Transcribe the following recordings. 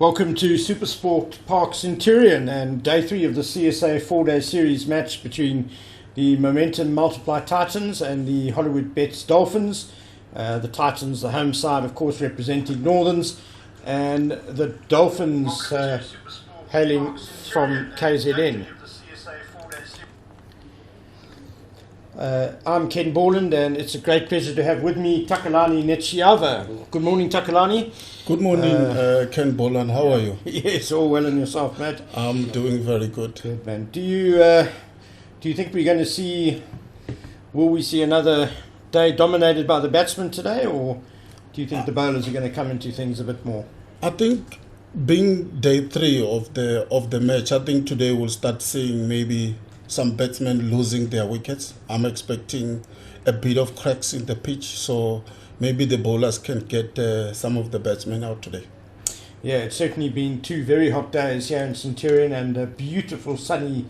Welcome to Supersport Park Centurion and day 3 of the CSA 4-day series match between the Momentum Multiply Titans and the Hollywoodbets Dolphins. The Titans, the home side, of course, representing Northerns, and the Dolphins hailing from KZN. I'm Ken Borland, and it's a great pleasure to have with me Takalani Nechiava. Good morning, Takalani. Good morning, Ken Borland. How are you? Yes, all well, and yourself, mate? I'm doing very good. Good, man. Do you think we're going to see? Will we see another day dominated by the batsmen today, or do you think the bowlers are going to come into things a bit more? I think, being day 3 of the match, I think today we'll start seeing maybe some batsmen losing their wickets. I'm expecting a bit of cracks in the pitch, so maybe the bowlers can get some of the batsmen out today. Yeah, it's certainly been 2 very hot days here in Centurion and a beautiful sunny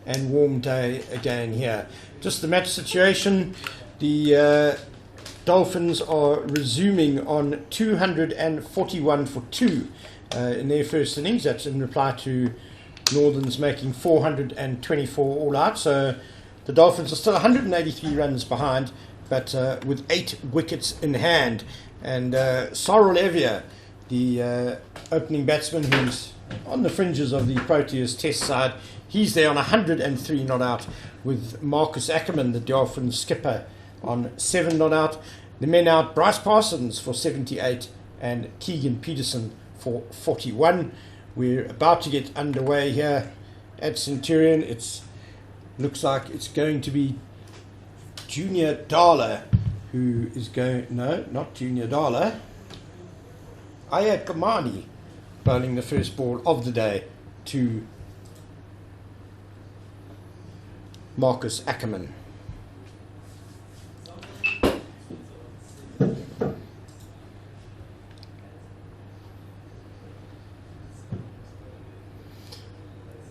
and warm day again here. Just the match situation, the Dolphins are resuming on 241 for 2 in their first innings. That's in reply to Northerns making 424 all out. So the Dolphins are still 183 runs behind, but with 8 wickets in hand. And Ervia, the opening batsman, who's on the fringes of the Proteas Test side, he's there on 103 not out, with Marcus Ackerman, the Dolphins skipper, on 7 not out. The men out: Bryce Parsons for 78 and Keegan Peterson for 41. We're about to get underway here at Centurion. It looks like it's going to be Junior Dala who is going... No, not Junior Dala. Komani bowling the first ball of the day to Marcus Ackerman.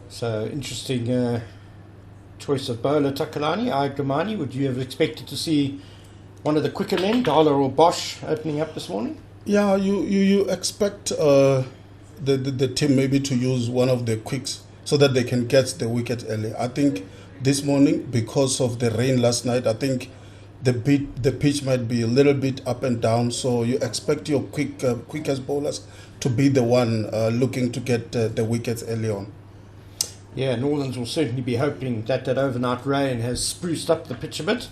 So, interesting choice of bowler, Takalani. Komani, would you have expected to see one of the quicker men, Dala or Bosch, opening up this morning? Yeah, you expect the team maybe to use one of the quicks so that they can get the wicket early. I think this morning, because of the rain last night, I think the pitch might be a little bit up and down, so you expect your quickest bowlers to be the one looking to get the wickets early on. Yeah, Northerns will certainly be hoping that overnight rain has spruced up the pitch a bit.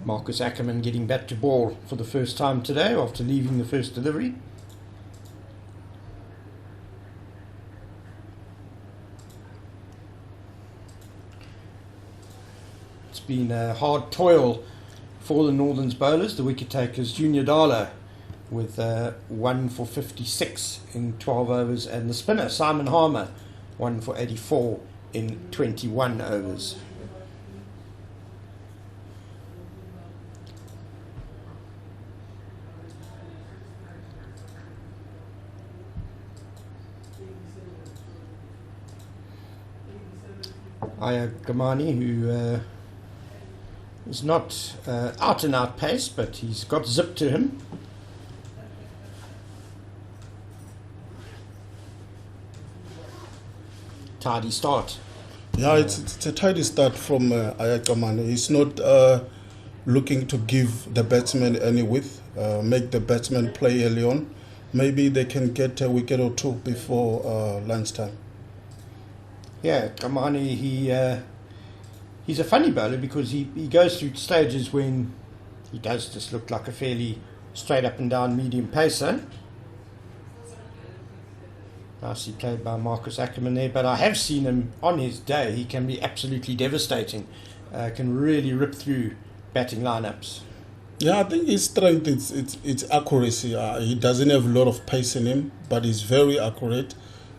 Marcus Ackerman getting back to ball for the first time today after leaving the first delivery. It's been a hard toil for the Northerns bowlers, the wicket takers. Junior Dala with 1 for 56 in 12 overs, and the spinner Simon Harmer 1 for 84 in 21 overs. Komani, who is not out and out pace, but he's got zip to him. Tidy start. Yeah, it's a tidy start from Komani. He's not looking to give the batsman any width, make the batsman play early on. Maybe they can get a wicket or 2 before lunchtime. Yeah, Komani, he's a funny bowler because he goes through stages when he does just look like a fairly straight up and down medium pacer. Nicely played by Marcus Ackerman there, but I have seen him on his day. He can be absolutely devastating, can really rip through batting lineups. Yeah, I think his strength it's accuracy. He doesn't have a lot of pace in him, but he's very accurate.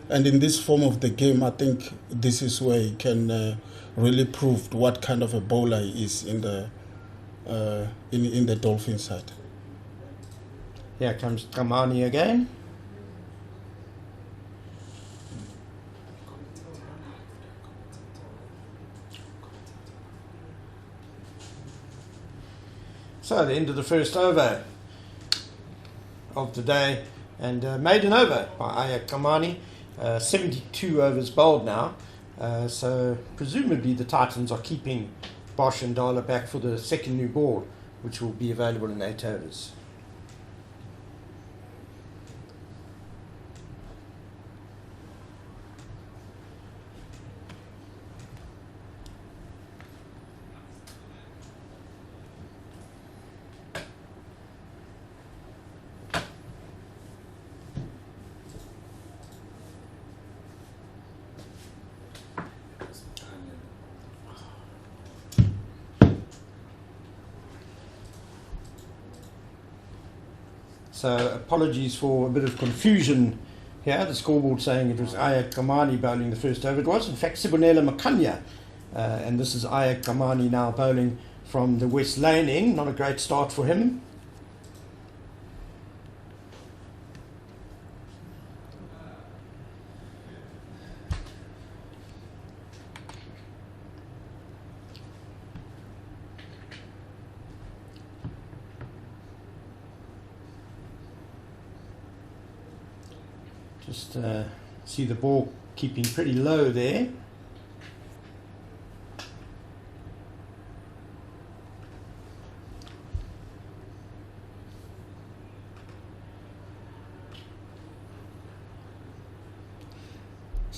And in this form of the game, I think this is where he can really prove what kind of a bowler he is in the Dolphin side. Here comes Komani again. So, the end of the first over of the day. and made an over by Komani. 72 overs bowled now, so presumably the Titans are keeping Bosch and Dala back for the second new ball, which will be available in 8 overs. So apologies for a bit of confusion here. The scoreboard saying it was Komani bowling the first over. It was in fact Sibonela Makanya, and this is Komani now bowling from the West Lane end. Not a great start for him. Just see the ball keeping pretty low there.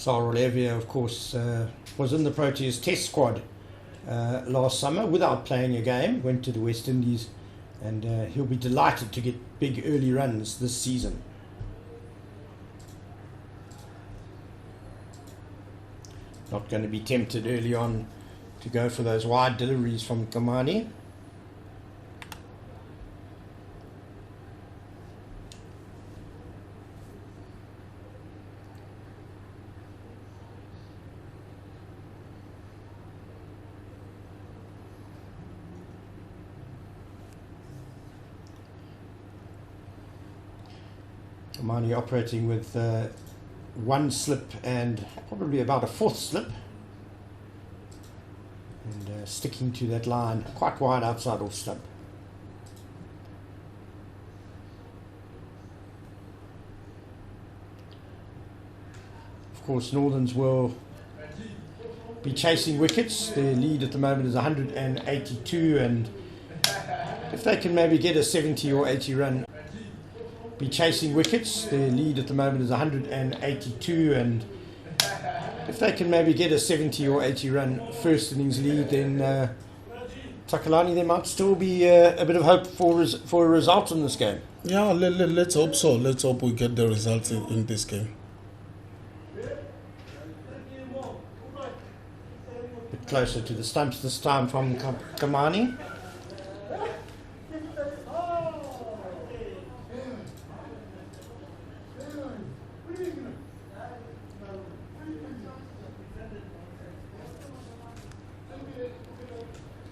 Ervia, of course, was in the Proteas Test squad last summer without playing a game. Went to the West Indies, and he'll be delighted to get big early runs this season. Not going to be tempted early on to go for those wide deliveries from Komani. Komani operating with one slip and probably about a fourth slip, and sticking to that line quite wide outside off stump. Of course, Northerns will be chasing wickets. Their lead at the moment is 182, and if they can maybe get a 70 or 80 run, be chasing wickets. Their lead at the moment is 182, and if they can maybe get a 70 or 80 run first innings lead, then Takalani, there might still be a bit of hope for a result in this game. Yeah, let's hope so. Let's hope we get the results in this game. A bit closer to the stumps this time from Komani.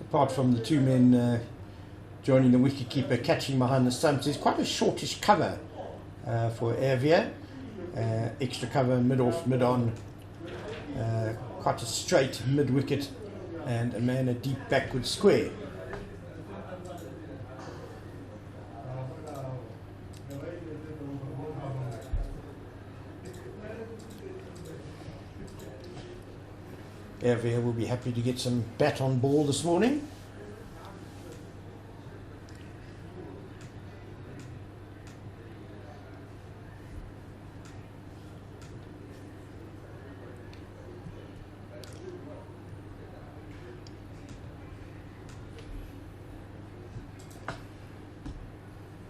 Apart from the two men joining the wicketkeeper, catching behind the stumps, there's quite a shortish cover for Ervia. Extra cover mid-off, mid-on, quite a straight mid-wicket, and a man a deep backward square. Ervia will be happy to get some bat on ball this morning.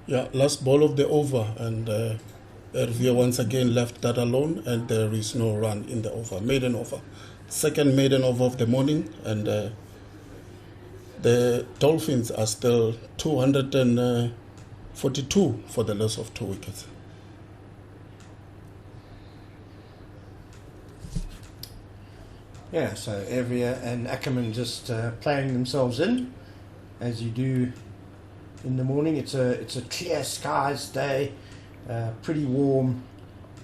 Yeah, last ball of the over, and Ervia once again left that alone, and there is no run in the over. Maiden over. Second maiden over of the morning, and the Dolphins are still 242 for the loss of 2 wickets. Yeah, so Ervia and Ackerman just playing themselves in, as you do in the morning. It's a clear skies day, pretty warm,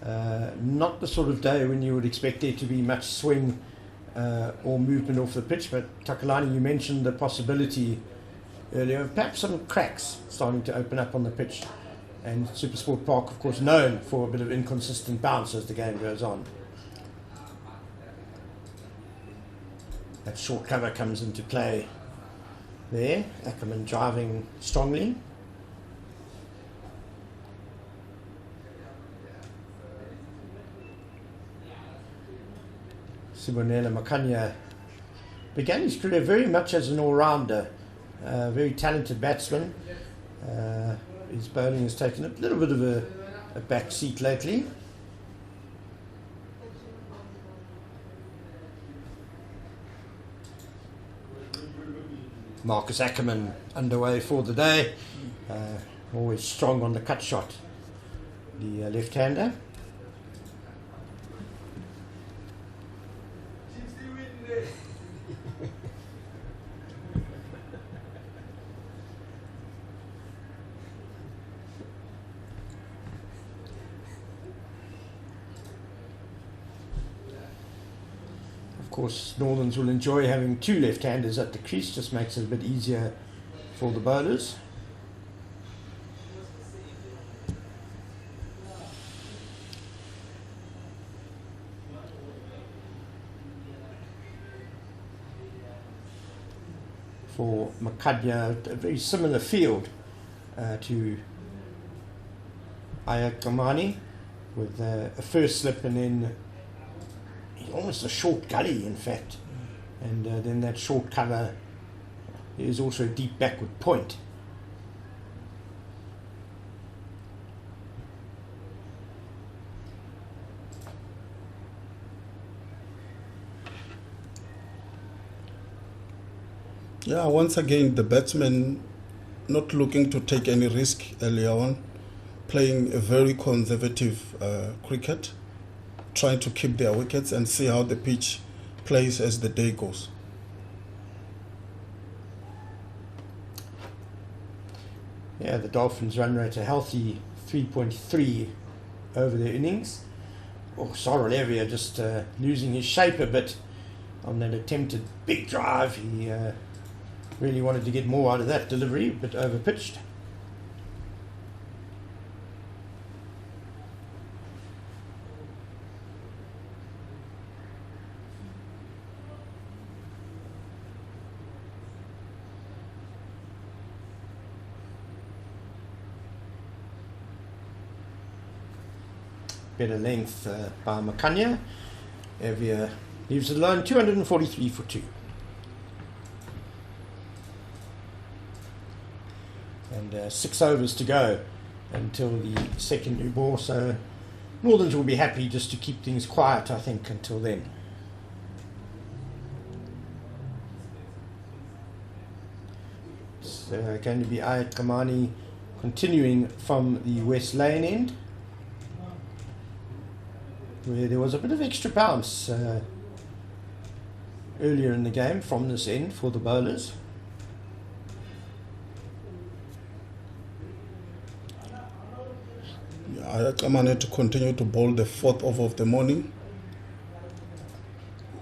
not the sort of day when you would expect there to be much swing or movement off the pitch. But Takalani, you mentioned the possibility earlier of perhaps some cracks starting to open up on the pitch And Supersport Park, of course, known for a bit of inconsistent bounce as the game goes on. That short cover comes into play there. Ackerman driving strongly. Sibonela Makanya began his career very much as an all-rounder, very talented batsman. His bowling has taken a little bit of a back seat lately. Marcus Ackerman underway for the day, always strong on the cut shot, the left-hander. Of course, Northerns will enjoy having two left-handers at the crease, just makes it a bit easier for the bowlers. For Makanya, a very similar field to Komani, with a first slip and then almost a short gully, in fact, and then that short cover is also a deep backward point. Yeah, once again, the batsmen not looking to take any risk earlier on, playing a very conservative cricket, trying to keep their wickets and see how the pitch plays as the day goes. Yeah, the Dolphins run rate a healthy 3.3 over their innings. Sorrel Ervia just losing his shape a bit on that attempted big drive. He really wanted to get more out of that delivery, a bit overpitched. Better length by Makanya. Ervia leaves it alone, 243 for 2. And 6 overs to go until the second new ball, so Northerns will be happy just to keep things quiet, I think, until then. It's going to be Komani continuing from the West Lane end, where there was a bit of extra bounce earlier in the game from this end for the bowlers. Komani to continue to bowl the fourth over of the morning.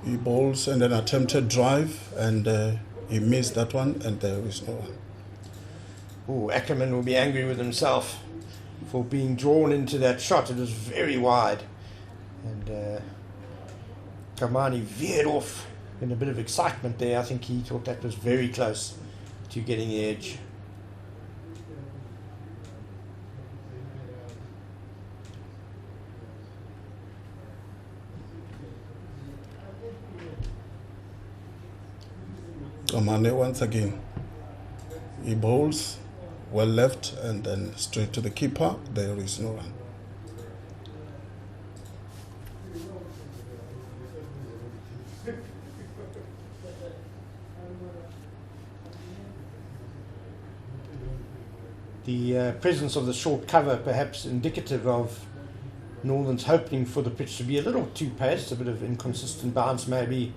He bowls and an attempted drive, and he missed that one, and there is no one. Oh, Ackerman will be angry with himself for being drawn into that shot. It was very wide. And Komani veered off in a bit of excitement there. I think he thought that was very close to getting the edge. Komani once again. He bowls well left and then straight to the keeper. There is no run. The presence of the short cover perhaps indicative of Northern's hoping for the pitch to be a little too paced, a bit of inconsistent bounce, maybe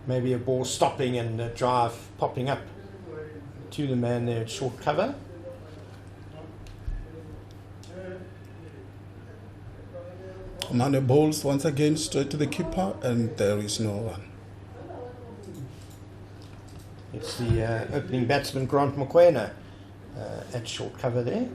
a ball stopping and a drive popping up to the man there at short cover. Komani bowls once again straight to the keeper, and there is no run. It's the opening batsman Grant Mokoena at short cover there.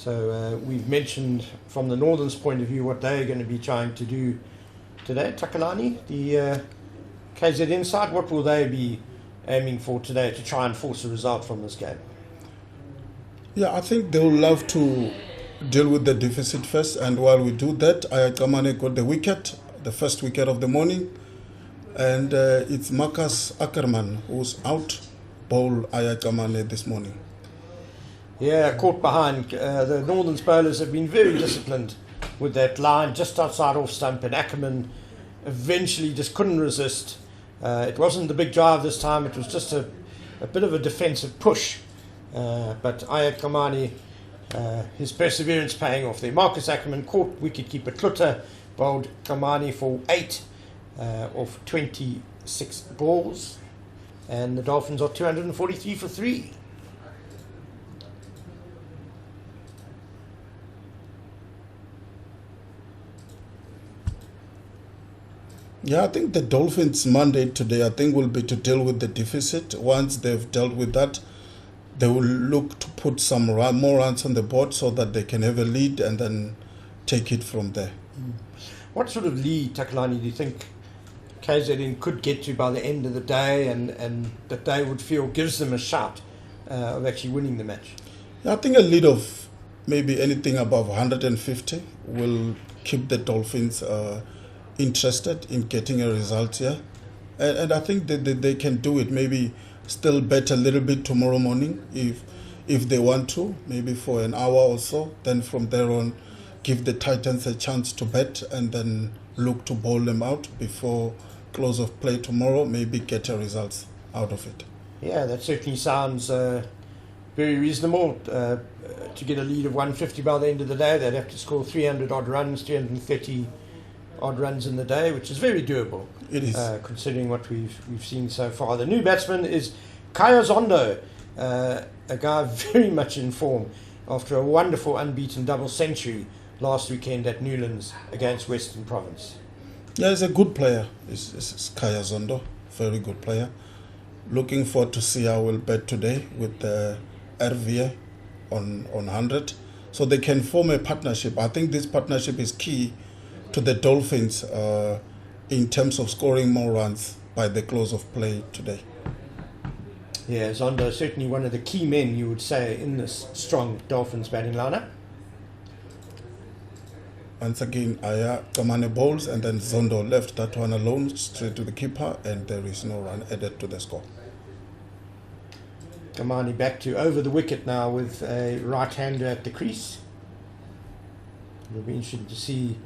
So we've mentioned from the Northern's point of view what they're going to be trying to do today. Takalani, the KZN side, what will they be aiming for today to try and force a result from this game? Yeah, I think they will love to deal with the deficit first, and while we do that, Komani got the wicket, the first wicket of the morning, and it's Marcus Ackerman who's out, bowl Komani this morning. Yeah, caught behind. The Northern's bowlers have been very disciplined with that line just outside off stump, and Ackerman eventually just couldn't resist. It wasn't the big drive this time, it was just a bit of a defensive push. But Komani, his perseverance paying off there. Marcus Ackerman caught wicketkeeper Klutter, bowled Komani for 8 off 26 balls, and the Dolphins are 243 for 3. Yeah, I think the Dolphins' mandate today, I think, will be to deal with the deficit. Once they've dealt with that, they will look to put some more runs on the board so that they can have a lead and then take it from there. What sort of lead, Takalani, do you think KZN could get to by the end of the day, and that they would feel gives them a shot of actually winning the match? Yeah, I think a lead of maybe anything above 150 will keep the Dolphins interested in getting a result here. And I think that they can do it. Maybe still bet a little bit tomorrow morning if they want to, maybe for an hour or so. Then from there on, give the Titans a chance to bet and then look to bowl them out before close of play tomorrow, maybe get a result out of it. Yeah, that certainly sounds very reasonable. To get a lead of 150 by the end of the day, they'd have to score 300 odd runs, 330 odd runs in the day, which is very doable. It is. Considering what we've seen so far. The new batsman is Zondo, a guy very much in form after a wonderful unbeaten double century last weekend at Newlands against Western Province. Yeah, he's a good player. It's Zondo, very good player. Looking forward to see how we'll bet today with Ervia on 100, so they can form a partnership. I think this partnership is key to the Dolphins in terms of scoring more runs by the close of play today. Yeah, Zondo certainly one of the key men, you would say, in this strong Dolphins batting lineup. Once again, Komani bowls and then Zondo left that one alone straight to the keeper, and there is no run added to the score. Komani back to over the wicket now with a right-hander at the crease. It'll be interesting to see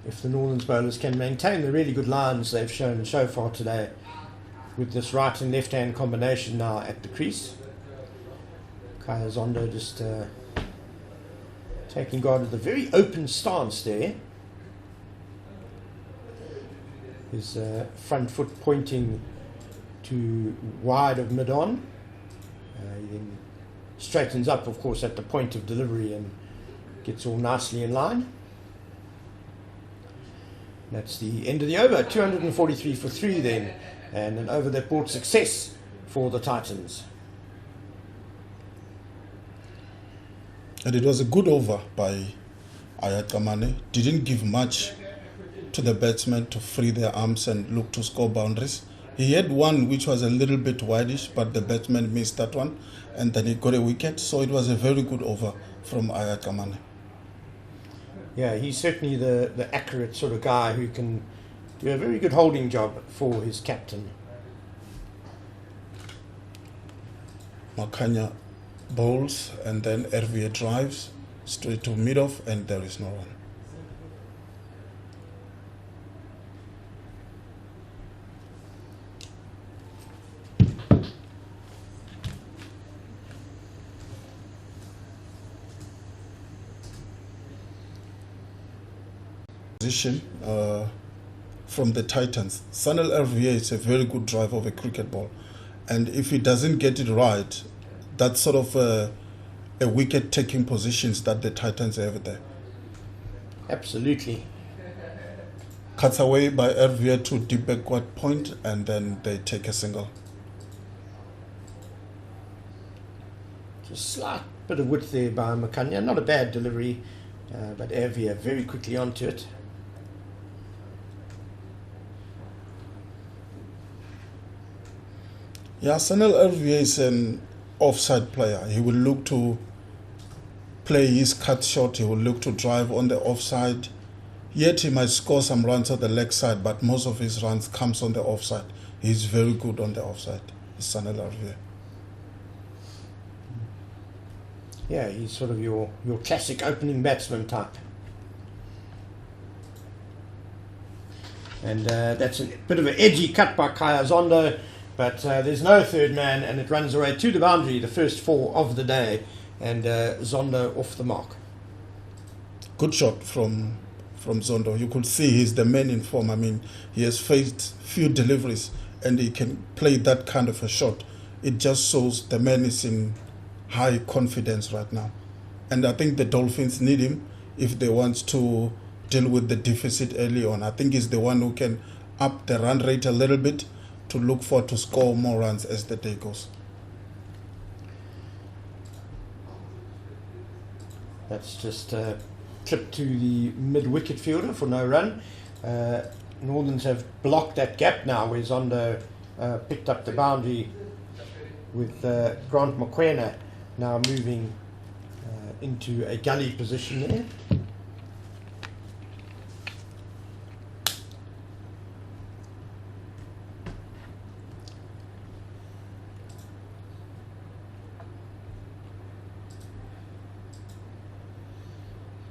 if the Northern's bowlers can maintain the really good lines they've shown so far today with this right and left hand combination now at the crease. Zondo just taking guard with a very open stance there. His front foot pointing to wide of mid-on. He then straightens up, of course, at the point of delivery and gets all nicely in line. That's the end of the over. 243 for 3 then, and an over that brought success for the Titans. And it was a good over by Komani. Didn't give much to the batsmen to free their arms and look to score boundaries. He had one which was a little bit wideish, but the batsman missed that one, and then he got a wicket. So it was a very good over from Komani. Yeah, he's certainly the accurate sort of guy who can do a very good holding job for his captain. Makanya bowls and then Ervia drives straight to mid-off, and there is no run. Position from the Titans. Sanel Ervia is a very good driver of a cricket ball, and if he doesn't get it right, that's sort of a wicket taking positions that the Titans have there. Absolutely. Cuts away by Ervia to deep backward point, and then they take a single. Just slight Bit of width there by Makanya. Not a bad delivery, but Ervia very quickly onto it. Yeah, Sanel Ervia is an offside player. He will look to play his cut shot. He will look to drive on the offside. Yet he might score some runs on the leg side, but most of his runs comes on the offside. He's very good on the offside. Sanel Ervia. Yeah, he's sort of your classic opening batsman type. And that's a bit of an edgy cut by Zondo, but there's no third man, and it runs away to the boundary, the first 4 of the day, and Zondo off the mark. Good shot from Zondo. You could see he's the man in form. I mean, he has faced few deliveries, and he can play that kind of a shot. It just shows the man is in high confidence right now. And I think the Dolphins need him if they want to deal with the deficit early on. I think he's the one who can up the run rate a little bit to look for to score more runs as the day goes. That's just a clip to the mid-wicket fielder for no run. Northerns have blocked that gap now where Zondo picked up the boundary with Grant Mokoena now moving into a gully position there.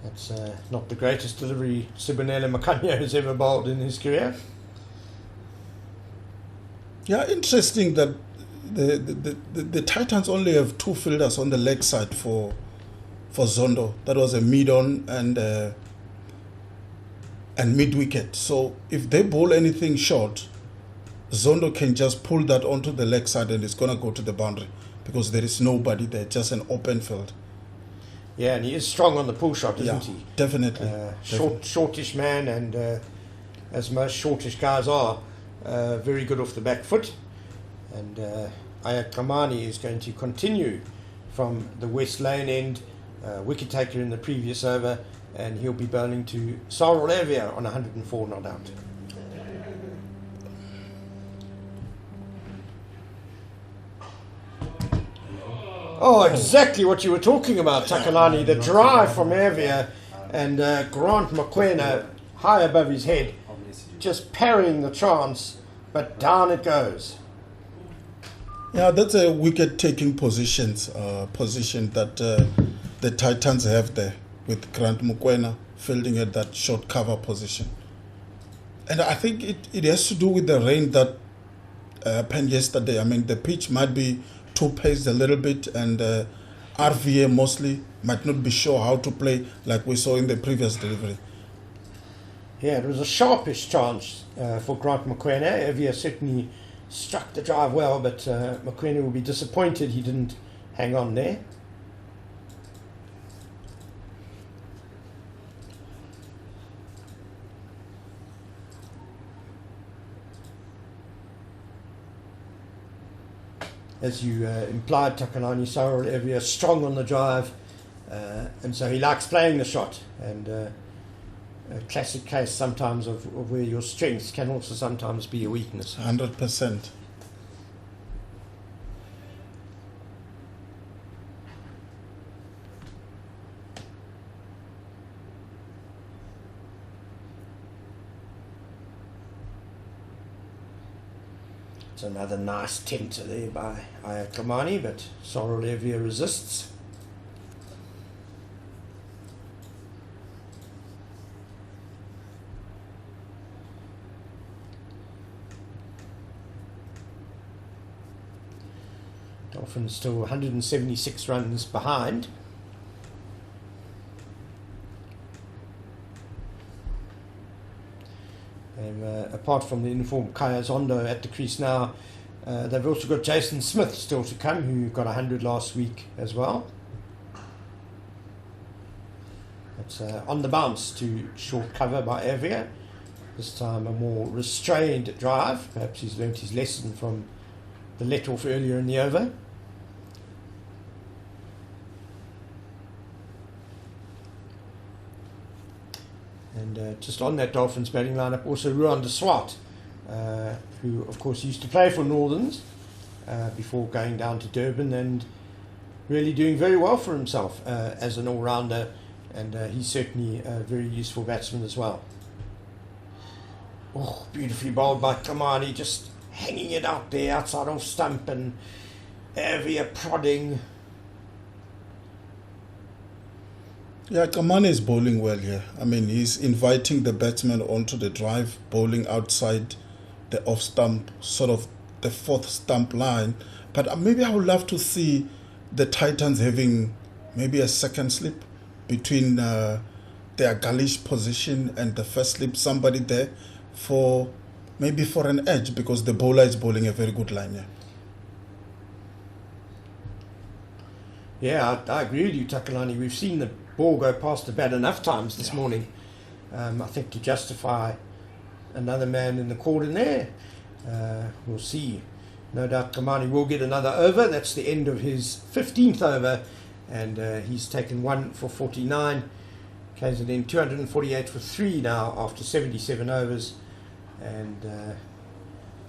That's not the greatest delivery Sibonele Makanya has ever bowled in his career. Yeah, interesting that the Titans only have 2 fielders on the leg side for Zondo. That was a mid-on and mid-wicket. So if they bowl anything short, Zondo can just pull that onto the leg side and it's going to go to the boundary because there is nobody there, just an open field. Yeah, and he is strong on the pull shot, isn't he? Definitely. Shortish man, and as most shortish guys are, very good off the back foot. And Komani is going to continue from the West Lane end, wicket taker in the previous over, and he'll be bowling to Ervia on 104 not out. Oh, exactly what you were talking about, Takalani. The drive from Ervia and Grant Mokoena high above his head, just parrying the chance, but down it goes. Yeah, that's a wicket-taking position that the Titans have there with Grant Mokoena fielding at that short cover position. And I think it has to do with the rain that happened yesterday. I mean, the pitch might be too paced a little bit, and RVA mostly might not be sure how to play like we saw in the previous delivery. Yeah, it was a sharpish chance for Grant Mokoena. Ervia certainly struck the drive well, but Mokoena will be disappointed he didn't hang on there. As you implied, Takalani, Ervia strong on the drive, and so he likes playing the shot, and a classic case sometimes of where your strengths can also sometimes be a weakness. 100%. It's another nice tempter there by Komani, but Ervia resists. Dolphins still 176 runs behind. And apart from the informed Zondo at the crease now, they've also got Jason Smith still to come, who got 100 last week as well. It's on the bounce to short cover by Ervia. This time a more restrained drive. Perhaps he's learnt his lesson from the let-off earlier in the over. And just on that Dolphins batting lineup, also Ruan de Swart, who of course used to play for Northerns before going down to Durban, and really doing very well for himself as an all-rounder, and he's certainly a very useful batsman as well. Oh, beautifully bowled by Komani, just hanging it out there outside off stump, and Ervia prodding. Yeah, Komani is bowling well here. I mean, he's inviting the batsman onto the drive, bowling outside the off stump, sort of the fourth stump line. But maybe I would love to see the Titans having maybe a second slip between their gullish position and the first slip, somebody there for maybe for an edge, because the bowler is bowling a very good line here. Yeah, I agree with you, Takalani. We've seen the ball go past the bat enough times this morning, I think, to justify another man in the cordon there. We'll see. No doubt Komani will get another over. That's the end of his 15th over, and he's taken 1 for 49. KZN 248 for 3 now after 77 overs, and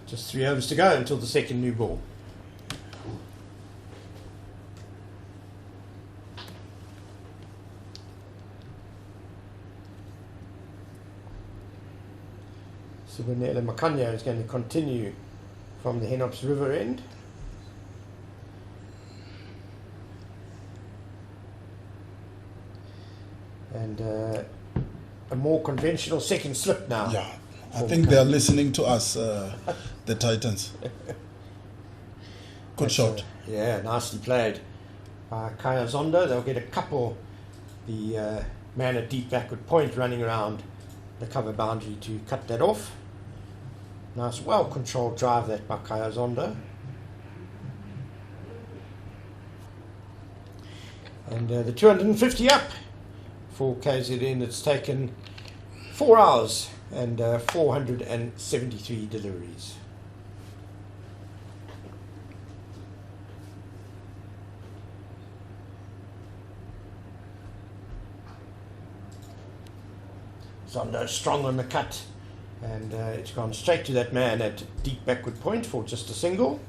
just 3 overs to go until the second new ball. Sibonela Makanya is going to continue from the Henops River end. And a more conventional second slip now. Yeah, I think they are listening to us, the Titans. Good shot. Yeah, nicely played by Kaya Zondo. They'll get a couple. The man at deep backward point running around the cover boundary to cut that off. Nice, well-controlled drive that by Kaya Zondo. And the 250 up for KZN. It's taken 4 hours and 473 deliveries. Zondo strong on the cut, and it's gone straight to that man at deep backward point for just a single.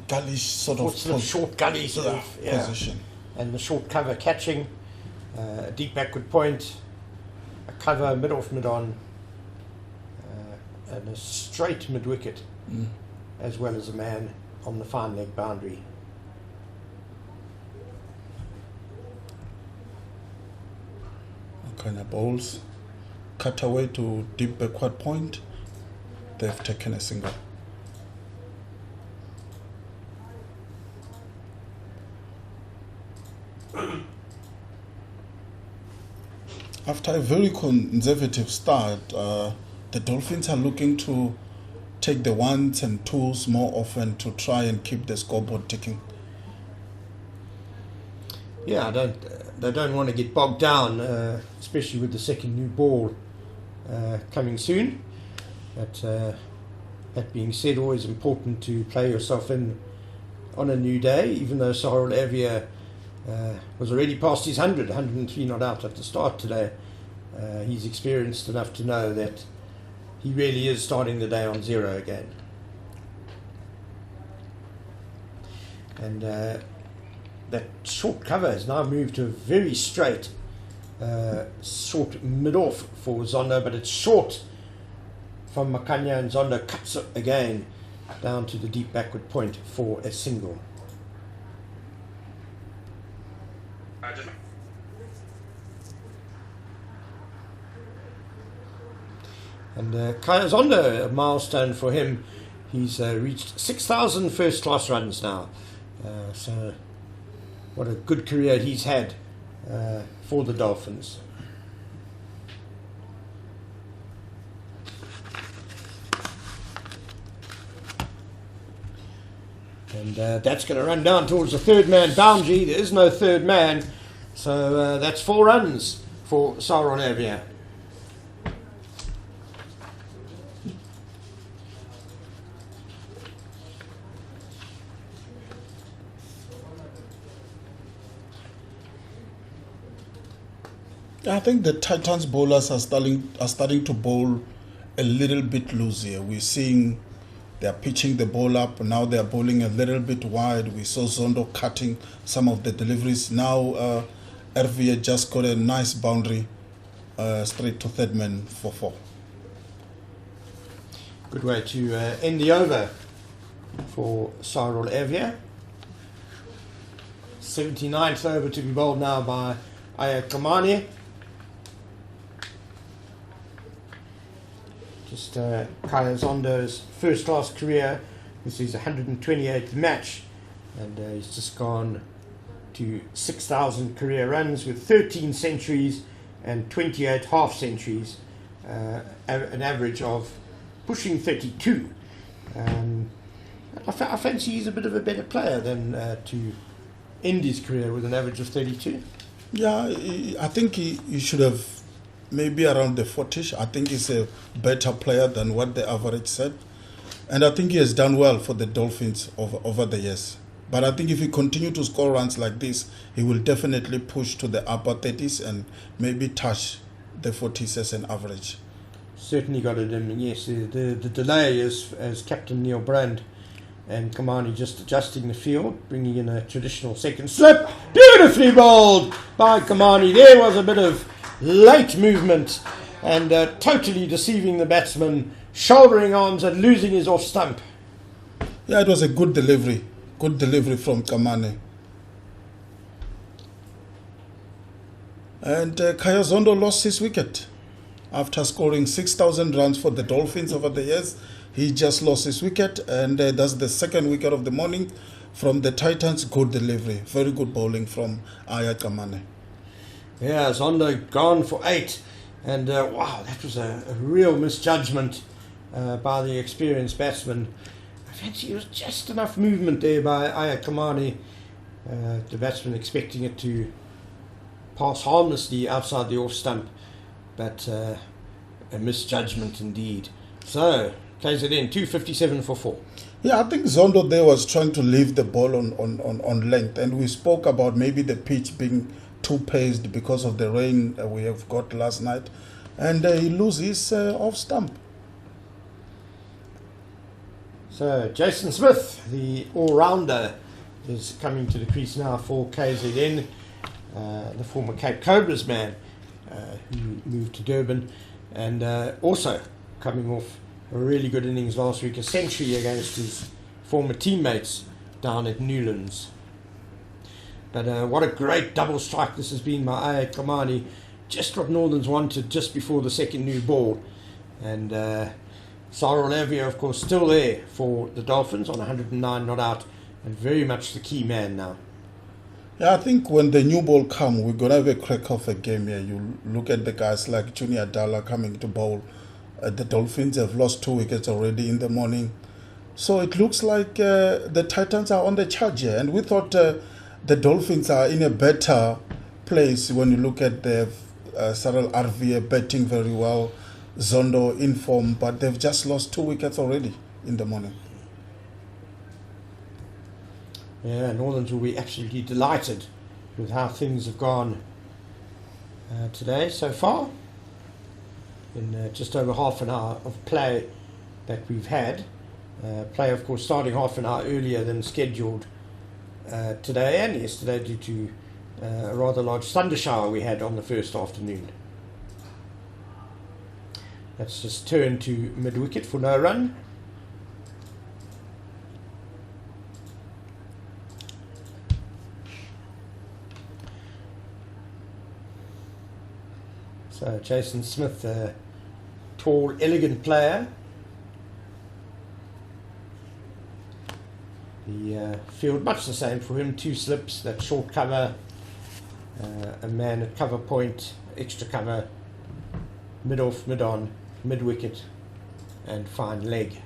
Gullish sort of short gully sort of position, and the short cover catching, a deep backward point, a cover mid off mid on, and a straight mid wicket, as well as a man on the fine leg boundary. Kind of bowls, cut away to deep backward point. They've taken a single. After a very conservative start, the Dolphins are looking to take the ones and twos more often to try and keep the scoreboard ticking. Yeah, they don't want to get bogged down, especially with the second new ball coming soon. But that being said, always important to play yourself in on a new day, even though Cyril Ervia was already past his 103 not out at the start today. He's experienced enough to know that he really is starting the day on 0 again. And that short cover has now moved to a very straight short mid-off for Zondo, but it's short from Makanya, and Zondo cuts it again down to the deep backward point for a single. And Kaya Zondo, a milestone for him. He's reached 6,000 first-class runs now. So what a good career he's had for the Dolphins. And that's going to run down towards the third man boundary. There is no third man. So that's 4 runs for Ervia. I think the Titans bowlers are starting to bowl a little bit loose here. We're seeing they're pitching the ball up. Now they're bowling a little bit wide. We saw Zondo cutting some of the deliveries. Now Ervia just got a nice boundary straight to third man for 4. Good way to end the over for Ervia. 79th over to be bowled now by Komani. Just Zondo's first class career. This is his 128th match, and he's just gone to 6,000 career runs with 13 centuries and 28 half centuries, an average of pushing 32. I fancy he's a bit of a better player than to end his career with an average of 32. Yeah, I think he should have maybe around the 40s. I think he's a better player than what the average said. And I think he has done well for the Dolphins over the years. But I think if he continues to score runs like this, he will definitely push to the upper 30s and maybe touch the 40s as an average. Certainly got it in, yes. The delay is as Captain Neil Brand and Komani just adjusting the field, bringing in a traditional second slip. Beautifully bowled by Komani. There was a bit of late movement and totally deceiving the batsman, shouldering arms and losing his off stump. Yeah, it was a good delivery. Good delivery from Komani. And Zondo lost his wicket. After scoring 6,000 runs for the Dolphins over the years, he just lost his wicket, and that's the second wicket of the morning from the Titans. Good delivery. Very good bowling from Komani. Yeah, Zondo gone for 8. And wow, that was a real misjudgment by the experienced batsman. I fancy it was just enough movement there by Komani. The batsman expecting it to pass harmlessly outside the off stump, but a misjudgment indeed. So, KZN 257 for 4. Yeah, I think Zondo there was trying to leave the ball on length, and we spoke about maybe the pitch being too paced because of the rain we have got last night, and he loses off stump. So Jason Smith, the all-rounder, is coming to the crease now for KZN, the former Cape Cobras man who moved to Durban, and also coming off a really good innings last week, a century against his former teammates down at Newlands. But what a great double strike this has been by Komani. Just what Northerns wanted just before the second new ball. And Ervia, of course, still there for the Dolphins on 109 not out, and very much the key man now. Yeah, I think when the new ball come, we're going to have a crack of a game here. You look at the guys like Junior Dalla coming to bowl. The Dolphins have lost 2 wickets already in the morning. So it looks like the Titans are on the charge here. And we thought the Dolphins are in a better place when you look at the Ervia batting very well, Zondo in form, but they've just lost 2 wickets already in the morning. Yeah, Northerns will be absolutely delighted with how things have gone today so far. In just over half an hour of play that we've had. Play, of course, starting half an hour earlier than scheduled today and yesterday due to a rather large thunder shower we had on the first afternoon. That's just turned to mid-wicket for no run. So Jason Smith, a tall, elegant player. The field much the same for him. 2 slips, that short cover, a man at cover point, extra cover, mid off, mid on, mid wicket, and fine leg.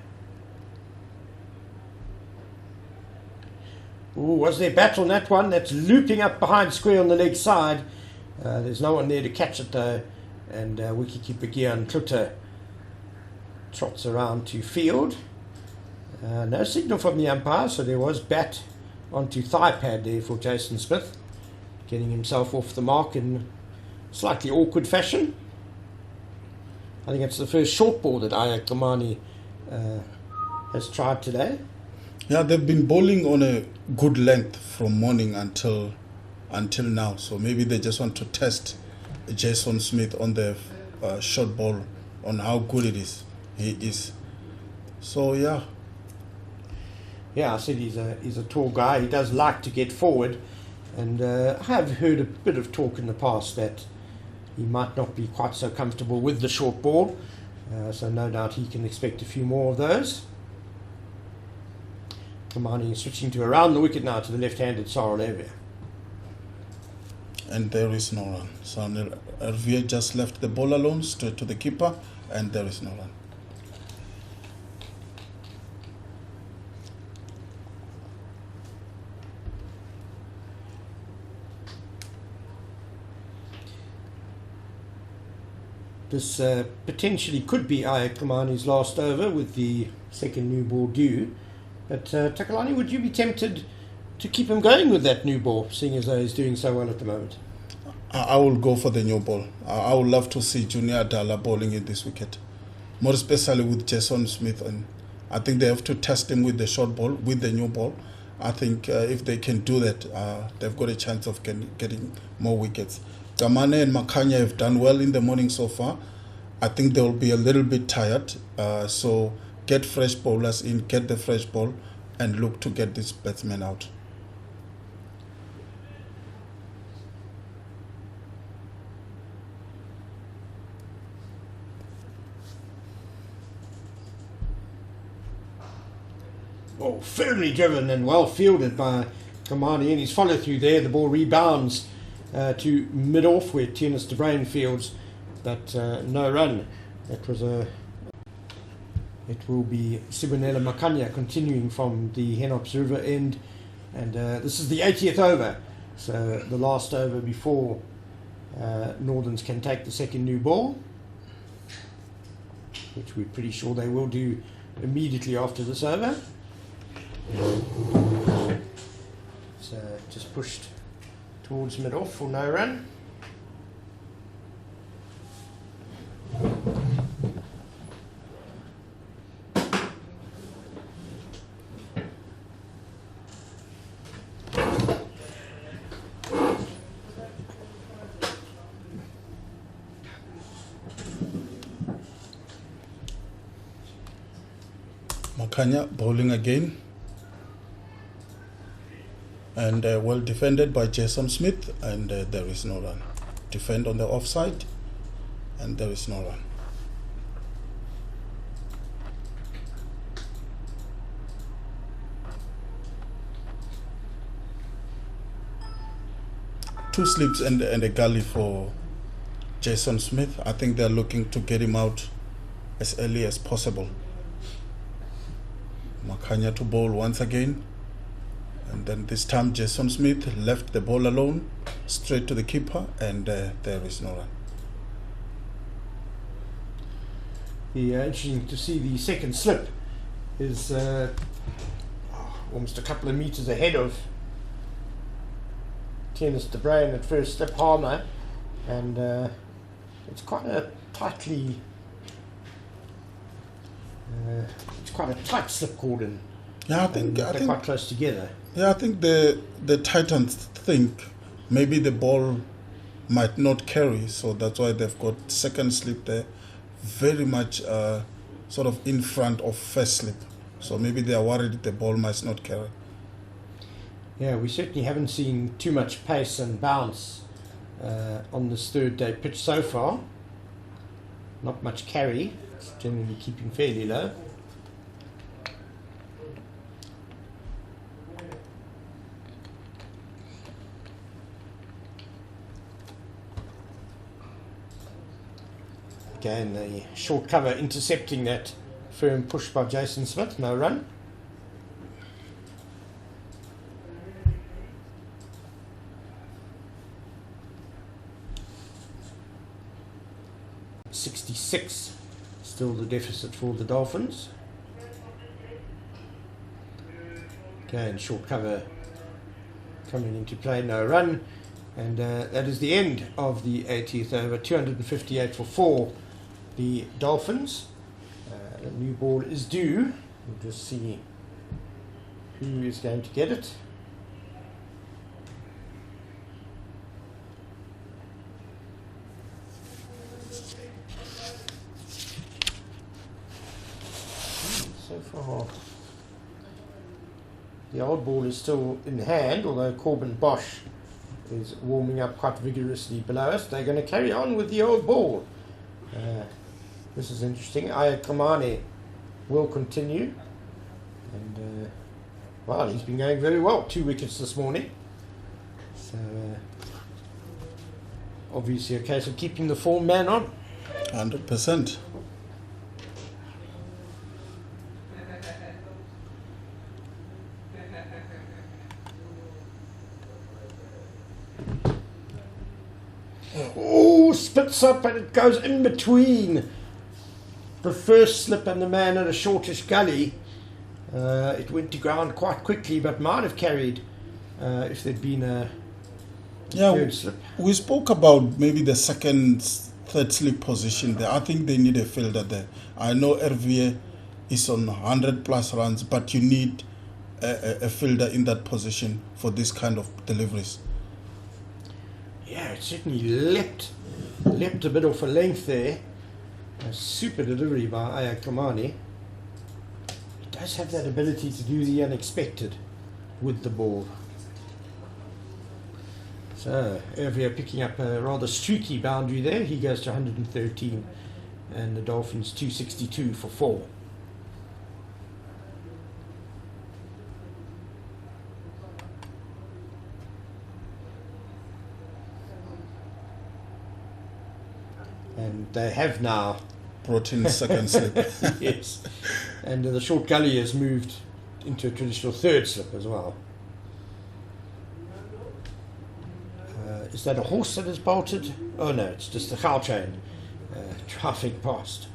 Ooh, was there battle on that one? That's looping up behind square on the leg side. There's no one there to catch it though. And wicketkeeper Gian Klutter trots around to field. No signal from the umpire, so there was bat onto thigh pad there for Jason Smith, getting himself off the mark in slightly awkward fashion. I think it's the first short ball that Komani has tried today. Yeah, they've been bowling on a good length from morning until now. So maybe they just want to test Jason Smith on the short ball, on how good he is. So yeah. Yeah, I said he's a tall guy. He does like to get forward, and I have heard a bit of talk in the past that he might not be quite so comfortable with the short ball. So no doubt he can expect a few more of those. Komani is switching to around the wicket now to the left-handed Ervia. And there is no run. So Ervia just left the ball alone, straight to the keeper, and there is no run. This potentially could be Komani's last over with the second new ball due. But Takalani, would you be tempted to keep him going with that new ball, seeing as though he's doing so well at the moment? I will go for the new ball. I would love to see Junior Adala bowling in this wicket, more especially with Jason Smith. And I think they have to test him with the short ball, with the new ball. I think if they can do that, they've got a chance of getting more wickets. Komani and Makanya have done well in the morning so far. I think they will be a little bit tired. So get fresh bowlers in, get the fresh ball, and look to get this batsman out. Oh, firmly driven and well fielded by Komani, and his follow through there. The ball rebounds to mid-off where Tienus de Bruin fields, but no run. That was it will be Sibonela Makanya continuing from the Henops River end, and this is the 80th over, so the last over before Northerns can take the second new ball, which we're pretty sure they will do immediately after this over. So just pushed towards mid-off for no run. Makanya bowling again. And well defended by Jason Smith, and there is no run. Defend on the offside, and there is no run. Two slips and a gully for Jason Smith. I think they're looking to get him out as early as possible. Makanya to bowl once again. And then this time Jason Smith left the ball alone, straight to the keeper, and there is no run. Interesting to see the second slip is almost a couple of metres ahead of Tienus de Bruin at first slip Harmer, and it's quite a tightly it's quite a tight slip cordon. Yeah, I think they're quite close together. Yeah, I think the Titans think maybe the ball might not carry, so that's why they've got second slip there, very much sort of in front of first slip. So maybe they are worried the ball might not carry. Yeah, we certainly haven't seen too much pace and bounce on this third day pitch so far. Not much carry, it's generally keeping fairly low. Again, the short cover intercepting that firm push by Jason Smith, no run. 6. Still the deficit for the Dolphins. Okay, and short cover coming into play, no run. And that is the end of the 80th over. 258 for 4, the Dolphins. The new ball is due. We'll just see who is going to get it. So far, the old ball is still in hand, although Corbin Bosch is warming up quite vigorously below us. They're going to carry on with the old ball. This is interesting. Komani will continue. And, well, he's been going very well. 2 wickets this morning. So, obviously a case of keeping the form man on. 100%. Oh, spits up and it goes in between the first slip and the man at a shortish gully. It went to ground quite quickly, but might have carried if there'd been a third slip. We spoke about maybe the second, third slip position there. I think they need a fielder there. I know Ervia is on 100 plus runs, but you need a fielder in that position for this kind of deliveries. Yeah, it certainly leapt a bit off a length there. A super delivery by Komani. He does have that ability to do the unexpected with the ball. So, Ervia picking up a rather streaky boundary there. He goes to 113 and the Dolphins 262 for 4. And they have now brought in second slip. Yes, and the short gully has moved into a traditional third slip as well. Is that a horse that has bolted? Oh no, it's just the cow train driving past.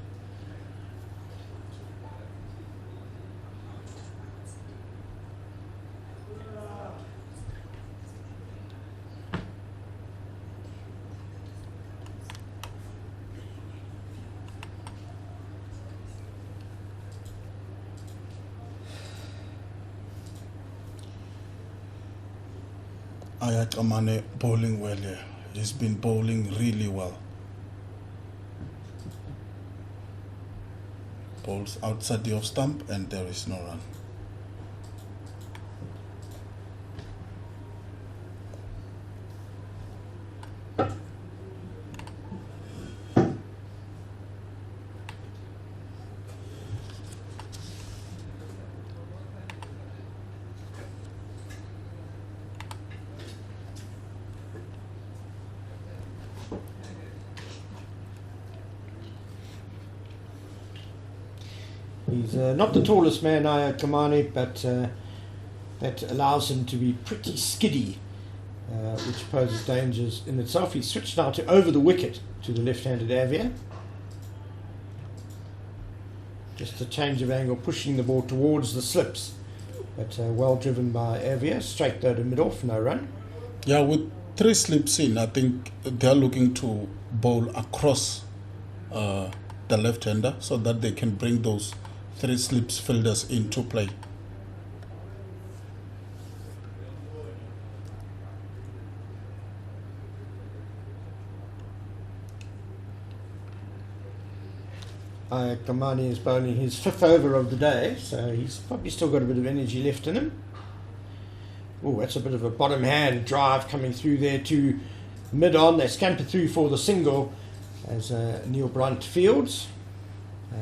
Komani bowling well here. He's been bowling really well. Bowls outside the off stump and there is no run. He's not the tallest man, Komani, but that allows him to be pretty skiddy, which poses dangers in itself. He's switched now to over the wicket to the left-handed Ervia. Just a change of angle, pushing the ball towards the slips, but well driven by Ervia. Straight though to mid-off, no run. Yeah, with 3 slips in, I think they're looking to bowl across the left-hander so that they can bring those 3 slips fielders into play. Komani is bowling his 5th over of the day, so he's probably still got a bit of energy left in him. Oh, that's a bit of a bottom hand drive coming through there to mid-on. They scamper through for the single as Neil Brunt fields.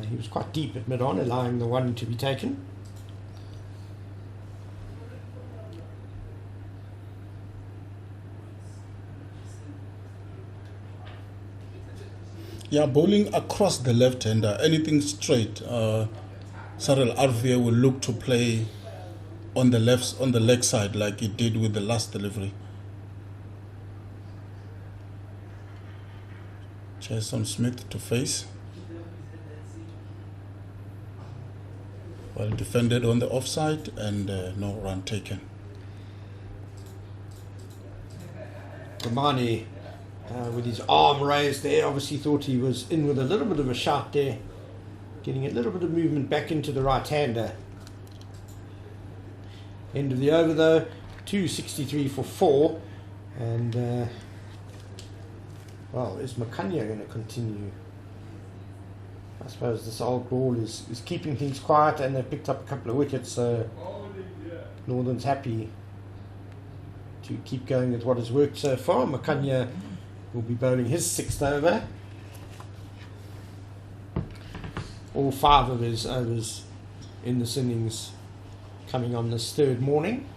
He was quite deep at mid-on, allowing the one to be taken. Yeah, bowling across the left-hander, anything straight. Cyril Ervia will look to play on the leg side like he did with the last delivery. Jason Smith to face. Well defended on the offside and no run taken. Komani with his arm raised there, obviously thought he was in with a little bit of a shout there, getting a little bit of movement back into the right-hander. End of the over though, 263 for 4, and well, is Makanya going to continue? I suppose this old ball is keeping things quiet, and they've picked up a couple of wickets, so Northern's happy to keep going with what has worked so far. Makanya will be bowling his 6th over. All 5 of his overs in this innings coming on this 3rd morning.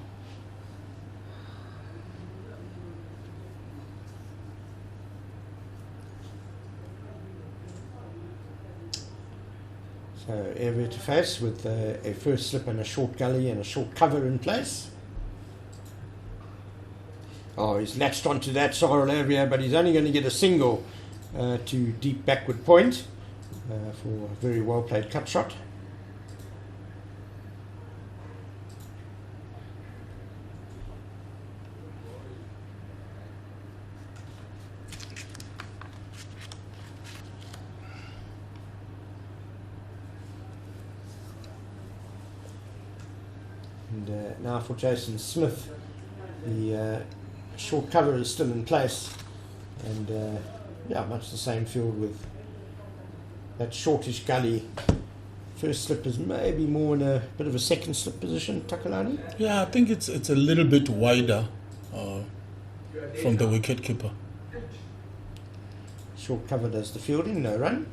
So Ervia to face with a first slip and a short gully and a short cover in place. Oh, he's latched onto that Sorrel Ervia, but he's only going to get a single to deep backward point for a very well played cut shot. And now for Jason Smith, the short cover is still in place, and yeah, much the same field with that shortish gully. First slip is maybe more in a bit of a second slip position, Takalani? Yeah, I think it's a little bit wider from the wicket keeper. Short cover does the fielding, no run.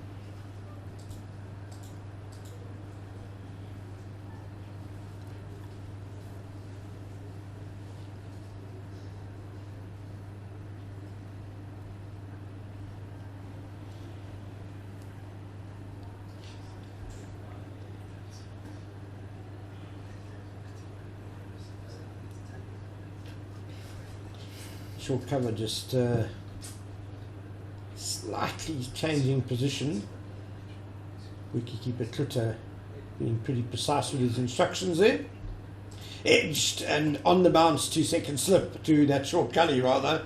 Short cover just slightly changing position. Wicketkeeper Klutter being pretty precise with his instructions there. Edged and on the bounce to second slip, to that short gully rather.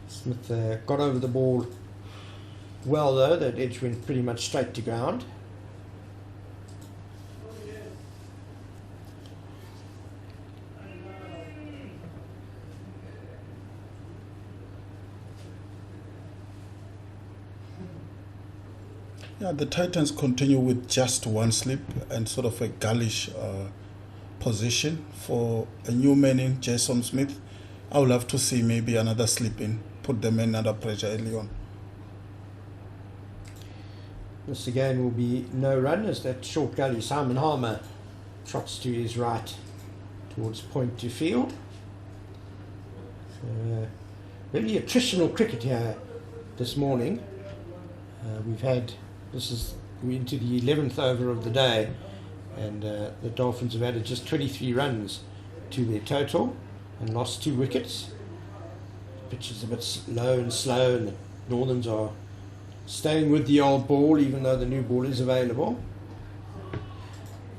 Smith got over the ball well though, that edge went pretty much straight to ground. Yeah, the Titans continue with just one slip and sort of a gullish position for a new man in Jason Smith. I would love to see maybe another slip in, put them in under pressure early on. This again will be no run as that short gully Simon Harmer trots to his right towards point to field. So, really attritional cricket here this morning. We've had, we're into the 11th over of the day, and the Dolphins have added just 23 runs to their total and lost 2 wickets. The pitch is a bit low and slow, and the Northerns are staying with the old ball even though the new ball is available.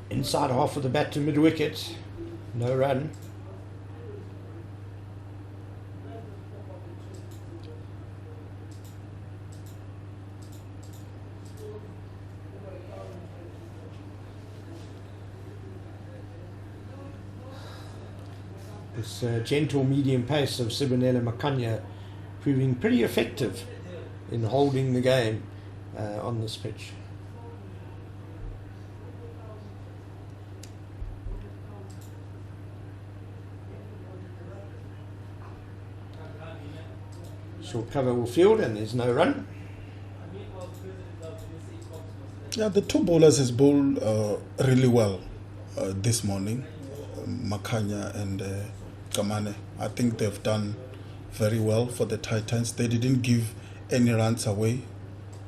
Inside half of the bat to mid wicket, no run. This gentle medium pace of Sibonela Makanya proving pretty effective in holding the game on this pitch. Short cover will field and there's no run. Yeah, the 2 bowlers has bowled really well this morning, Makanya and Komani. I think they've done very well for the Titans. They didn't give any runs away.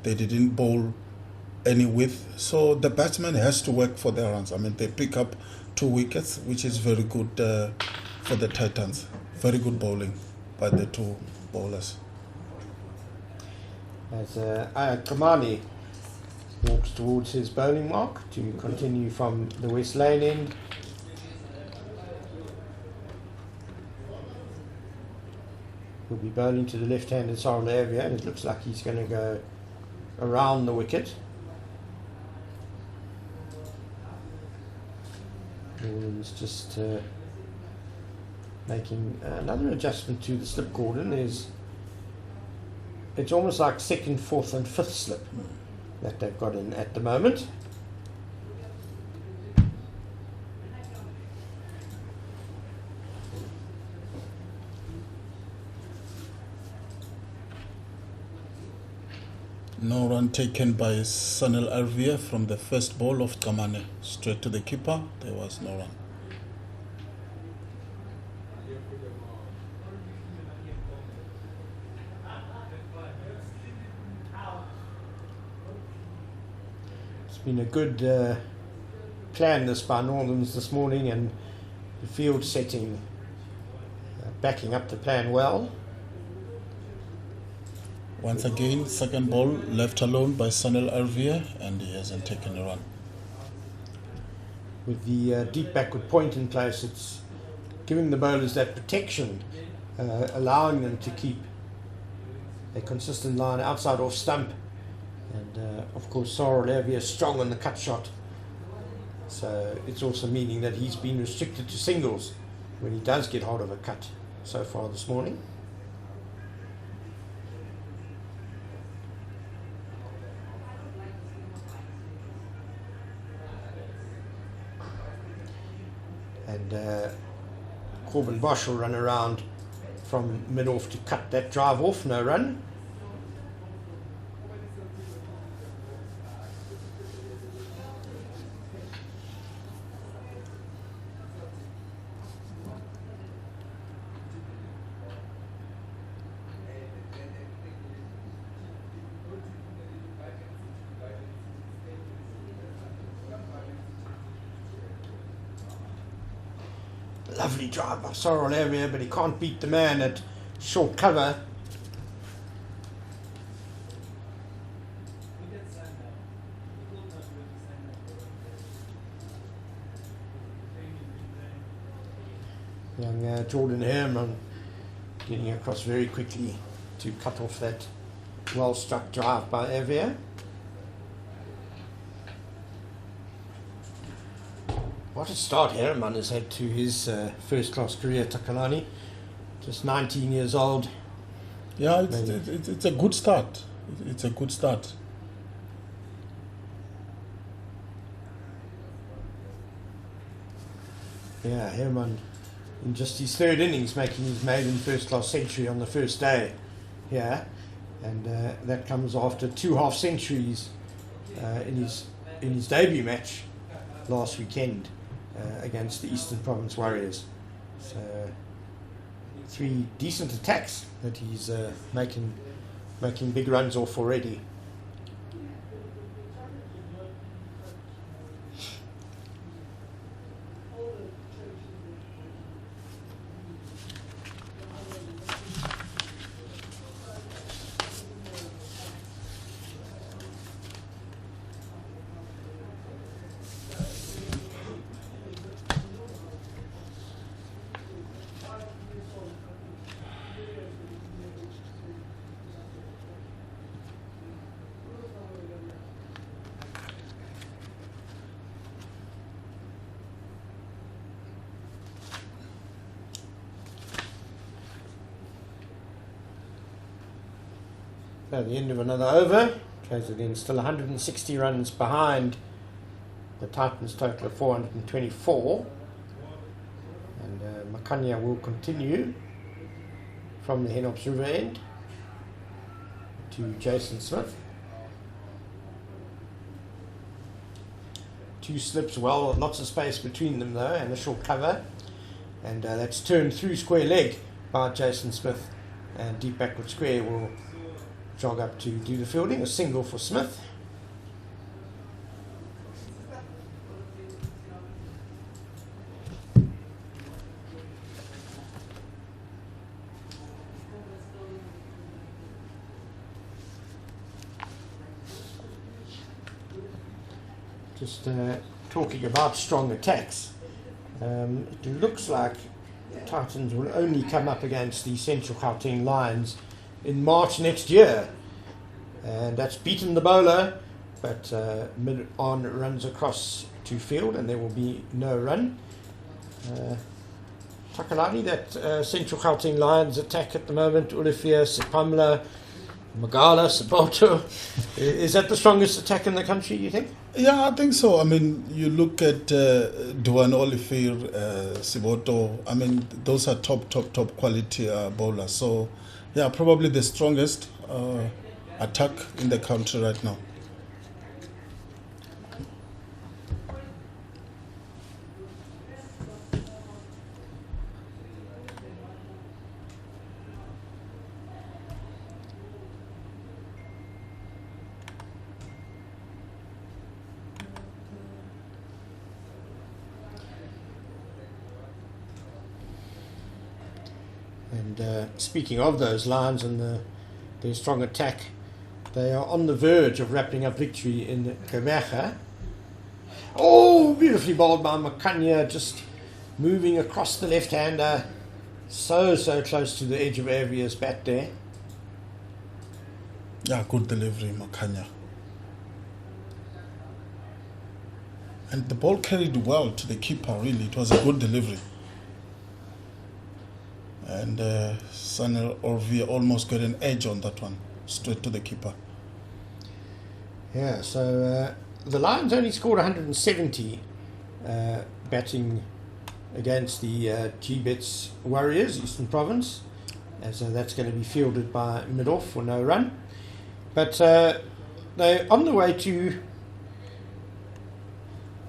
They didn't bowl any width. So the batsman has to work for their runs. I mean, they pick up 2 wickets, which is very good for the Titans. Very good bowling by the 2 bowlers. As Komani walks towards his bowling mark to continue from the West Lane end. He'll be bowling to the left-handed Ervia, and it looks like he's going to go around the wicket. He's just making another adjustment to the slip cordon. It's almost like second, fourth and fifth slip that they've got in at the moment. No run taken by Sanil Ervia from the first ball of Komani. Straight to the keeper, there was no run. It's been a good plan this by Northerns this morning, and the field setting backing up the plan well. Once again, second ball left alone by Sanil Ervia, and he hasn't taken a run. With the deep backward point in place, it's giving the bowlers that protection, allowing them to keep a consistent line outside off stump. And of course, Ervia is strong on the cut shot, so it's also meaning that he's been restricted to singles when he does get hold of a cut so far this morning. And Corbin Bosch will run around from mid-off to cut that drive off, no run. Lovely drive by Ervia, but he can't beat the man at short cover. Young Jordan Herman getting across very quickly to cut off that well-struck drive by Ervia. What a start Herman has had to his first-class career, Takalani. Just 19 years old. Yeah, it's a good start. It's a good start. Yeah, Herman in just his third innings making his maiden first-class century on the first day. Yeah, and that comes after 2 half centuries in his debut match last weekend against the Eastern Province Warriors. So 3 decent attacks that he's making big runs off already. At the end of another over, KZN still 160 runs behind the Titans' total of 424. And Makanya will continue from the Henops River end to Jason Smith. 2 slips, well, lots of space between them though, and a short cover. And that's turned through square leg by Jason Smith, and deep backward square will jog up to do the fielding. A single for Smith. Just talking about strong attacks, it looks like Titans will only come up against the Central Gauteng Lions in March next year, and that's beaten the bowler, but mid-on runs across to field and there will be no run. Takalani, that Central Gauteng Lions attack at the moment, Olivia, Sipamla, Magala, Sabato, is that the strongest attack in the country, you think? Yeah, I think so. I mean, you look at Duan Olifir, Siboto, I mean, those are top quality bowlers. So, yeah, probably the strongest attack in the country right now. And speaking of those Lions and their strong attack, they are on the verge of wrapping up victory in Gqeberha. Oh, beautifully bowled by Makanya, just moving across the left-hander, so close to the edge of Ervia's bat there. Yeah, good delivery, Makanya. And the ball carried well to the keeper, really. It was a good delivery. And Sanel Ervia almost got an edge on that one, straight to the keeper. Yeah, so the Lions only scored 170 batting against the G-Bets Warriors, Eastern Province, as that's going to be fielded by mid-off for no run. But they're on the way to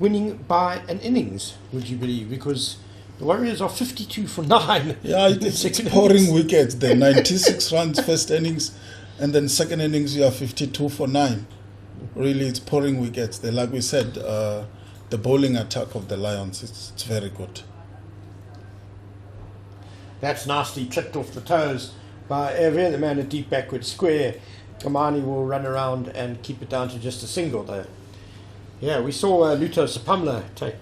winning by an innings, would you believe, because the Warriors are 52 for 9. Yeah, it's pouring wickets. The 96 runs first innings, and then second innings you are 52 for 9. Really, it's pouring wickets. They, like we said, the bowling attack of the Lions, it's very good. That's nasty, tripped off the toes by Ervia, the man at deep backward square. Komani will run around and keep it down to just a single, though. Yeah, we saw Luto Sapamla take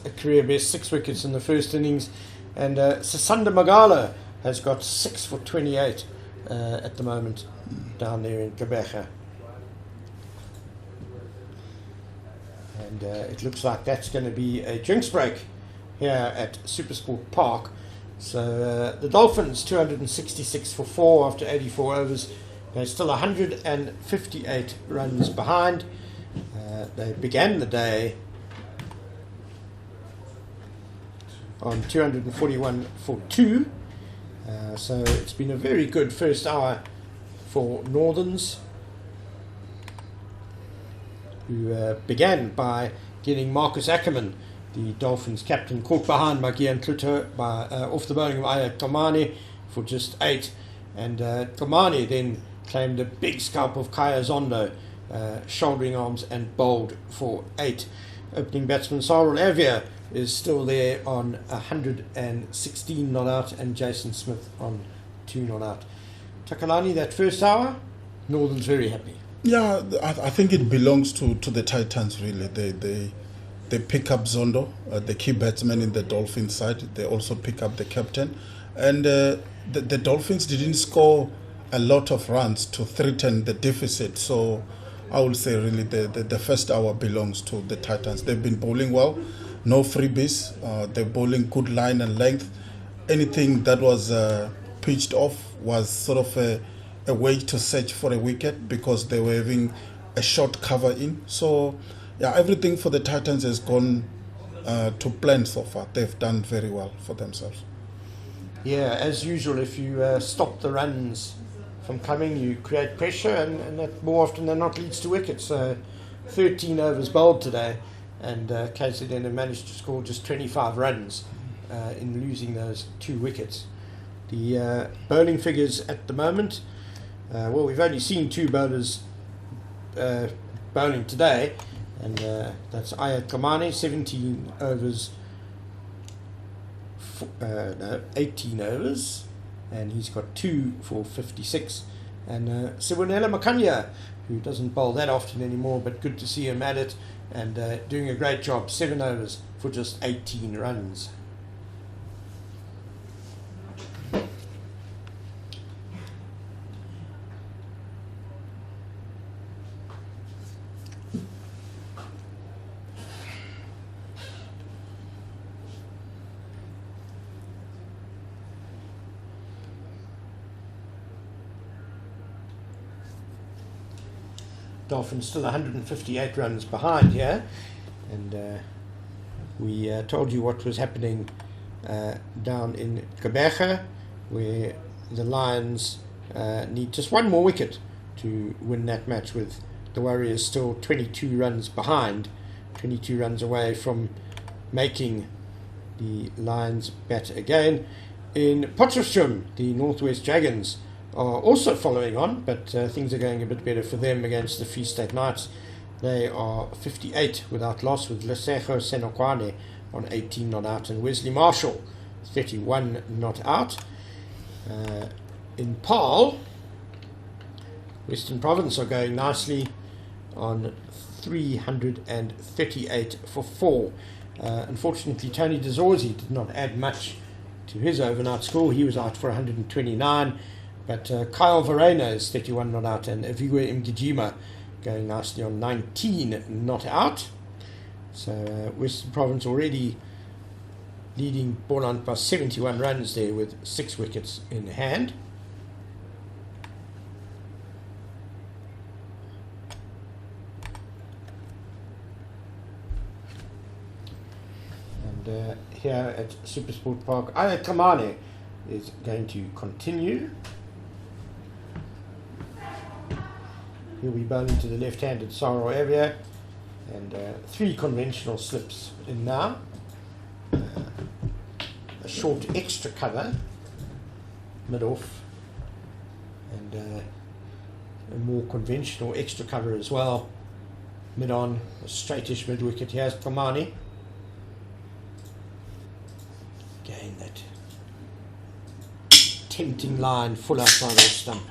a career best 6 wickets in the first innings, and Sasanda Magala has got 6 for 28 at the moment down there in Gqeberha. And it looks like that's going to be a drinks break here at Supersport Park. So the Dolphins 266 for 4 after 84 overs. They're still 158 runs behind. They began the day on 241 for 2. So it's been a very good first hour for Northerns, who began by getting Marcus Ackerman, the Dolphins captain, caught behind by Gian Kluter by off the bowling of Ayat Komani for just 8. And Komani then claimed a big scalp of Kaya Zondo, shouldering arms, and bowled for 8. Opening batsman Cyril Ervia is still there on 116 not out, and Jason Smith on 2 not out. Takalani, that first hour, Northern's very happy. Yeah, I think it belongs to the Titans, really. They pick up Zondo, the key batsman in the Dolphins side. They also pick up the captain. And the Dolphins didn't score a lot of runs to threaten the deficit. So I would say really the first hour belongs to the Titans. They've been bowling well, no freebies. They're bowling good line and length. Anything that was pitched off was sort of a way to search for a wicket, because they were having a short cover in. So yeah, everything for the Titans has gone to plan so far. They've done very well for themselves. Yeah, as usual, if you stop the runs from coming, you create pressure, and that more often than not leads to wickets. So 13 overs bowled today, and KZN have managed to score just 25 runs in losing those 2 wickets. The bowling figures at the moment, well, we've only seen 2 bowlers bowling today, and that's Ayat Komani, 17 overs, 18 overs, and he's got 2 for 56. and Sibonela Makanya, who doesn't bowl that often anymore, but good to see him at it and doing a great job. 7 overs for just 18 runs. Dolphins still 158 runs behind here, and we told you what was happening down in Gqeberha, where the Lions need just one more wicket to win that match, with the Warriors still 22 runs behind, 22 runs away from making the Lions bat again. In Potchefstroom, the Northwest Dragons are also following on, but things are going a bit better for them against the Free State Knights. They are 58 without loss, with Lesego Senokwane on 18 not out and Wesley Marshall 31 not out. In Paarl, Western Province are going nicely on 338 for 4. Unfortunately, Tony Dezorzi did not add much to his overnight score. He was out for 129. But Kyle Verena is 31 not out, and Evigwe Mgijima going nicely on 19 not out. So Western Province already leading Bornant by 71 runs there with 6 wickets in hand. And here at Supersport Park, Komani is going to continue. He'll be bowling to the left-handed Saro Ervia, and 3 conventional slips in now. A short extra cover, mid-off, and a more conventional extra cover as well, mid-on, a straightish mid-wicket. Here's Komani. Again, that tempting line full outside the stump.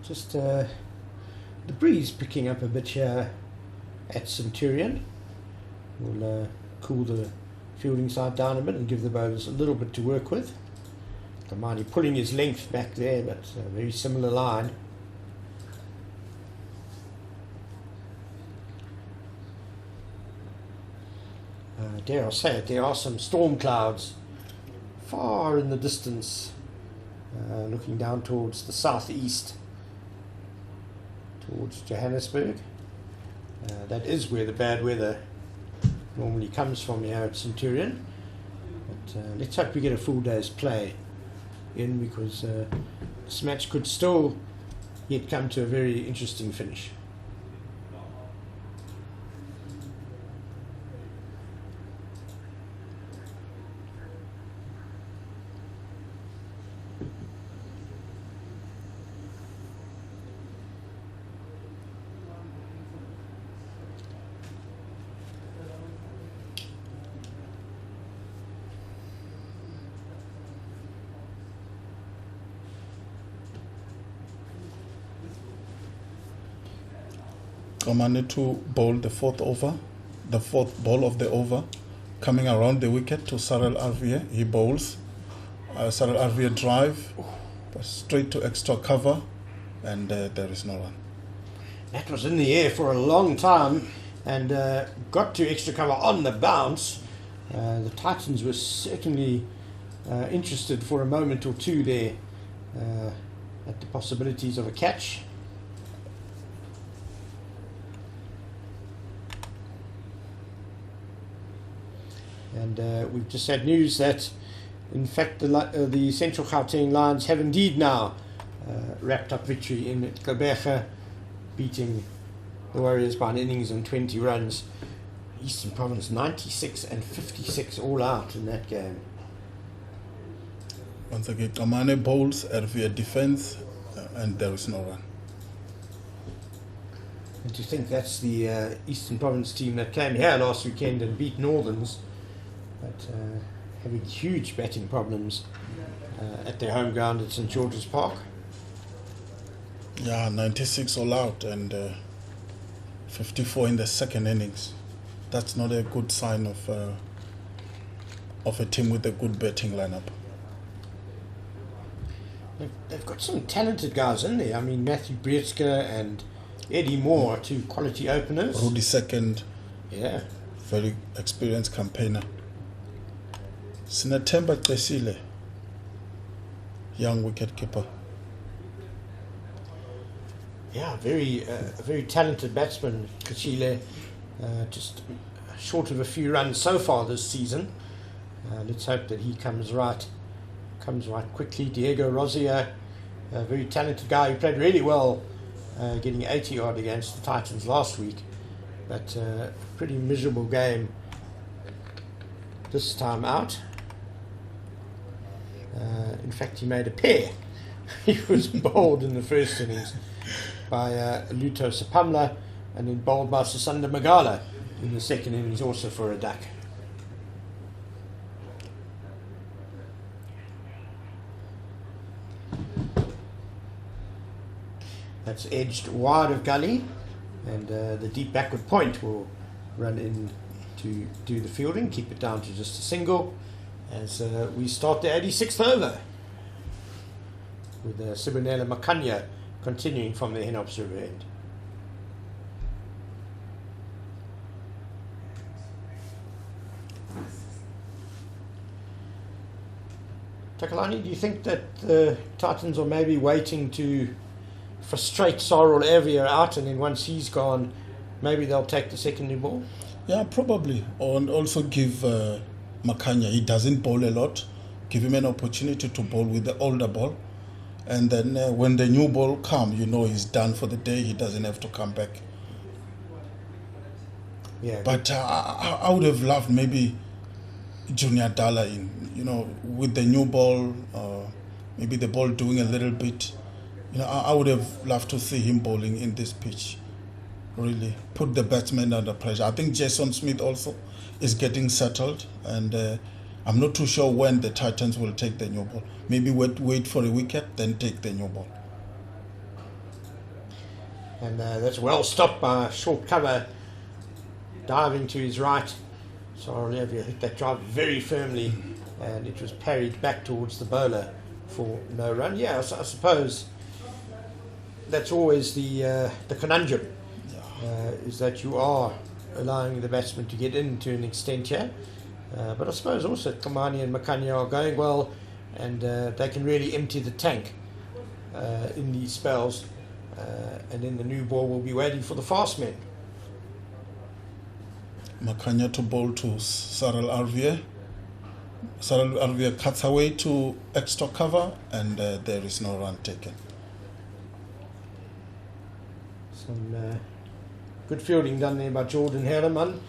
Just the breeze picking up a bit here at Centurion will cool the fielding side down a bit and give the bowlers a little bit to work with. Komani pulling his length back there, but a very similar line. Dare I say it, there are some storm clouds far in the distance, looking down towards the southeast, towards Johannesburg. That is where the bad weather normally comes from here at Centurion. But let's hope we get a full day's play in, because this match could still yet come to a very interesting finish. Komani to bowl the 4th over, the 4th ball of the over, coming around the wicket to Sarel Arvia. He bowls. Sarel Arvia drive, straight to extra cover, and there is no run. That was in the air for a long time and got to extra cover on the bounce. The Titans were certainly interested for a moment or two there at the possibilities of a catch. And we've just had news that, in fact, the Central Gauteng Lions have indeed now wrapped up victory in Gqeberha, beating the Warriors by an innings and 20 runs. Eastern Province 96 and 56 all out in that game. Once again, Komani bowls, Ervia defense, and there is no run. And to think that's the Eastern Province team that came here last weekend and beat Northerns, but having huge batting problems at their home ground at St George's Park. Yeah, 96 all out and 54 in the second innings. That's not a good sign of a team with a good batting lineup. They've got some talented guys in there. I mean, Matthew Breetzker and Eddie Moore are two quality openers. Rudy second. Yeah. Very experienced campaigner. Sinatemba Tesile, young wicketkeeper. Yeah, very talented batsman, Kachile. Just short of a few runs so far this season. Let's hope that he comes right quickly. Diego Rosier, a very talented guy who played really well, getting 80 odd against the Titans last week, but a pretty miserable game this time out. In fact, he made a pair. He was bowled in the first innings by Luto Sapamla, and then bowled by Sasanda Magala in the second innings also for a duck. That's edged wide of gully, and the deep backward point will run in to do the fielding, keep it down to just a single as we start the 86th over with Sibonela Makanya continuing from the Hen Observer end. Takalani, do you think that the Titans are maybe waiting to frustrate Sarul Ervia out, and then once he's gone, maybe they'll take the second new ball? Yeah, probably. And also give Makanya, he doesn't bowl a lot, give him an opportunity to bowl with the older ball. And then when the new ball comes, he's done for the day, he doesn't have to come back. Yeah. But I would have loved maybe Junior Dala in, with the new ball, maybe the ball doing a little bit. I would have loved to see him bowling in this pitch. Really put the batsman under pressure. I think Jason Smith also is getting settled, and I'm not too sure when the Titans will take the new ball. Maybe wait for a wicket, then take the new ball. And that's well stopped by a short cover, diving to his right. Sarul Ervia hit that drive very firmly, and it was parried back towards the bowler for no run. Yeah, I suppose that's always the conundrum, is that you are allowing the batsman to get in to an extent here. But I suppose also Komani and Makanya are going well, and they can really empty the tank in these spells, and then the new ball will be waiting for the fast men. Makanya to bowl to Sarul Ervia. Sarul Ervia cuts away to extra cover, and there is no run taken. Some good fielding done there by Jordan Herriman.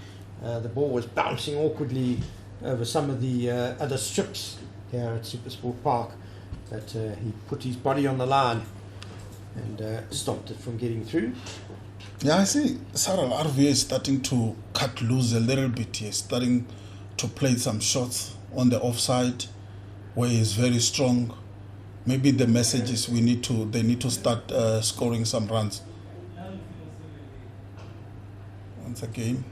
The ball was bouncing awkwardly over some of the other strips here at Supersport Park, but he put his body on the line and stopped it from getting through. Yeah, I see Sarul Ervia is starting to cut loose a little bit. He's starting to play some shots on the offside where he's very strong. Maybe the message is they need to start scoring some runs. Once again,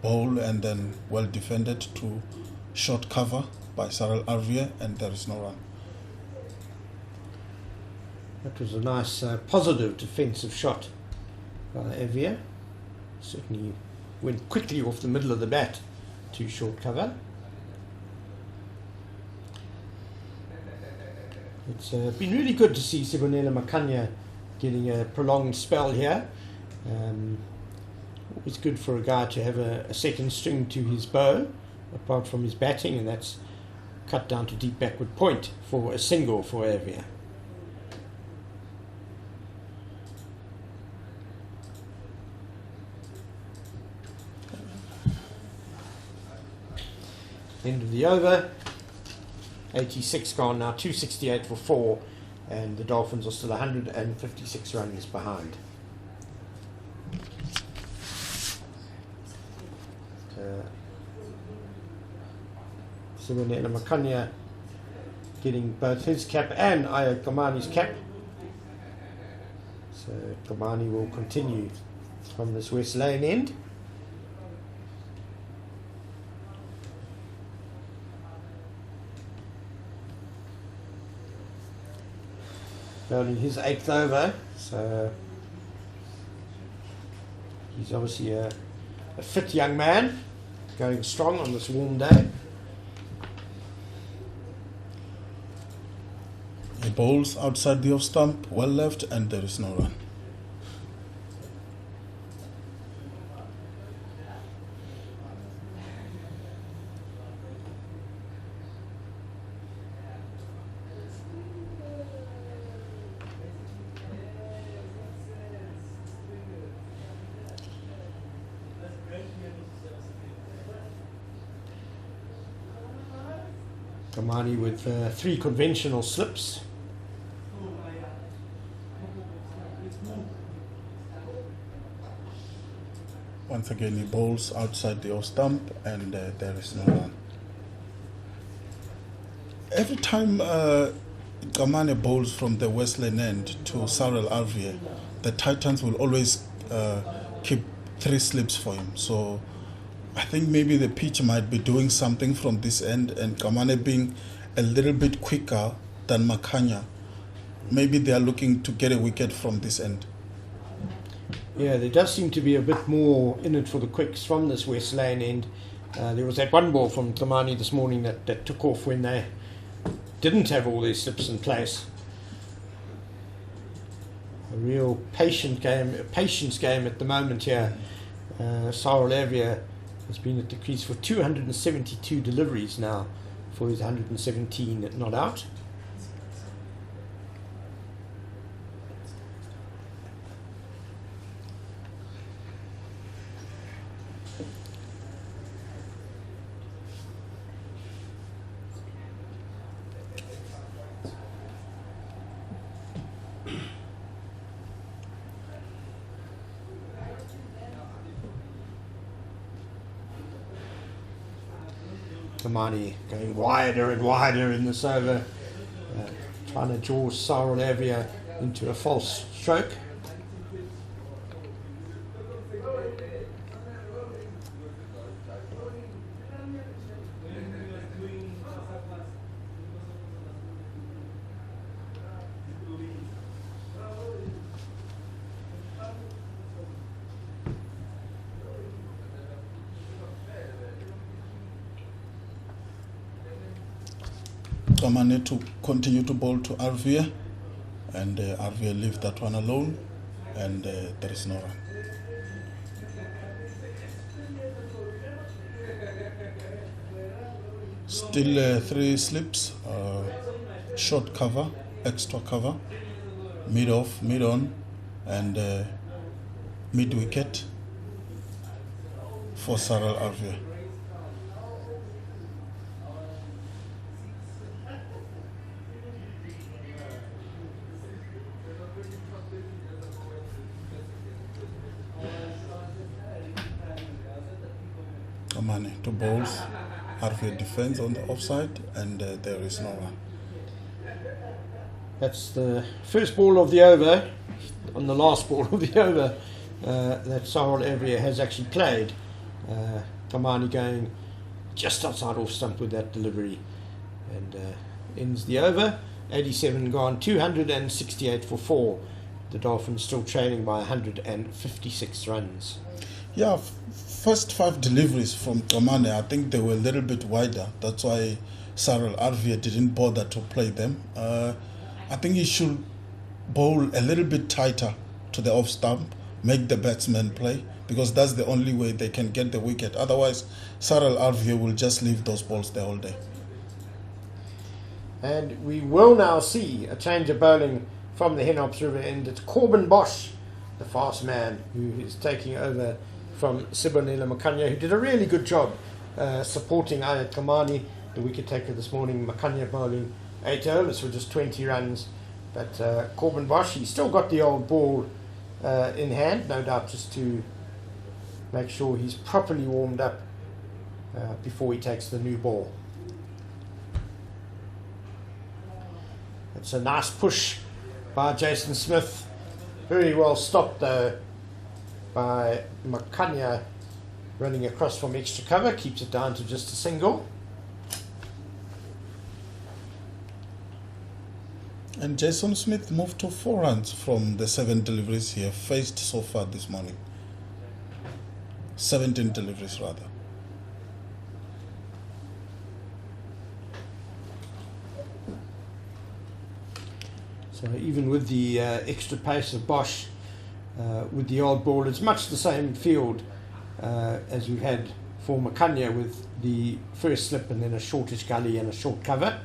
bowl and then well defended to short cover by Sarul Ervia, and there is no run. That was a nice positive defensive shot by Ervia. Certainly went quickly off the middle of the bat to short cover. It's been really good to see Sibonela Makanya getting a prolonged spell here. Always good for a guy to have a second string to his bow, apart from his batting, and that's cut down to deep backward point for a single for Ervia. End of the over. 86 gone now, 268 for 4, and the Dolphins are still 156 runs behind. Simonela Makanya getting both his cap and Komani's cap. So Komani will continue from this West Lane end. Bowling his 8th over, so he's obviously a fit young man, going strong on this warm day. He bowls outside the off stump, well left, and there is no run. Komani with 3 conventional slips. Once again, he bowls outside the off stump, and there is no run. Every time Komani bowls from the West Lane end to Ervia, the Titans will always keep 3 slips for him. So I think maybe the pitch might be doing something from this end, and Komani being a little bit quicker than Makanya, maybe they are looking to get a wicket from this end. Yeah, there does seem to be a bit more in it for the quicks from this West Lane end. There was that one ball from Komani this morning that took off when they didn't have all their slips in place. A real patience game at the moment here. Ervia has been at the crease for 272 deliveries now for his 117 not out. Komani going wider and wider in this over, trying to draw Ervia into a false stroke. Komani to continue to bowl to Ervia, and Ervia leave that one alone, and there is no run. Still 3 slips, short cover, extra cover, mid off, mid on, and mid wicket for Ervia. Komani to bowls, Ervia defends on the offside, and there is no run. That's the first ball of the over, on the last ball of the over that Ervia has actually played. Komani going just outside off stump with that delivery, and ends the over. 87 gone, 268 for 4. The Dolphins still trailing by 156 runs. Yeah, first 5 deliveries from Komani, I think they were a little bit wider. That's why Ervia didn't bother to play them. I think he should bowl a little bit tighter to the off stump, make the batsman play, because that's the only way they can get the wicket. Otherwise, Ervia will just leave those balls there all day. And we will now see a change of bowling from the Henops River end. It's Corbin Bosch, the fast man, who is taking over from Sibonela Makanya, who did a really good job supporting Ayat Komani, the wicket taker this morning. Makanya bowling 8 overs for just 20 runs. But Corbin Bosch, he's still got the old ball in hand, no doubt, just to make sure he's properly warmed up before he takes the new ball. It's a nice push by Jason Smith. Very well stopped though by Makanya, running across from extra cover, keeps it down to just a single. And Jason Smith moved to 4 runs from the 7 deliveries he has faced so far this morning. 17 deliveries rather. So even with the extra pace of Bosch, with the old ball, it's much the same field as we've had for Makanya, with the first slip and then a shortish gully and a short cover.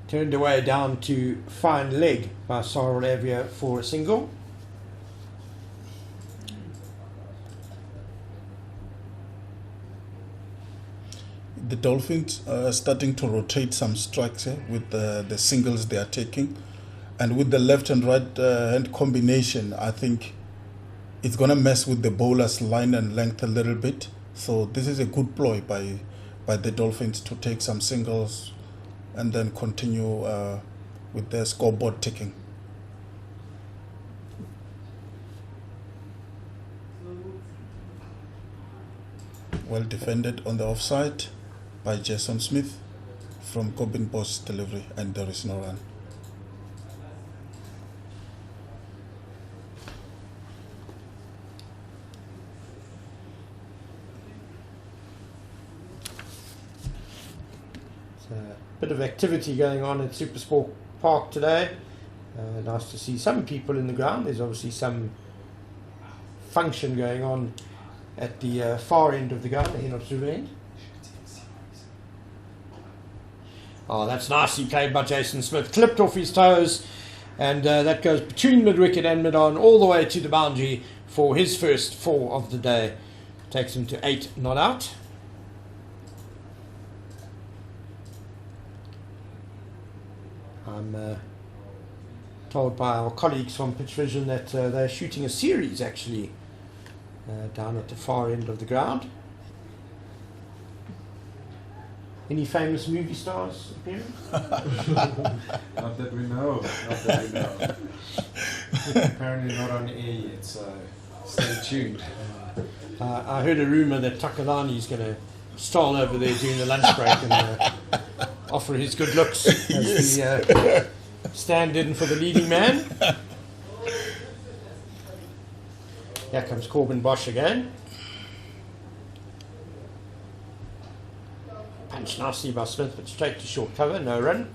Turned away down to fine leg by Ervia for a single. The Dolphins are starting to rotate some strikes with the singles they are taking. And with the left and right hand combination, I think it's going to mess with the bowler's line and length a little bit. So this is a good ploy by the Dolphins to take some singles and then continue with their scoreboard ticking. Well defended on the offside by Jason Smith from Corbin Bosch's delivery, and there is no run. Bit of activity going on at Supersport Park today. Nice to see some people in the ground. There's obviously some function going on at the far end of the ground, the Henopsruwa end. Oh, that's nicely played by Jason Smith. Clipped off his toes, and that goes between mid-wicket and mid-on all the way to the boundary for his first 4 of the day. Takes him to 8 not out. I'm told by our colleagues from Pitch Vision that they're shooting a series actually down at the far end of the ground. Any famous movie stars appearing? Not that we know. Not that we know. Apparently not on air yet, so stay tuned. I heard a rumour that Takalani is going to stroll over there during the lunch break and offer his good looks as the stand-in for the leading man. Here comes Corbin Bosch again. Punch nicely by Smith, but straight to short cover, no run.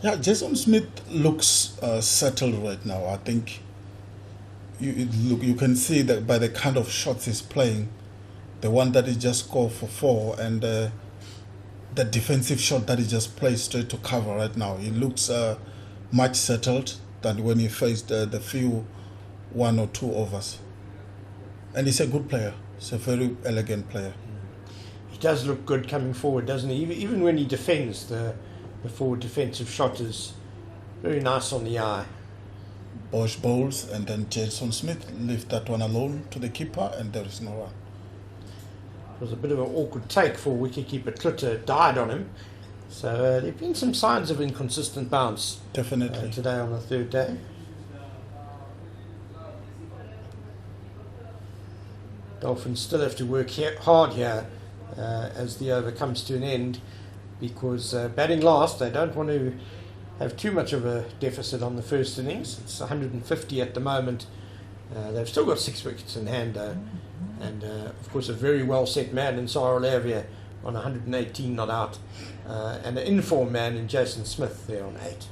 Yeah, Jason Smith looks settled right now. I think you can see that by the kind of shots he's playing, the one that he just scored for 4 and the defensive shot that he just plays straight to cover right now. He looks much settled than when he faced the few 1 or 2 overs. And he's a good player. He's a very elegant player. He does look good coming forward, doesn't he? Even when he defends, the forward defensive shot is very nice on the eye. Bosch bowls, and then Jason Smith left that one alone to the keeper, and there is no run. It was a bit of an awkward take for wicketkeeper Klutter, died on him. So there have been some signs of inconsistent bounce Definitely. today on the 3rd day. Dolphins still have to work hard here as the over comes to an end, because batting last, they don't want to have too much of a deficit on the first innings. It's 150 at the moment. They've still got 6 wickets in hand though, and of course a very well set man in Ervia on 118 not out, and an informed man in Jason Smith there on 8.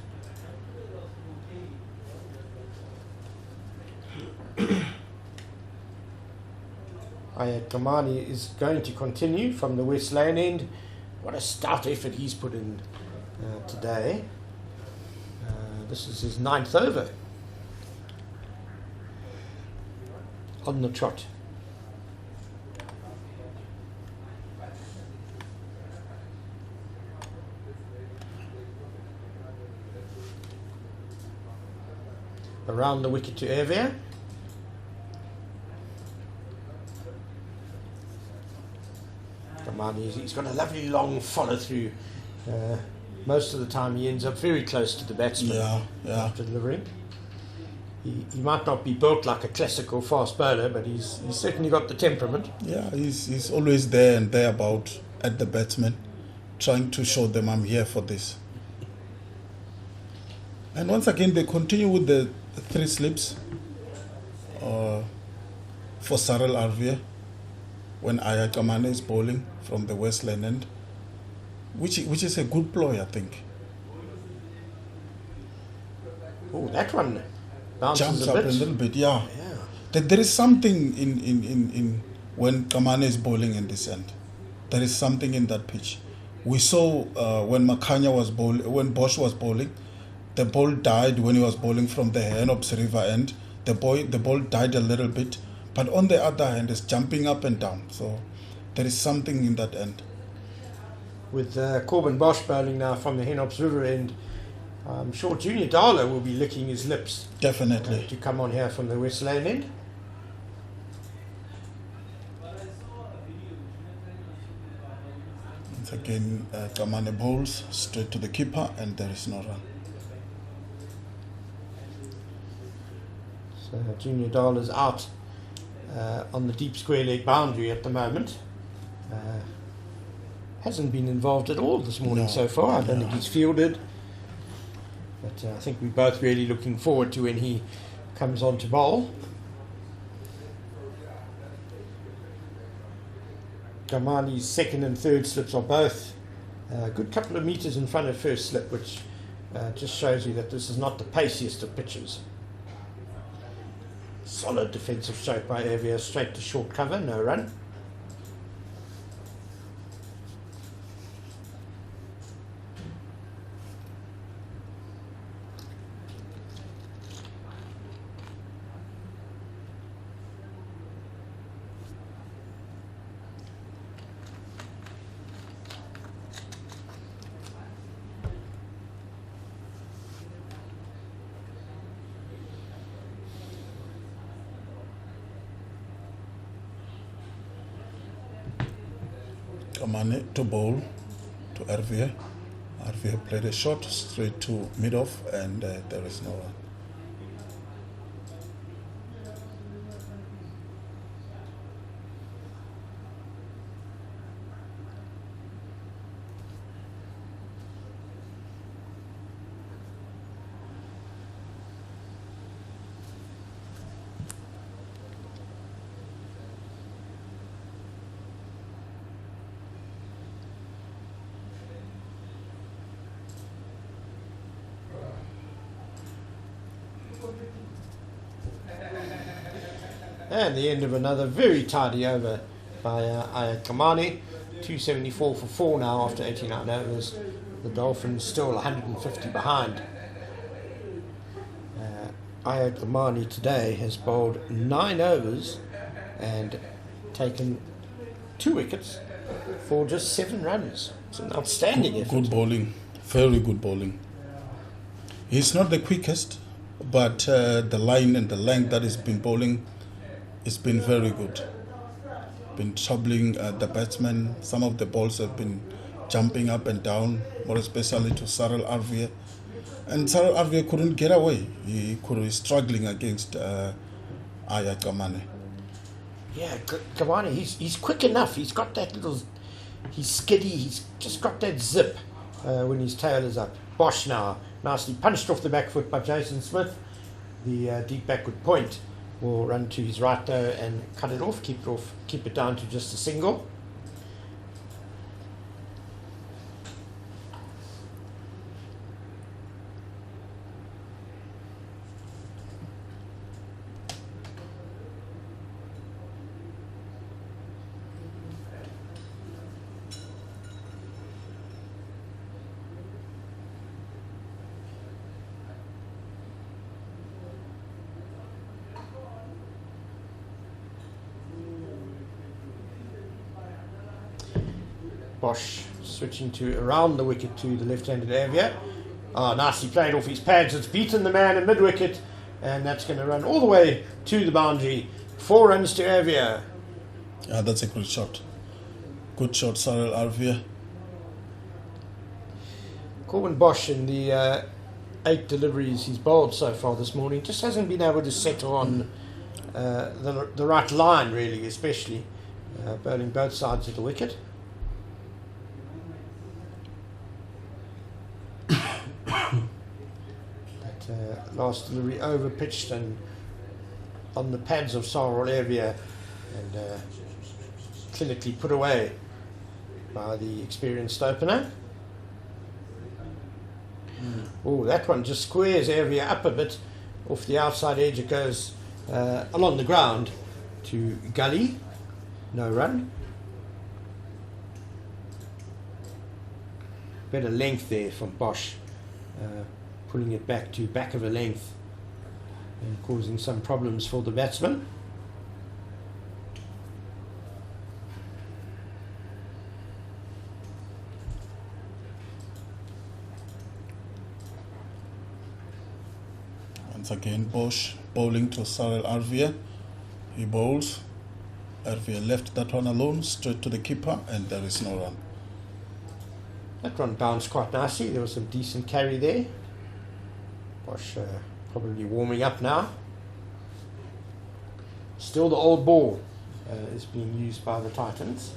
Komani is going to continue from the West Lane end. What a stout effort he's put in today. This is his 9th over on the trot. around the wicket to Ervia. Komani, he's got a lovely long follow through. Most of the time he ends up very close to the batsman after delivering. He might not be built like a classical fast bowler, but he's certainly got the temperament. Yeah, he's always there and thereabout at the batsman, trying to show them I'm here for this. And once again, they continue with the 3 slips for Sarel Ervia when Komani is bowling from the Westland end, which is a good ploy, I think. Oh, that one bounces jumps a up bit. a little bit, yeah. There is something in when Komani is bowling in this end. There is something in that pitch. We saw when when Bosch was bowling, the ball died when he was bowling from the Henops River end. The ball died a little bit, but on the other hand, it's jumping up and down. So there is something in that end. With Corbin Bosch bowling now from the Henops River end, I'm sure Junior Dala will be licking his lips. Definitely. To come on here from the West Lane end. Once again, Komani bowls straight to the keeper, and there is no run. So Junior Dala's out on the deep square leg boundary at the moment. Hasn't been involved at all this morning so far. I don't think he's fielded. But I think we're both really looking forward to when he comes on to bowl. Komani's second and third slips are both a good couple of metres in front of first slip, which just shows you that this is not the paciest of pitches. Solid defensive stroke by Ervia, straight to short cover, no run. Komani to bowl to Ervia. Ervia played a shot straight to mid-off, and there is no run. And the end of another very tidy over by Komani. 274 for 4 now after 89 overs. The Dolphins still 150 behind. Komani today has bowled 9 overs and taken 2 wickets for just 7 runs. It's an outstanding effort. Good bowling, very good bowling. He's not the quickest, but the line and the length that he's been bowling, it's been very good. Been troubling the batsmen. Some of the balls have been jumping up and down, more especially to Sarel Ervia. And Sarel Ervia couldn't get away. He was struggling against Komani. Yeah, Komani, he's quick enough. He's got that little, he's skiddy, he's just got that zip when his tail is up. Bosch now, nicely punched off the back foot by Jason Smith. The deep backward point will run to his right though and cut it off, keep it down to just a single. Bosch switching to around the wicket to the left-handed Ervia. Nicely played off his pads. It's beaten the man in mid-wicket and that's going to run all the way to the boundary. 4 runs to Ervia. Yeah, that's a good shot. Good shot, Cyril Ervia. Corbin Bosch in the 8 deliveries he's bowled so far this morning just hasn't been able to settle on the right line, really, especially bowling both sides of the wicket. That last delivery over pitched and on the pads of Cyril Ervia and clinically put away by the experienced opener. Oh, that one just squares Ervia up a bit off the outside edge. It goes along the ground to Gully. No run. Better length there from Bosch, pulling it back to back of a length and causing some problems for the batsman. Once again, Bosch bowling to Cyril Ervia. He bowls. Ervia left that one alone, straight to the keeper, and there is no run. That one bounced quite nicely. There was some decent carry there. Bosch probably warming up now. Still the old ball is being used by the Titans.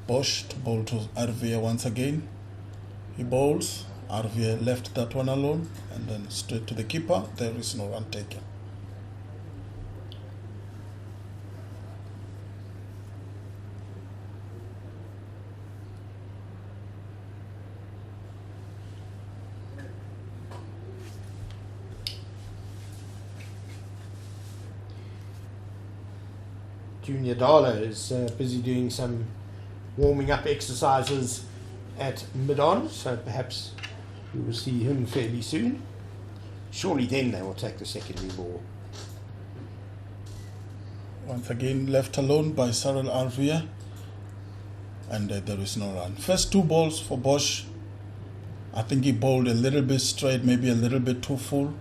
Bosch to bowl to Ervia once again. He bowls. Ervia left that one alone and then straight to the keeper. There is no run taken. Junior Dala is busy doing some warming up exercises at mid-on, so perhaps we will see him fairly soon. Surely then they will take the secondary ball. Once again left alone by Cyril Ervia, and there is no run. First 2 balls for Bosch, I think he bowled a little bit straight, maybe a little bit too full,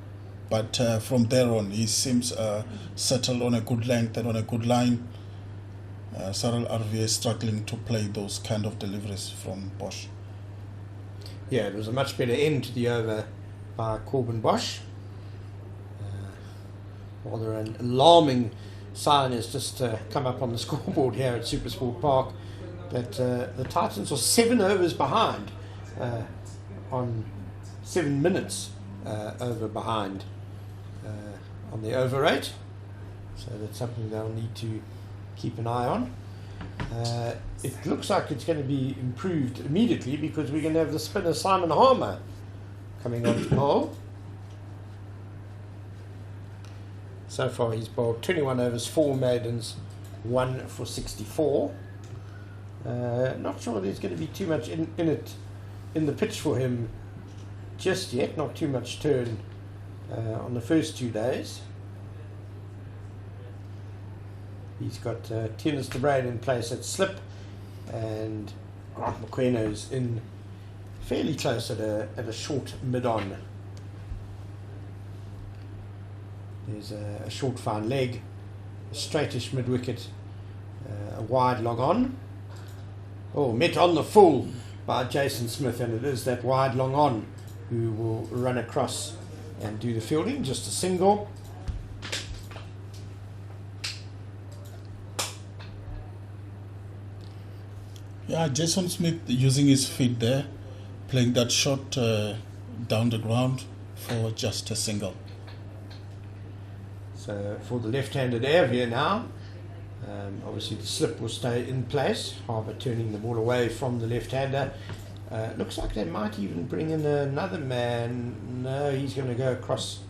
but from there on he seems settled on a good length and on a good line. Cyril Ervia is struggling to play those kind of deliveries from Bosch. Yeah, it was a much better end to the over by Corbin Bosch. Rather an alarming sign has just come up on the scoreboard here at Supersport Park that the Titans are 7 overs behind, on 7 minutes over behind on the over rate. So that's something they'll need to keep an eye on. It looks like it's going to be improved immediately because we're going to have the spinner Simon Harmer coming on to bowl. So far he's bowled 21 overs, 4 maidens, 1 for 64. Not sure there's going to be too much in the pitch for him just yet. Not too much turn on the first 2 days. He's got Tennis de Brain in place at slip, and Grant McQueno's in fairly close at a short mid-on. There's a short fine leg, a straightish mid-wicket, a wide long on. Oh, met on the full by Jason Smith, and it is that wide long on who will run across and do the fielding. Just a single. Yeah, Jason Smith using his feet there, playing that shot down the ground for just a single. So for the left-handed Ervia now, obviously the slip will stay in place. Harbour turning the ball away from the left-hander. Looks like they might even bring in another man. No, he's going to go across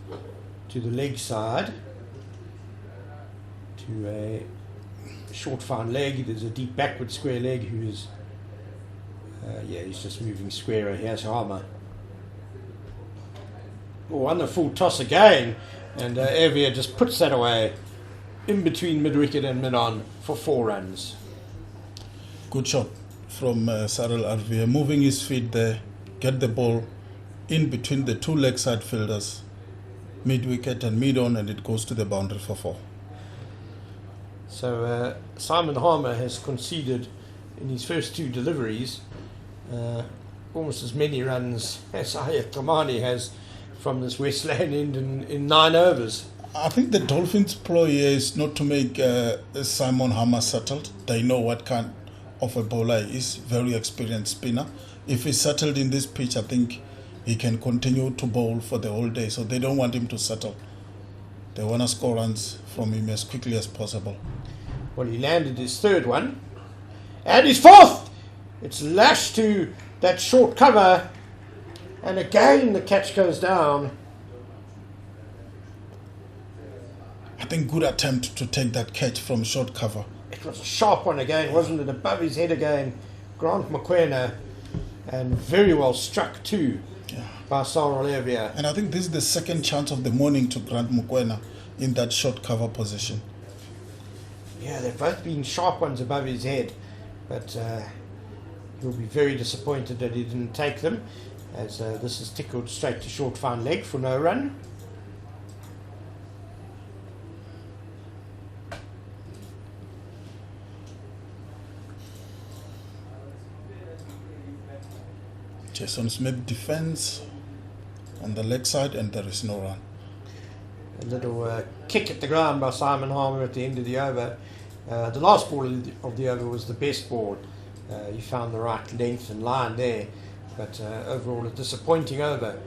to the leg side to a short fine leg. There's a deep backward square leg who is he's just moving squarer. Here's Harmer. Oh, on the full toss again, And Ervia just puts that away in between mid-wicket and mid-on for 4 runs. Good shot from Cyril Ervia, moving his feet there, get the ball in between the 2 leg side fielders, mid-wicket and mid-on, and it goes to the boundary for 4. So Simon Harmer has conceded in his first 2 deliveries almost as many runs as Komani has from this Westland end in 9 overs. I think the Dolphins' ploy here is not to make Simon Harmer settled. They know what kind of a bowler he is, very experienced spinner. If he's settled in this pitch, I think he can continue to bowl for the whole day. So they don't want him to settle. They want to score runs from him as quickly as possible. Well, he landed his 3rd one. And his 4th! It's lashed to that short cover. And again the catch goes down. I think good attempt to take that catch from short cover. It was a sharp one again, wasn't it? Above his head again. Grant Mokoena. And very well struck too by Cyril Ervia. And I think this is the second chance of the morning to Grant Mokoena in that short cover position. Yeah, they've both been sharp ones above his head. But he'll be very disappointed that he didn't take them, as this is tickled straight to short fine leg for no run. Jason Smith defends on the leg side, and there is no run. A little kick at the ground by Simon Harmer at the end of the over. The last ball of the over was the best ball. He found the right length and line there, but overall a disappointing over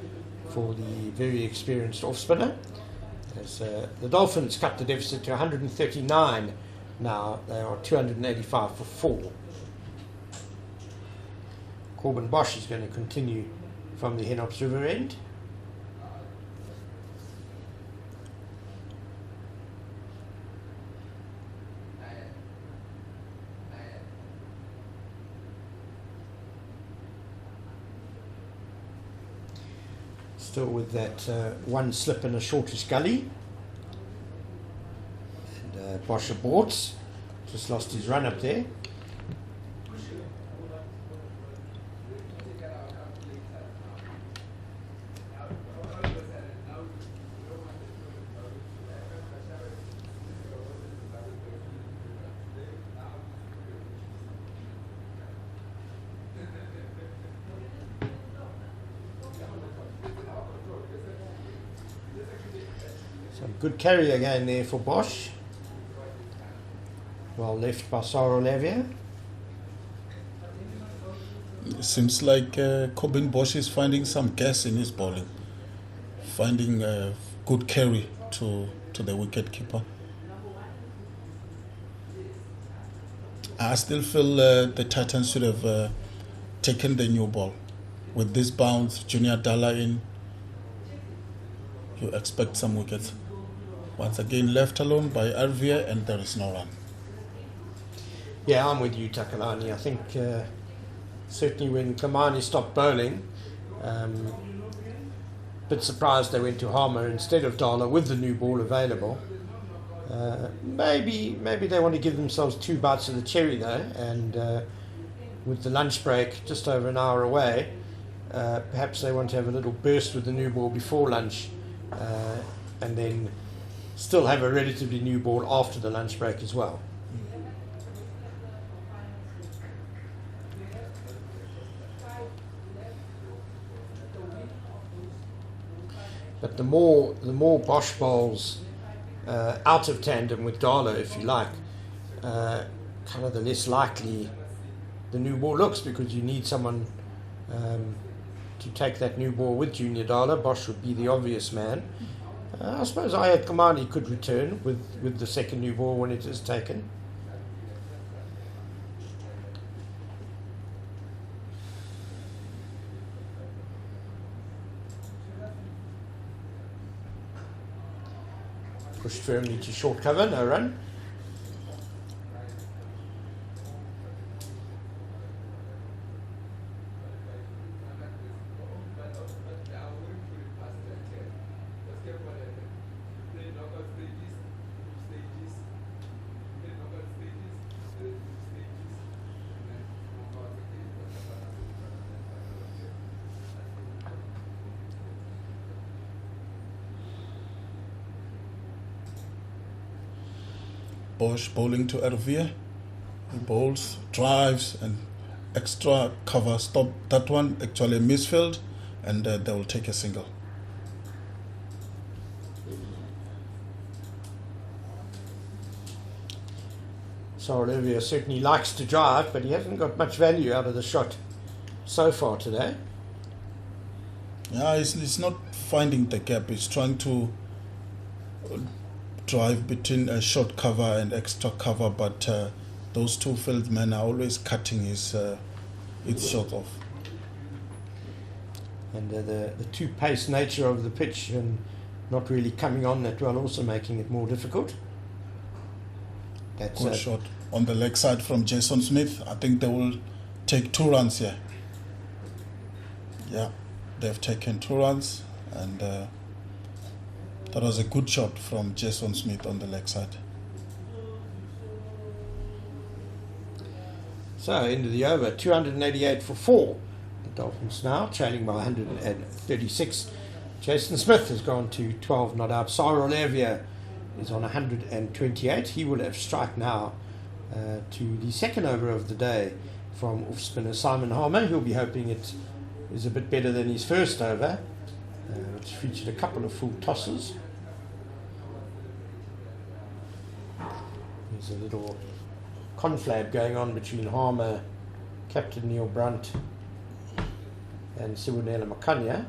for the very experienced off-spinner. As the Dolphins cut the deficit to 139 now. They are 285 for 4. Corbin Bosch is going to continue from the Henops River end. Still with that one slip and a shortish gully. And Bosch aborts. Just lost his run up there. Good carry again there for Bosch. Well left by Cyril Ervia. It seems like Corbin Bosch is finding some gas in his bowling, finding a good carry to the wicket keeper. I still feel the Titans should have taken the new ball. With this bounce, Junior Dalla in, you expect some wickets. Once again left alone by Ervia, and there is no run. Yeah, I'm with you, Takalani. I think certainly when Komani stopped bowling, bit surprised they went to Harmer instead of Dala with the new ball available. Maybe they want to give themselves 2 bites of the cherry though, and with the lunch break just over an hour away, perhaps they want to have a little burst with the new ball before lunch, and then still have a relatively new ball after the lunch break as well. But the more Bosch bowls out of tandem with Dala, if you like, kind of the less likely the new ball looks, because you need someone to take that new ball with Junior Dala. Bosch would be the obvious man. I suppose Komani could return with the second new ball when it is taken. Pushed firmly to short cover, no run. Bosch bowling to Ervia. He bowls, drives, and extra cover. Stop that one. Actually, misfield, and they will take a single. So Ervia certainly likes to drive, but he hasn't got much value out of the shot so far today. Yeah, he's not finding the gap. He's trying to drive between a short cover and extra cover, but those two field men are always cutting his shot off. And the two-pace nature of the pitch and not really coming on that well, also making it more difficult. That's Good shot on the leg side from Jason Smith. I think they will take 2 runs here. Yeah, they've taken 2 runs, and that was a good shot from Jason Smith on the leg side. So, end of the over, 288 for 4. The Dolphins now trailing by 136. Jason Smith has gone to 12 not out. Cyril Ervia is on 128. He will have strike now to the second over of the day from off-spinner Simon Harmer. He'll be hoping it is a bit better than his first over, which featured a couple of full tosses. There's a little conflab going on between Harmer, Captain Neil Brunt, and Siwunela Makanya.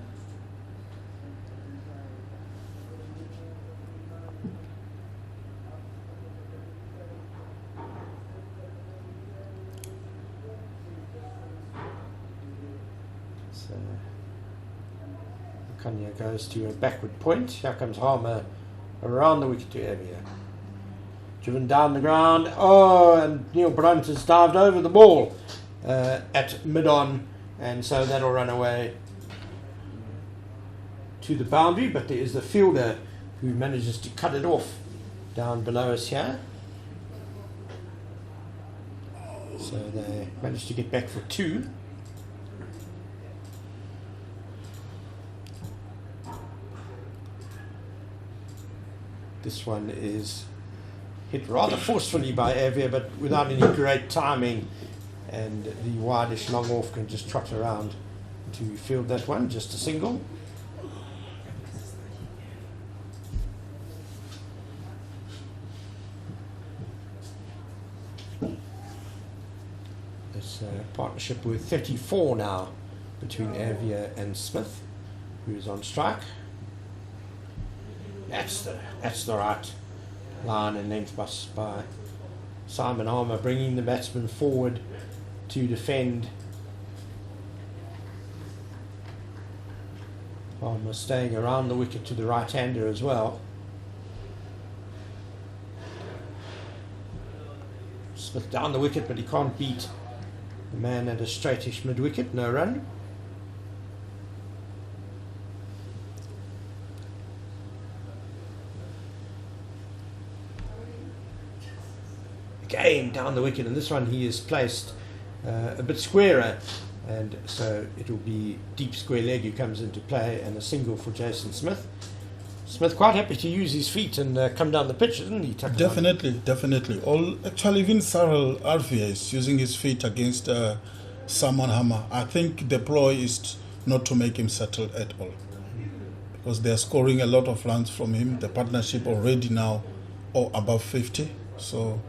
So Makanya goes to a backward point. Here comes Harmer around the wicket to Ervia. Driven down the ground. Oh, and Neil Brunt has dived over the ball at mid-on, and so that'll run away to the boundary, but there is the fielder who manages to cut it off down below us here. So they managed to get back for 2. This one is hit rather forcefully by Ervia, but without any great timing, and the wideish long off can just trot around to field that one, just a single. This partnership with 34 now between Ervia and Smith, who is on strike. That's the right line and length by Simon Harmer, bringing the batsman forward to defend. Harmer staying around the wicket to the right-hander as well. Smith down the wicket, but he can't beat the man at a straightish mid-wicket. No run. Again down the wicket, and this one he is placed a bit squarer, and so it will be deep square leg who comes into play, and a single for Jason Smith. Smith quite happy to use his feet and come down the pitch, isn't he? Definitely. Actually, even Cyril Ervia is using his feet against Simon Harmer. I think the ploy is not to make him settle at all, because they are scoring a lot of runs from him. The partnership already now above 50, so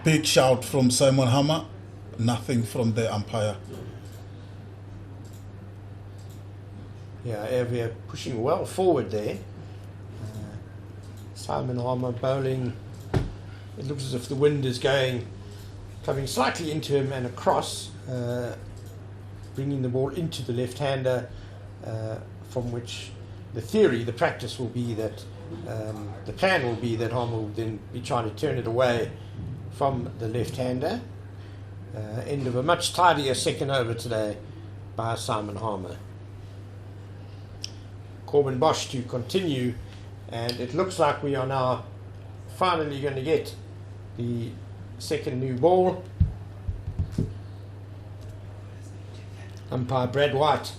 big shout from Simon Harmer, nothing from the umpire. Yeah, Ervia pushing well forward there. Simon Harmer bowling. It looks as if the wind is coming slightly into him and across, bringing the ball into the left-hander, from which the practice will be that, the plan will be that Harmer will then be trying to turn it away from the left-hander. End of a much tidier second over today by Simon Harmer. Corbin Bosch to continue, and it looks like we are now finally going to get the second new ball. Umpire Brad White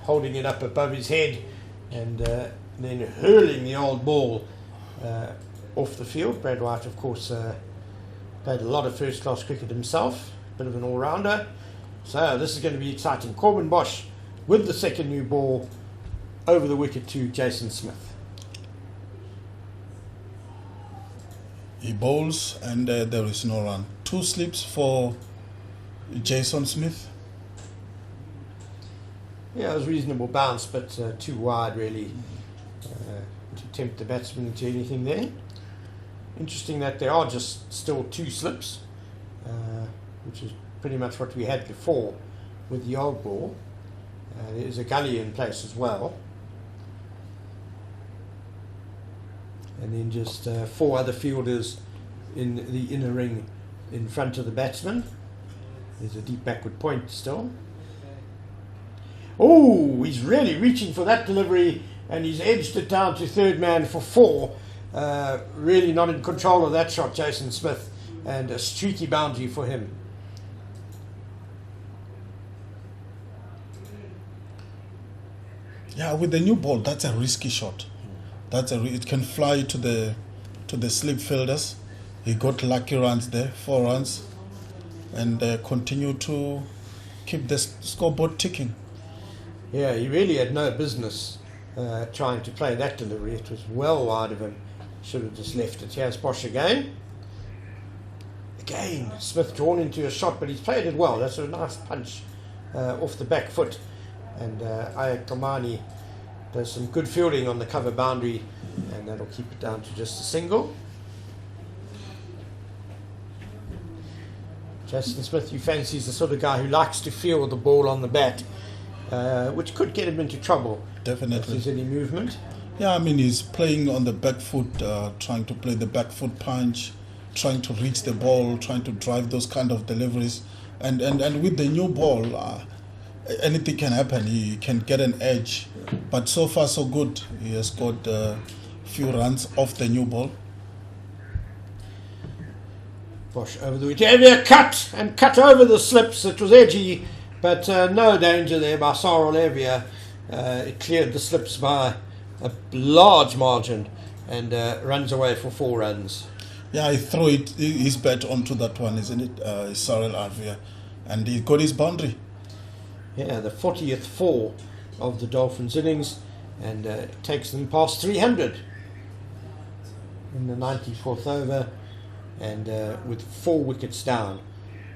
holding it up above his head and then hurling the old ball off the field. Brad White, of course, played a lot of first-class cricket himself, bit of an all-rounder. So this is going to be exciting. Corbin Bosch with the second new ball over the wicket to Jason Smith. He bowls and there is no run. 2 slips for Jason Smith. Yeah, it was a reasonable bounce, but too wide really to tempt the batsman into anything there. Interesting that there are just still 2 slips, which is pretty much what we had before with the old ball. There is a gully in place as well. And then just 4 other fielders in the inner ring in front of the batsman. There's a deep backward point still. Oh, he's really reaching for that delivery, and he's edged it down to third man for 4. Really not in control of that shot, Jason Smith, and a streaky boundary for him. Yeah, with the new ball, that's a risky shot. It can fly to the slip fielders. He got lucky runs there, 4 runs, and continue to keep the scoreboard ticking. Yeah, he really had no business trying to play that delivery. It was well wide of him. Should have just left it. Here's Bosch again. Again, Smith drawn into a shot, but he's played it well. That's a nice punch off the back foot. And Komani does some good fielding on the cover boundary, and that'll keep it down to just a single. Jason Smith, you fancy, is the sort of guy who likes to field the ball on the bat, which could get him into trouble. Definitely. If there's any movement. Yeah, I mean, he's playing on the back foot, trying to play the back foot punch, trying to reach the ball, trying to drive those kind of deliveries. And with the new ball, anything can happen. He can get an edge. But so far, so good. He has got a few runs off the new ball. Bosch over the wicket. Ervia cut over the slips. It was edgy, but no danger there by Sarel Ervia. It cleared the slips by a large margin and runs away for 4 runs. Yeah, he threw his bat onto that one, isn't it? Sarel Ervia. And he got his boundary. Yeah, the 40th 4 of the Dolphins innings, and takes them past 300 in the 94th over, and with 4 wickets down.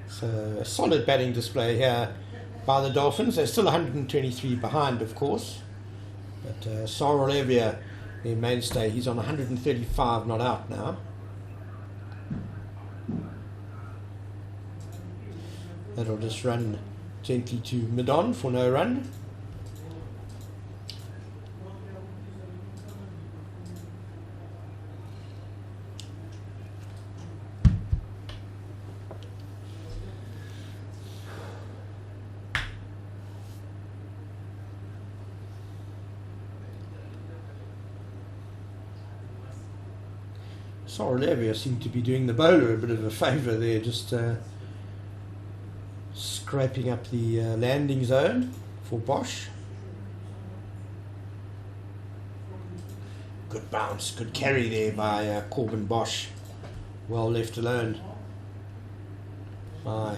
So a solid batting display here by the Dolphins. They're still 123 behind, of course, but Sarel Ervia, their mainstay, he's on 135 not out now. That'll just run gently to mid-on for no run. Sarel Ervia seemed to be doing the bowler a bit of a favour there, just scraping up the landing zone for Bosch. Good bounce, good carry there by Corbin Bosch. Well left alone by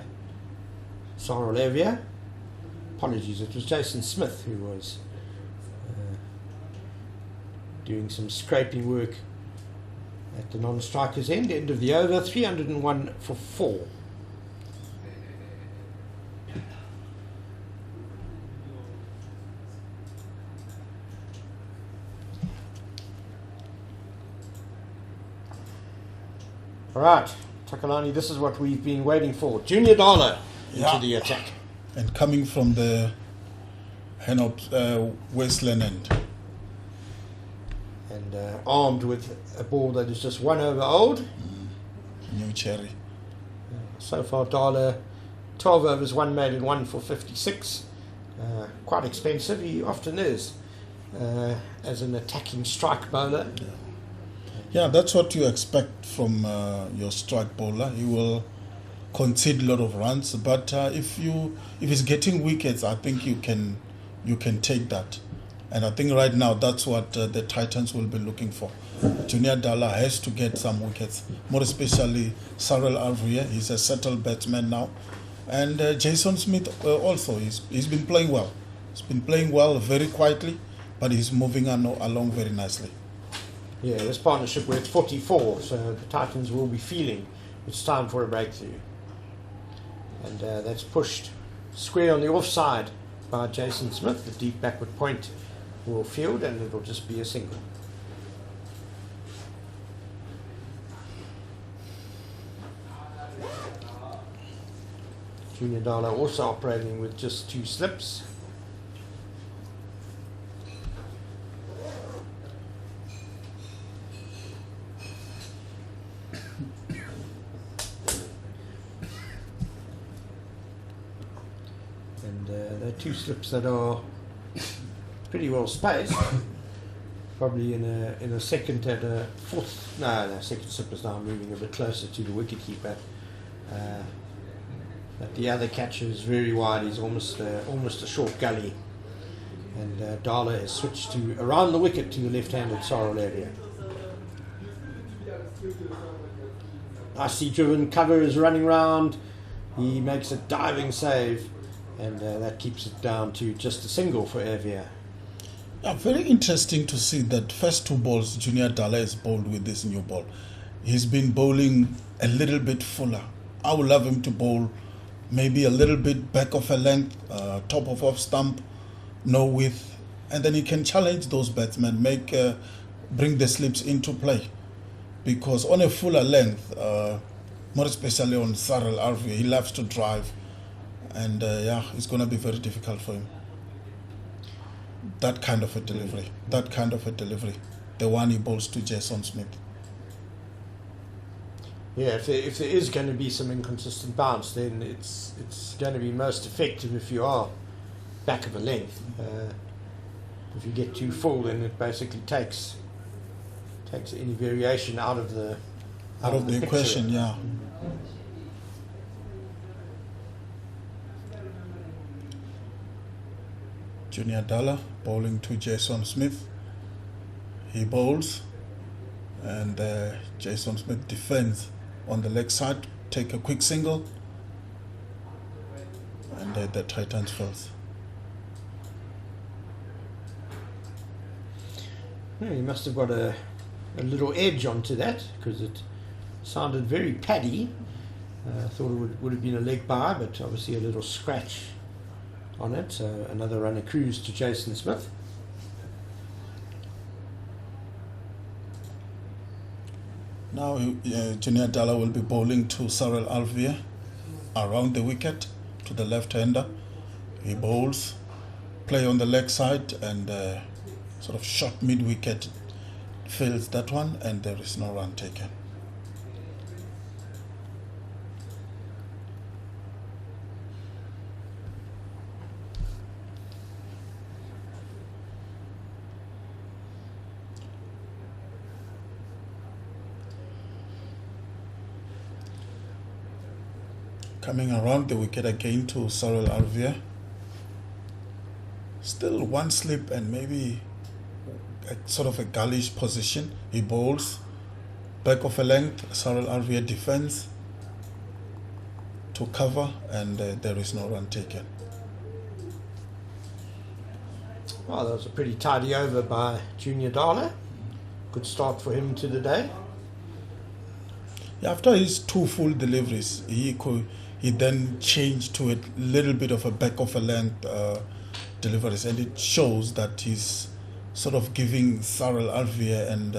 Sarel Ervia. Apologies, it was Jason Smith who was doing some scraping work at the non-striker's end of the over. 301 for 4. All right, Takalani, this is what we've been waiting for. Junior Dala into the attack. And coming from the wasteland end. And armed with a ball that is just 1 over old. New cherry. So far, Dala, 12 overs, 1 made and 1 for 56. Quite expensive, he often is, as an attacking strike bowler. Yeah, that's what you expect from your strike bowler. He will concede a lot of runs, but if he's getting wickets, I think you can take that. And I think right now that's what the Titans will be looking for. Junior Dala has to get some wickets, more especially Cyril Ervia. He's a settled batsman now. And Jason Smith also, he's been playing well. He's been playing well very quietly, but he's moving along very nicely. Yeah, this partnership, we're at 44, so the Titans will be feeling it's time for a breakthrough. And that's pushed square on the offside by Jason Smith. The deep backward point will field, and it'll just be a single. Junior Dala also operating with just 2 slips. And they're 2 slips that are pretty well spaced. Probably in a second at a fourth. No, second slip is now moving a bit closer to the wicketkeeper. But the other catcher is very wide. He's almost a short gully. And Dala has switched to around the wicket to the left-handed Cyril area. Nicely driven, cover is running round. He makes a diving save, and that keeps it down to just a single for Ervia. Yeah, very interesting to see that first 2 balls Junior Dala has bowled with this new ball. He's been bowling a little bit fuller. I would love him to bowl maybe a little bit back of a length, top of off stump, no width, and then he can challenge those batsmen, bring the slips into play. Because on a fuller length, more especially on Cyril Ervia, he loves to drive, and it's going to be very difficult for him. That kind of a delivery, the one he bowls to Jason Smith. Yeah, if there is going to be some inconsistent bounce, then it's going to be most effective if you are back of a length. If you get too full, then it basically takes any variation out of the equation. Yeah. Junior Dala bowling to Jason Smith. He bowls, and Jason Smith defends on the leg side, take a quick single, and the Titans falls. Yeah, he must have got a little edge onto that, because it sounded very paddy. I thought it would have been a leg by, but obviously a little scratch on it. So another runner cruise to Jason Smith. Now Junior Dala will be bowling to Cyril Ervia around the wicket to the left-hander. He bowls, play on the leg side, and sort of short mid-wicket, fields that one, and there is no run taken. Coming around the wicket again to Cyril Ervia. Still 1 slip and maybe sort of a gullish position. He bowls back of a length. Cyril Ervia defends to cover, and there is no run taken. Well, that was a pretty tidy over by Junior Dala. Good start for him to the day. After his 2 full deliveries, he then changed to a little bit of a back of a length deliveries, and it shows that he's sort of giving Cyril Ervia and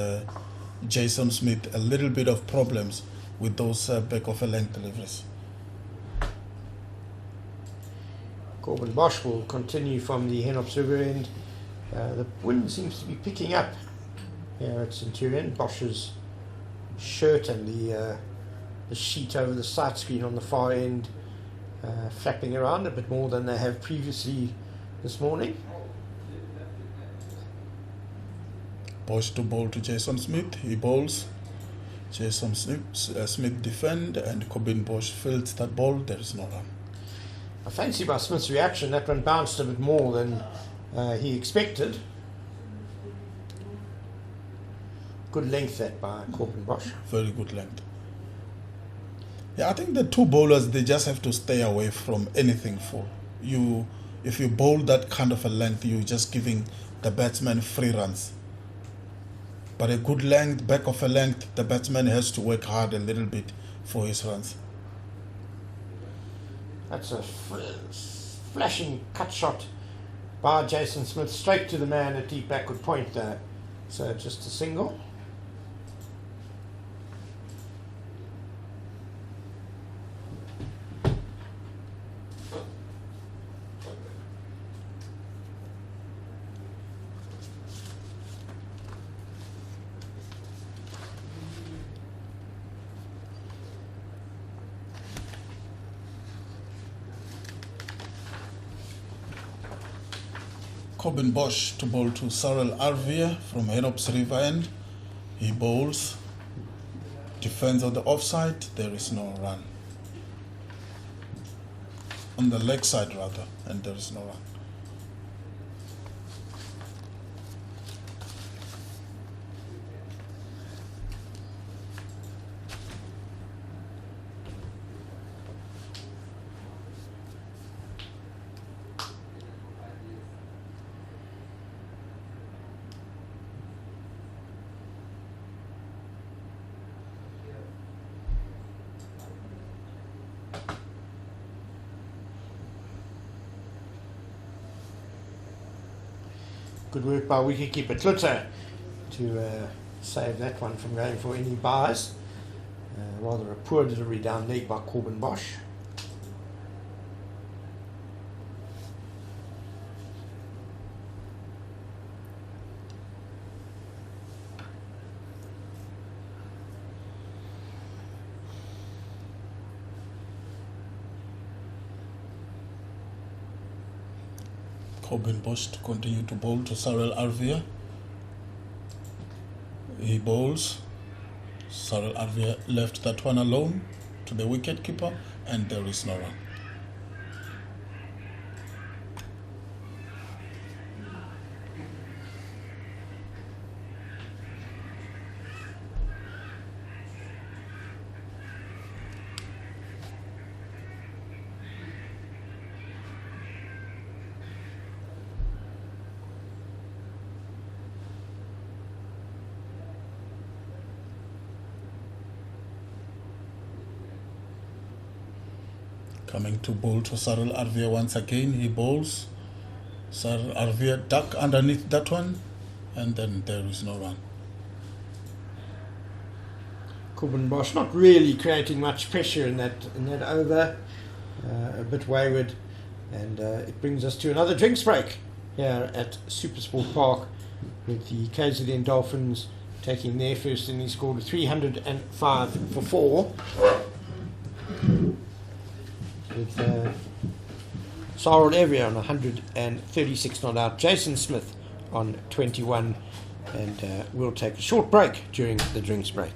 Jason Smith a little bit of problems with those back of a length deliveries. Corbin Bosch will continue from the Henops River end. The wind seems to be picking up here at Centurion. Bosch's shirt and the sheet over the sight screen on the far end flapping around a bit more than they have previously this morning. Bosch to bowl to Jason Smith. He bowls. Jason Smith defend, and Corbin Bosch fields that ball. There is no run. I fancy by Smith's reaction, that one bounced a bit more than he expected. Good length that by Corbin Bosch. Very good length. Yeah, I think the two bowlers, they just have to stay away from anything full. If you bowl that kind of a length, you're just giving the batsman free runs. But a good length, back of a length, the batsman has to work hard a little bit for his runs. That's a flashing cut shot by Jason Smith, straight to the man at deep backward point there. So just a single. Corbin Bosch to bowl to Cyril Ervia from Henops River End. He bowls. Defends on the offside. There is no run. On the leg side rather, and there is no run. Good work by wicketkeeper Klutzer to save that one from going for any buys. Rather a poor delivery down leg by Corbin Bosch. Corbin Bosch to continue to bowl to Cyril Ervia. He bowls. Cyril Ervia left that one alone to the wicketkeeper, and there is no run. Coming to bowl to Cyril Ervia once again. He bowls. Cyril Ervia duck underneath that one, and then there is no run. Corbin Bosch not really creating much pressure in that over. A bit wayward, and it brings us to another drinks break here at Supersport Park, with the KZN Dolphins taking their first innings score to 305 for 4. With Cyril Ervia on 136 not out, Jason Smith on 21, and we'll take a short break during the drinks break.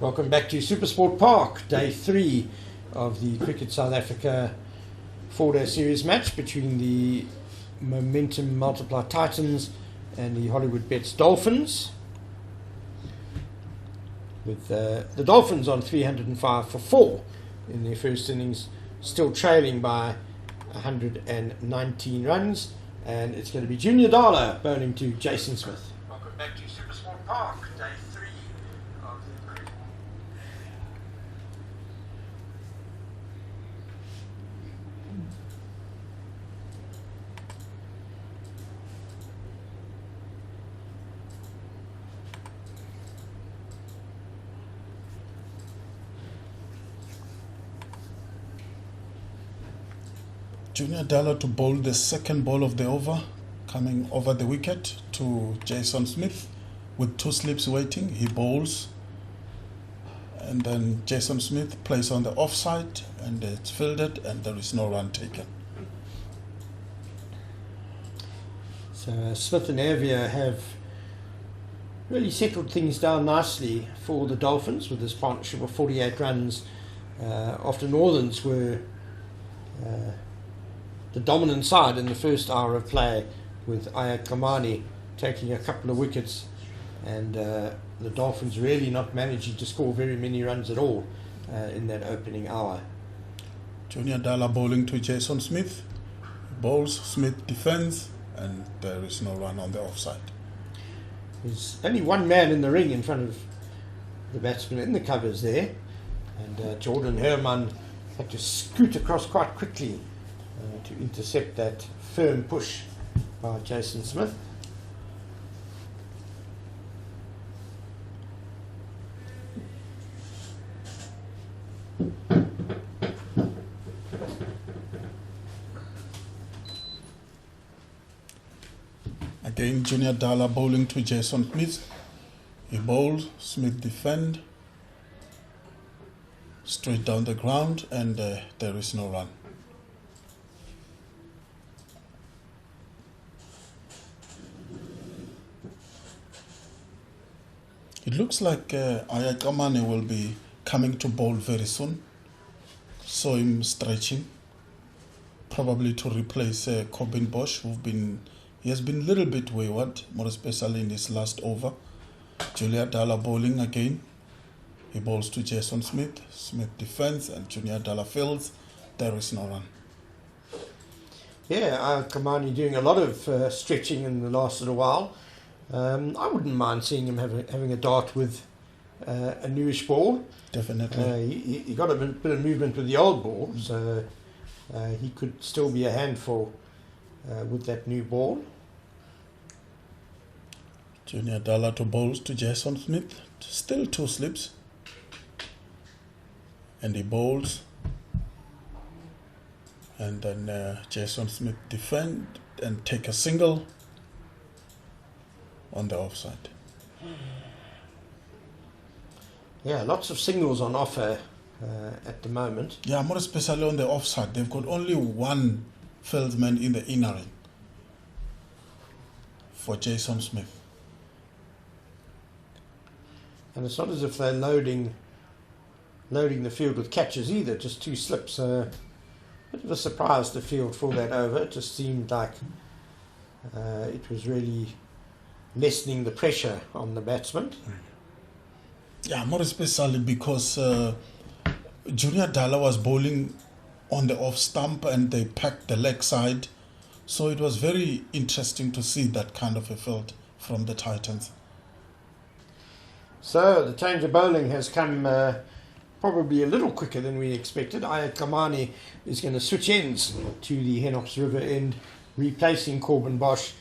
Welcome back to Supersport Park, day 3 of the Cricket South Africa 4-day series match between the Momentum Multiply Titans and the Hollywoodbets Dolphins, with the Dolphins on 305 for 4 in their first innings, still trailing by 119 runs, and it's going to be Junior Dala bowling to Jason Smith. Welcome back to Supersport Park, day 3 of the cricket. Junior Dala to bowl the second ball of the over, coming over the wicket to Jason Smith with 2 slips waiting. He bowls, and then Jason Smith plays on the offside, and it's fielded, and there is no run taken. So Smith and Ervia have really settled things down nicely for the Dolphins with this partnership of 48 runs after Northerns were the dominant side in the first hour of play, with Komani taking a couple of wickets, and the Dolphins really not managing to score very many runs at all in that opening hour. Junior Dala bowling to Jason Smith. Bowls, Smith defends, and there is no run on the offside. There's only one man in the ring in front of the batsman in the covers there, and Jordan Herman had to scoot across quite quickly to intercept that firm push by Jason Smith. Again, Junior Dala bowling to Jason Smith. He bowls, Smith defend, straight down the ground, and there is no run. It looks like Komani will be coming to bowl very soon. Saw him stretching, probably to replace Corbin Bosch, he has been a little bit wayward, more especially in his last over. Junior Dala bowling again. He bowls to Jason Smith. Smith defends, and Junior Dala fields. There is no run. Yeah, Komani doing a lot of stretching in the last little while. I wouldn't mind seeing him having a dart with a newish ball. Definitely. He got a bit of movement with the old ball, so he could still be a handful with that new ball. Junior Dala to bowls to Jason Smith. Still 2 slips. And he bowls. And then Jason Smith defend and take a single on the offside. Yeah, lots of singles on offer at the moment. Yeah, more especially on the offside. They've got only one fieldsman in the inner ring for Jason Smith. And it's not as if they're loading the field with catches either, just 2 slips. Bit of a surprise the field for that over. It just seemed like it was really lessening the pressure on the batsman. Yeah, more especially because Junior Dala was bowling on the off stump and they packed the leg side. So it was very interesting to see that kind of a field from the Titans. So the change of bowling has come probably a little quicker than we expected. Komani is going to switch ends to the Henops River end, replacing Corbin Bosch,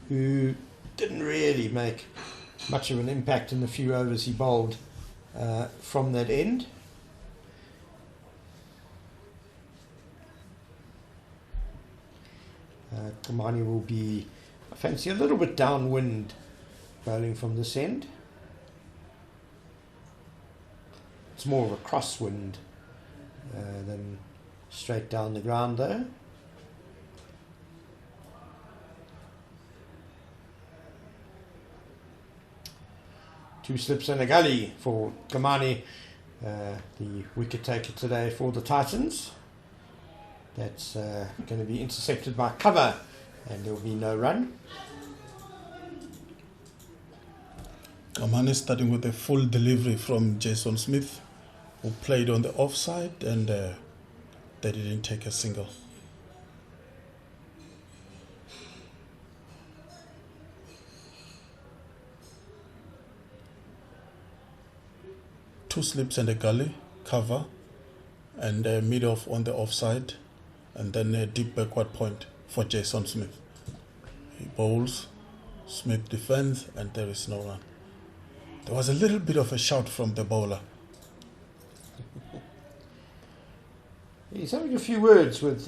who didn't really make much of an impact in the few overs he bowled from that end. Komani will be, I fancy, a little bit downwind bowling from this end. It's more of a crosswind than straight down the ground though. 2 slips and a gully for Komani, the wicket taker today for the Titans. That's going to be intercepted by cover, and there will be no run. Komani starting with a full delivery from Jason Smith, who played on the offside, and they didn't take a single. Two slips and a gully, cover, and mid off on the offside, and then a deep backward point for Jason Smith. He bowls, Smith defends, and there is no run. There was a little bit of a shout from the bowler. He's having a few words with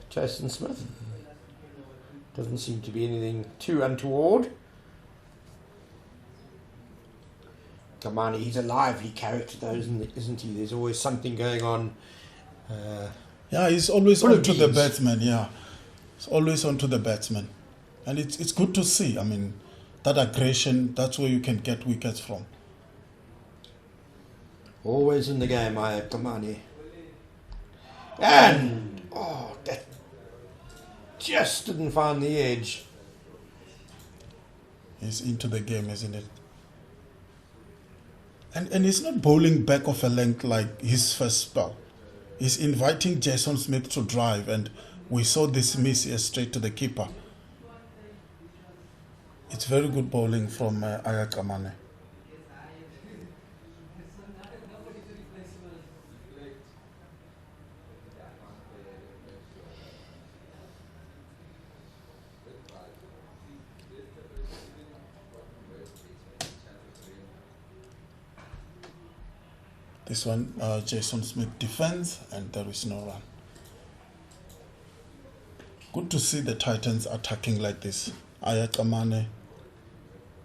Jason Smith. Doesn't seem to be anything too untoward. Komani, he's a lively character though, isn't he? There's always something going on. Yeah, he's always Full of on to the beans. batsman, yeah. He's always on to the batsman. And it's good to see. I mean, that aggression, that's where you can get wickets from. Always in the game, I have Komani. And, that just didn't find the edge. He's into the game, isn't it? And he's not bowling back off a length like his first spell. He's inviting Jason Smith to drive, and we saw this miss here straight to the keeper. It's very good bowling from Komani. This one, Jason Smith defends, and there is no run. Good to see the Titans attacking like this. Komani,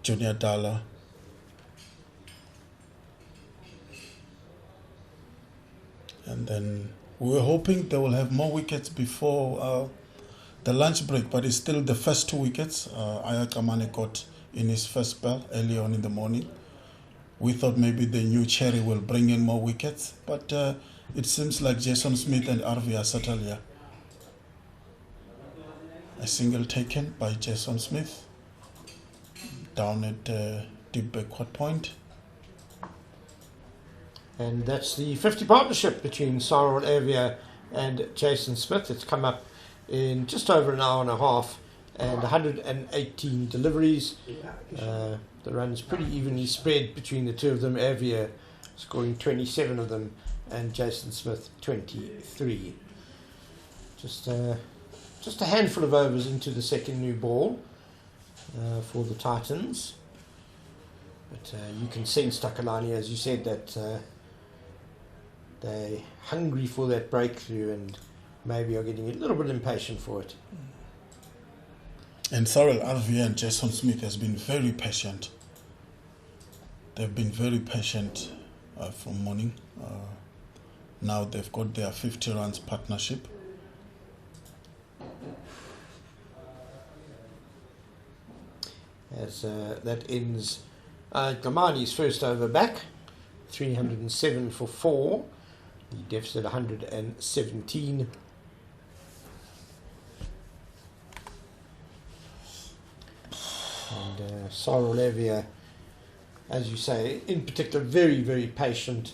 Junior Dala. And then we were hoping they will have more wickets before the lunch break, but it's still the first 2 wickets Komani got in his first spell early on in the morning. We thought maybe the new cherry will bring in more wickets, but it seems like Jason Smith and Ervia are settled here. A single taken by Jason Smith, down at deep backward point. And that's the 50 partnership between Cyril Ervia and Jason Smith. It's come up in just over an hour and a half and 118 deliveries. The runs pretty evenly spread between the two of them. Ervia scoring 27 of them and Jason Smith 23. Just a handful of overs into the second new ball for the Titans. But you can sense, Takalani, as you said, that they're hungry for that breakthrough and maybe are getting a little bit impatient for it. And Cyril Ervia and Jason Smith has been very patient. They've been very patient from morning. Now they've got their 50 runs partnership. As that ends Komani's first over back, 307 for 4. The deficit 117. And Cyril Ervia, as you say, in particular, very, very patient.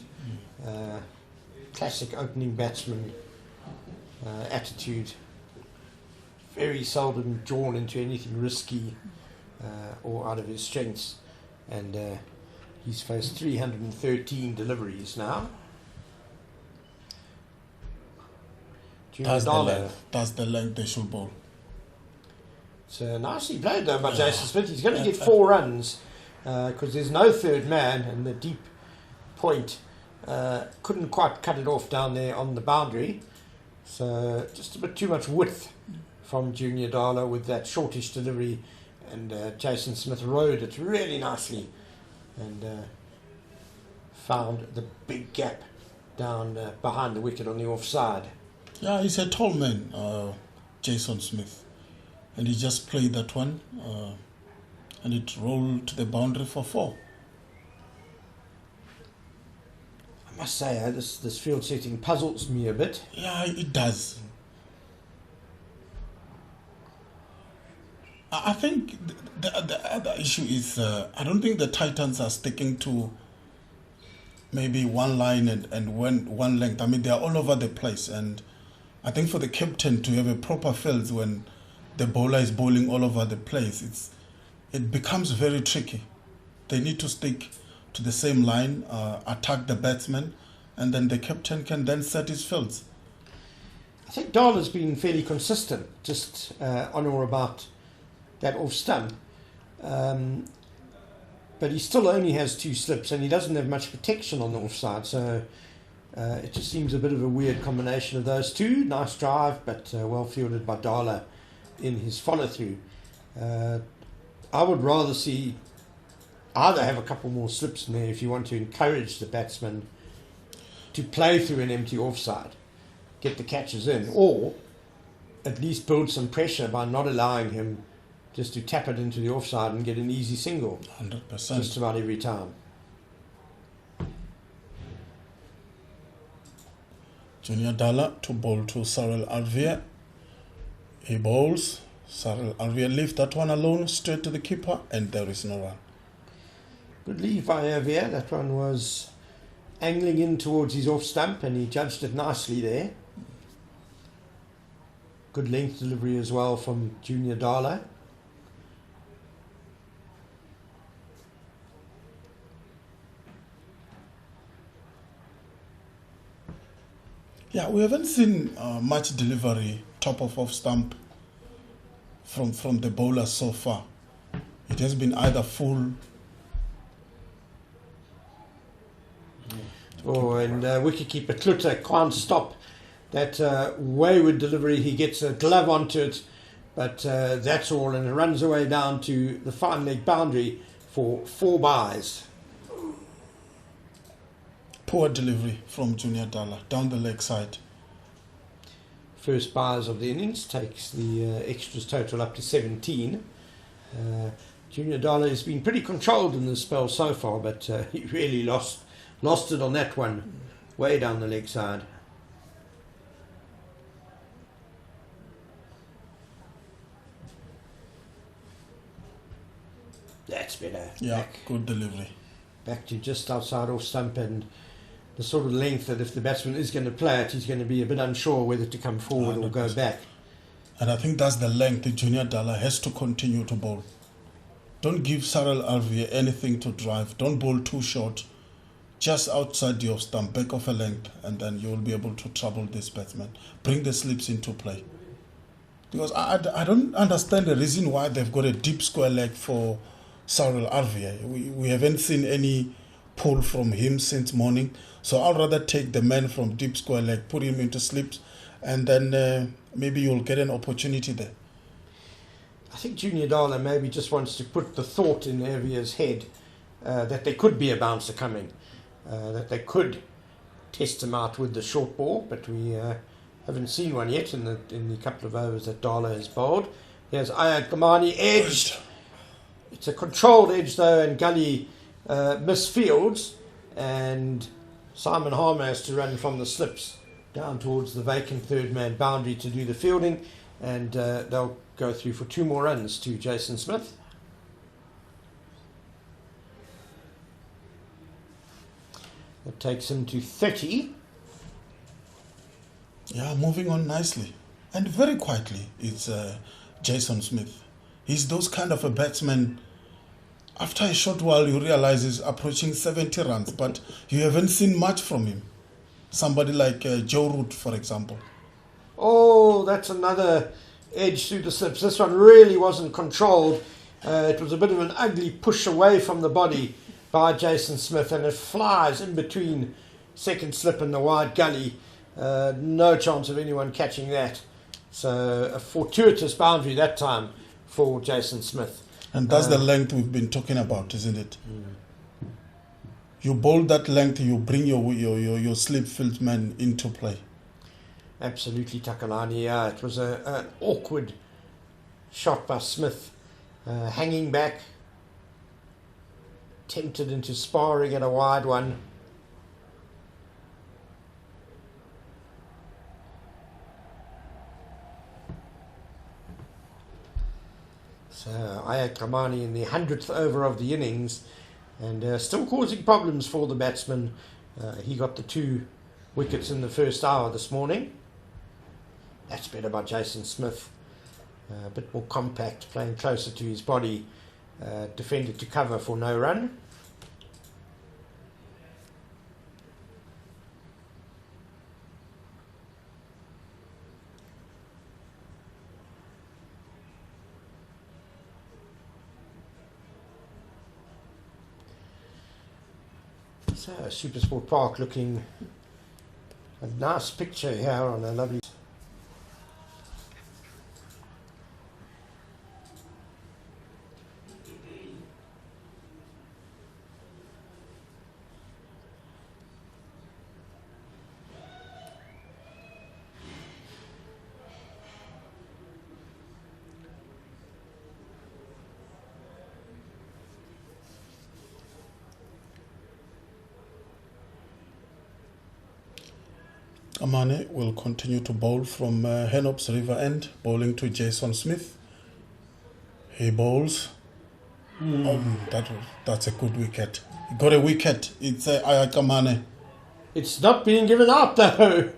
Classic opening batsman attitude. Very seldom drawn into anything risky or out of his strengths. And he's faced 313 deliveries now. That's the length they should bowl. So nicely played though by Jason Smith. He's going to get 4 runs because there's no third man, and the deep point couldn't quite cut it off down there on the boundary. So just a bit too much width from Junior Dala with that shortish delivery, and Jason Smith rode it really nicely and found the big gap down behind the wicket on the offside. Yeah, he's a tall man, Jason Smith. And he just played that one, and it rolled to the boundary for 4. must say, this field setting puzzles me a bit. Yeah, it does. I think the other issue is I don't think the Titans are sticking to maybe one line and one length. I mean, they are all over the place, and I think for the captain to have a proper field when the bowler is bowling all over the place, it becomes very tricky. They need to stick to the same line, attack the batsman, and then the captain can then set his fields. I think Dala's been fairly consistent, just on or about that off stump. But he still only has 2 slips and he doesn't have much protection on the offside, so it just seems a bit of a weird combination of those two. Nice drive, but well fielded by Dala in his follow-through. I would rather see either have a couple more slips in there if you want to encourage the batsman to play through an empty offside, get the catches in, or at least build some pressure by not allowing him just to tap it into the offside and get an easy single 100%. just about every time. Junior Dala to bowl to Cyril Ervia. He bowls. Cyril Ervia leaves that one alone straight to the keeper, and there is no run. Good leave by Ervia. That one was angling in towards his off stump and he judged it nicely there. Good length delivery as well from Junior Dala. Yeah, we haven't seen much delivery top of off stump from the bowler so far. It has been either full. Oh, and wicketkeeper Kluter can't stop that wayward delivery. He gets a glove onto it, but that's all, and it runs away down to the fine leg boundary for 4 byes. Poor delivery from Junior Dala down the leg side. First byes of the innings takes the extras total up to 17. Junior Dala has been pretty controlled in this spell so far, but he really lost it on that one, way down the leg side. That's better. Yeah, good delivery. Back to just outside off stump, and the sort of length that if the batsman is going to play it, he's going to be a bit unsure whether to come forward 100%. or go back. And I think that's the length that Junior Dala has to continue to bowl. Don't give Cyril Ervia anything to drive. Don't bowl too short. Just outside the off stump, back of a length, and then you will be able to trouble this batsman. Bring the slips into play. Because I don't understand the reason why they've got a deep square leg for Cyril Ervia. We haven't seen any pull from him since morning. So I'd rather take the man from deep square leg, put him into slips, and then maybe you'll get an opportunity there. I think Junior Dala maybe just wants to put the thought in Ervia's head that there could be a bouncer coming, that they could test him out with the short ball, but we haven't seen one yet in the couple of overs that Dala has bowled. There's Komani edged. It's a controlled edge though, and Gully misfields, and Simon Harmer has to run from the slips down towards the vacant third man boundary to do the fielding, and they'll go through for 2 more runs to Jason Smith. That takes him to 30. Yeah, moving on nicely. And very quietly, it's Jason Smith. He's those kind of a batsman. After a short while, you realize he's approaching 70 runs, but you haven't seen much from him. Somebody like Joe Root, for example. Oh, that's another edge through the slips. This one really wasn't controlled. It was a bit of an ugly push away from the body by Jason Smith, and it flies in between second slip and the wide gully. No chance of anyone catching that. So a fortuitous boundary that time for Jason Smith. And that's the length we've been talking about, isn't it? You bowl that length, you bring your slip field man into play. Absolutely, Takalani. Yeah, it was an awkward shot by Smith, hanging back, tempted into sparring at a wide one. So Komani in the 100th over of the innings, and still causing problems for the batsman. He got the 2 wickets in the first hour this morning. That's better by Jason Smith. A bit more compact, playing closer to his body. Defended to cover for no run. So Supersport Park looking a nice picture here on a lovely. Komani will continue to bowl from Henop's River End, bowling to Jason Smith. He bowls. That's a good wicket. He got a wicket. It's Komani. It's not being given out though.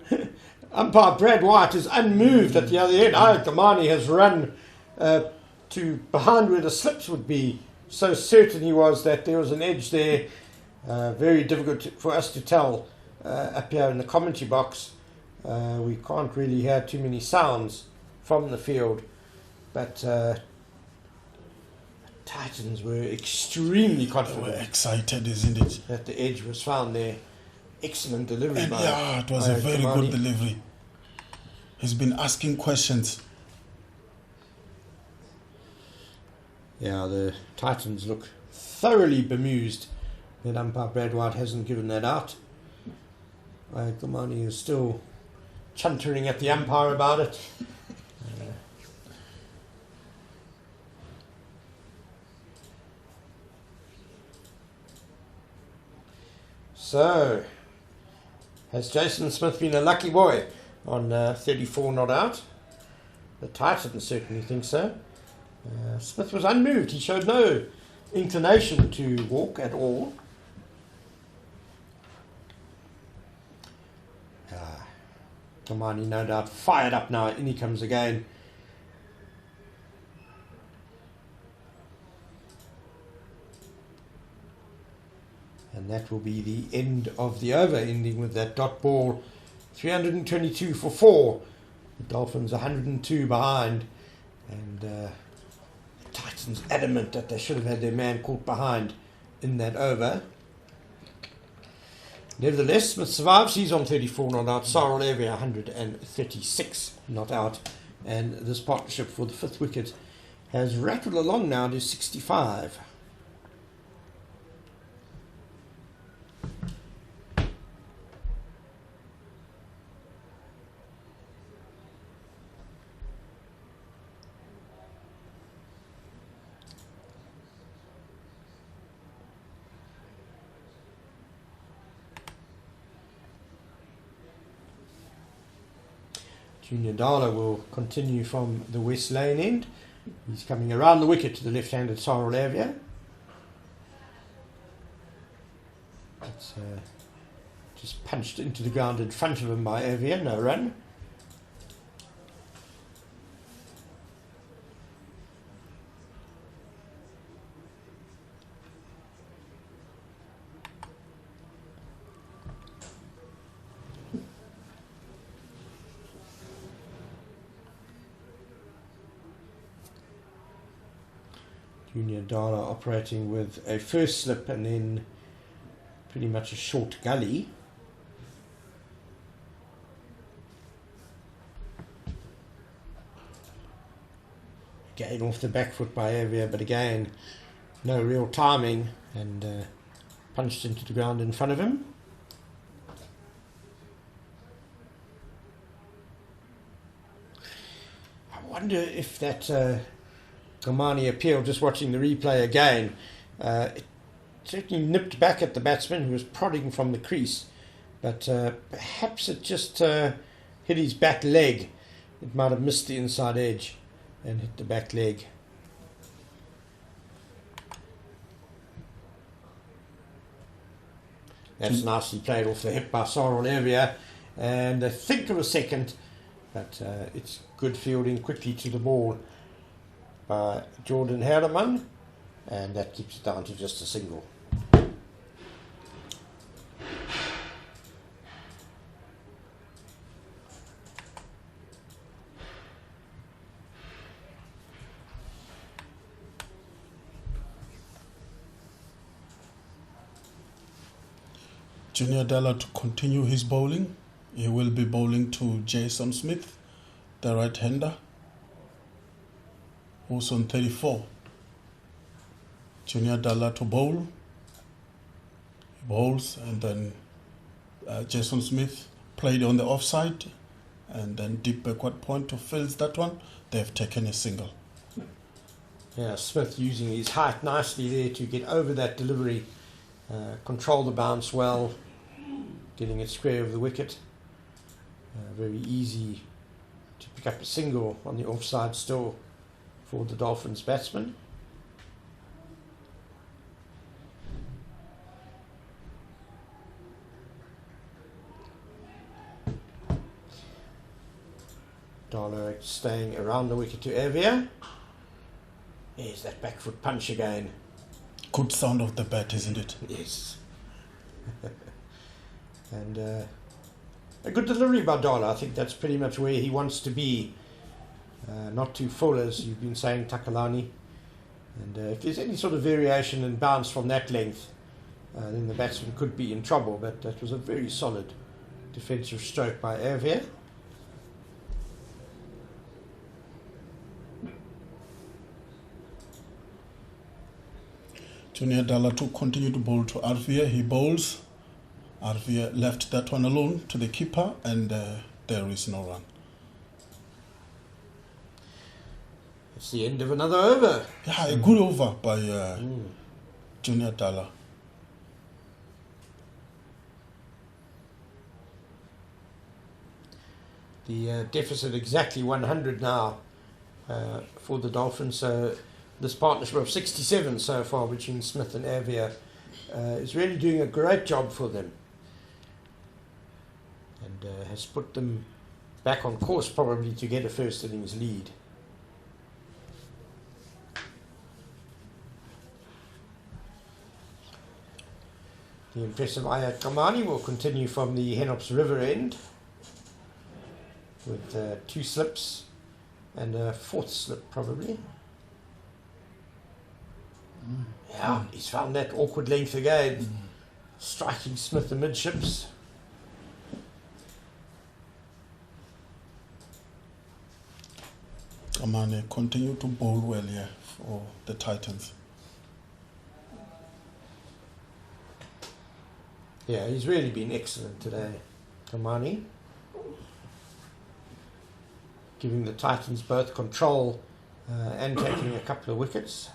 Umpire Brad White is unmoved at the other end. Komani has run to behind where the slips would be. So certain he was that there was an edge there. Very difficult for us to tell up here in the commentary box. We can't really hear too many sounds from the field, but Titans were extremely confident. They were excited, isn't it? That the edge was found there. Excellent delivery. And it was a very Komani. good delivery. He's been asking questions. Yeah, the Titans look thoroughly bemused that umpire Brad White hasn't given that out. Komani is still chuntering at the umpire about it. So, has Jason Smith been a lucky boy on 34 not out? The Titans certainly think so. Smith was unmoved. He showed no inclination to walk at all. Komani no doubt fired up now. In he comes again. And that will be the end of the over, ending with that dot ball. 322 for 4. The Dolphins 102 behind. And the Titans adamant that they should have had their man caught behind in that over. Nevertheless, Smith survives. He's on 34 not out. Ervia 136 not out. And this partnership for the 5th wicket has rattled along now to 65. Junior Dala will continue from the West Lane end. He's coming around the wicket to the left-handed Ervia. It's just punched into the ground in front of him by Ervia, no run. Junior Dala operating with a first slip and then pretty much a short gully. Again off the back foot by Ervia, but again no real timing, and punched into the ground in front of him. I wonder if that Komani appeal, just watching the replay again, it certainly nipped back at the batsman who was prodding from the crease, but perhaps it just hit his back leg. It might have missed the inside edge and hit the back leg. That's nicely played off the hip by Sarel Ervia. And a think of a second, but it's good fielding quickly to the ball by Jordan Herdeman, and that keeps it down to just a single. Junior Dalla to continue his bowling. He will be bowling to Jason Smith, the right-hander, who's on 34. Junior Dalla to bowl. He bowls, and then Jason Smith played on the offside, and then deep backward point to field that one. They've taken a single. Yeah, Smith using his height nicely there to get over that delivery, control the bounce well, getting it square of the wicket. Very easy to pick up a single on the offside still for the Dolphins batsman. Darlow staying around the wicket to Ervia. There's that back foot punch again. Good sound of the bat, isn't it? Yes. And a good delivery by Darlow. I think that's pretty much where he wants to be. Not too full, as you've been saying, Takalani. And if there's any sort of variation and bounce from that length, then the batsman could be in trouble. But that was a very solid defensive stroke by Ervia. Junior Dalla to continue to bowl to Ervia. He bowls. Ervia left that one alone to the keeper, and there is no run. It's the end of another over. Yeah, a good over by Junior Dalla. The deficit exactly 100 now for the Dolphins. So this partnership of 67 so far between Smith and Ervia is really doing a great job for them, and has put them back on course probably to get a first innings lead. The impressive Ayat Komani will continue from the Henops River end with 2 slips and a 4th slip probably. Yeah, he's found that awkward length again, striking Smith amidships. Komani continue to bowl well here for the Titans. Yeah, he's really been excellent today, Komani. Giving the Titans both control and taking a couple of wickets.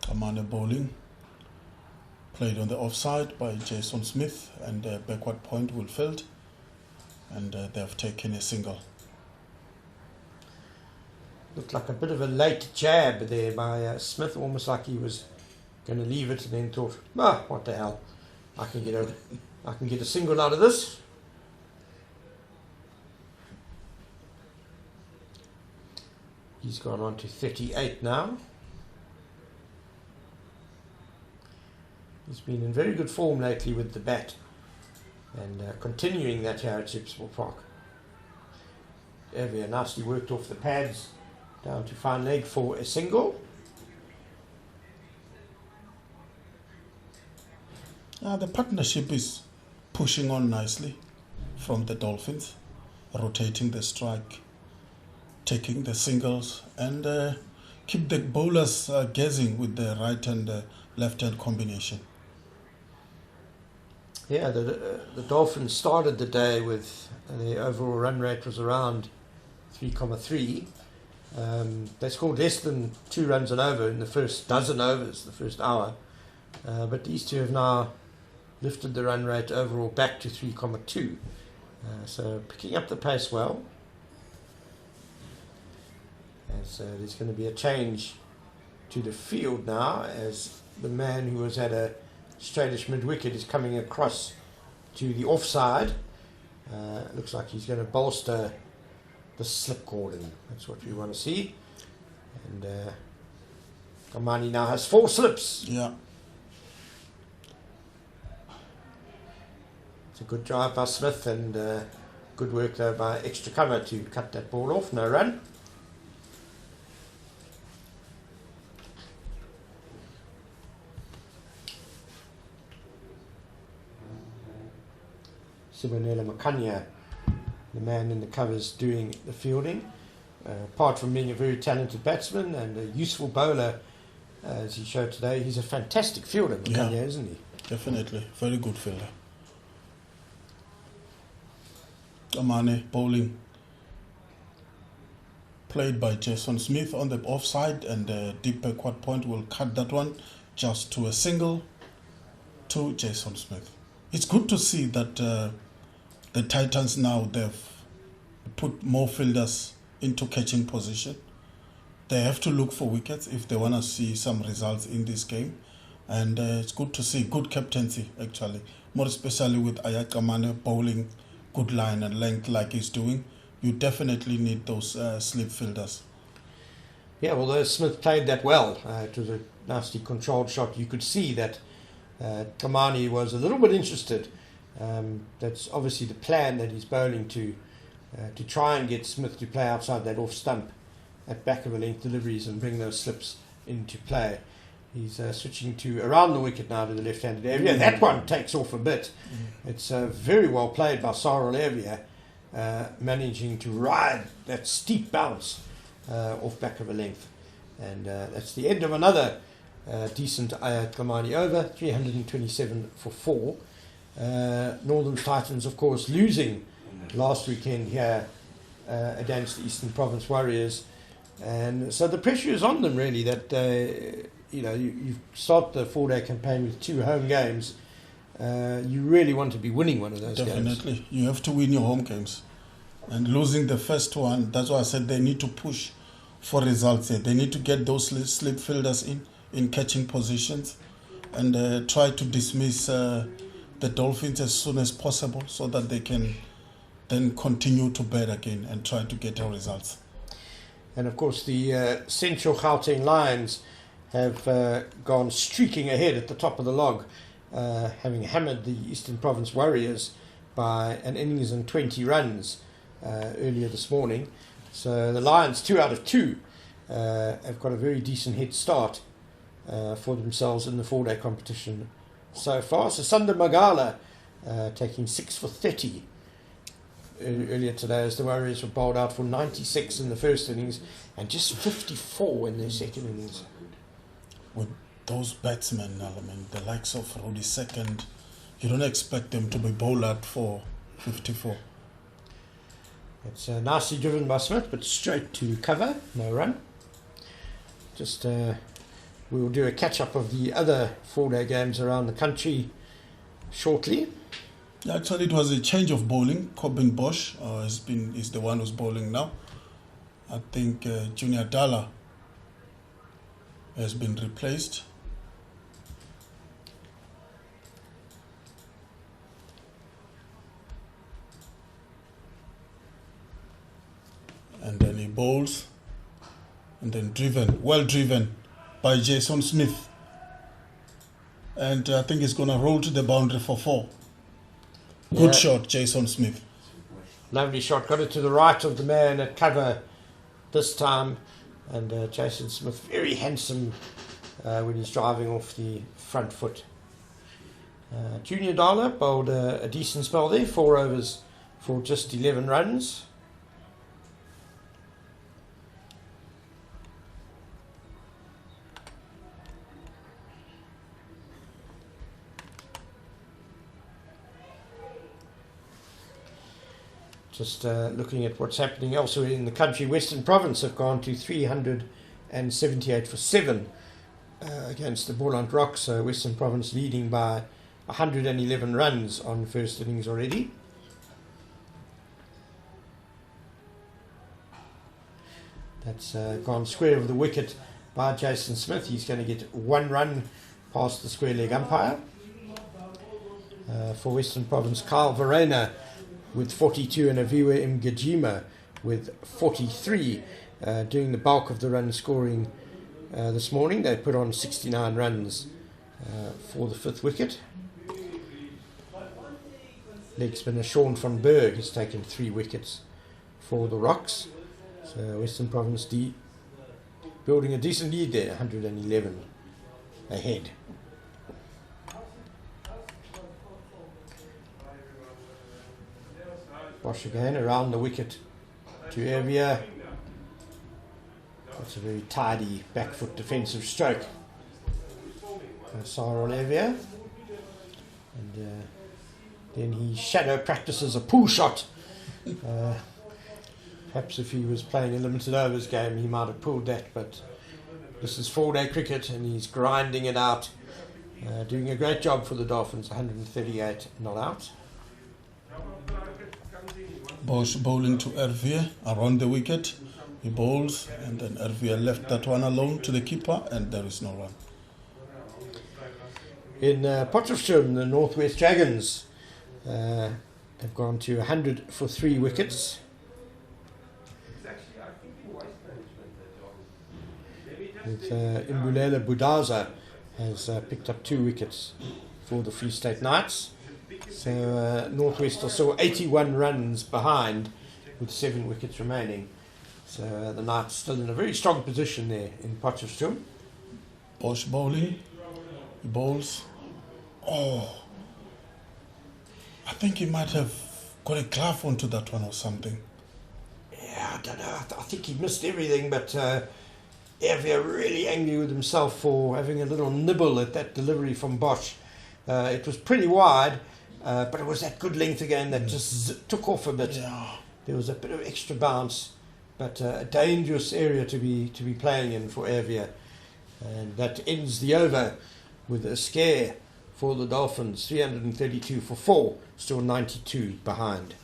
Komani bowling. Played on the offside by Jason Smith, and backward point will field, and they have taken a single. Looked like a bit of a late jab there by Smith, almost like he was going to leave it and then thought, what the hell, I can get a single out of this. He's gone on to 38 now. He's been in very good form lately with the bat, and continuing that here at Chipsville Park. Ervia nicely worked off the pads down to fine leg for a single. The partnership is pushing on nicely from the Dolphins, rotating the strike, taking the singles, and keep the bowlers guessing with the right and left hand combination. Yeah, the Dolphins started the day with their overall run rate was around 3.3. They scored less than 2 runs an over in the first dozen overs, the first hour. But these two have now lifted the run rate overall back to 3.2. So picking up the pace well. And so there's going to be a change to the field now as the man who was at a straightish mid-wicket is coming across to the offside. Looks like he's going to bolster the slip cordon. That's what we want to see. And Komani now has 4 slips. Yeah. It's a good drive by Smith and good work though by extra cover to cut that ball off. No run. Sibonela Makanya, the man in the covers doing the fielding. Apart from being a very talented batsman and a useful bowler, as he showed today, he's a fantastic fielder, Makanya, isn't he? Definitely. Very good fielder. Komani bowling. Played by Jason Smith on the offside, and deep backward point will cut that one just to a single to Jason Smith. It's good to see that the Titans now, they've put more fielders into catching position. They have to look for wickets if they want to see some results in this game. And it's good to see good captaincy, actually. More especially with Ayat Komani bowling good line and length like he's doing. You definitely need those slip fielders. Yeah, although Smith played that well, it was a nasty controlled shot. You could see that Komani was a little bit interested. That's obviously the plan that he's bowling to try and get Smith to play outside that off stump at back of a length deliveries and bring those slips into play. He's switching to around the wicket now to the left-handed Ervia. That one takes off a bit. It's very well played by Cyril Ervia, managing to ride that steep bounce off back of a length. And that's the end of another decent Ayat Komani over, 327 for 4. Northern Titans, of course, losing last weekend here against the Eastern Province Warriors. And so the pressure is on them, really, that you start the 4-day campaign with 2 home games. You really want to be winning one of those games. Definitely. You have to win your home games. And losing the first one, that's why I said they need to push for results here. They need to get those slip fielders in catching positions and try to dismiss the Dolphins as soon as possible so that they can then continue to bat again and try to get our results. And of course the Central Gauteng Lions have gone streaking ahead at the top of the log, having hammered the Eastern Province Warriors by an innings and 20 runs earlier this morning. So the Lions, 2 out of 2, have got a very decent head start for themselves in the 4-day competition so far. So Sunda Magala taking 6 for 30 earlier today as the Warriors were bowled out for 96 in the first innings and just 54 in their second innings. With those batsmen, I mean, the likes of Rudy Second, you don't expect them to be bowled out for 54. It's nicely driven by Smith, but straight to cover, no run. Just we'll do a catch-up of the other 4-day games around the country shortly. Actually, it was a change of bowling. Corbin Bosch is the one who's bowling now. I think Junior Dalla has been replaced. And then he bowls. And then well driven by Jason Smith. And I think he's going to roll to the boundary for 4. Good shot, Jason Smith. Lovely shot. Got it to the right of the man at cover this time. And Jason Smith, very handsome when he's driving off the front foot. Junior Dala bowled a decent spell there. 4 overs for just 11 runs. Just looking at what's happening elsewhere in the country, Western Province have gone to 378 for 7 against the Boland Rocks. So Western Province leading by 111 runs on first innings already. That's gone square of the wicket by Jason Smith. He's going to get 1 run past the square leg umpire. For Western Province, Kyle Verena with 42 and Aviwa Mgajima with 43, doing the bulk of the run scoring this morning. They put on 69 runs for the 5th wicket. Leg spinner Sean van Berg has taken 3 wickets for the Rocks. So Western Province D building a decent lead there, 111 ahead. Bosch again around the wicket to Ervia. That's a very tidy back foot defensive stroke. Sar on Ervia. And then he shadow practices a pull shot. Perhaps if he was playing a limited overs game, he might have pulled that, but this is 4-day cricket and he's grinding it out. Doing a great job for the Dolphins, 138 not out. Bosch bowling to Ervia around the wicket. He bowls and then Ervia left that one alone to the keeper and there is no run. In Potchefstroom, the Northwest Dragons have gone to 100 for 3 wickets. With Imbulela Budaza has picked up 2 wickets for the Free State Knights. So Northwest are still 81 runs behind with 7 wickets remaining. So the Knights still in a very strong position there in Potchefstroom. Bosch bowling. He bowls. Oh, I think he might have got a glove onto that one or something. Yeah, I don't know. I think he missed everything, but Ervia really angry with himself for having a little nibble at that delivery from Bosch. It was pretty wide, but it was that good length again that just took off a bit. Yeah. There was a bit of extra bounce, but a dangerous area to be playing in for Ervia. And that ends the over with a scare for the Dolphins, 332 for 4, still 92 behind.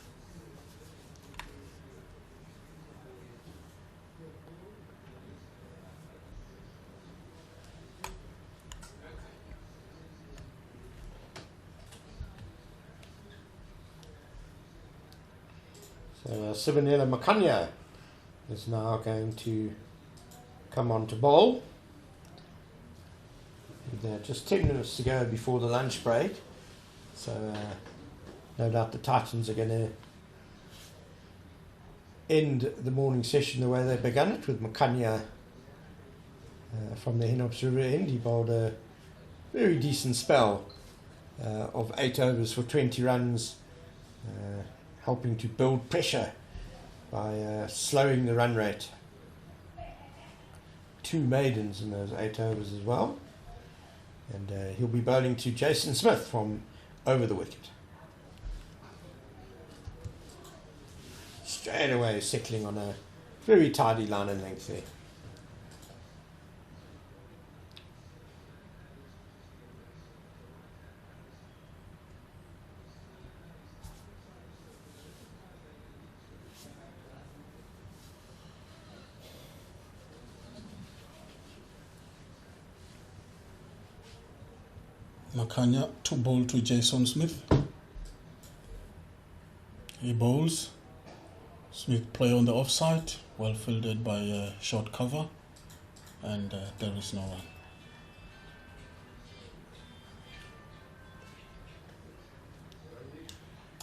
So Sibanela Makanya is now going to come on to bowl. With just 10 minutes to go before the lunch break. So no doubt the Titans are going to end the morning session the way they began it, with Makanya from the Henops River end. He bowled a very decent spell of 8 overs for 20 runs, helping to build pressure by slowing the run rate. 2 maidens in those 8 overs as well. And he'll be bowling to Jason Smith from over the wicket. Straight away settling on a very tidy line and length there. Makanya to bowl to Jason Smith. He bowls. Smith play on the offside, well fielded by short cover, and there is no run.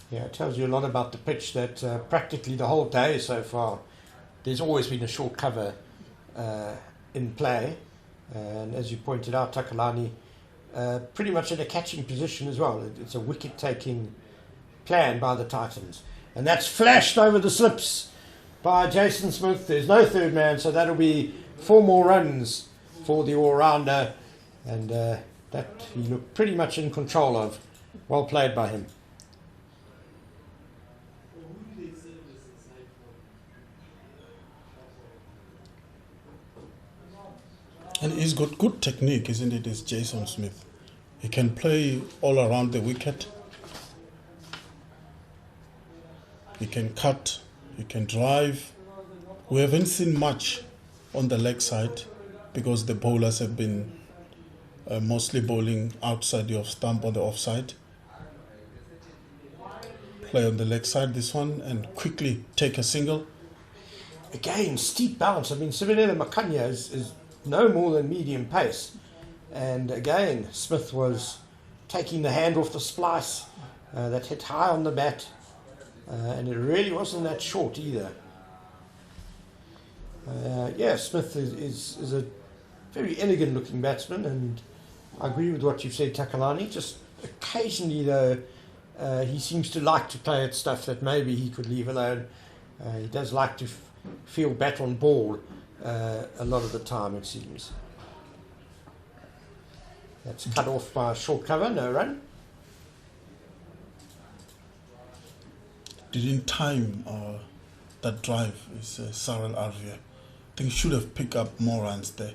Yeah, it tells you a lot about the pitch that practically the whole day so far there's always been a short cover in play, and as you pointed out, Takalani pretty much in a catching position as well. It's a wicket-taking plan by the Titans. And that's flashed over the slips by Jason Smith. There's no third man, so that'll be 4 more runs for the all-rounder. And that he looked pretty much in control of. Well played by him. And he's got good technique, isn't it? It's Jason Smith. He can play all around the wicket. He can cut, he can drive. We haven't seen much on the leg side, because the bowlers have been mostly bowling outside the off stump or the offside. Play on the leg side this one and quickly take a single. Again, steep bounce. I mean, Sibanela Makanya is no more than medium pace. And again, Smith was taking the hand off the splice. That hit high on the bat. And it really wasn't that short either. Smith is a very elegant looking batsman, and I agree with what you've said, Takalani. Just occasionally, though, he seems to like to play at stuff that maybe he could leave alone. He does like to feel bat on ball a lot of the time, it seems. That's cut off by a short cover, no run. Didn't time that drive is Cyril Ervia. I think he should have picked up more runs there.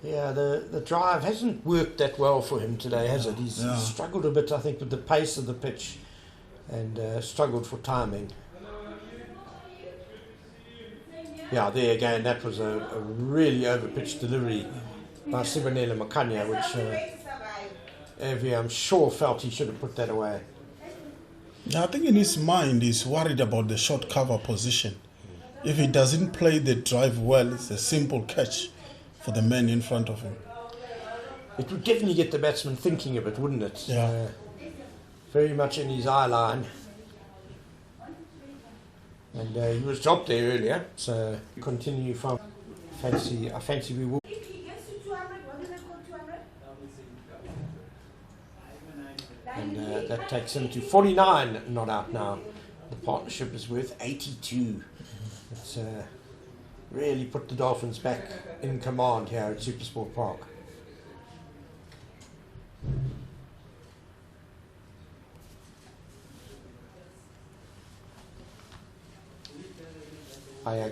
Yeah, the drive hasn't worked that well for him today, has it? He's struggled a bit, I think, with the pace of the pitch and struggled for timing. Yeah, there again, that was a really over-pitched delivery by Sibanela Makanya, which Ervia, I'm sure, felt he should have put that away. Yeah, I think in his mind he's worried about the short cover position. If he doesn't play the drive well, it's a simple catch for the man in front of him. It would definitely get the batsman thinking a bit, wouldn't it? Yeah. Very much in his eye line. And he was dropped there earlier, so continue from I fancy we will. And that takes him to 49 not out now. The partnership is worth 82. It's really put the Dolphins back in command here at Supersport Park.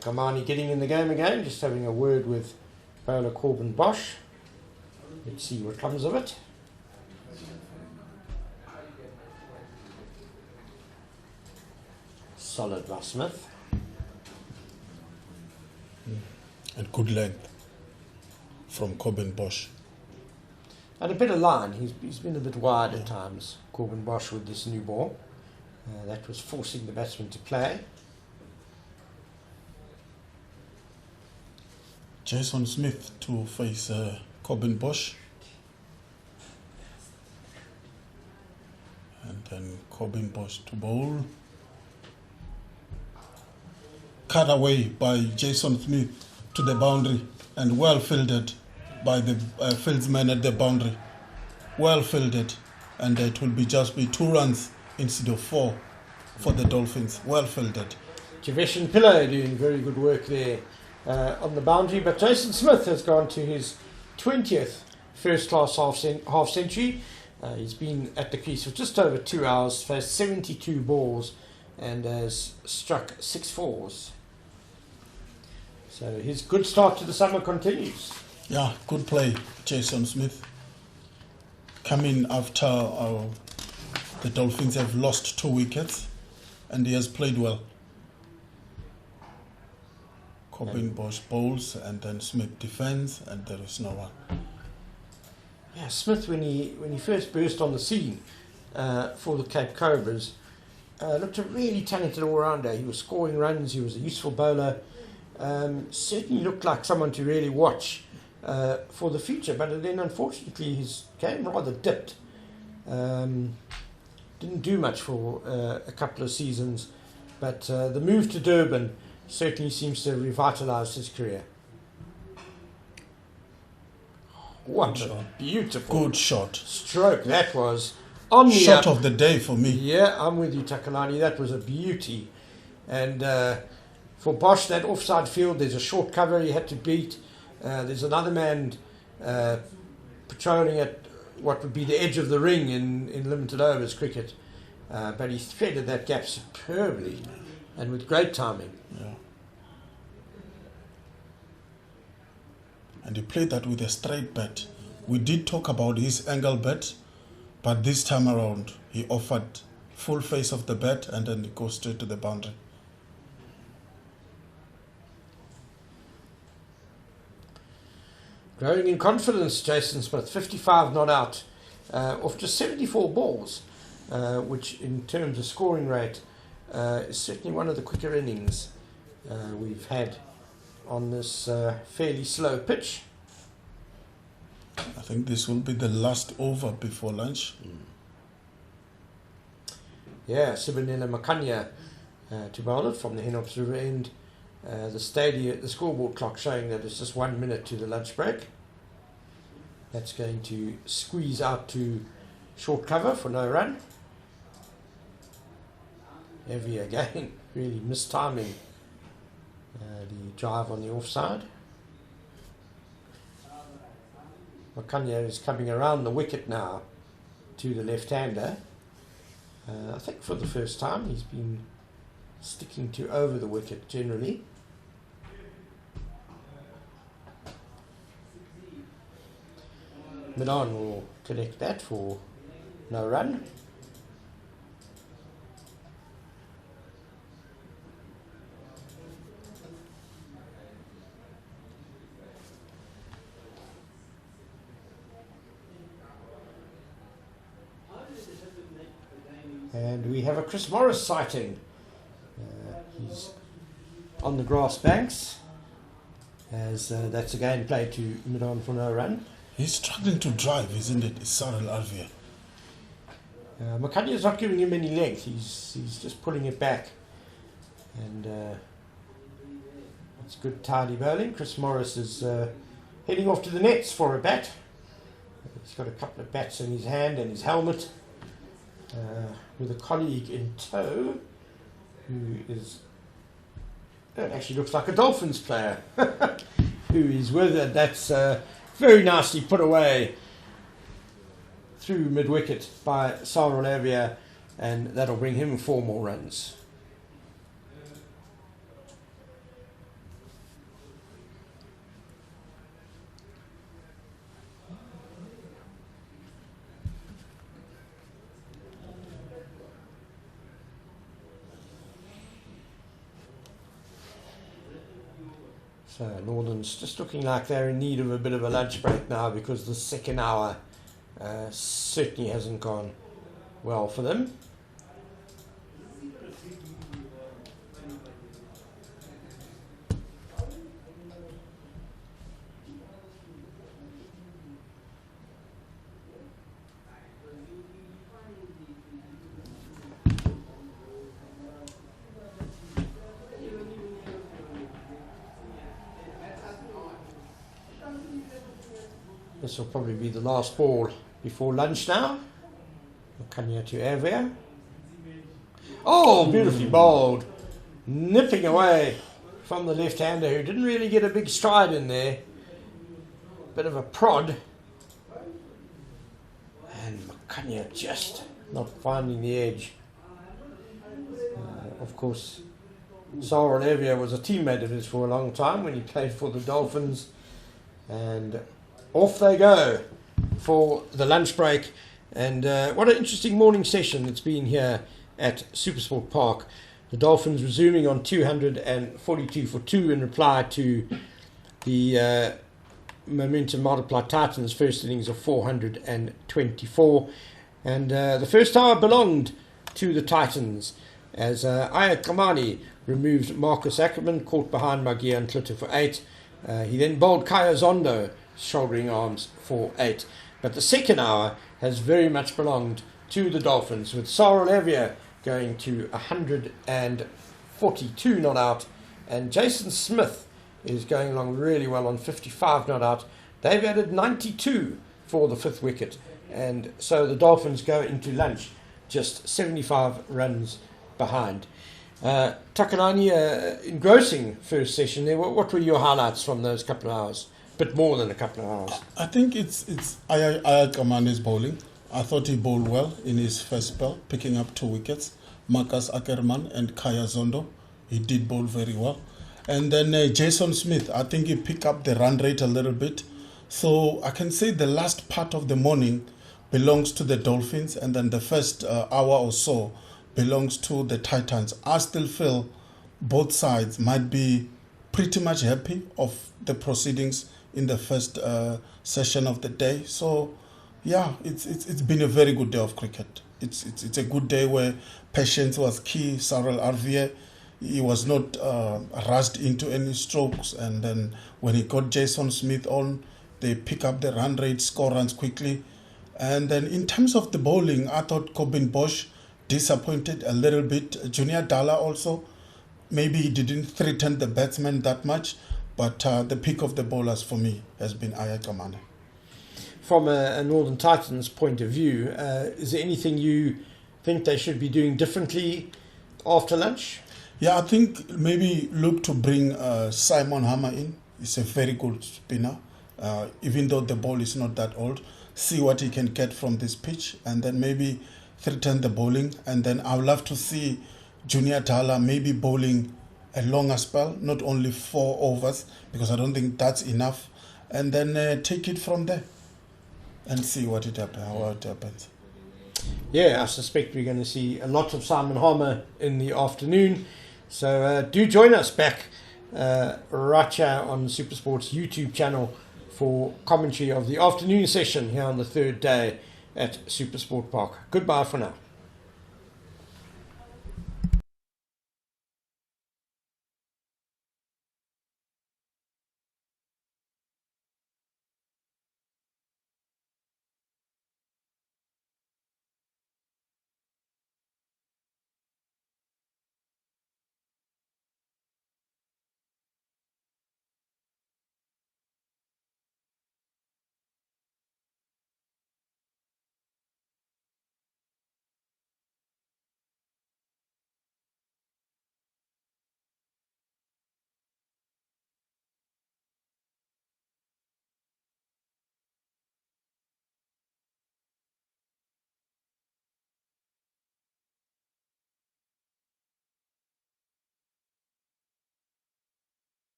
Komani getting in the game again, just having a word with bowler Corbin Bosch. Let's see what comes of it. Solid by Smith. And good length from Corbin Bosch. And a bit of line. He's been a bit wide at times, Corbin Bosch, with this new ball. That was forcing the batsman to play. Jason Smith to face Corbin Bosch. And then Corbin Bosch to bowl. Cut away by Jason Smith to the boundary and well fielded by the fieldsman at the boundary. Well fielded, and it will just be 2 runs instead of 4 for the Dolphins. Well fielded. Javesh and Pillay doing very good work there on the boundary, but Jason Smith has gone to his 20th first-class half century. He's been at the crease for just over 2 hours, faced 72 balls, and has struck 6 fours. So his good start to the summer continues. Yeah, good play, Jason Smith. Coming after the Dolphins have lost 2 wickets, and he has played well. Corbin Bosch bowls, and then Smith defends, and there is no one. Yeah, Smith, when he first burst on the scene for the Cape Cobras, looked a really talented all-rounder. He was scoring runs, he was a useful bowler. Certainly looked like someone to really watch for the future, but then unfortunately his game rather dipped. Didn't do much for a couple of seasons, but the move to Durban certainly seems to have revitalised his career. What a beautiful good shot stroke that was. On the shot of the day for me. Yeah, I'm with you, Takalani. That was a beauty. And for Bosch, that offside field, there's a short cover he had to beat. There's another man patrolling at what would be the edge of the ring in limited overs cricket. But he threaded that gap superbly and with great timing. Yeah. And he played that with a straight bat. We did talk about his angle bat, but this time around he offered full face of the bat and then he goes straight to the boundary. Growing in confidence, Jason Smith, 55 not out, off just 74 balls, which in terms of scoring rate is certainly one of the quicker innings we've had on this fairly slow pitch. I think this will be the last over before lunch. Yeah, Sibonela Makanya to bowl it from the Henops River end. The scoreboard clock showing that it's just 1 minute to the lunch break. That's going to squeeze out to short cover for no run. Ervia again, really mistiming the drive on the offside. Makanya is coming around the wicket now to the left-hander. I think for the first time he's been sticking to over the wicket generally. Milan will collect that for no run. And we have a Chris Morris sighting. He's on the grass banks as that's again played to Milan for no run. He's struggling to drive, isn't it? It's Ervia. Makanya's not giving him any length. He's just pulling it back. And it's good tidy bowling. Chris Morris is heading off to the nets for a bat. He's got a couple of bats in his hand and his helmet. With a colleague in tow who is, it actually looks like a Dolphins player who is with it. That's very nicely put away through mid-wicket by Ervia, and that'll bring him 4 more runs. So Northern's just looking like they're in need of a bit of a lunch break now, because the second hour certainly hasn't gone well for them. This will probably be the last ball before lunch now. Makanya to Ervia. Oh, beautifully bowled. Nipping away from the left-hander, who didn't really get a big stride in there. Bit of a prod. And Makanya just not finding the edge. Of course, Ervia was a teammate of his for a long time when he played for the Dolphins. And off they go for the lunch break. And what an interesting morning session it's been here at Supersport Park. The Dolphins resuming on 242 for 2 in reply to the momentum multiply Titans' first innings of 424. And the first hour belonged to the Titans as Komani removed Marcus Ackerman, caught behind Magia and Clitter for 8. He then bowled Zondo, shouldering arms for 8. But the second hour has very much belonged to the Dolphins, with Ervia going to 142 not out, and Jason Smith is going along really well on 55 not out. They've added 92 for the 5th wicket, and so the Dolphins go into lunch just 75 runs behind. Takanani, engrossing first session there. What were your highlights from those couple of hours? Bit more than a couple of hours. I think it's Komani's bowling. I thought he bowled well in his first spell, picking up 2 wickets. Marcus Ackerman and Zondo, he did bowl very well. And then Jason Smith, I think he picked up the run rate a little bit. So I can say the last part of the morning belongs to the Dolphins, and then the first hour or so belongs to the Titans. I still feel both sides might be pretty much happy of the proceedings in the first session of the day. So, yeah, it's been a very good day of cricket. It's a good day where patience was key. Cyril Ervia, he was not rushed into any strokes, and then when he got Jason Smith on, they pick up the run rate, score runs quickly. And then in terms of the bowling, I thought Corbin Bosch disappointed a little bit. Junior Dalla also, maybe he didn't threaten the batsman that much, but the pick of the bowlers for me has been Komani. From a Northern Titans point of view, is there anything you think they should be doing differently after lunch? Yeah, I think maybe look to bring Simon Hammer in. He's a very good spinner, even though the ball is not that old. See what he can get from this pitch, and then maybe threaten the bowling. And then I would love to see Junior Dalla maybe bowling a longer spell, not only 4 overs, because I don't think that's enough. And then take it from there and see how it happens. Yeah, I suspect we're going to see a lot of Simon Harmer in the afternoon. So do join us back right here on SuperSport's YouTube channel for commentary of the afternoon session here on the third day at SuperSport Park. Goodbye for now.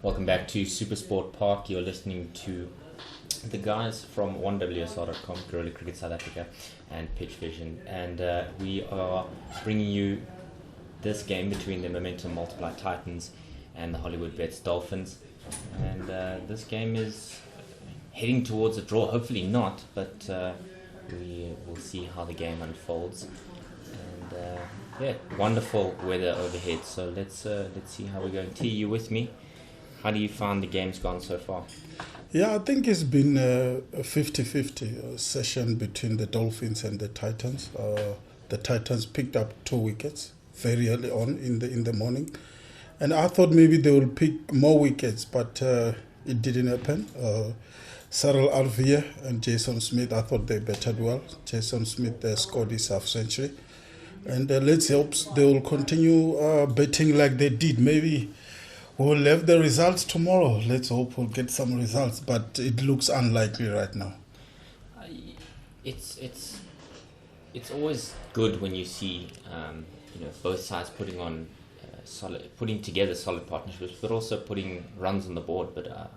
Welcome back to Supersport Park. You're listening to the guys from 1WSR.com, Guerrilla Cricket South Africa, and Pitch Vision. And we are bringing you this game between the Momentum Multiply Titans and the Hollywoodbets Dolphins. And this game is heading towards a draw. Hopefully not, but we will see how the game unfolds. And yeah, wonderful weather overhead. So let's see how we're going. T, you with me? How do you find the game's gone so far? Yeah, I think it's been a 50-50 session between the Dolphins and the Titans. The Titans picked up 2 wickets very early on in the morning, and I thought maybe they would pick more wickets, but it didn't happen. Cyril Ervia and Jason Smith, I thought they batted well. Jason Smith scored his half century, and let's hope they will continue batting like they did. Maybe we'll have the results tomorrow. Let's hope we'll get some results, but it looks unlikely right now. It's always good when you see both sides putting together solid partnerships, but also putting runs on the board. But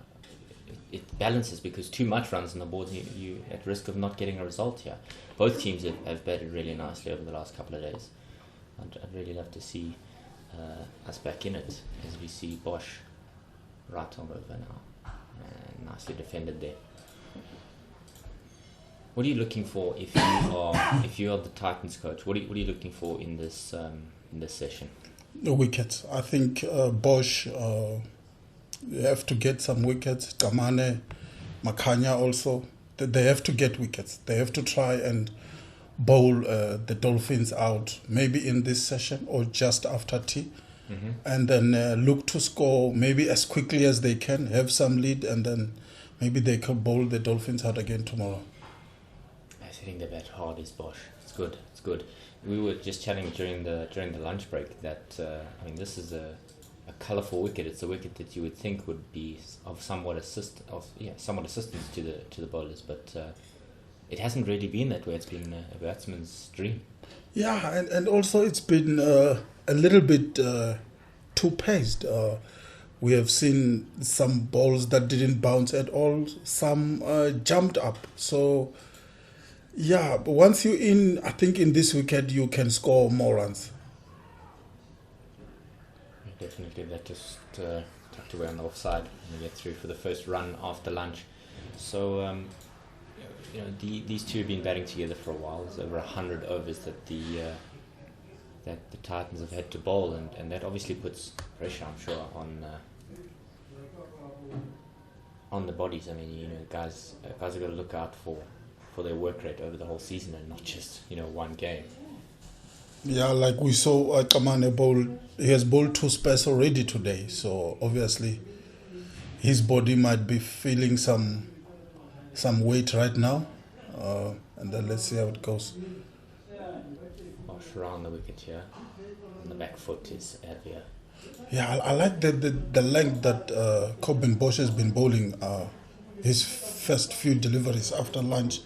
it balances, because too much runs on the board, you at risk of not getting a result here. Both teams have batted really nicely over the last couple of days. I'd really love to see us back in it, as we see Bosch right on over now, nicely defended there. What are you looking for if you are the Titans coach? What are you looking for in this session? The wickets. I think Bosch they have to get some wickets. Komani, Makanya also. They have to get wickets. They have to try and bowl the Dolphins out, maybe in this session or just after tea, and then look to score maybe as quickly as they can, have some lead, and then maybe they can bowl the Dolphins out again tomorrow. I think the bat hard is Bosch. It's good. We were just chatting during the lunch break that this is a colourful wicket. It's a wicket that you would think would be of somewhat assistance to the bowlers, but it hasn't really been that way. It's been a batsman's dream. Yeah, and also it's been a little bit too paced. We have seen some balls that didn't bounce at all. Some jumped up. So, yeah, but once you're in, I think in this wicket you can score more runs. Definitely, that just tucked away on the offside and we get through for the first run after lunch. So, these two have been batting together for a while. There's over 100 overs that the Titans have had to bowl, and that obviously puts pressure, I'm sure, on the bodies. I mean, guys have got to look out for their work rate over the whole season and not just one game. Yeah, like we saw Komani bowl. He has bowled 2 spares already today, so obviously his body might be feeling some weight right now, and then let's see how it goes. Bosch around the wicket here. On the back foot is Ervia. Yeah, I like the length that Corbin Bosch has been bowling. His first few deliveries after lunch,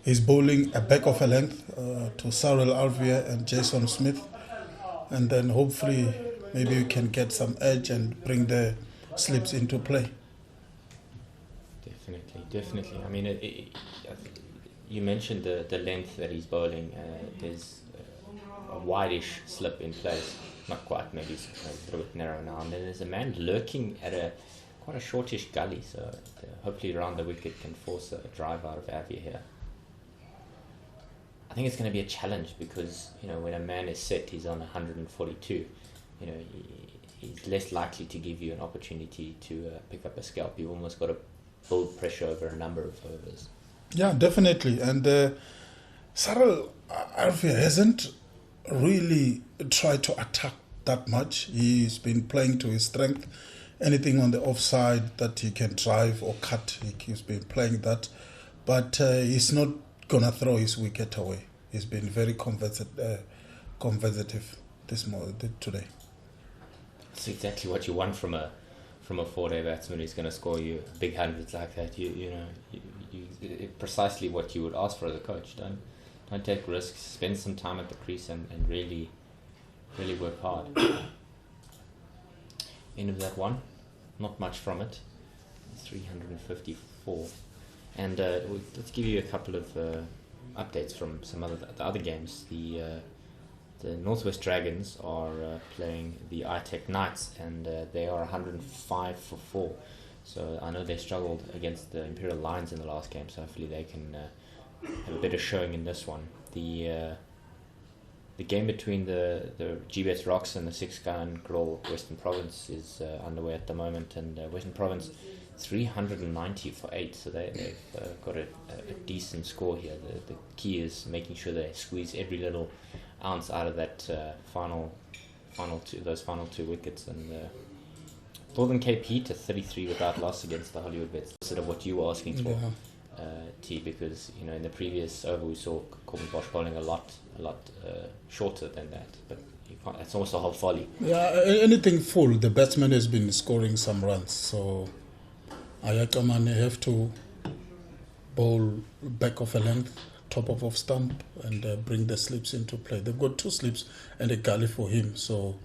he's bowling a back of a length to Cyril Ervia and Jason Smith, and then hopefully maybe we can get some edge and bring the slips into play. Definitely. I mean, you mentioned the length that he's bowling. There's a wideish slip in place. Not quite, maybe it's a little bit narrow now. And then there's a man lurking at quite a shortish gully. So hopefully around the wicket can force a drive out of Ervia here. I think it's going to be a challenge because, when a man is set, he's on 142. He's less likely to give you an opportunity to pick up a scalp. You've almost got to build pressure over a number of overs. Yeah, definitely. And Cyril Ervia hasn't really tried to attack that much. He's been playing to his strength. Anything on the offside that he can drive or cut, he's been playing that. But he's not going to throw his wicket away. He's been very conservative today. That's exactly what you want from a 4-day batsman who's going to score you big hundreds like that. Precisely what you would ask for as a coach. Don't take risks. Spend some time at the crease and really work hard. End of that one. not much from it. 354. And let's give you a couple of updates from some the other games. The Northwest Dragons are playing the iTech Knights, and they are 105 for 4. So I know they struggled against the Imperial Lions in the last game, so hopefully they can have a better showing in this one. The game between the GBS Rocks and the Six Gun Grill Western Province is underway at the moment, and Western Province 390 for 8, so they've got a decent score here. The key is making sure they squeeze every little ounce out of that those final two wickets. And Northern Cape Heat a 33 without loss against the Hollywoodbets. Sort of what you were asking for, T, because in the previous over we saw Corbin Bosch bowling a lot shorter than that, but you can't, it's almost a whole volley. Yeah, anything full, the batsman has been scoring some runs, so Komani have to bowl back of a length, top of off stump, and bring the slips into play. They've got 2 slips and a gully for him, so.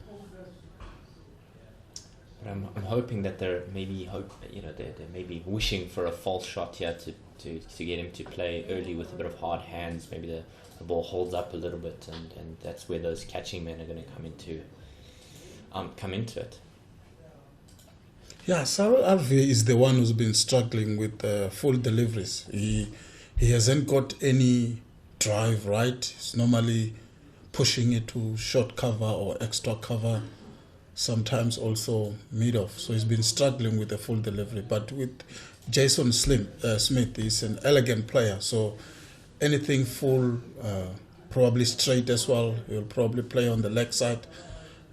But I'm hoping that they're maybe they're maybe wishing for a false shot here to get him to play early with a bit of hard hands. Maybe the ball holds up a little bit, and that's where those catching men are going to come into it. Yeah, Sarah Ervia is the one who's been struggling with full deliveries. He hasn't got any drive right. He's normally pushing it to short cover or extra cover, sometimes also mid-off. So he's been struggling with the full delivery. But with Jason Smith, he's an elegant player. So anything full, probably straight as well, he'll probably play on the leg side.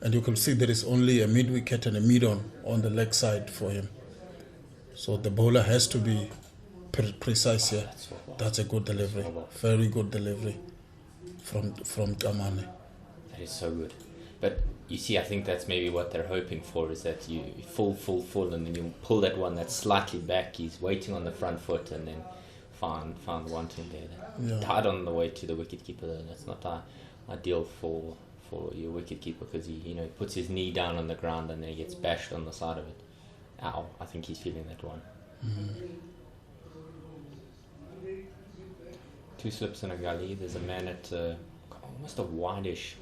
And you can see there is only a mid-wicket and a mid-on the leg side for him. So the bowler has to be precise here. That's a good delivery. Very good delivery from Komani. That is so good. But you see, I think that's maybe what they're hoping for, is that you full, and then you pull that one that's slightly back. He's waiting on the front foot, and then found wanting there. Tied on the way to the wicketkeeper, though. That's not ideal for your wicketkeeper, because he puts his knee down on the ground and then he gets bashed on the side of it. Ow, I think he's feeling that one. 2 slips and a gully. There's a man at almost a wideish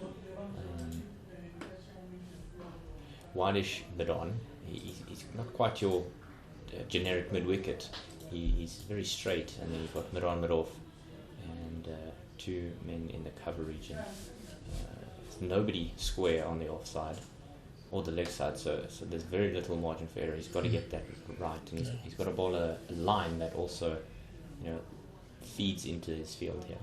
mid-on. He's not quite your generic mid-wicket. He's very straight, and then you've got mid-on, mid-off, and 2 men in the cover region. Nobody square on the offside or the leg side, so there's very little margin for error. He's got to get that right, and he's got to bowl a line that also feeds into his field here.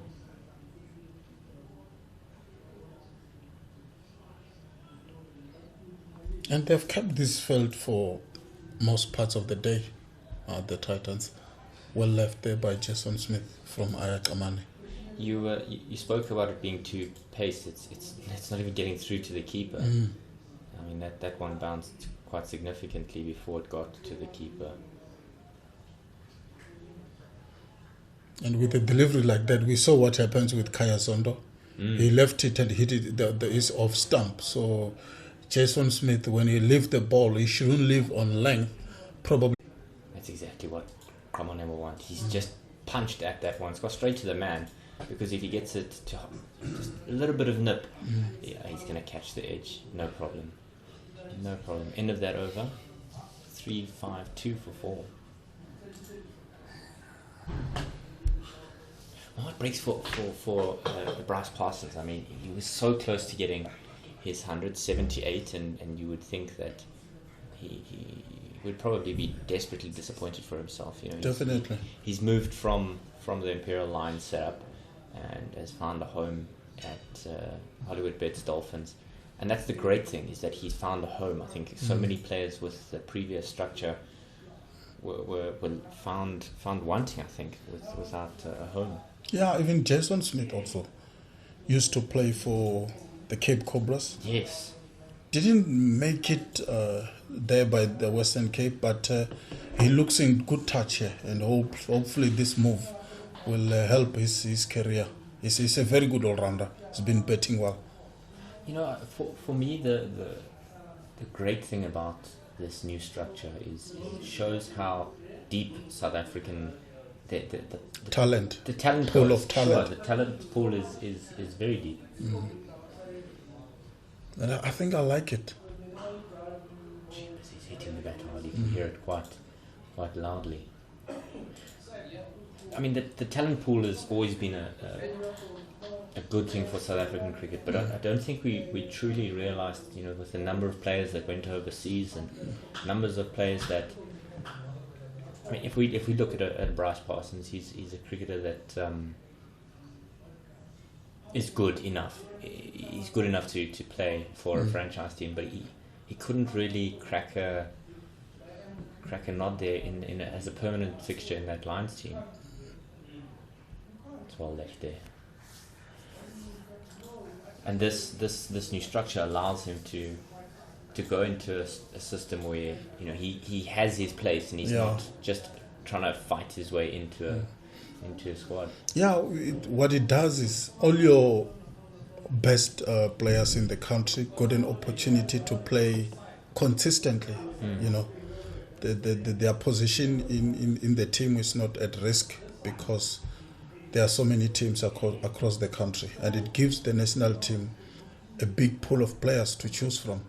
And they've kept this field for most parts of the day, the Titans. Well left there by Jason Smith from Komani. You spoke about it being too paced. It's not even getting through to the keeper. I mean that one bounced quite significantly before it got to the keeper. And with a delivery like that, we saw what happens with Zondo. He left it and hit it. It's off stump. So Jason Smith, when he leaves the ball, he shouldn't leave on length. Probably. That's exactly what Komani will want. He's just punched at that one. It's got straight to the man. Because if he gets it to just a little bit of nip, he's going to catch the edge. No problem. End of that over. 3-5-2 for 4. My heart breaks for Bryce Parsons. I mean, he was so close to getting his 178, and you would think that he would probably be desperately disappointed for himself. Definitely. He's moved from the Imperial Line setup and has found a home at Hollywoodbets Dolphins, and that's the great thing, is that he's found a home. I think so many players with the previous structure were found wanting, I think, without a home. Yeah, even Jason Smith also used to play for the Cape Cobras. Yes. Didn't make it there by the Western Cape, but he looks in good touch here, and hopefully this move will help his career. He's a very good all-rounder. He's been batting well. For me, the great thing about this new structure shows how deep South African the Talent. the talent Pool goes. of talent. Sure, the talent pool is very deep. And I think I like it. Jeez, he's hitting the bat hard. You can hear it quite loudly. I mean, the talent pool has always been a good thing for South African cricket, but I don't think we truly realised, with the number of players that went overseas and numbers of players that. I mean, if we look at Bryce Parsons, he's a cricketer that is good enough. He's good enough to play for a franchise team, but he couldn't really crack a nod there as a permanent fixture in that Lions team. It's well left there. And this new structure allows him to go into a system where he has his place and he's not just trying to fight his way into a squad. Yeah, what it does is all your best players in the country got an opportunity to play consistently. Their position in the team is not at risk because there are so many teams across the country, and it gives the national team a big pool of players to choose from.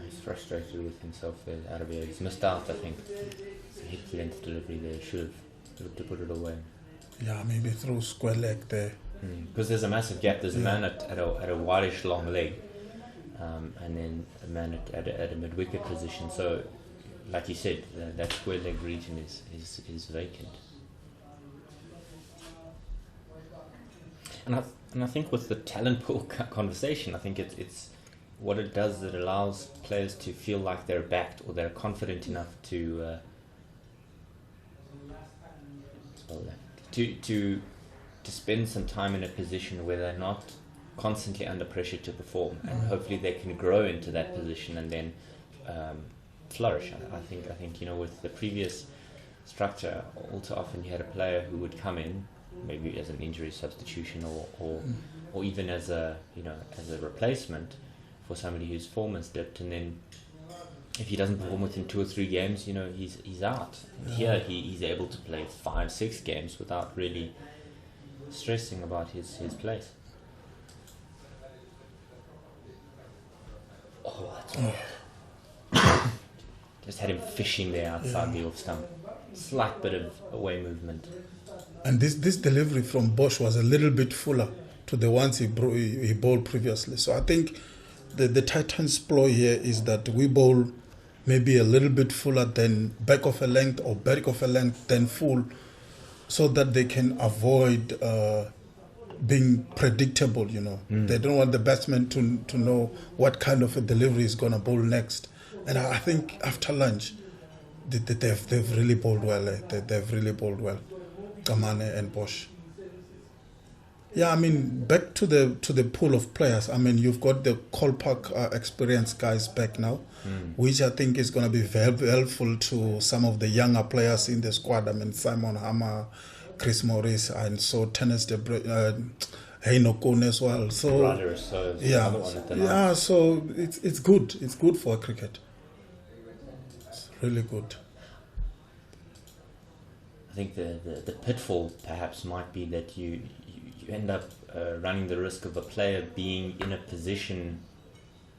He's frustrated with himself there, Ervia. He's missed out, I think. It's a hit length delivery there. Should have looked to put it away. Yeah, maybe through square leg there. Because there's a massive gap. There's a man at a wideish long leg, and then a man at a mid-wicket position. So, like you said, that square leg region is vacant. And I think with the talent pool conversation, I think it's what it does. It allows players to feel like they're backed or they're confident enough to spend some time in a position where they're not constantly under pressure to perform, and hopefully they can grow into that position and then flourish. I think with the previous structure, all too often you had a player who would come in maybe as an injury substitution or even as a replacement for somebody whose form has dipped, and then if he doesn't perform within 2 or 3 games, he's out. Here he's able to play 5-6 games without really stressing about his place. Oh, that's just had him fishing there outside the off stump. Slight bit of away movement. And this delivery from Bosch was a little bit fuller to the ones he bowled previously. So I think the Titans' ploy here is that we bowl maybe a little bit fuller than back of a length or back of a length than full, so that they can avoid being predictable. They don't want the batsman to know what kind of a delivery is going to bowl next. And I think after lunch, they've really bowled well. They've really bowled well, Komani and Bosch. Yeah, I mean, back to the pool of players. I mean, you've got the Kolpak experienced guys back now, which I think is going to be very helpful to some of the younger players in the squad. I mean, Simon Hammer, Chris Morris, and so Tennis Heino Kone as well. So another one at the so it's good. It's good for cricket. It's really good. I think the pitfall perhaps might be that you end up running the risk of a player being in a position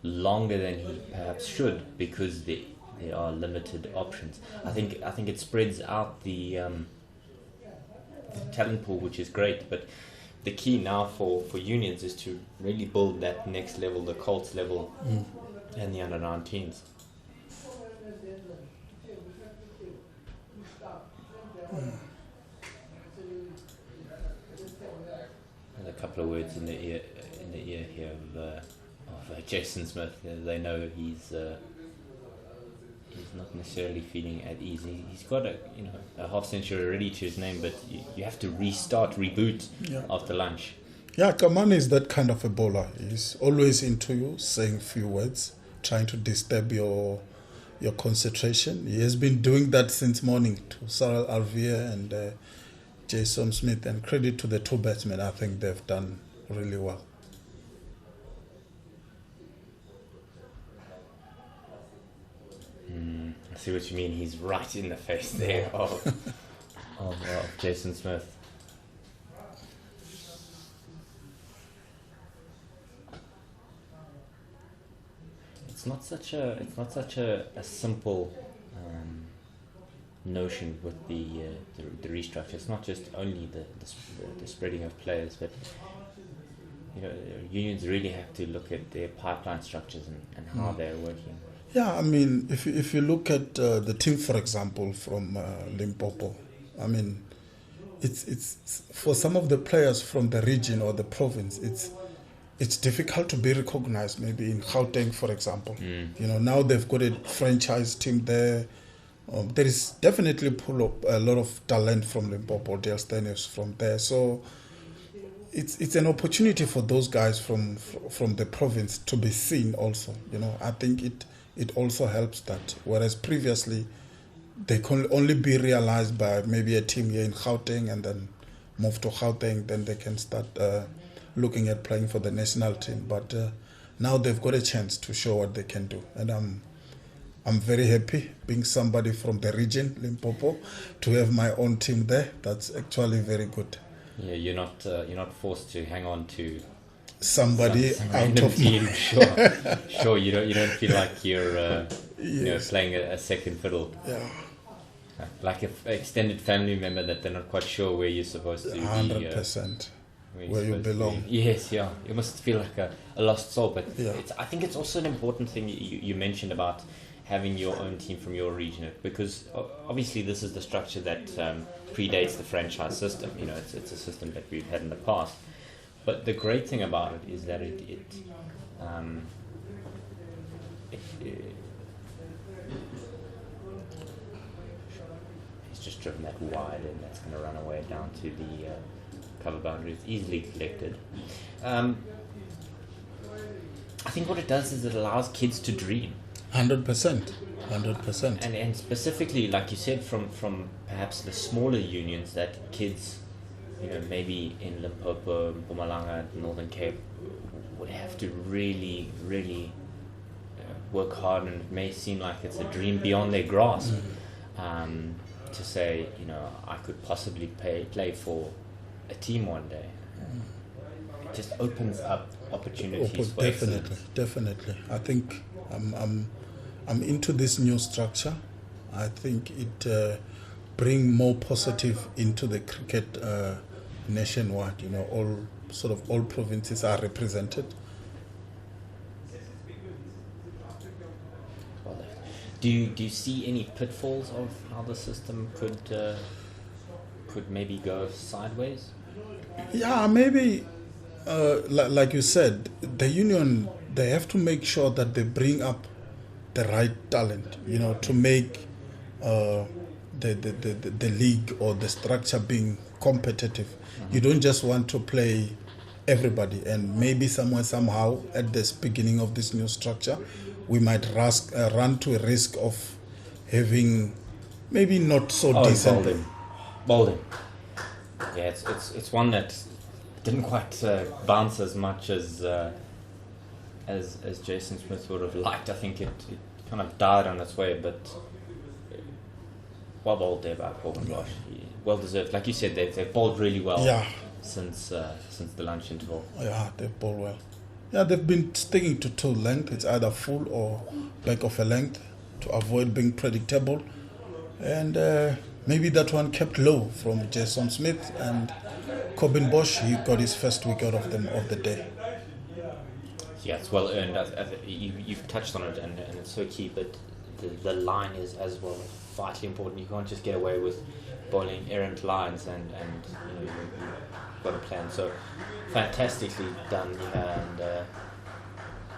longer than he perhaps should because there are limited options. I think it spreads out the talent pool, which is great, but the key now for unions is to really build that next level, the Colts level and the under-19s. A couple of words in the ear here of Jason Smith. They know he's not necessarily feeling at ease. He's got a half century already to his name, but you have to reboot after lunch. Yeah, Komani is that kind of a bowler. He's always into you, saying few words, trying to disturb your concentration. He has been doing that since morning to Sarah Ervia and Jason Smith, and credit to the two batsmen. I think they've done really well. see what you mean. He's right in the face there of Jason Smith. It's not such a simple notion with the restructure. It's not just only the spreading of players, but unions really have to look at their pipeline structures and how they're working. Yeah, I mean, if you look at the team, for example, from Limpopo, I mean, it's for some of the players from the region or the province, it's difficult to be recognized. Maybe in Gauteng, for example, now they've got a franchise team there. There is definitely a lot of talent from Limpopo. Dale Steyn is from there, so it's an opportunity for those guys from the province to be seen. Also, I think it also helps that. Whereas previously, they can only be realized by maybe a team here in Gauteng, and then move to Gauteng, then they can start looking at playing for the national team. But now they've got a chance to show what they can do, and I'm very happy being somebody from the region, Limpopo, to have my own team there. That's actually very good. Yeah, you're not forced to hang on to somebody some out of team. Sure. You don't feel like you're playing a second fiddle. Yeah. Like an extended family member that they're not quite sure where you're supposed to be. 100%. Where you belong. Yes, yeah. You must feel like a lost soul. But yeah. I think it's also an important thing you mentioned about having your own team from your region, because obviously this is the structure that predates the franchise system. It's a system that we've had in the past. But the great thing about it is that he's just driven that wide, and that's going to run away down to the cover boundary. It's easily collected. I think what it does is it allows kids to dream. 100%. And specifically, like you said, from perhaps the smaller unions, that kids, maybe in Limpopo, Mpumalanga, Northern Cape, would have to really, really work hard, and it may seem like it's a dream beyond their grasp to say, I could possibly play for a team one day. It just opens up opportunities for excellence. Definitely. I think I'm into this new structure. I think it bring more positive into the cricket nationwide. All provinces are represented. Do you see any pitfalls of how the system could maybe go sideways? Yeah, maybe. Like you said, the union, they have to make sure that they bring up the right talent, to make the league or the structure being competitive. Mm-hmm. You don't just want to play everybody, and maybe somehow at this beginning of this new structure, we might run to a risk of having maybe not so decent. Bowling. Yeah, it's one that didn't quite bounce as much as Jason Smith would have liked. I think it kind of died on its way, but well bowled there by Paul Gosh. Well deserved. Like you said, they've bowled really well since the lunch interval. Yeah, they've bowled well. Yeah, they've been sticking to two length. It's either full or back of a length to avoid being predictable. And maybe that one kept low from Jason Smith, and Corbin Bosch, he got his first wicket of the day. Yeah, it's well earned. You've touched on it, and it's so key. But the line is as well vitally important. You can't just get away with bowling errant lines, and you've got a plan. So fantastically done, and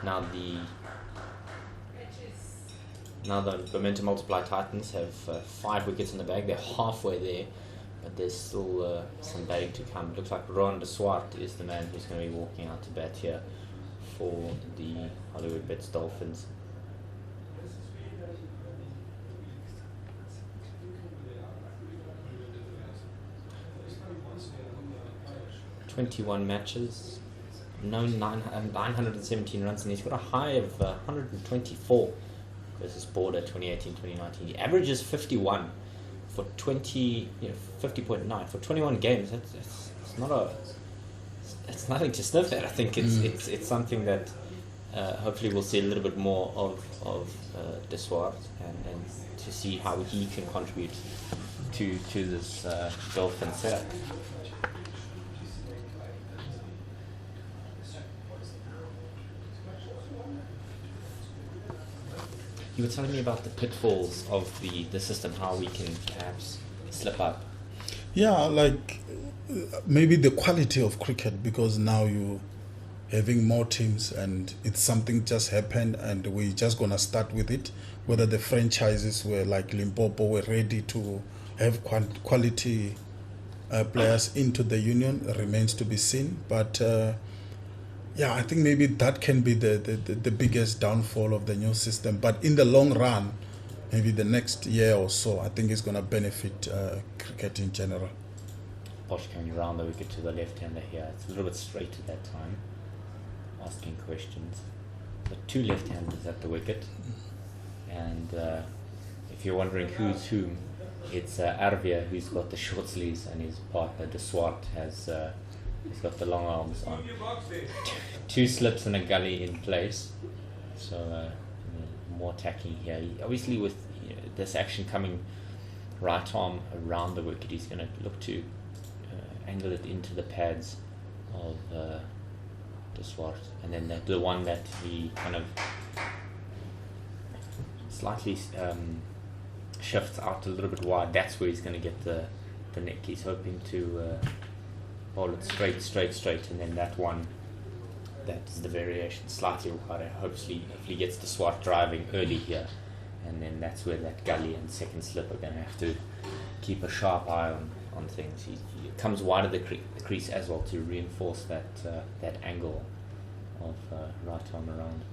now the Momentum Multiply Titans have 5 wickets in the bag. They're halfway there, but there's still some batting to come. It looks like Ron de Swart is the man who's going to be walking out to bat here for the Hollywoodbets Dolphins. "21 matches, 917 runs, and he's got a high of 124 versus Border 2018-2019. He averages 51 for 50.9 for 21 games. It's not a. It's nothing to sniff at. I think it's something that hopefully we'll see a little bit more of De Swart and to see how he can contribute to this Dolphins setup. You were telling me about the pitfalls of the system, how we can perhaps slip up. Yeah, like maybe the quality of cricket, because now you having more teams and it's something just happened and we're just gonna start with it. Whether the franchises were like Limpopo were ready to have quality players into the union remains to be seen. But yeah, I think maybe that can be the biggest downfall of the new system. But in the long run, maybe the next year or so, I think it's going to benefit cricket in general. Bosch coming around the wicket to the left-hander here. It's a little bit straight at that time, asking questions. The two left-handers at the wicket. And if you're wondering who's whom, it's Ervia, who's got the short sleeves, and his partner, De Swart, he's got the long arms on. Two slips and a gully in place. So more attacking here. Obviously with this action coming right arm around the wicket, he's going to look to angle it into the pads of De Swart. And then the one that he kind of slightly shifts out a little bit wide, that's where he's going to get the neck. He's hoping to bowl it straight, and then that one, that is the variation, slightly wider. Hopefully gets the Swart driving early here, and then that's where that gully and second slip are going to have to keep a sharp eye on things. He comes wide of the crease as well to reinforce that angle of right arm around.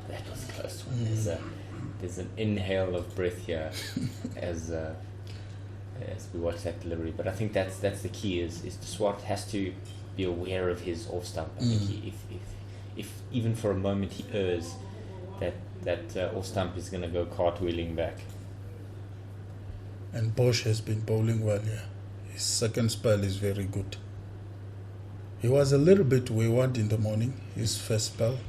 That was a close one. There's an inhale of breath here as we watch that delivery. But I think that's the key. Is De Swart has to be aware of his off stump. I think if even for a moment he errs, that off stump is going to go cartwheeling back. And Bosch has been bowling well here. His second spell is very good. He was a little bit wayward in the morning, his first spell.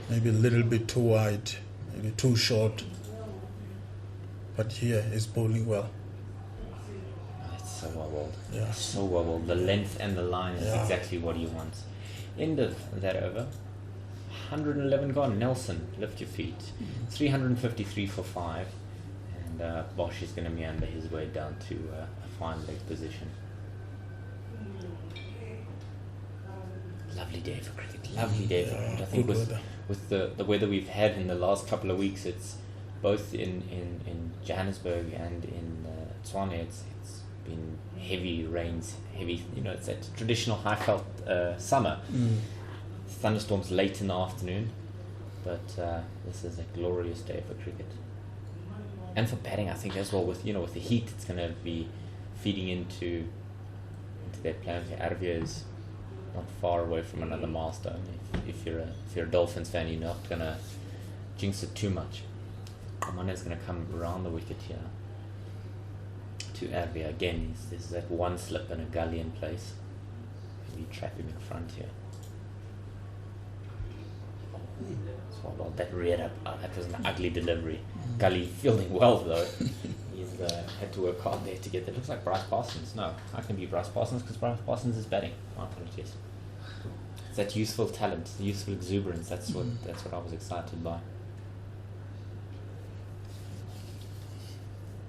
Maybe a little bit too wide, maybe too short. But here he's bowling well. It's so well bowled. Yeah. So well bowled. The length and the line is exactly what he wants. End of that over. 111 gone. Nelson, lift your feet. 353 for 5. And Bosch is going to meander his way down to a fine leg position. Lovely day for cricket. Lovely day for cricket. I think with the weather we've had in the last couple of weeks, it's both in Johannesburg and in Tshwane, it's been heavy rains, it's that traditional high-felt summer. Thunderstorms late in the afternoon, but this is a glorious day for cricket. And for batting, I think as well, with the heat, it's going to be feeding into their plans. Ervia is not far away from another milestone. If you're a Dolphins fan, you're not going to jinx it too much. Komani is going to come around the wicket here to Ervia. Again, there's that one slip and a gully in place. Maybe trap him in front here. Well, that reared up. That was an ugly delivery. Gully fielding well though. He's had to work hard there to get that. Looks like Bryce Parsons. No, I can be Bryce Parsons because Bryce Parsons is batting. My apologies. It's that youthful talent, the youthful exuberance. That's what I was excited by.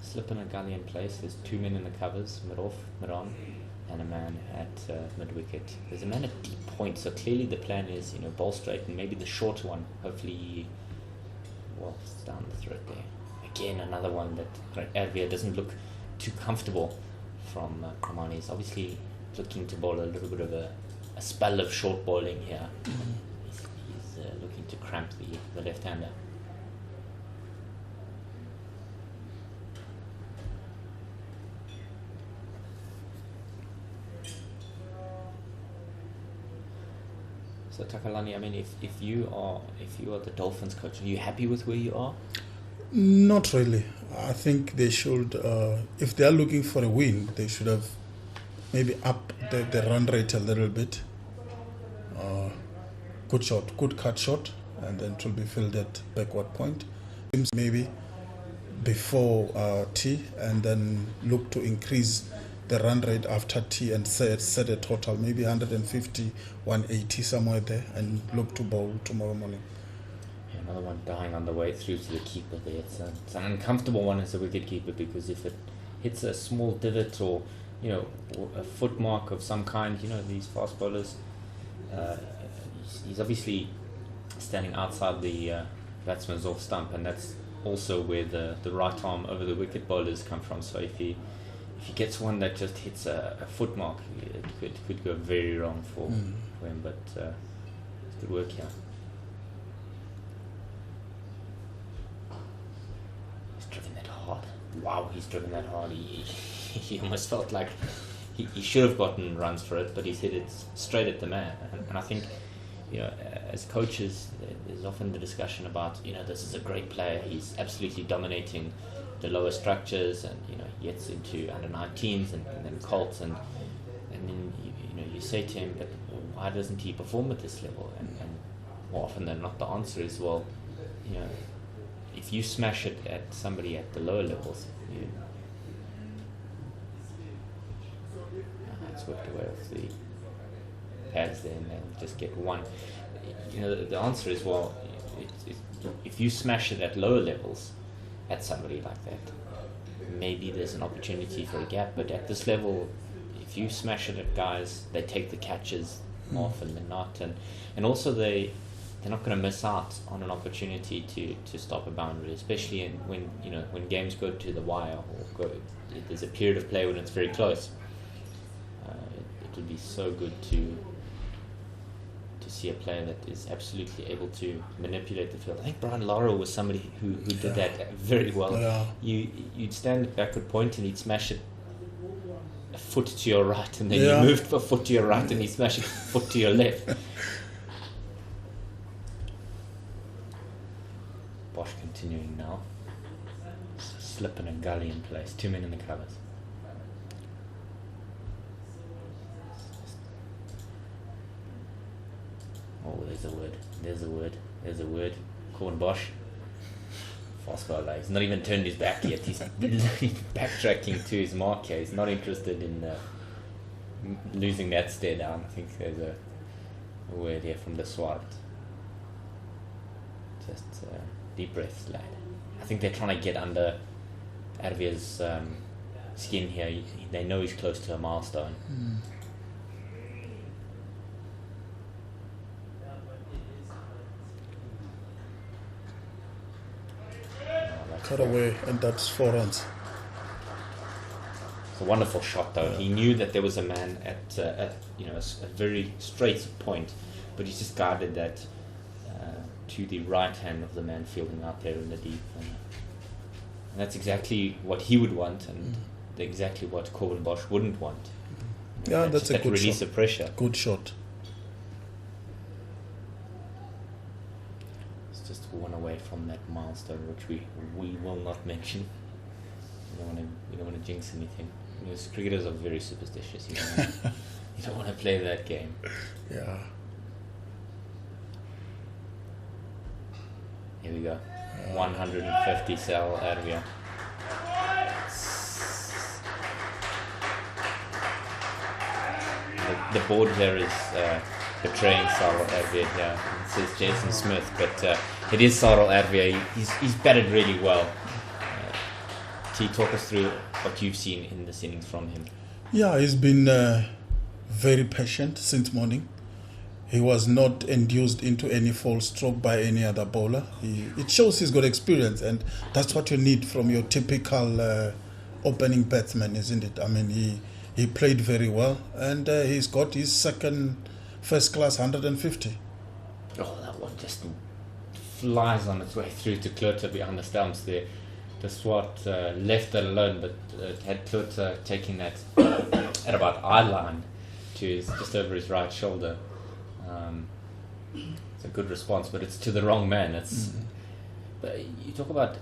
Slip in a gully in place. There's two men in the covers, mid-off, mid-on, and a man at mid-wicket. There's a man at deep point, so clearly the plan is, bowl straight and maybe the short one. Hopefully, it's down the throat there. Again, another one that Ervia doesn't look too comfortable from Komani. He's obviously looking to bowl a little bit of a spell of short bowling here. He's looking to cramp the left-hander. So Takalani, I mean, if you are the Dolphins coach, are you happy with where you are? Not really. I think they should, if they are looking for a win, they should have maybe up the run rate a little bit. Good shot, good cut shot, and then it will be fielded backward point. Maybe before tea, and then look to increase the run rate after tea and set a total, maybe 150, 180, somewhere there, and look to bowl tomorrow morning. Another one dying on the way through to the keeper there. It's an uncomfortable one as a wicket keeper, because if it hits a small divot or a foot mark of some kind, these fast bowlers, he's obviously standing outside the batsman's off stump, and that's also where the right arm over the wicket bowlers come from. So if he gets one that just hits a foot mark, it could go very wrong for him. But it's good work here. Wow, he's driven that hard. He almost felt like he should have gotten runs for it, but he's hit it straight at the man. And I think, as coaches, there's often the discussion about, this is a great player. He's absolutely dominating the lower structures, and he gets into under 19s and then Colts, and then you say to him, but why doesn't he perform at this level? And more often than not, the answer is, well, if you smash it at somebody at the lower levels, it's whipped away with the pads there, and they'll just get one. The answer is, well, if you smash it at lower levels at somebody like that, maybe there's an opportunity for a gap. But at this level, if you smash it at guys, they take the catches more often than not, and also they're not going to miss out on an opportunity to stop a boundary, especially when games go to the wire, or there's a period of play when it's very close. It would be so good to see a player that is absolutely able to manipulate the field. I think Brian Lara was somebody who did that very well. Yeah. You'd stand at backward point and he'd smash it a foot to your right, and then you moved a foot to your right and he'd smash it a foot to your left. Bosch continuing now. Slip in a gully in place. 2 men in the covers. Oh, there's a word. There's a word. There's a word. Corn Bosch. Fast bowler. He's not even turned his back yet. He's backtracking to his mark here. He's not interested in losing that stare down. I think there's a word here from the Swart. Just deep breaths, lad. I think they're trying to get under Ervia's skin here. They know he's close to a milestone. Cut away, and that's 4 runs. It's a wonderful shot, though. He knew that there was a man at a very straight point, but he just guided that to the right hand of the man fielding out there in the deep. And that's exactly what he would want, and exactly what Corbin Bosch wouldn't want. Yeah, that's a good release shot. Of pressure. Good shot. It's just one away from that milestone, which we will not mention. You don't want to jinx anything. Because cricketers are very superstitious. You don't want to play that game. Yeah. Here we go. 150 Sal Ervia. The board here is betraying Sarel Ervia here. It says Jason Smith, but it is Sarel Ervia. He's batted really well. Can you talk us through what you've seen in this innings from him? Yeah, he's been very patient since morning. He was not induced into any false stroke by any other bowler. It shows he's got experience, and that's what you need from your typical opening batsman, isn't it? I mean, he played very well, and he's got his second first-class 150. Oh, that one just flies on its way through to Klute behind the stumps there. The Swat left it alone, but had Klute taking that at about eye line to just over his right shoulder. It's a good response, but it's to the wrong man. It's But you talk about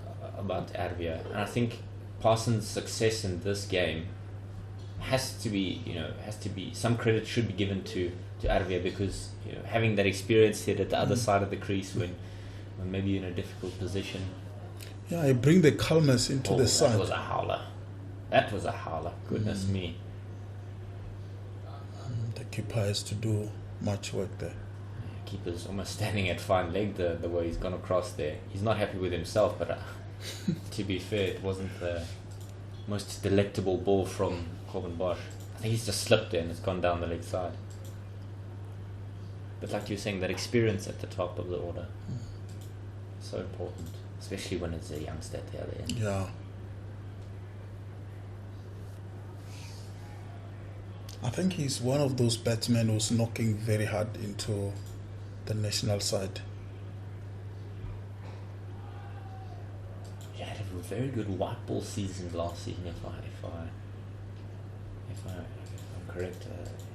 Ervia, and I think Parsons' success in this game has to be some credit should be given to Ervia, because having that experience hit at the other side of the crease when maybe you're in a difficult position. Yeah, I bring the calmness into the side. That was a howler. Goodness me. The keeper has to do much work there. Keeper's almost standing at fine leg the way he's gone across there. He's not happy with himself, but to be fair, it wasn't the most delectable ball from Corbin Bosch. I think he's just slipped there and it's gone down the leg side. But like you were saying, that experience at the top of the order, so important, especially when it's a youngster at the other end. Yeah. I think he's one of those batsmen who's knocking very hard into the national side. He had a very good white ball season last season, if I'm correct.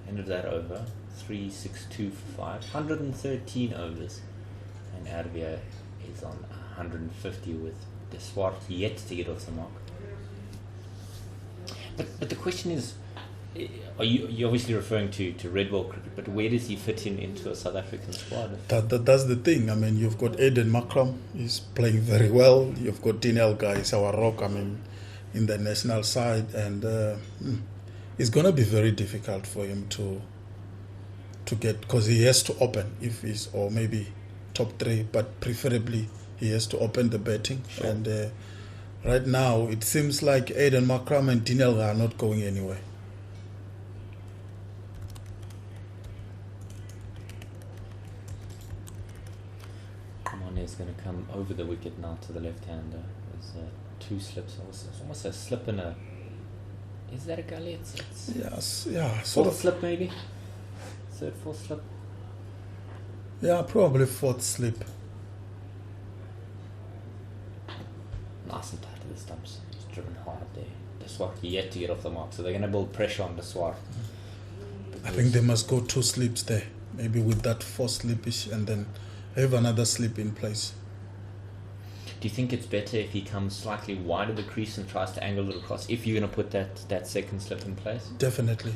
End of that over 3-6-2 for 113 overs, and Ervia is on 150 with Deswart yet to get off the mark. But the question is, you're obviously referring to red ball cricket, but where does he fit into a South African squad? That's the thing. I mean, you've got Aiden Makram, he's playing very well. You've got Dinel Guys, our rock, in the national side, and it's going to be very difficult for him to get, because he has to open if he's, or maybe top 3, but preferably he has to open the batting. Sure. And right now it seems like Aiden Makram and Dinel are not going anywhere. Komani is going to come over the wicket now to the left-hander. There's 2 slips. It's almost a slip and a... Is that a gully? It's yes, yeah. Fourth slip maybe? Third, fourth slip? Yeah, probably 4th slip. Nice and tight to the stumps. He's driven hard there. Deswart yet to get off the mark, so they're going to build pressure on Deswart. I think they must go 2 slips there, maybe with that 4th slipish, and then have another slip in place. Do you think it's better if he comes slightly wide of the crease and tries to angle it across, if you're going to put that second slip in place? Definitely.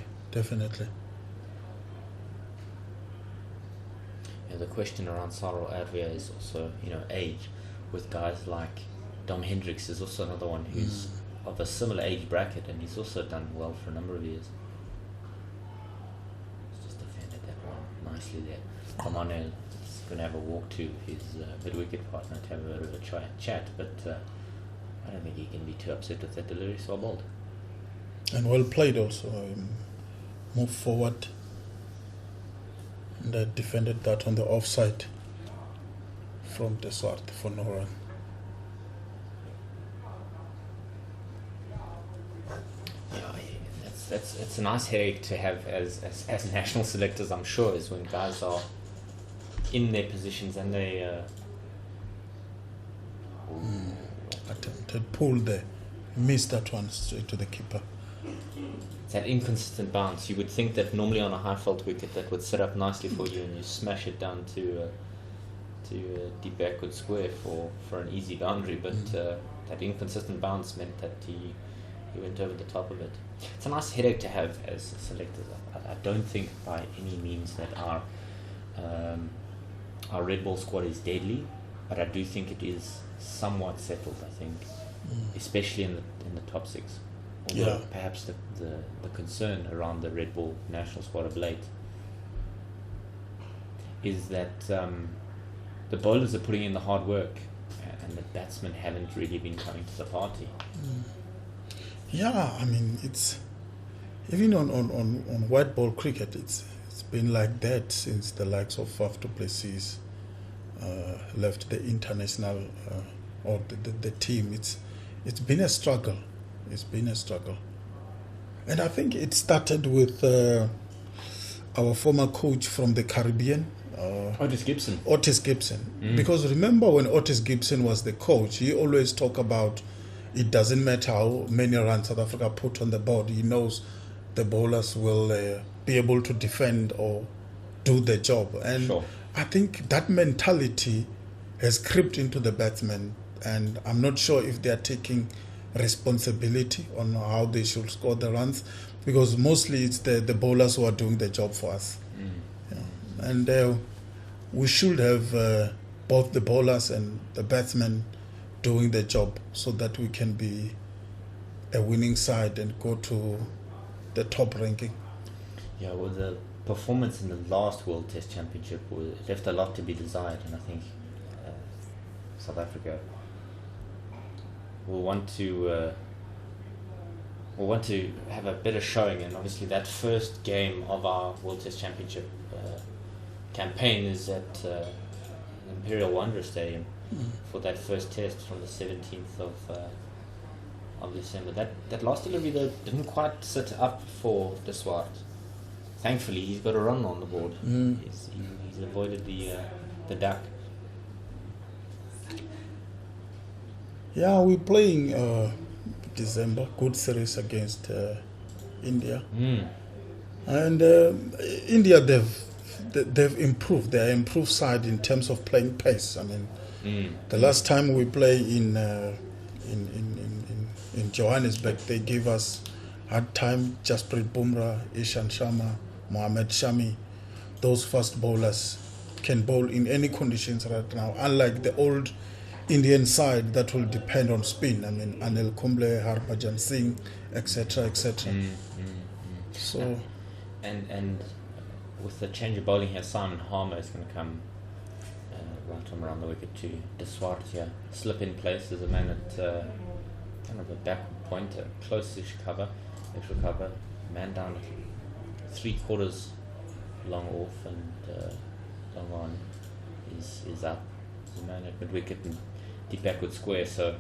Yeah, the question around Sarel Ervia is also, age. With guys like Dom Hendricks is also another one who's of a similar age bracket, and he's also done well for a number of years. He's just defended that one nicely there. Komani is going to have a walk to his mid-wicket partner to have a bit of a chat, but I don't think he can be too upset with that delivery, so bowled. And well played also. Moved forward and defended that on the offside from Deswart for no run. It's a nice headache to have as national selectors, I'm sure, is when guys are in their positions and they attempted pull there, missed that one straight to the keeper. It's that inconsistent bounce. You would think that normally on a high fault wicket that would set up nicely for you, and you smash it down to deep backward square for an easy boundary, but that inconsistent bounce meant that he went over the top of it. It's a nice headache to have as selectors. I don't think by any means that our red ball squad is deadly, but I do think it is somewhat settled, I think, especially in the top 6. Although perhaps the concern around the red ball national squad of late is that the bowlers are putting in the hard work and the batsmen haven't really been coming to the party. Yeah, I mean, it's even on white ball cricket, it's been like that since the likes of Faf du Plessis left the international or the team. It's been a struggle. And I think it started with our former coach from the Caribbean, Otis Gibson. Because remember when Otis Gibson was the coach, he always talked about it doesn't matter how many runs South Africa put on the board. He knows the bowlers will be able to defend or do the job. And I think that mentality has crept into the batsmen, and I'm not sure if they are taking responsibility on how they should score the runs, because mostly it's the bowlers who are doing the job for us. Yeah. And we should have both the bowlers and the batsmen doing the job so that we can be a winning side and go to the top ranking. Yeah, well, the performance in the last World Test Championship left a lot to be desired, and I think South Africa will want to have a better showing. And obviously that first game of our World Test Championship campaign is at Imperial Wanderers Stadium for that first test from the 17th of December. That last delivery though didn't quite sit up for De Swart. Thankfully, he's got a run on the board. He's avoided the duck. Yeah, we're playing December, good series against India. And India, they've improved. They're improved side in terms of playing pace. I mean, the last time we played in Johannesburg, they gave us hard time. Jasprit Bumrah, Ishan Sharma, Mohammad Shami, those fast bowlers can bowl in any conditions right now, unlike the old Indian side that will depend on spin. I mean, Anil Kumble, Harbhajan Singh, etc., etc. So, and with the change of bowling here, Simon Harmer is going to come right on around the wicket to De Swart here. Slip in place. There's a man at kind of a backward point, a close-ish cover, extra cover. Man down at 3/4 long off, and long on is up. There's a man at mid-wicket and deep backward square, so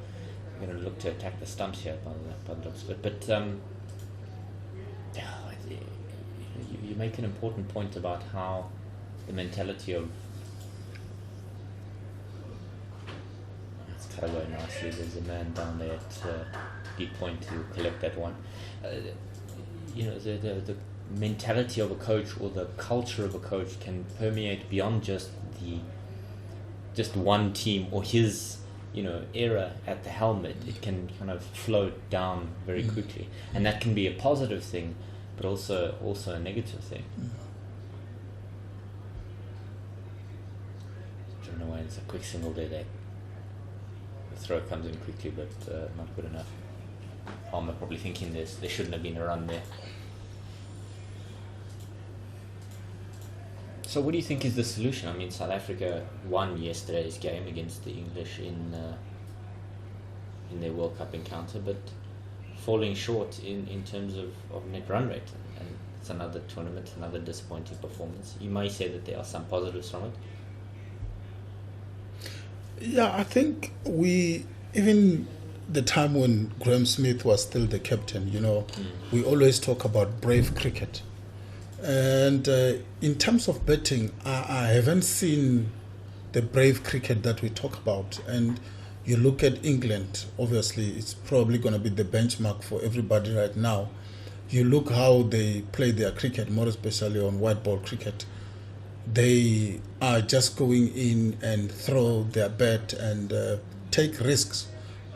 we're going to look to attack the stumps here by the looks of it. But you make an important point about how the mentality of it's cut away nicely. There's a man down there at deep point to collect that one. The mentality of a coach or the culture of a coach can permeate beyond just one team or his era at the helm. It can kind of flow down very quickly, and that can be a positive thing, but also a negative thing. Driven away, it's a quick single there. The throw comes in quickly, but not good enough. Palmer probably thinking there shouldn't have been a run there. So what do you think is the solution? I mean, South Africa won yesterday's game against the English in their World Cup encounter, but falling short in terms of net run rate. And it's another tournament, another disappointing performance. You may say that there are some positives from it. Yeah, I think even the time when Graham Smith was still the captain, we always talk about brave cricket. And in terms of betting, I haven't seen the brave cricket that we talk about. And you look at England, obviously it's probably going to be the benchmark for everybody right now. You look how they play their cricket, more especially on white ball cricket. They are just going in and throw their bat and take risks.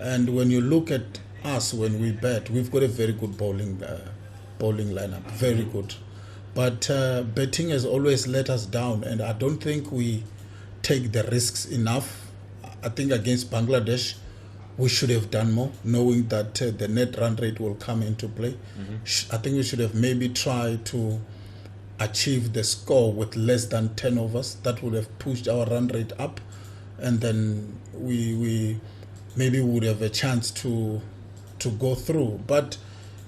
And when you look at us when we bat, we've got a very good bowling lineup, very good. But betting has always let us down, and I don't think we take the risks enough. I think against Bangladesh, we should have done more, knowing that the net run rate will come into play. I think we should have maybe tried to achieve the score with less than 10 overs. That would have pushed our run rate up, and then we maybe would have a chance to go through. But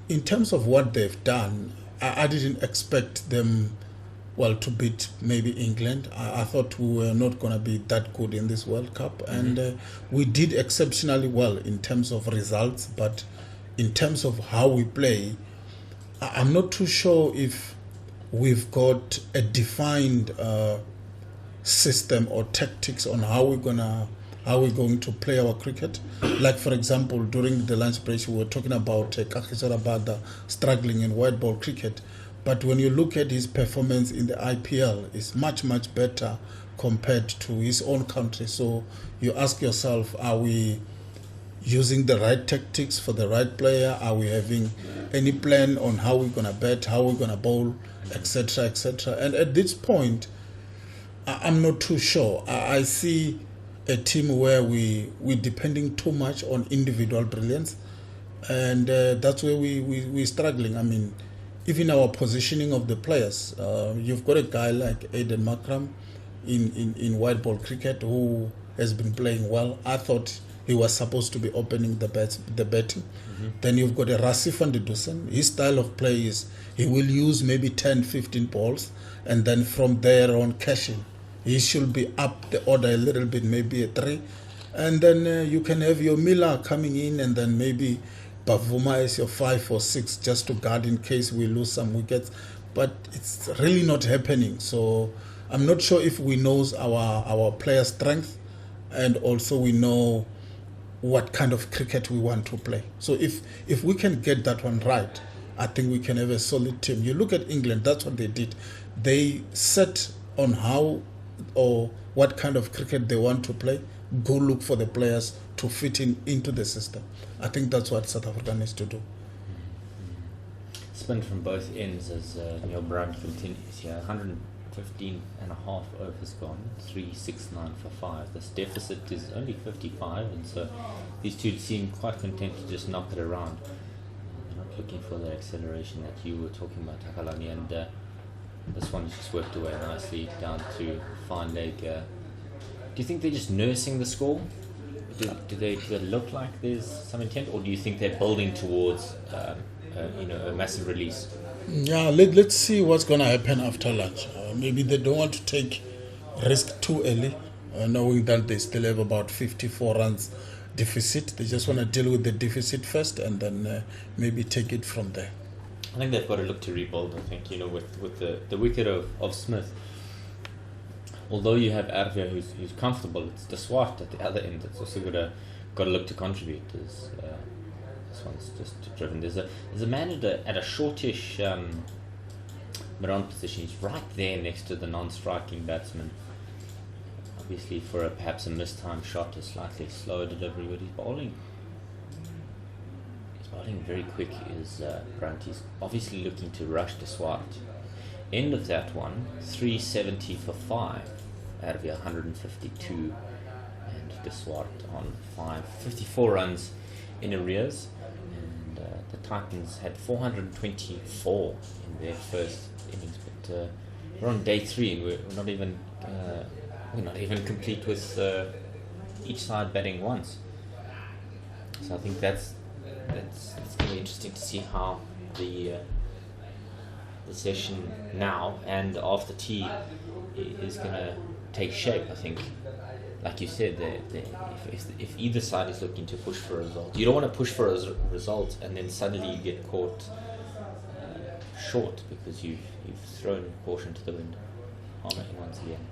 in terms of what they've done, I didn't expect them, to beat maybe England. I thought we were not going to be that good in this World Cup. And we did exceptionally well in terms of results. But in terms of how we play, I'm not too sure if we've got a defined system or tactics on how we're going to play our cricket. Like, for example, during the lunch break, we were talking about Kagiso Rabada struggling in white ball cricket. But when you look at his performance in the IPL, it's much, much better compared to his own country. So you ask yourself, are we using the right tactics for the right player? Are we having any plan on how we're going to bat, how we're going to bowl, etc., etc.? And at this point, I'm not too sure. I see a team where we're depending too much on individual brilliance, and that's where we're struggling. I mean, even our positioning of the players. You've got a guy like Aiden Makram in white ball cricket who has been playing well. I thought he was supposed to be opening the batting. Then you've got a Rasif van der Dussen. His style of play is he will use maybe 10, 15 balls, and then from there on cash in. He should be up the order a little bit, maybe a 3. And then you can have your Miller coming in, and then maybe Bavuma is your 5 or 6 just to guard in case we lose some wickets. But it's really not happening. So I'm not sure if we know our player strength, and also we know what kind of cricket we want to play. So if we can get that one right, I think we can have a solid team. You look at England, that's what they did. They set on how or what kind of cricket they want to play, go look for the players to fit into the system. I think that's what South Africa needs to do. Spin from both ends as Neil Brown continues here. 115 and a half overs gone, 369 for 5. This deficit is only 55, and so these two seem quite content to just knock it around. They're not looking for the acceleration that you were talking about, Takalani, and this one's just worked away nicely down to fine leg. Do you think they're just nursing the score? Do they look like there's some intent, or do you think they're building towards a massive release? Yeah, let's see what's going to happen after lunch. Maybe they don't want to take risk too early, knowing that they still have about 54 runs deficit. They just want to deal with the deficit first, and then maybe take it from there. I think they've got to look to rebuild. I think, with the wicket of Smith. Although you have Ervia who's comfortable, it's the Swart at the other end that's also got to look to contribute. This one's just driven. There's a man at a shortish mid-on position. He's right there next to the non-striking batsman. Obviously, for perhaps a mistime shot, a slightly slower delivery, but he's bowling very quick. Is Grant? He's obviously looking to rush the Swart. End of that one, 370 for 5. Ervia 152, and the Swart on 5. 54 runs in arrears, and the Titans had 424 in their first innings. But we're on day 3, and we're not even complete with each side batting once. So I think that's going to be interesting to see how the session now and after tea is going to take shape. I think, like you said, if either side is looking to push for a result, you don't want to push for a result and then suddenly you get caught short because you've thrown caution to the wind. Harmer in once again.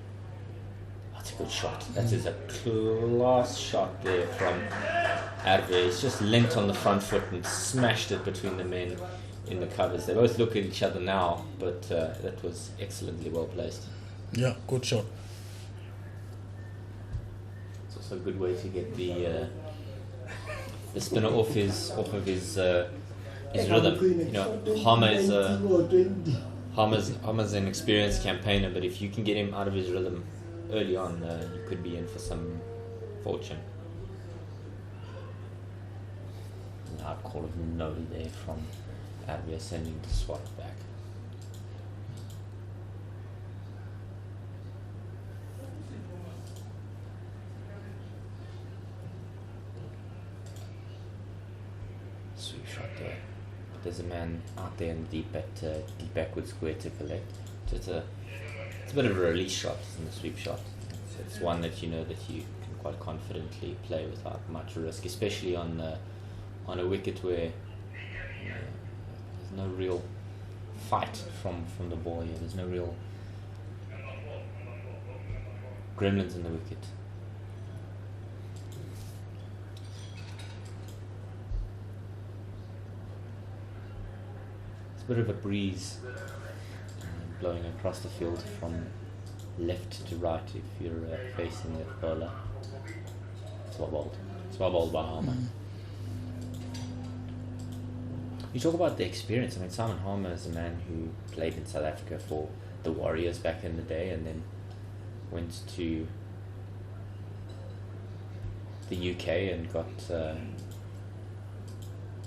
That's a good shot. That is a class shot there from Ervia. He's just leant on the front foot and smashed it between the men in the covers. They both look at each other now, but that was excellently well placed. Yeah, good shot. It's also a good way to get the spinner off of his rhythm. Harmer's an experienced campaigner, but if you can get him out of his rhythm early on, you could be in for some fortune. Loud call of no there from Ervia, sending the Swat back. Sweet shot there. But there's a man out there in the deep backward square to collect. So it's a bit of a release shot in the sweep shot. It's one that you know that you can quite confidently play without much risk, especially on a wicket where there's no real fight from the ball here. There's no real gremlins in the wicket. It's a bit of a breeze blowing across the field from left to right if you're facing the bowler. It's well bowled. It's well bowled by Harmer. You talk about the experience. I mean, Simon Harmer is a man who played in South Africa for the Warriors back in the day, and then went to the UK and got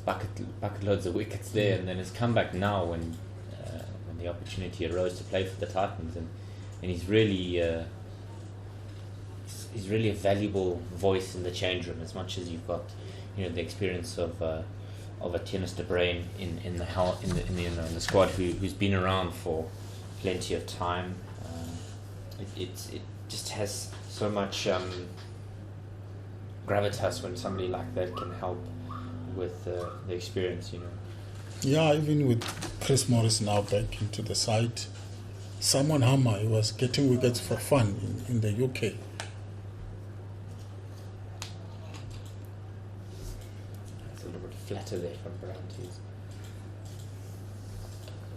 bucket loads of wickets there, and then has come back now when the opportunity arose to play for the Titans, and he's really he's really a valuable voice in the change room, as much as you've got the experience of a Tennis de Bruin in the squad who's been around for plenty of time. It just has so much gravitas when somebody like that can help with the experience, Yeah, even with Chris Morris now back into the side, Simon Harmer, he was getting wickets for fun in the UK. It's a little bit flatter there from Brown too.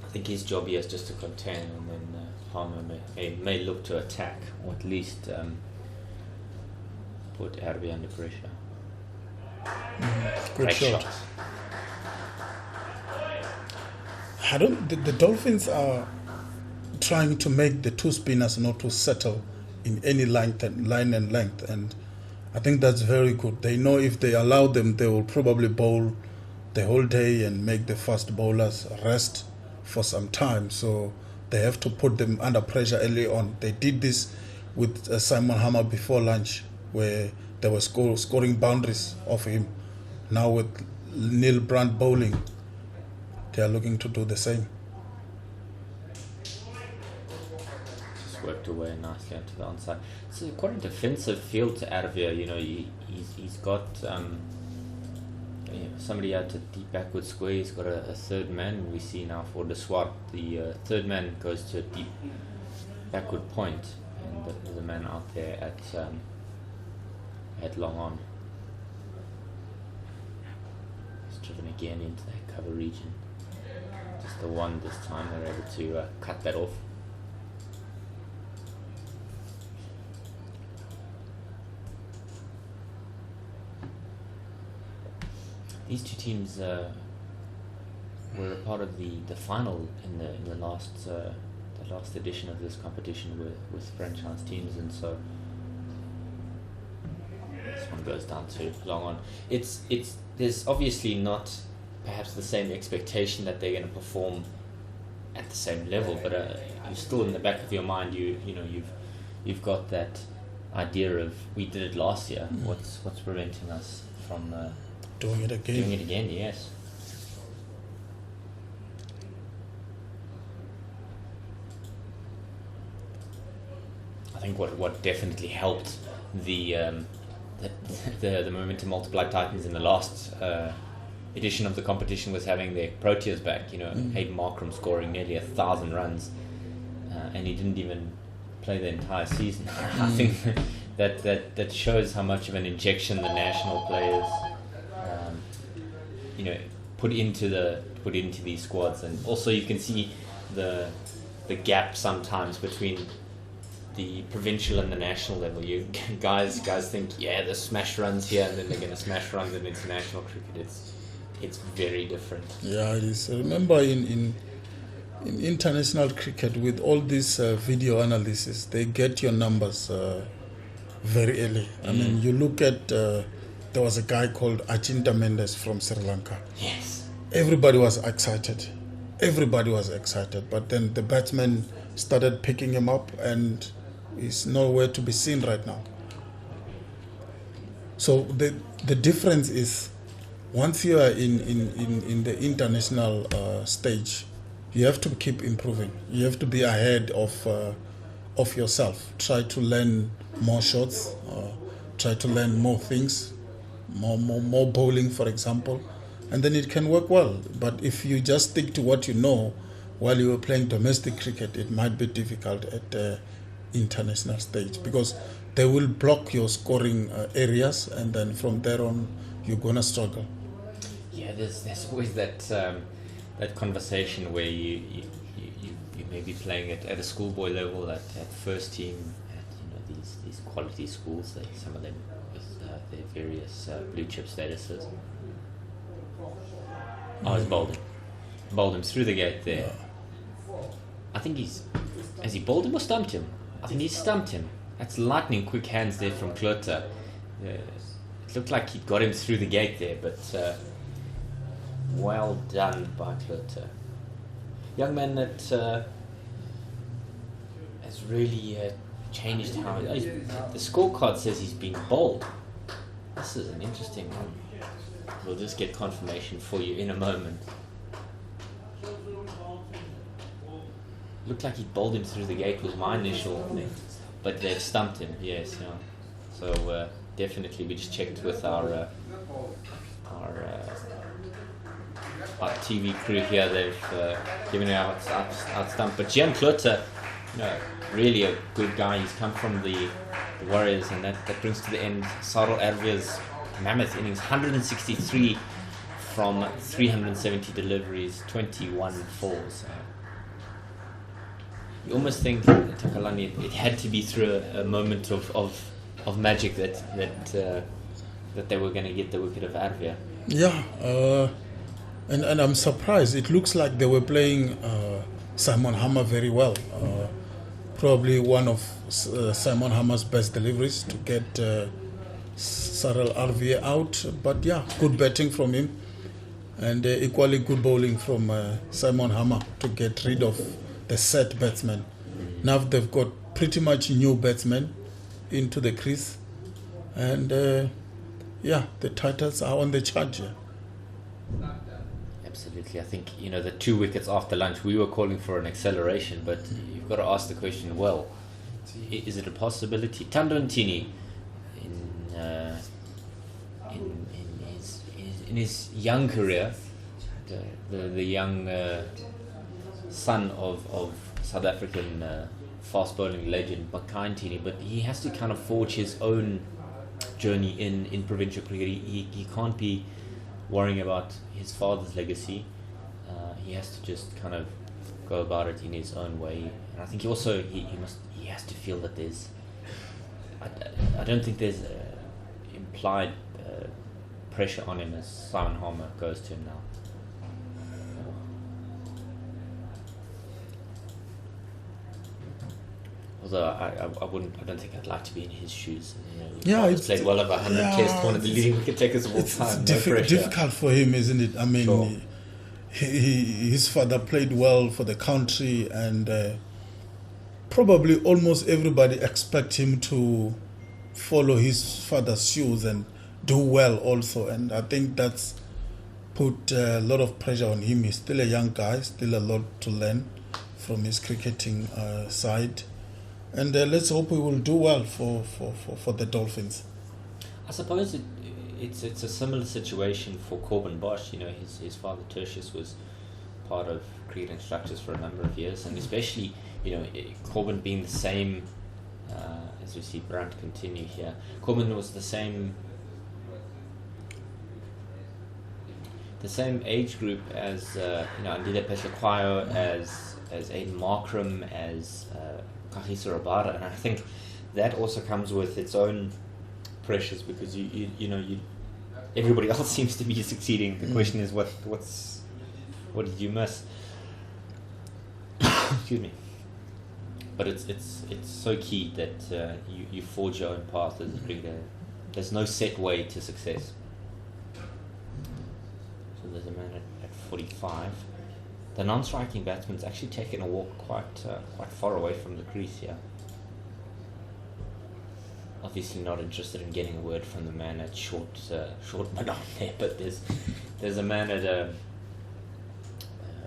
I think his job here is just to contain, and then Harmer may look to attack, or at least put Ervia under pressure. Good Great shot. shot. The Dolphins are trying to make the two spinners not to settle in any line and length, and I think that's very good. They know if they allow them, they will probably bowl the whole day and make the fast bowlers rest for some time, so they have to put them under pressure early on. They did this with Simon Harmer before lunch, where they were scoring boundaries off him. Now with Neil Brandt bowling, they are looking to do the same. Just worked away nicely onto the onside. It's quite a defensive field to Ervia. He's got somebody out to deep backward square. He's got a third man. We see now for the swat, the third man goes to a deep backward point, and there's a man out there at long on. He's driven again into that cover region. Just the one this time. They're able to cut that off. These two teams were a part of the final in the last edition of this competition with franchise teams, and so this one goes down to long on. There's obviously not perhaps the same expectation that they're going to perform at the same level, but you're still in the back of your mind. You've got that idea of, we did it last year. What's preventing us from Doing it again. doing it again? Yes. I think what definitely helped the Momentum Multiplied Titans in the last edition of the competition was having their Proteas back. Hayden Markram scoring nearly 1,000 runs, and he didn't even play the entire season. I think that shows how much of an injection the national players put into these squads, and also you can see the gap sometimes between the provincial and the national level. You guys think, the smash runs here, and then they're going to smash runs in international cricket. It's very different. Yeah, it is. Remember, in international cricket, with all this video analysis, they get your numbers very early. I mean, you look at there was a guy called Achinta Mendes from Sri Lanka. Yes. Everybody was excited. But then the batsmen started picking him up, and he's nowhere to be seen right now. So the difference is, once you are in the international stage, you have to keep improving. You have to be ahead of yourself. Try to learn more shots. Try to learn more things. More bowling, for example, and then it can work well. But if you just stick to what you know while you were playing domestic cricket, it might be difficult at the international stage, because they will block your scoring areas, and then from there on you're gonna struggle. Yeah, there's always that conversation where you you may be playing at a schoolboy level, at first team, at these quality schools. Some of them with their various blue chip statuses. Oh, he's bowled him through the gate there. I think has he bowled him or stumped him? I think he stumped him. That's lightning quick hands there from Klota. It looked like he got him through the gate there, but well done by Klota. Young man that has really changed how... the scorecard says he's been bowled. This is an interesting one. We'll just get confirmation for you in a moment. Looked like he bowled him through the gate was my initial thing. But they've stumped him, yes. Yeah. So definitely we just checked with our TV crew here. They've given him out stump. But Gian Klota, really a good guy. He's come from the Warriors, and that brings to the end Sarel Ervia's mammoth innings, 163 from 370 deliveries, 21 falls. You almost think, Takalani, it had to be through a moment of magic that they were going to get the wicket of Ervia. Yeah, and I'm surprised. It looks like they were playing Simon Hammer very well. Probably one of Simon Hammer's best deliveries to get Sarel Ervia out. But yeah, good batting from him, and equally good bowling from Simon Hammer to get rid of the set batsman. Now they've got pretty much new batsmen into the crease, and the Titans are on the charge here. Absolutely. I think, the 2 wickets after lunch, we were calling for an acceleration, but you've got to ask the question, well, is it a possibility? Thando Ntini, in his young career, the young son of South African fast bowling legend Makai Ntini, but he has to kind of forge his own journey in provincial cricket. He can't be worrying about his father's legacy. He has to just kind of go about it in his own way. And I think he has to feel that there's... I don't think there's implied pressure on him as Simon Hammer goes to him now. Although I don't think I'd like to be in his shoes. He's played well over 100 tests, one of the leading wicket takers of all time. It's difficult for him, isn't it? I mean, sure. His father played well for the country, and probably almost everybody expect him to follow his father's shoes and do well also. And I think that's put a lot of pressure on him. He's still a young guy, still a lot to learn from his cricketing side. And let's hope we will do well for the Dolphins. I suppose it's a similar situation for Corbin Bosch. His father Tertius was part of cricket instructors for a number of years, and especially Corbin being the same as we see Brandt continue here. Corbin was the same age group as Andile Petlekwayo, as Aiden Markram, as Kagiso Rabada, and I think that also comes with its own pressures, because everybody else seems to be succeeding. The question is what did you miss? Excuse me. But it's so key that you forge your own path as a cricketer. There's no set way to success. So there's a man at 45. The non-striking batsman's actually taken a walk quite far away from the crease here. Obviously not interested in getting a word from the man at short Manon there, but there's a man at a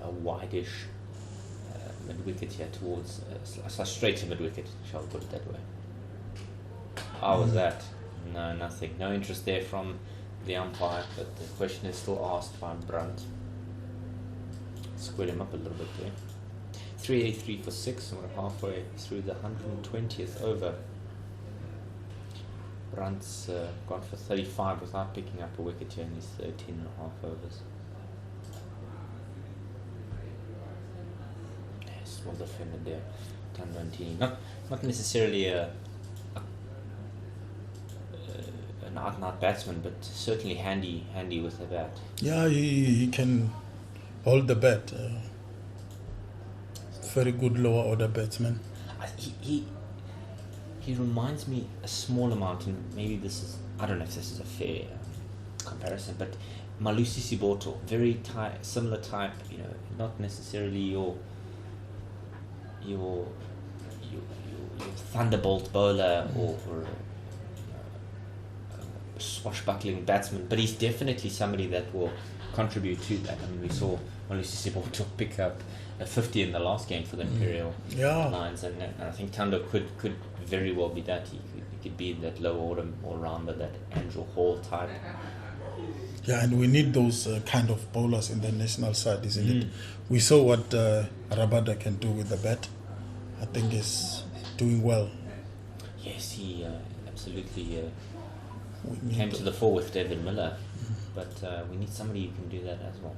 wide-ish mid-wicket here towards straight to mid-wicket, shall we put it that way. How was that? No, nothing. No interest there from the umpire, but the question is still asked by Brandt. Squared him up a little bit there. 383 for 6, and we're halfway through the 120th over. Brandt's gone for 35 without picking up a wicket here in his 13 and a half overs. Yes, well defended there. Tandantini, not necessarily an out-and-out batsman, but certainly handy with the bat. Yeah, he can hold the bat. Very good lower order batsman. He reminds me a small amount, and maybe I don't know if this is a fair comparison, but Malusi Siboto, very similar type, not necessarily your thunderbolt bowler or a swashbuckling batsman, but he's definitely somebody that will contribute to that. I mean, we saw Malusi Siboto pick up a 50 in the last game for the Imperial Lions, and I think Tando could very well be that. He could be that low order all-rounder, that Andrew Hall type. Yeah, and we need those kind of bowlers in the national side, isn't it? We saw what Rabada can do with the bat. I think he's doing well. Yes, he absolutely came to the fore with David Miller, but we need somebody who can do that as well.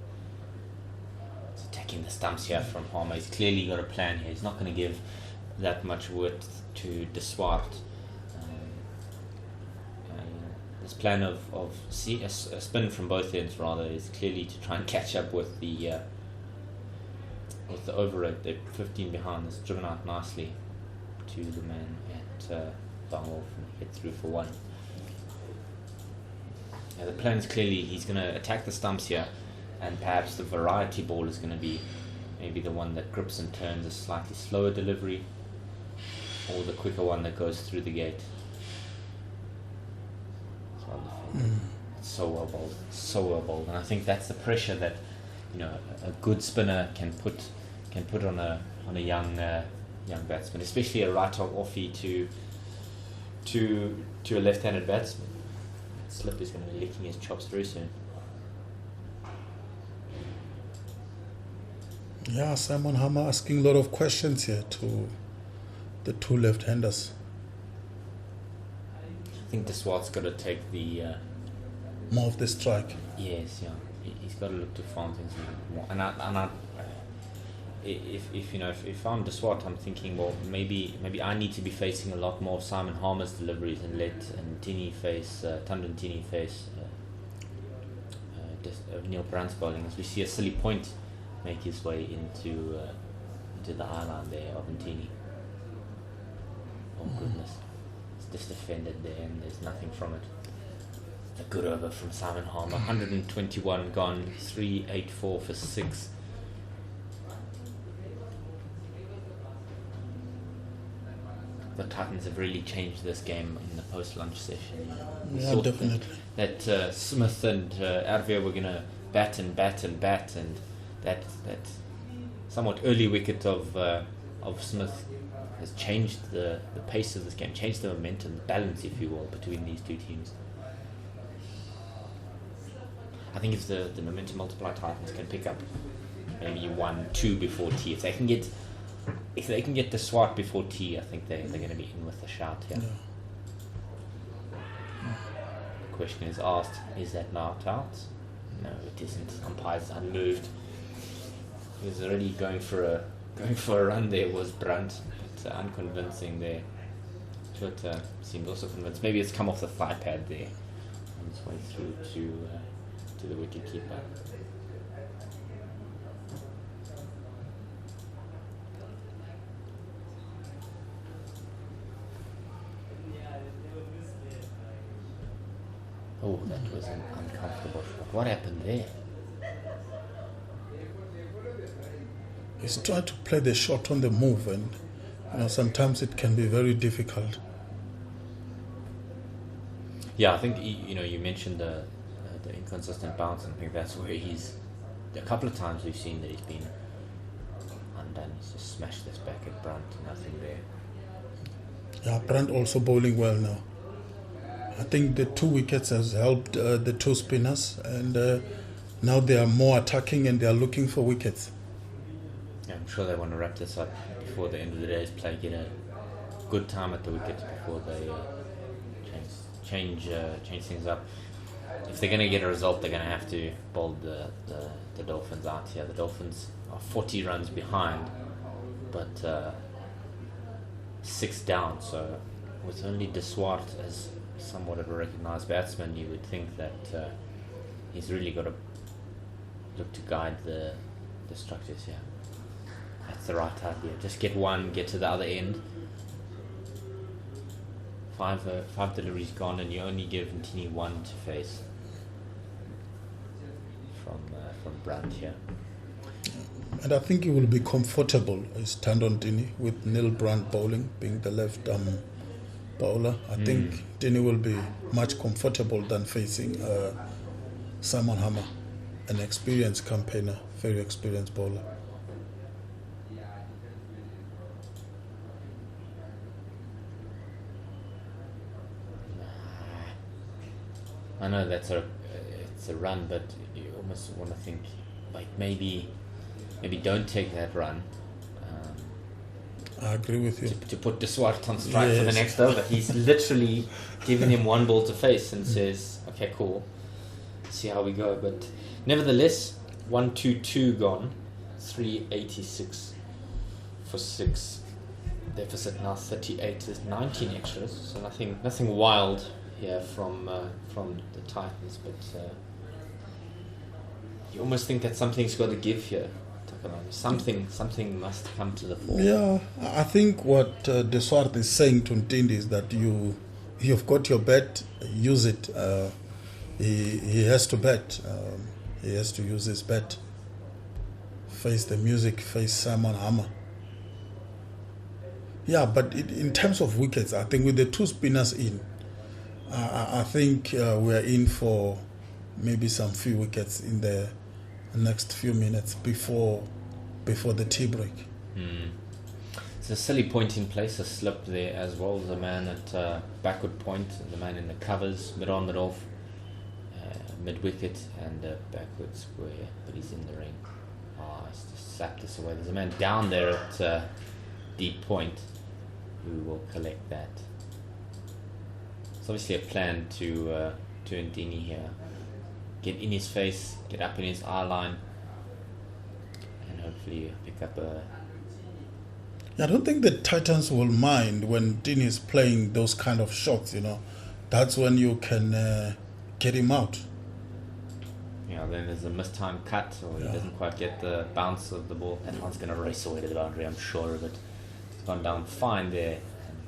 He's attacking the stumps here from Harmer. He's clearly got a plan here. He's not going to give that much width to De Swart. This plan of a spin from both ends rather is clearly to try and catch up with the overrate. They're 15 behind. It's driven out nicely to the man at Bangor and hit through for one. The plan is clearly he's going to attack the stumps here, and perhaps the variety ball is going to be maybe the one that grips and turns, a slightly slower delivery, or the quicker one that goes through the gate. So well bowled, and I think that's the pressure that a good spinner can put on a young batsman, especially a right-arm offie to a left-handed batsman. Slip is going to be licking his chops very soon. Yeah, Simon Hammer asking a lot of questions here to the two left-handers. I think De Swart's got to take the more of the strike. Yes, yeah. He's got to look to farm things more. And if I'm De Swart, I'm thinking, well, maybe I need to be facing a lot more of Simon Harmer's deliveries and let Tandon Tini face Neil Brandt's bowling, as we see a silly point make his way into the eye line there of Ntini. Oh goodness. Just defended there and there's nothing from it. A good over from Simon Harmer. 121 gone, 384 for 6. The Titans have really changed this game in the post-lunch session. Yeah, definitely. That Smith and Ervia were going to bat, and that somewhat early wicket of Smith has changed the pace of this game, changed the momentum, the balance, if you will, between these two teams. I think if the momentum multiply Titans can pick up maybe 1-2 before tea, if they can get the Swart before tea, I think they're going to be in with a shout here. Yeah. The question is asked: is that not out? No, it isn't. Umpire's unmoved. He was already going for a run there. Was Brandt, but unconvincing there. But seemed also convinced. Maybe it's come off the thigh pad there on its way through to the wicket keeper. Oh, that was an uncomfortable shot. What happened there? He's trying to play the shot on the move, and sometimes it can be very difficult. Yeah, I think you mentioned the inconsistent bounce, and I think that's where he's. A couple of times we've seen that he's been undone. He's just smashed this back at Brandt, nothing there. Yeah, Brandt also bowling well now. I think the 2 wickets has helped the 2 spinners, and now they are more attacking and they are looking for wickets. Yeah, I'm sure they want to wrap this up before the end of the day's play, get a good time at the wickets before they change things up. If they're going to get a result, they're going to have to bowl the Dolphins out here. The Dolphins are 40 runs behind, but 6 down. So with only De Swart as somewhat of a recognised batsman, you would think that he's really got to look to guide the structures here. That's the right idea. Just get one, get to the other end. Five deliveries gone, and you only give Ntini 1 to face from Brandt here. And I think he will be comfortable, Tandon Dini, with Neil Brandt bowling, being the left bowler. I think Dini will be much comfortable than facing Simon Hammer, an experienced campaigner, very experienced bowler. I know it's a run, but you almost want to think, like, maybe don't take that run. I agree with you. To put De Swart on strike for the next over. He's literally given him one ball to face and says, okay, cool, see how we go. But nevertheless, 1-2-2 gone, 386 for 6. Deficit now 38. There's 19 extras, so nothing wild here from the Titans, but you almost think that something's got to give here. Something must come to the fore. Yeah, I think what De Swart is saying to Ntindi is that you've got your bet, use it. He has to bet. He has to use his bet. Face the music, face Simon Hammer. Yeah, but in terms of wickets, I think with the 2 spinners in, I think we are in for maybe some few wickets in the next few minutes before the tea break. It's a silly point in place, a slip there as well. The man at backward point, the man in the covers, mid on, mid off, mid wicket, and backward square, but he's in the ring. He's just slapped this away. There's a man down there at deep point who will collect that. It's obviously a plan to Ndini here. Get in his face, get up in his eye line, and hopefully pick up a... I don't think the Titans will mind when Ndini is playing those kind of shots, That's when you can get him out. Yeah, then there's a mistimed cut, or he doesn't quite get the bounce of the ball. That one's going to race away to the boundary, I'm sure of it. It's gone down fine there.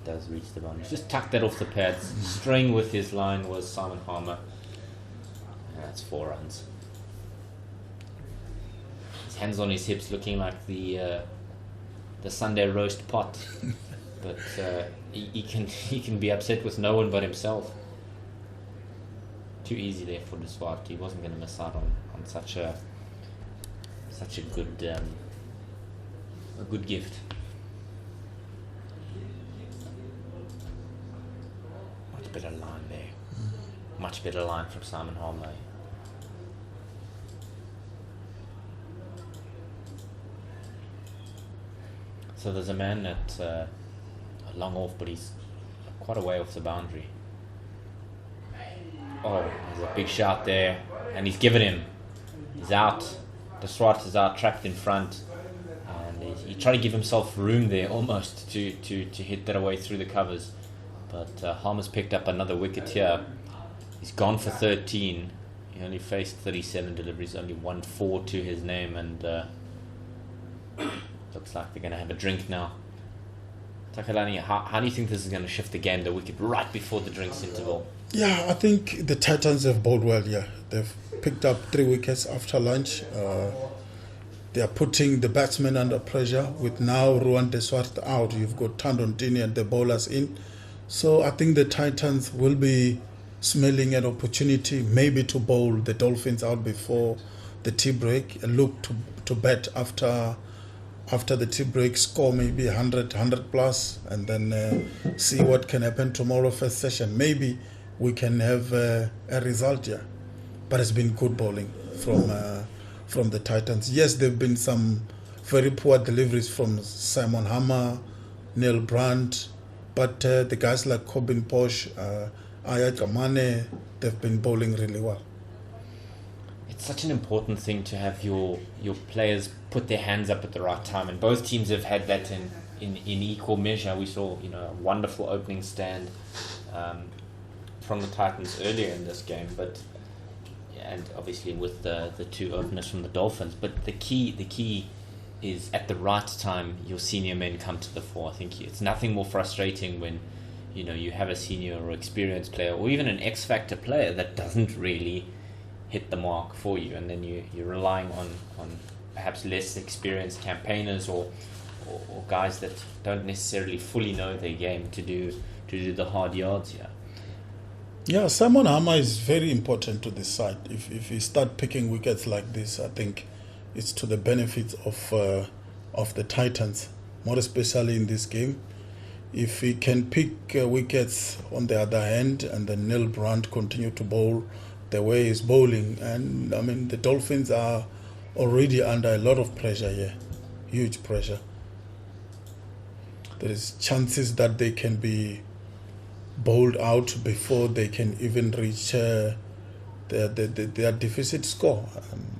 Does reach the boundary. Just tuck that off the pads. String with his line was Simon Harmer. And that's 4 runs. His hands on his hips, looking like the Sunday roast pot. But he can be upset with no one but himself. Too easy there for De Swart. He wasn't going to miss out on such a good gift. Better line there. Much better line from Simon Harmer. So there's a man at long off, but he's quite a way off the boundary. Oh, there's a big shout there, and he's given him. He's out. De Swart is out, trapped in front, and he tried to give himself room there almost to hit that away through the covers. But Harmer's picked up another wicket here. He's gone for 13. He only faced 37 deliveries, only 1-4 to his name, and looks like they're going to have a drink now. Takalani, how do you think this is going to shift the game, the wicket right before the drinks interval? Yeah, I think the Titans have bowled well, They've picked up 3 wickets after lunch. They are putting the batsmen under pressure with now Ruan De Swart out. You've got Tandon Dini and the bowlers in. So I think the Titans will be smelling an opportunity maybe to bowl the Dolphins out before the tea break and look to bat after the tea break, score maybe 100 plus, and then see what can happen tomorrow first session. Maybe we can have a result here. But it's been good bowling from the Titans. Yes, there have been some very poor deliveries from Simon Hammer, Neil Brandt, but the guys like Corbin Posh, Komani, they've been bowling really well. it's such an important thing to have your players put their hands up at the right time, and both teams have had that in equal measure. We saw a wonderful opening stand from the Titans earlier in this game, and obviously with the two openers from the Dolphins. But the key is at the right time your senior men come to the fore. I think it's nothing more frustrating when you have a senior or experienced player, or even an X-factor player that doesn't really hit the mark for you, and then you're relying on perhaps less experienced campaigners or guys that don't necessarily fully know their game to do the hard yards here. Yeah, Simon Hammer is very important to this side. If he start picking wickets like this, I think it's to the benefit of the Titans, more especially in this game. If he can pick wickets on the other hand, and then Neil Brandt continue to bowl the way he's bowling, and I mean the Dolphins are already under a lot of pressure here, huge pressure. There is chances that they can be bowled out before they can even reach their deficit score,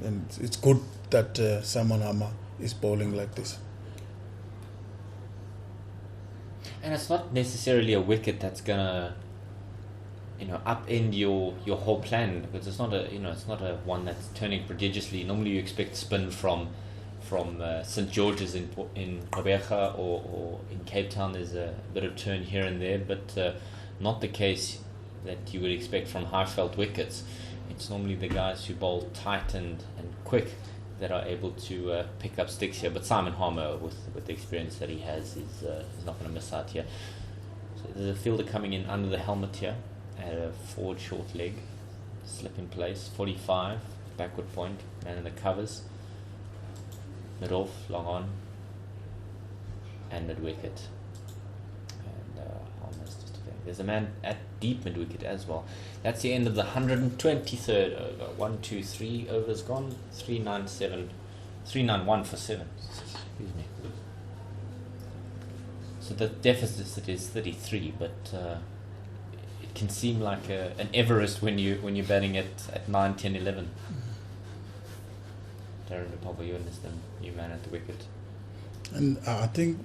and it's good that Simon Hammer is bowling like this. And it's not necessarily a wicket that's gonna upend your whole plan, because it's not a one that's turning prodigiously. Normally you expect spin from St George's in Gqeberha or in Cape Town. There's a bit of turn here and there, but not the case that you would expect from Highveld wickets. It's normally the guys who bowl tight and quick that are able to pick up sticks here. But Simon Harmer, with the experience that he has, is not going to miss out here. So there's a fielder coming in under the helmet here at a forward short leg, slip in place, 45, backward point, man in the covers, mid off, long on, and mid wicket. And Harmer's just a thing. There's a man at deep mid wicket as well. That's the end of the 123rd over. 1, 2, 3 overs gone. 391 for 7. Excuse me. So the deficit is 33, but it can seem like an Everest when you're batting at 9, 10, 11. Darren De Palma, you understand, new man at the wicket. And I think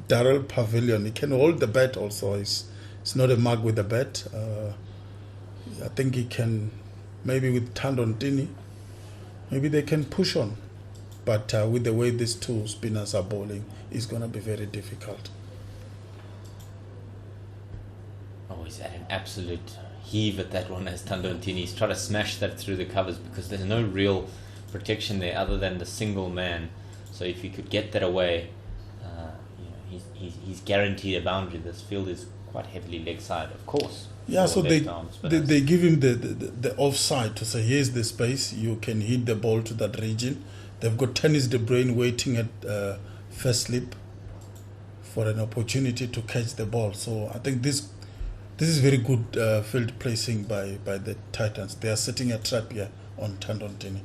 Darrell Pavilion, he can hold the bat also. It's not a mug with the bat. I think he can, maybe with Tandon Dini, maybe they can push on. But with the way these two spinners are bowling, it's going to be very difficult. Oh, he's at an absolute heave at that one as Tandon Dini. He's trying to smash that through the covers because there's no real protection there other than the single man. So if you could get that away, he's guaranteed a boundary. This field is quite heavily leg side, of course. Yeah, so they give him the offside to say, here's the space, you can hit the ball to that region. They've got Tennis De Bruyne waiting at first slip for an opportunity to catch the ball. So I think this is very good field placing by the Titans. They are setting a trap here on Tandon Dini.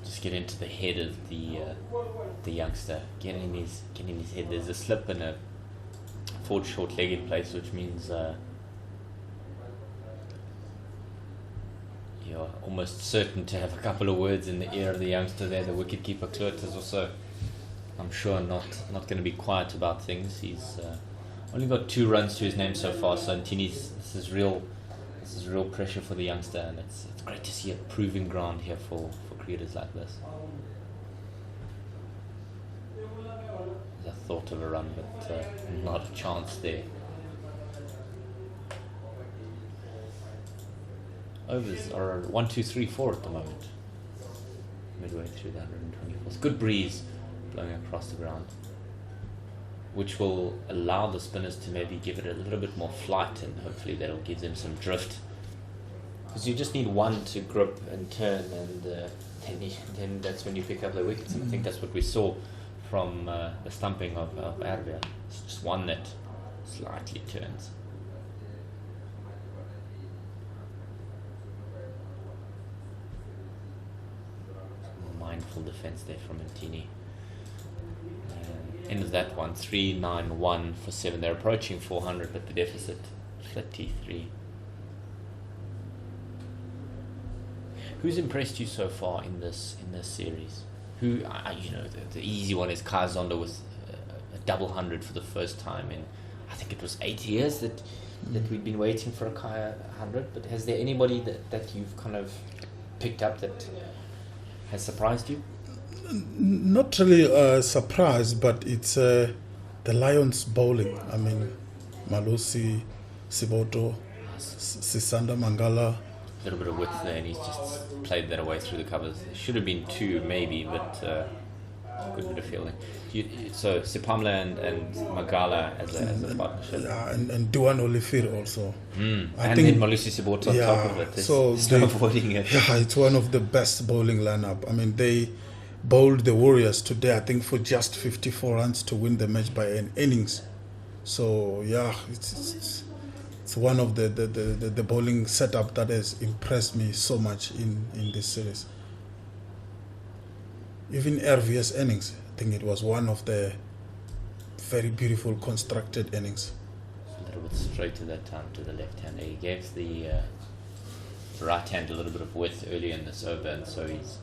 Just get into the head of the youngster. Get in his head. There's a slip and a forward short leg in place, which means you're almost certain to have a couple of words in the ear of the youngster there. The wicketkeeper Kloot is also, I'm sure, not going to be quiet about things. He's only got 2 runs to his name so far, so this is real pressure for the youngster, and it's great to see a proving ground here for creators like this. There's a thought of a run, but not a chance there. Overs are 1, 2, 3, 4 at the moment. Midway through the 124. It's good breeze blowing across the ground, which will allow the spinners to maybe give it a little bit more flight, and hopefully that'll give them some drift. Because you just need one to grip and turn, and then that's when you pick up the wickets. And I think that's what we saw from the stumping of Ervia. It's just one that slightly turns. Mindful defense there from Ntini. End of that one, 391 for 7. They're approaching 400, but the deficit 33. Who's impressed you so far in this series? Who, the easy one is Zondo with a double 100 for the first time in, I think it was 8 years that we've been waiting for a Kaya 100. But has there anybody that you've kind of picked up that has surprised you? Not really surprised, but it's the Lions bowling. I mean, Malusi, Siboto, Sisanda Mangala. A little bit of width there, and he's just played that away through the covers. There should have been 2 maybe, but good bit of fielding. So Sipamla and Magala as a partnership. Yeah, and Duan Olifir also. And then Malusi Siboto on top of it. So still avoiding it. Yeah, it's one of the best bowling lineup. I mean, they bowled the Warriors today, I think, for just 54 runs to win the match by an innings. So yeah, it's one of the bowling setup that has impressed me so much in this series. Even Ervia's innings, I think it was one of the very beautiful constructed innings. A little bit straight to that time to the left hand. He gave the right hand a little bit of width early in this over, and so he's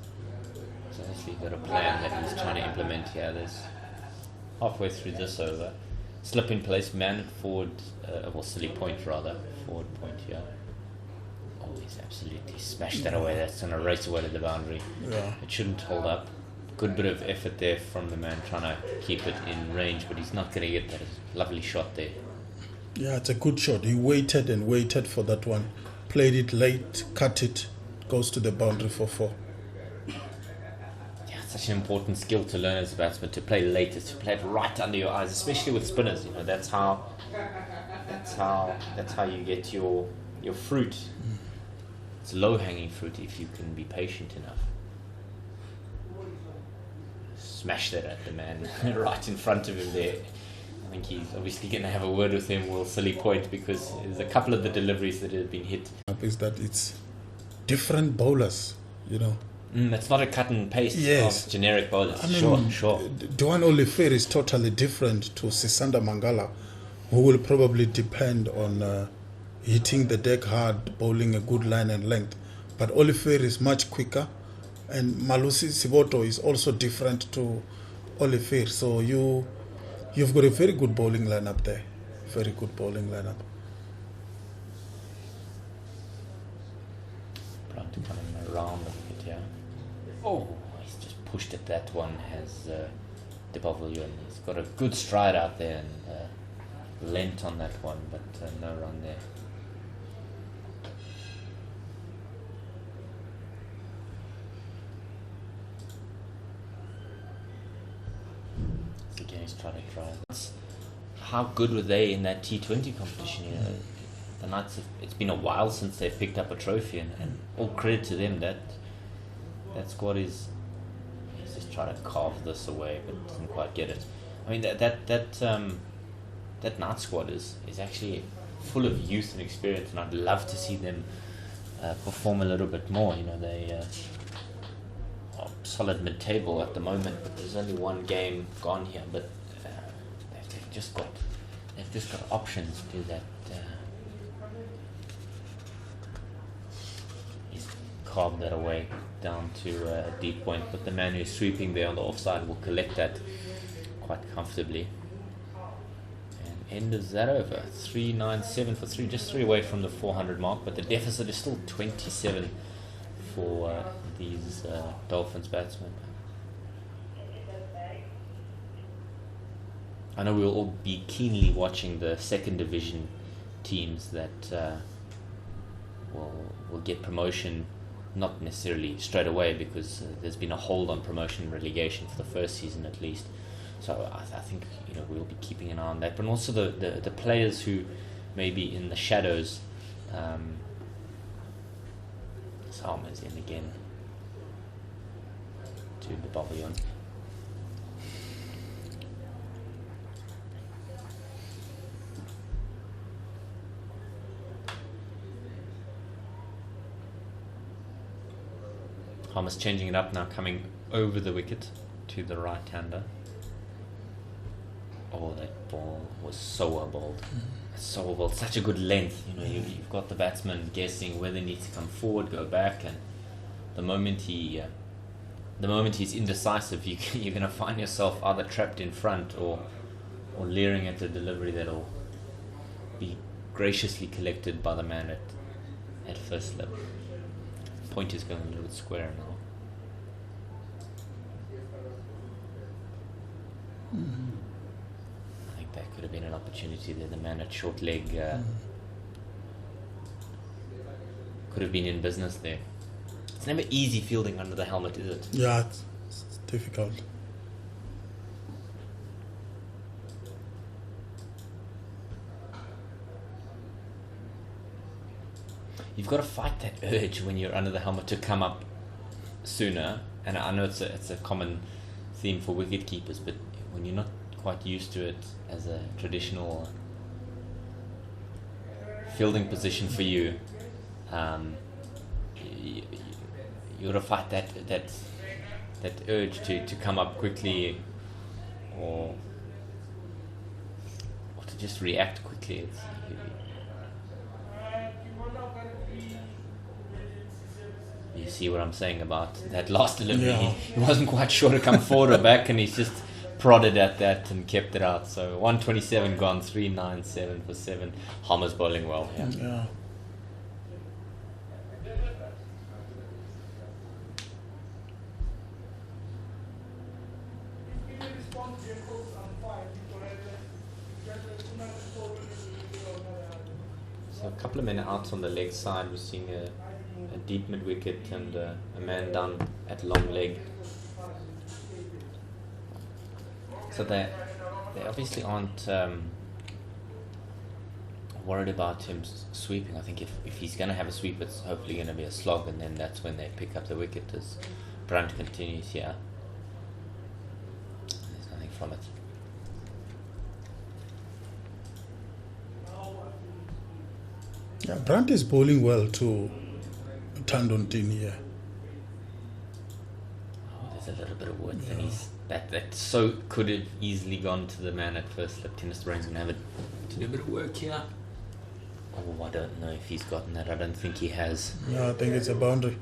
actually got a plan that he's trying to implement here. There's halfway through this over. Slip in place, man forward, silly point rather, forward point here. Oh, he's absolutely smashed that away. That's going to race away to the boundary. Yeah. It shouldn't hold up. Good bit of effort there from the man trying to keep it in range, but he's not going to get that. Lovely shot there. Yeah, it's a good shot. He waited and waited for that one. Played it late, cut it, goes to the boundary for 4. Such an important skill to learn as a batsman, to play late, is to play it right under your eyes, especially with spinners. That's how you get your fruit. It's low hanging fruit if you can be patient enough. Smash that at the man right in front of him there. I think he's obviously going to have a word with him, Will Silly Point, because there's a couple of the deliveries that have been hit. Is that it's different bowlers, It's not a cut and paste Yes. of generic bowlers. I mean, Sure. Duan Olifir is totally different to Sisanda Mangala, who will probably depend on hitting the deck hard, bowling a good line and length. But Olifir is much quicker, and Malusi Siboto is also different to Olifir. So you've got a very good bowling lineup there. Very good bowling lineup. Plant coming around the wicket here. Oh, he's just pushed at that one, has the pavilion. He's got a good stride out there and lent on that one, but no run there. So again, he's trying to try. How good were they in that T20 competition? The Knights it's been a while since they've picked up a trophy, and all credit to them. That squad he's just trying to carve this away, but doesn't quite get it. I mean that Knight squad is actually full of youth and experience, and I'd love to see them perform a little bit more. They are solid mid-table at the moment, but there's only one game gone here. But they've just got options to do that. He's carved that away down to a deep point, but the man who's sweeping there on the offside will collect that quite comfortably. And end is that over. 397 for 3, just 3 away from the 400 mark, but the deficit is still 27 for these Dolphins batsmen. I know we'll all be keenly watching the second division teams that will get promotion, not necessarily straight away, because there's been a hold on promotion and relegation for the first season at least. So I think we'll be keeping an eye on that, but also the players who may be in the shadows. Salma's in again to the pavilion. Harmer's changing it up now, coming over the wicket to the right-hander. Oh, that ball was so well bowled. So well bowled. Such a good length. You've got the batsman guessing whether he needs to come forward, go back, and the moment he's indecisive, you're going to find yourself either trapped in front or leering at a delivery that'll be graciously collected by the man at first slip. Point is going a little bit square now. I think that could have been an opportunity there. The man at short leg could have been in business there. It's never easy fielding under the helmet, is it? Yeah, it's difficult. You've got to fight that urge when you're under the helmet to come up sooner. And I know it's a common theme for wicket keepers, but when you're not quite used to it as a traditional fielding position for you, you got to fight that urge to come up quickly or to just react quickly. You see what I'm saying about that last delivery? Yeah. He wasn't quite sure to come forward or back, and he's just prodded at that and kept it out. So 127 gone, 397 for 7. Harmer's bowling well here. Yeah. So a couple of men out on the leg side. We're seeing a deep mid wicket and a man down at long leg. So they obviously aren't worried about him sweeping. I think if he's going to have a sweep, it's hopefully going to be a slog, and then that's when they pick up the wicket as Brunt continues here. There's nothing from it. Yeah, Brunt is bowling well to Tandon here. Oh, there's a little bit of width, and he's that so could have easily gone to the man at first slip. Tennis Brain's going to have to do a bit of work here. Oh, I don't know if he's gotten that. I don't think he has. Yeah, I think it's a boundary.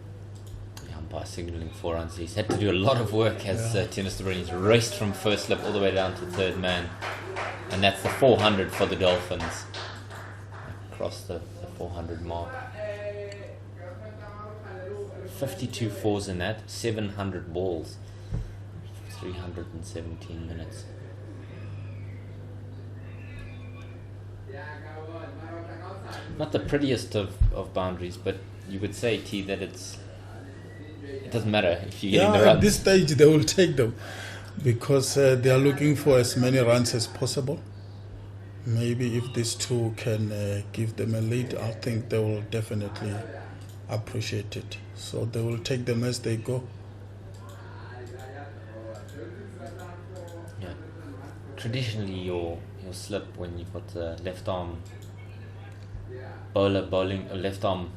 The umpire signalling 4 runs. He's had to do a lot of work as Tennis Brain's raced from first slip all the way down to third man, and that's the 400 for the Dolphins. Across the 400 mark. 52 fours in that, 700 balls, 317 minutes. Not the prettiest of boundaries, but you would say, T, that it doesn't matter if you're getting the runs. At this stage they will take them because they are looking for as many runs as possible. Maybe if these two can give them a lead, I think they will definitely appreciate it. So they will take them as they go. Yeah. Traditionally, your slip when you've got the left arm bowler bowling, a left arm,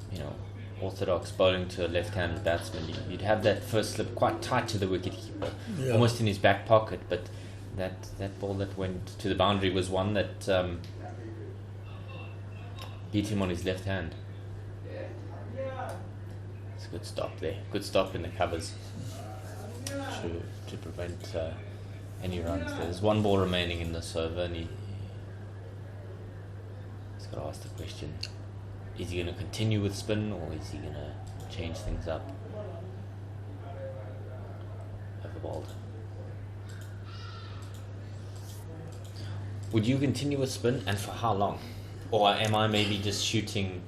orthodox bowling to a left-handed batsman, you'd have that first slip quite tight to the wicketkeeper, almost in his back pocket, but. That ball that went to the boundary was one that beat him on his left hand. It's a good stop there. Good stop in the covers to prevent any runs. There's one ball remaining in this over, and he's got to ask the question, is he going to continue with spin or is he going to change things up? Overbowled. Would you continue with spin, and for how long? Or am I maybe just shooting?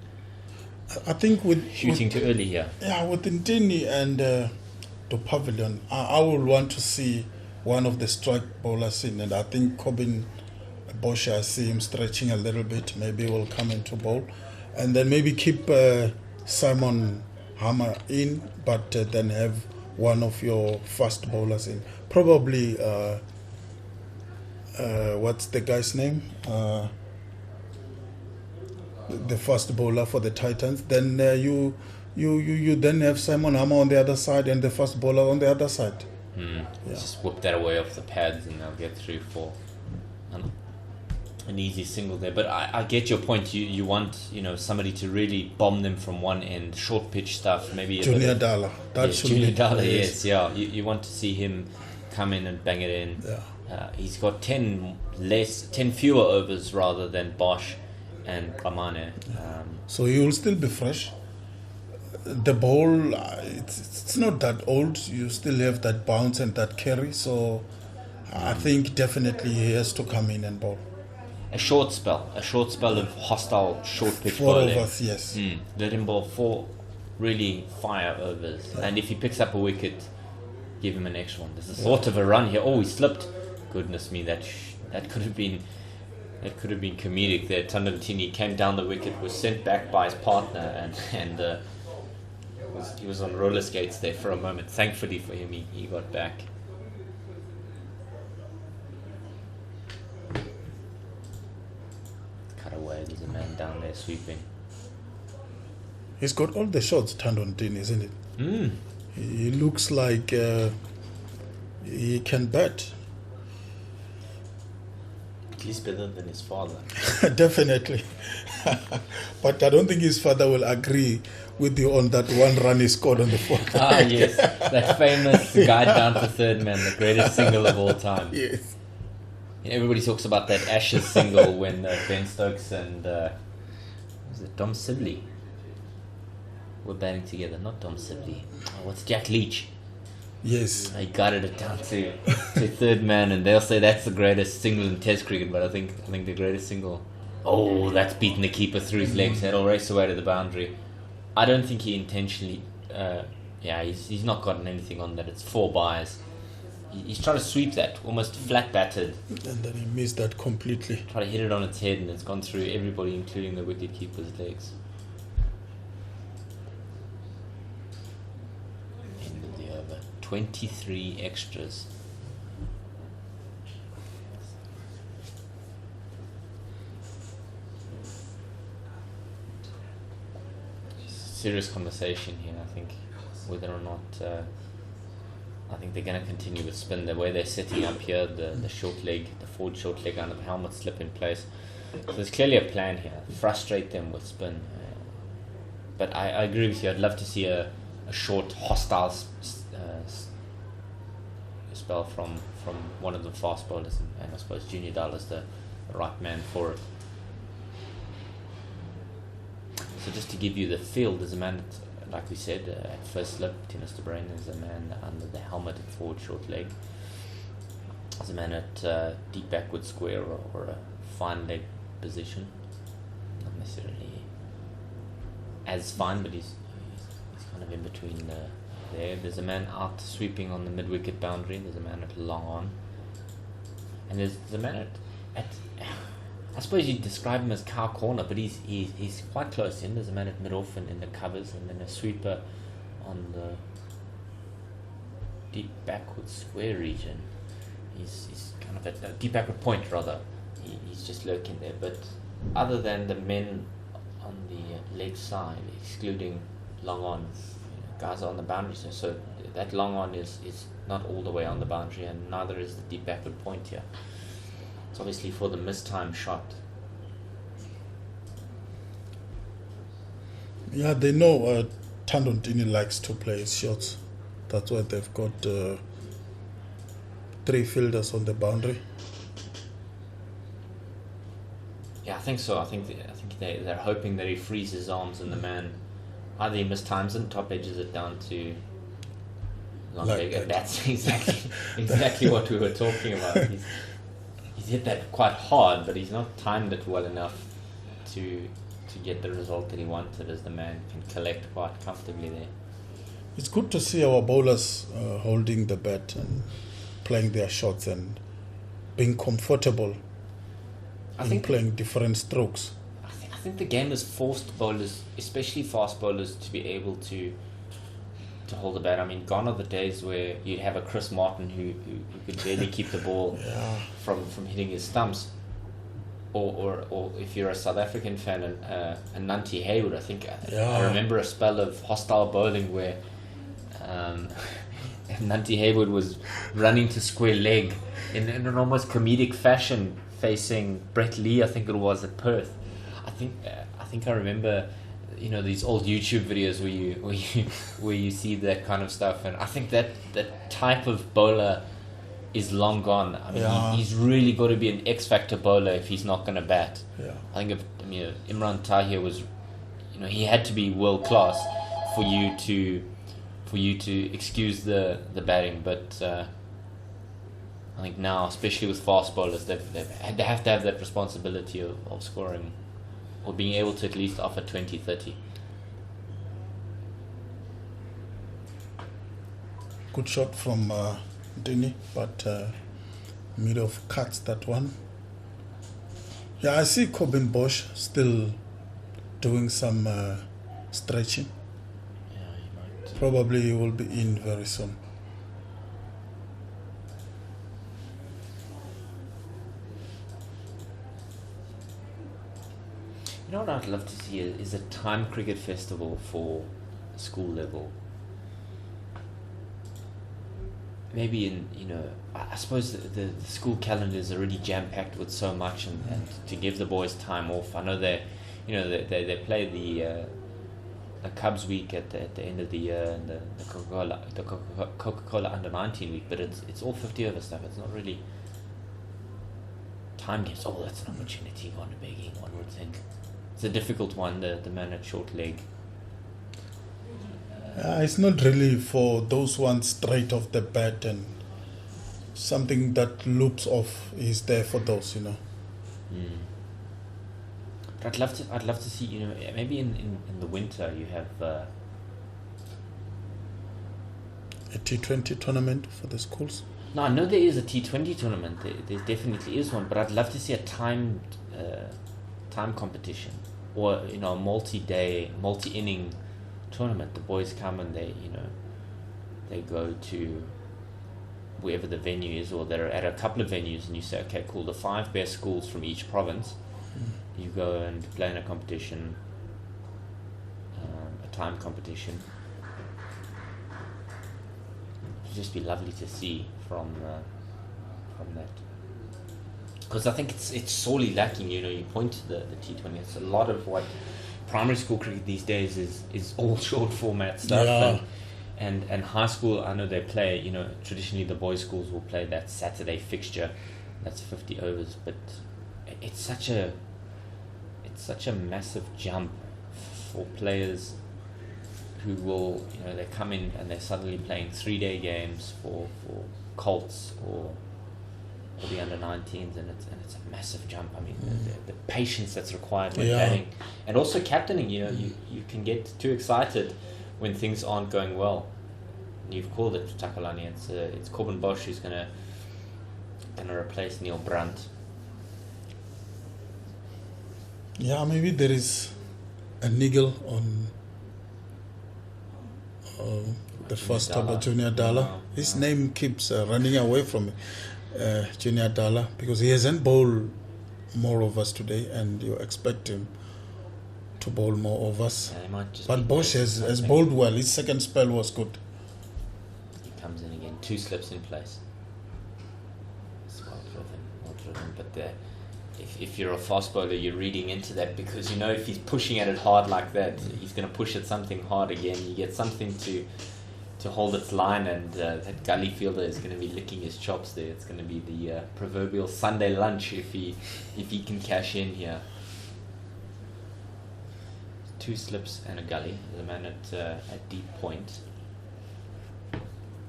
I think shooting too early here. Yeah, with Ndini and the Pavilion, I will want to see one of the strike bowlers in, and I think Kobin Bosha, I see him stretching a little bit. Maybe will come into bowl, and then maybe keep Simon Hammer in, but then have one of your fast bowlers in. Probably. What's the guy's name? The fast bowler for the Titans. Then you then have Simon Hammer on the other side and the fast bowler on the other side. Just whip that away off the pads and they'll get through for. an easy single there. But I get your point. You want somebody to really bomb them from one end, short pitch stuff. Maybe Junior Dala. That should Junior be Dala. Yes, yeah. You want to see him come in and bang it in. Yeah. He's got 10 fewer overs rather than Bosch and Komani. So he will still be fresh. The ball, it's not that old. You still have that bounce and that carry. So I think definitely he has to come in and bowl. A short spell of hostile short pitch 4 bowling. overs, yes. Let him bowl 4 really fire overs, and if he picks up a wicket, give him an extra one. There's a sort of a run here. Oh, he slipped. Goodness me, that could have been comedic there. Tandantini came down the wicket, was sent back by his partner, and he was on roller skates there for a moment. Thankfully for him, he got back. Cut away. There's a man down there sweeping. He's got all the shots, Tandantini, isn't it? He looks like he can bat. At least better than his father. Definitely. But I don't think his father will agree with you on that one run he scored on the fourth. Yes. That famous guide down to third man, the greatest single of all time. Yes. Everybody talks about that Ashes single when Ben Stokes and was it Dom Sibley were batting together. Not Dom Sibley. What's Jack Leach? Yes. He guided it down to third man, and they'll say that's the greatest single in Test cricket. But I think the greatest single. Oh, that's beaten the keeper through his legs. That'll race away to the boundary. I don't think he intentionally. He's not gotten anything on that. It's 4 byes. He's trying to sweep that, almost flat batted. And then he missed that completely. Try to hit it on its head, and it's gone through everybody, including the wicket keeper's legs. End of the over. 23 extras. Serious conversation here, I think, whether or not I think they're going to continue with spin. The way they're setting up here, the short leg, the forward short leg under the helmet slip in place. So there's clearly a plan here. Frustrate them with spin. But I agree with you. I'd love to see a short, hostile spell from one of the fast bowlers. And I suppose Junior Dal is the right man for it. So just to give you the feel, there's a man, like we said, at first slip, Tennis de Bruin, there's a man under the helmet at forward short leg. There's a man at deep backward square or a fine leg position. Not necessarily as fine, but he's kind of in between there. There's a man out sweeping on the mid-wicket boundary. There's a man at long on. And there's a man at I suppose you'd describe him as cow corner, but he's quite close in. There's a man at mid-off and in the covers, and then a sweeper on the deep backward square region. He's kind of at deep backward point, rather. He's just lurking there. But other than the men on the leg side, excluding long on, guys are on the boundary. So that long on is not all the way on the boundary, and neither is the deep backward point here. It's obviously for the mistimed shot. Yeah, they know Tandantini likes to play his shots. That's why they've got 3 fielders on the boundary. Yeah, I think so. I think they're hoping that he frees his arms, and the man either he mistimes and top edges it down to long Like leg. that. And that's exactly what we were talking about. He's hit that quite hard, but he's not timed it well enough to get the result that he wanted, as the man can collect quite comfortably there. It's good to see our bowlers holding the bat and playing their shots and being comfortable playing different strokes. I think the game has forced bowlers, especially fast bowlers, to be able to hold the bat. I mean, gone are the days where you'd have a Chris Martin who could barely keep the ball from hitting his stumps, or if you're a South African fan, and Nanti Haywood. I remember a spell of hostile bowling where Nanti Haywood was running to square leg in an almost comedic fashion, facing Brett Lee, I think it was, at Perth. I think I remember, these old YouTube videos where you see that kind of stuff, and I think that type of bowler is long gone. I mean, he's really got to be an X-factor bowler if he's not going to bat. Yeah. I think Imran Tahir was, he had to be world class for you to excuse the batting, but I think now, especially with fast bowlers, they have to have that responsibility of scoring, or being able to at least offer 20-30. Good shot from Dini, but mid of cuts that one. Yeah, I see Corbin Bosch still doing some stretching. Yeah, he might. Probably he will be in very soon. You know what I'd love to see is a time cricket festival for school level. Maybe I suppose the school calendar is already jam-packed with so much, and to give the boys time off. I know they play the Cubs week at the end of the year, and the Coca-Cola Under-19 week, but it's all 50 over stuff. It's not really time games. Oh, that's an opportunity, one begging, one would think. It's a difficult one, the man at short leg. It's not really for those ones straight off the bat, and something that loops off is there for those, But I'd love to see, maybe in the winter you have a T20 tournament for the schools. No, I know there is a T20 tournament. There definitely is one, but I'd love to see a time competition, or a multi-day, multi-inning tournament. The boys come and they go to wherever the venue is, or they're at a couple of venues, and you say, okay, cool, the 5 best schools from each province. You go and play in a competition, a time competition. It'd just be lovely to see from that, because I think it's sorely lacking. You point to the T20. It's a lot of what primary school cricket these days is all short format stuff. Yeah. And high school, I know they play, traditionally the boys' schools will play that Saturday fixture, that's 50 overs, but it's such a massive jump for players who will, they come in and they're suddenly playing 3-day games for Colts or the under-19s, and it's a massive jump. I mean, the patience that's required when batting, and also captaining. You can get too excited when things aren't going well. You've called it Takalani. It's Corbin Bosch who's gonna replace Neil Brandt. Yeah, maybe there is a niggle on the first stopper, Junior Dalla. His name keeps running away from me, Junior Dalla, because he hasn't bowled more overs today, and you expect him to bowl more overs. Yeah, but Bosch has bowled well. His second spell was good. He comes in again, 2 slips in place. It's well driven, but if you're a fast bowler, you're reading into that, because if he's pushing at it hard like that, he's going to push at something hard again. You get something to hold its line, and that gully fielder is going to be licking his chops there. It's going to be the proverbial Sunday lunch if he can cash in here. 2 slips and a gully. The man at deep point.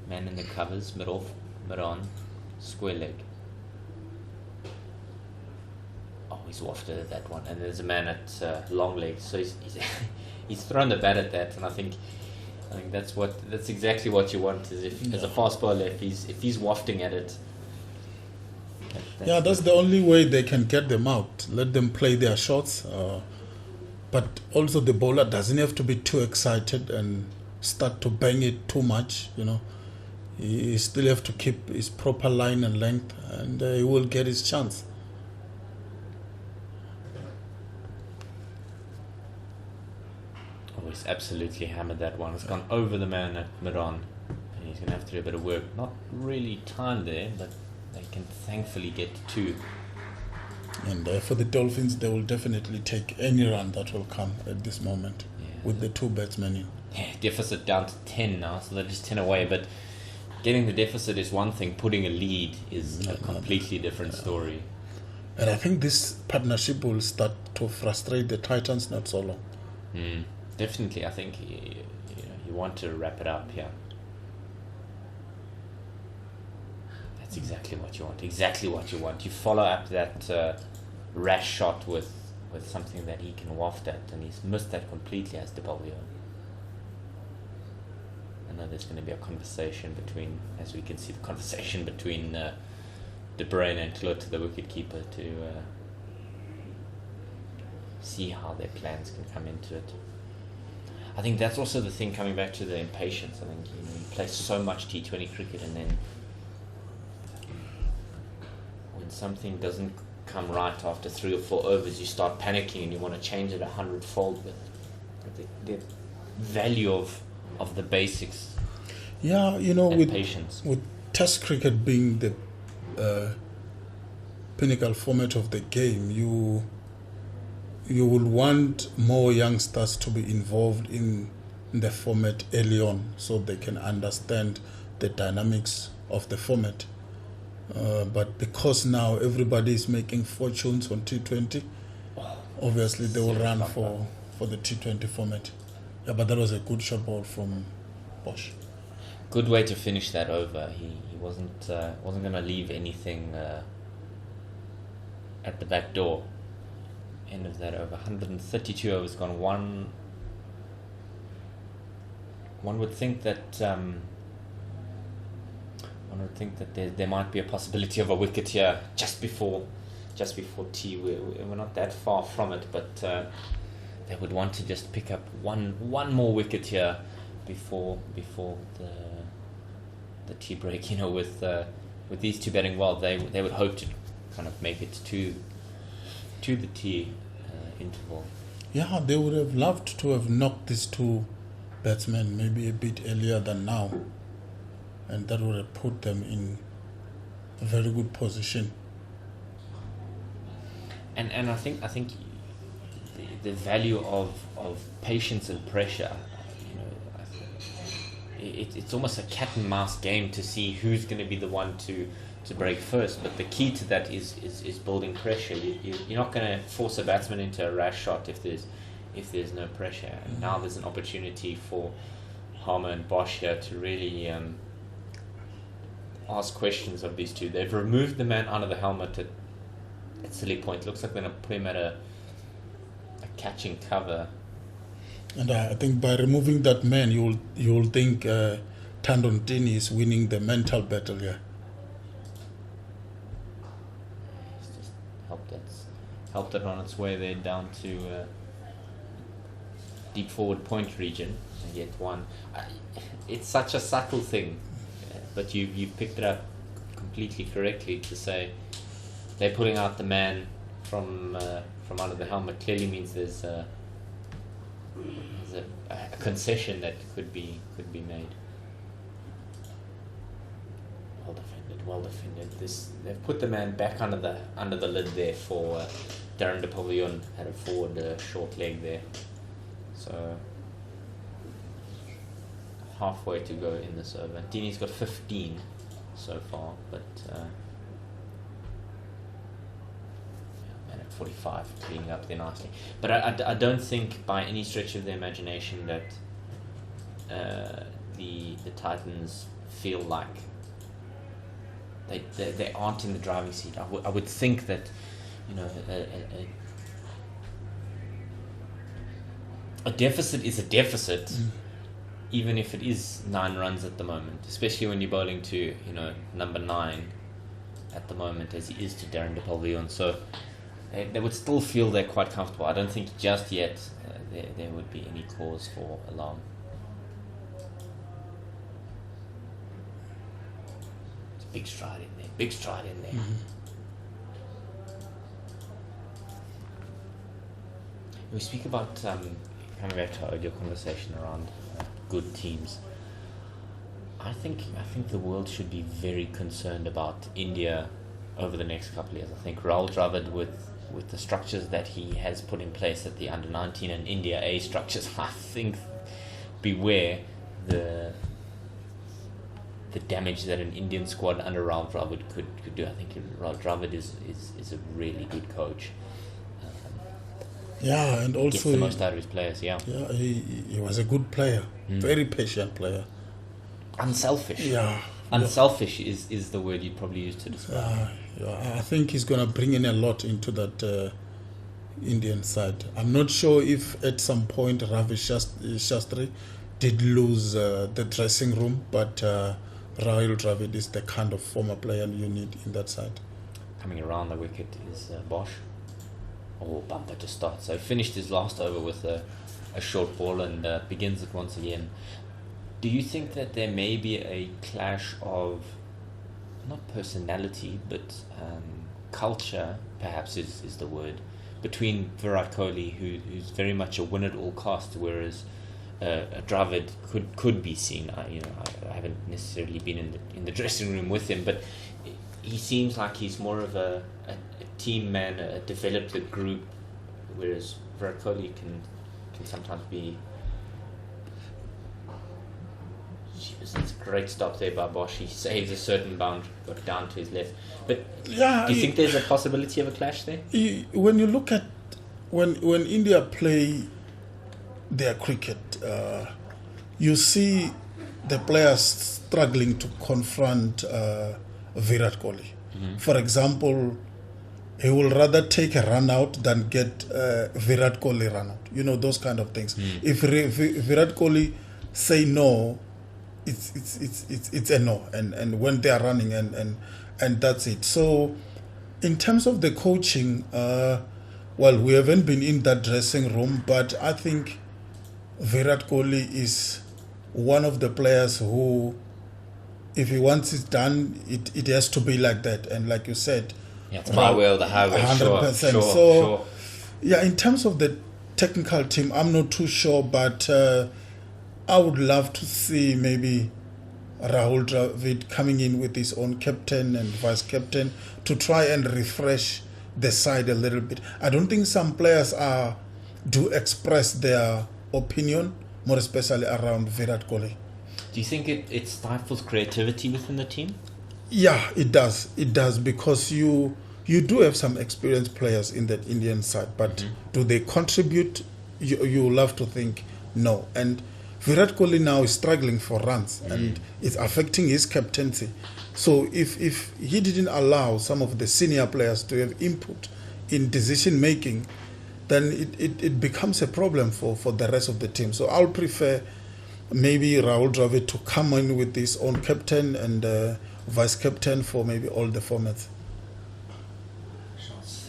Man in the covers, mid-off, mid-on, square leg. Oh, he's wafted at that one. And there's a man at long leg. So he's thrown the bat at that, and I think that's exactly what you want, is as a fast bowler, if he's wafting at it. That's the only way they can get them out. Let them play their shots. But also the bowler doesn't have to be too excited and start to bang it too much, He still have to keep his proper line and length, and he will get his chance. Oh, he's absolutely hammered that one. It's gone over the man at mid-on, and he's going to have to do a bit of work. Not really time there, but they can thankfully get 2. And for the Dolphins, they will definitely take any run that will come at this moment with the 2 batsmen in. Yeah, deficit down to 10 now, so they're just 10 away. But getting the deficit is one thing, putting a lead is a completely different story. And I think this partnership will start to frustrate the Titans not so long. Definitely, I think you want to wrap it up here. That's exactly what you want. Exactly what you want. You follow up that rash shot with something that he can waft at, and he's missed that completely as De Balvio. I know there's going to be a conversation between, as we can see, the conversation between De Bruyne and Kloot, the wicketkeeper, to see how their plans can come into it. I think that's also the thing, coming back to the impatience. I think you play so much T20 cricket, and then when something doesn't come right after 3 or 4 overs, you start panicking and you want to change it 100-fold. But the value of the basics. Yeah, with patience. With Test cricket being the pinnacle format of the game, you will want more youngsters to be involved in the format early on, so they can understand the dynamics of the format. But because now everybody is making fortunes on T20, obviously they will run for the T20 format. Yeah, but that was a good shot ball from Bosch. Good way to finish that over. He wasn't going to leave anything at the back door. End of that over. 132 overs gone. One would think that there might be a possibility of a wicket here just before tea. We're not that far from it, but they would want to just pick up one more wicket here before the tea break. With these two batting well, they would hope to kind of make it to the tea interval. Yeah, they would have loved to have knocked these 2 batsmen maybe a bit earlier than now, and that would have put them in a very good position. And I think the value of patience and pressure, it's almost a cat and mouse game to see who's going to be the one to break first. But the key to that is building pressure. You're not going to force a batsman into a rash shot if there's no pressure. And now there's an opportunity for Harmer and Bosch here to really ask questions of these two. They've removed the man out of the helmet at silly point. Looks like they're going to put him at a catching cover. And I think by removing that man, you'll think Tandon Tini is winning the mental battle here. It's just helped it on its way there down to deep forward point region, and yet one. It's such a subtle thing, but you've picked it up completely correctly to say they're pulling out the man from under the helmet. Clearly means there's a concession that could be made. Well defended. They've put the man back under the lid there for Darren de Pavillon. Had a forward short leg there, so halfway to go in this over. Dini's got 15 so far, but and at 45 cleaning up there nicely. But I don't think by any stretch of the imagination that the Titans feel like they aren't in the driving seat. I would think that a deficit is a deficit, even if it is 9 runs at the moment, especially when you're bowling to number 9 at the moment, as he is to Darren de Pavillon. So they would still feel they're quite comfortable. I don't think just yet there would be any cause for alarm. It's a big stride in there. Mm-hmm. We speak about coming back to our earlier conversation around good teams. I think the world should be very concerned about India over the next couple of years. I think Rahul Dravid, with the structures that he has put in place at the under-19 and India A structures, I think beware the damage that an Indian squad under Rahul Dravid could do. I think Rahul Dravid is a really good coach. Yeah, and also gets the most out of his players. Yeah, he was a good player, very patient player, unselfish. Yeah, unselfish is the word you'd probably use to describe. I think he's gonna bring in a lot into that Indian side. I'm not sure if at some point Ravi Shastri did lose the dressing room, but Rahul Dravid is the kind of former player you need in that side. Coming around the wicket is Bosch. Oh, bumper to start. So finished his last over with a short ball and begins it once again. Do you think that there may be a clash of, not personality, but culture, perhaps is the word, between Virat Kohli, who's very much a win at all costs, whereas Dravid could be seen. I haven't necessarily been in the dressing room with him, but he seems like he's more of a team man, developed a group, whereas Virat Kohli can sometimes be. It's a great stop there by Bosch. He saves a certain boundary, got down to his left. But do you think there's a possibility of a clash there? When you look at when India play their cricket, you see the players struggling to confront Virat Kohli. Mm-hmm. For example, he will rather take a run out than get Virat Kohli run out. You know, those kind of things. If Virat Kohli say no, it's a no, and when they are running and that's it. So in terms of the coaching, well, we haven't been in that dressing room, but I think Virat Kohli is one of the players who, if he wants it done, it has to be like that. And like you said, it's my way or the highway. 100%. Sure. Yeah, in terms of the technical team, I'm not too sure, but I would love to see maybe Rahul Dravid coming in with his own captain and vice captain to try and refresh the side a little bit. I don't think some players do express their opinion, more especially around Virat Kohli. Do you think it stifles creativity within the team? Yeah, it does. It does, because you do have some experienced players in that Indian side, but do they contribute? You love to think no. And Virat Kohli now is struggling for runs, and it's affecting his captaincy. So if he didn't allow some of the senior players to have input in decision making, then it becomes a problem for the rest of the team. So I'll prefer maybe Rahul Dravid to come in with his own captain and vice captain for maybe all the formats.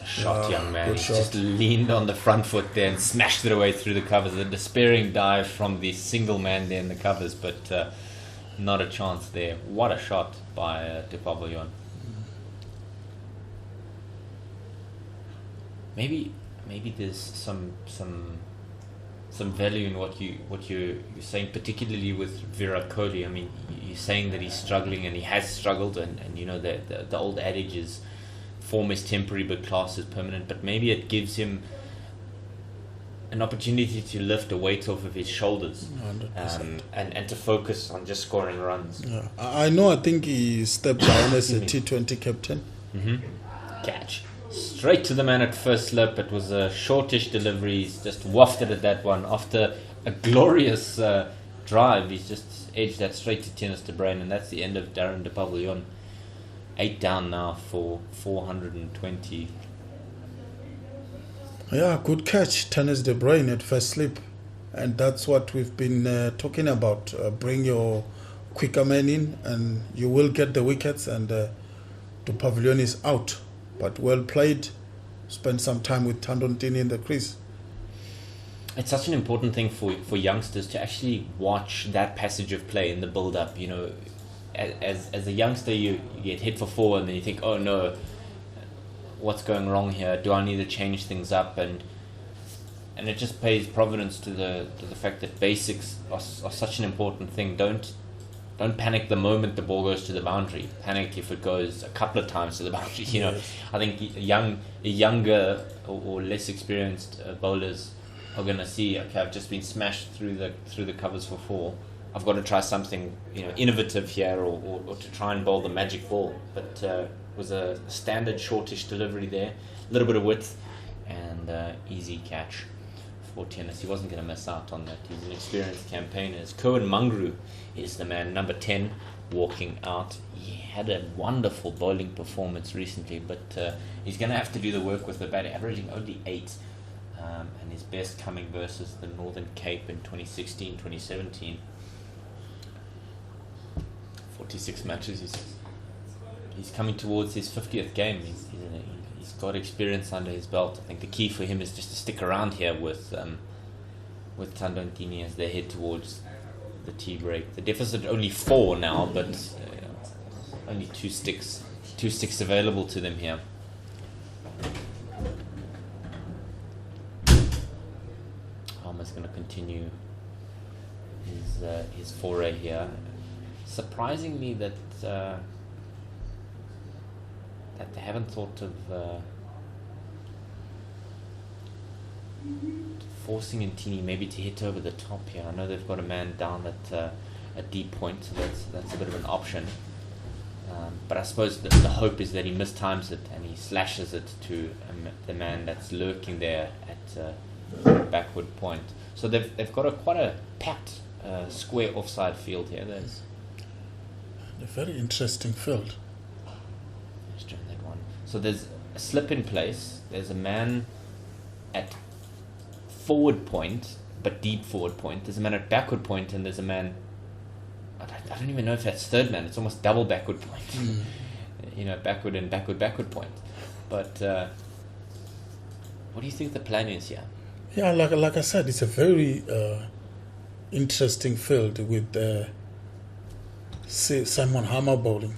Shot, young man. He shot. Just leaned on the front foot there and smashed it away through the covers. A despairing dive from the single man there in the covers, but not a chance there. What a shot by De Pavilion. Maybe there's some value in what you're saying, particularly with Virat Kohli. I mean, you're saying that he's struggling, and he has struggled, and you know the old adage is form is temporary but class is permanent. But maybe it gives him an opportunity to lift a weight off of his shoulders, and to focus on just scoring runs. Yeah. I think he stepped down as a T20 captain. Catch straight to the man at first slip. It was a shortish delivery. He's just wafted at that one after a glorious drive. He's just edged that straight to tennis de Bruin, and that's the end of Darren de Pavilion. 8 down now for 420. Yeah, good catch, tennis de Bruin at first slip, and that's what we've been talking about. Bring your quicker man in, and you will get the wickets. And the Pavilion is out, but well played. Spend some time with Tandon Tini in the crease. It's such an important thing for youngsters to actually watch that passage of play in the build-up. You know, as a youngster, you get hit for 4, and then you think, oh no, what's going wrong here? Do I need to change things up? And it just pays providence to the fact that basics are such an important thing. Don't don't panic the moment the ball goes to the boundary. Panic if it goes a couple of times to the boundary. You know, I think younger or less experienced bowlers are going to see, okay, I've just been smashed through the covers for 4. I've got to try something, you know, innovative here, or to try and bowl the magic ball. But was a standard shortish delivery there, a little bit of width, and easy catch for tennis. He wasn't going to miss out on that. He's an experienced campaigner. Cohen Mungru is the man, number 10, walking out. He had a wonderful bowling performance recently, but he's going to have to do the work with the bat, averaging only 8. And his best coming versus the Northern Cape in 2016, 2017. 46 matches, he says. He's coming towards his 50th game. He's got experience under his belt. I think the key for him is just to stick around here with Thando Ntini as they head towards the tea break. The deficit only 4 now, but only 2 sticks available to them here. Harmer's going to continue his foray here. Surprisingly that they haven't thought of forcing Ntini maybe to hit over the top here. I know they've got a man down at a deep point, so that's a bit of an option. But I suppose the hope is that he mistimes it and he slashes it to the man that's lurking there at backward point. So they've got quite a packed square offside field here. There's a very interesting field. Let's try that one. So there's a slip in place. There's a man at forward point, but deep forward point. There's a man at backward point, and there's a man. I don't even know if that's third man. It's almost double backward point. You know, backward and backward point. But what do you think the plan is here? Yeah, like I said, it's a very interesting field with Simon Harmer bowling.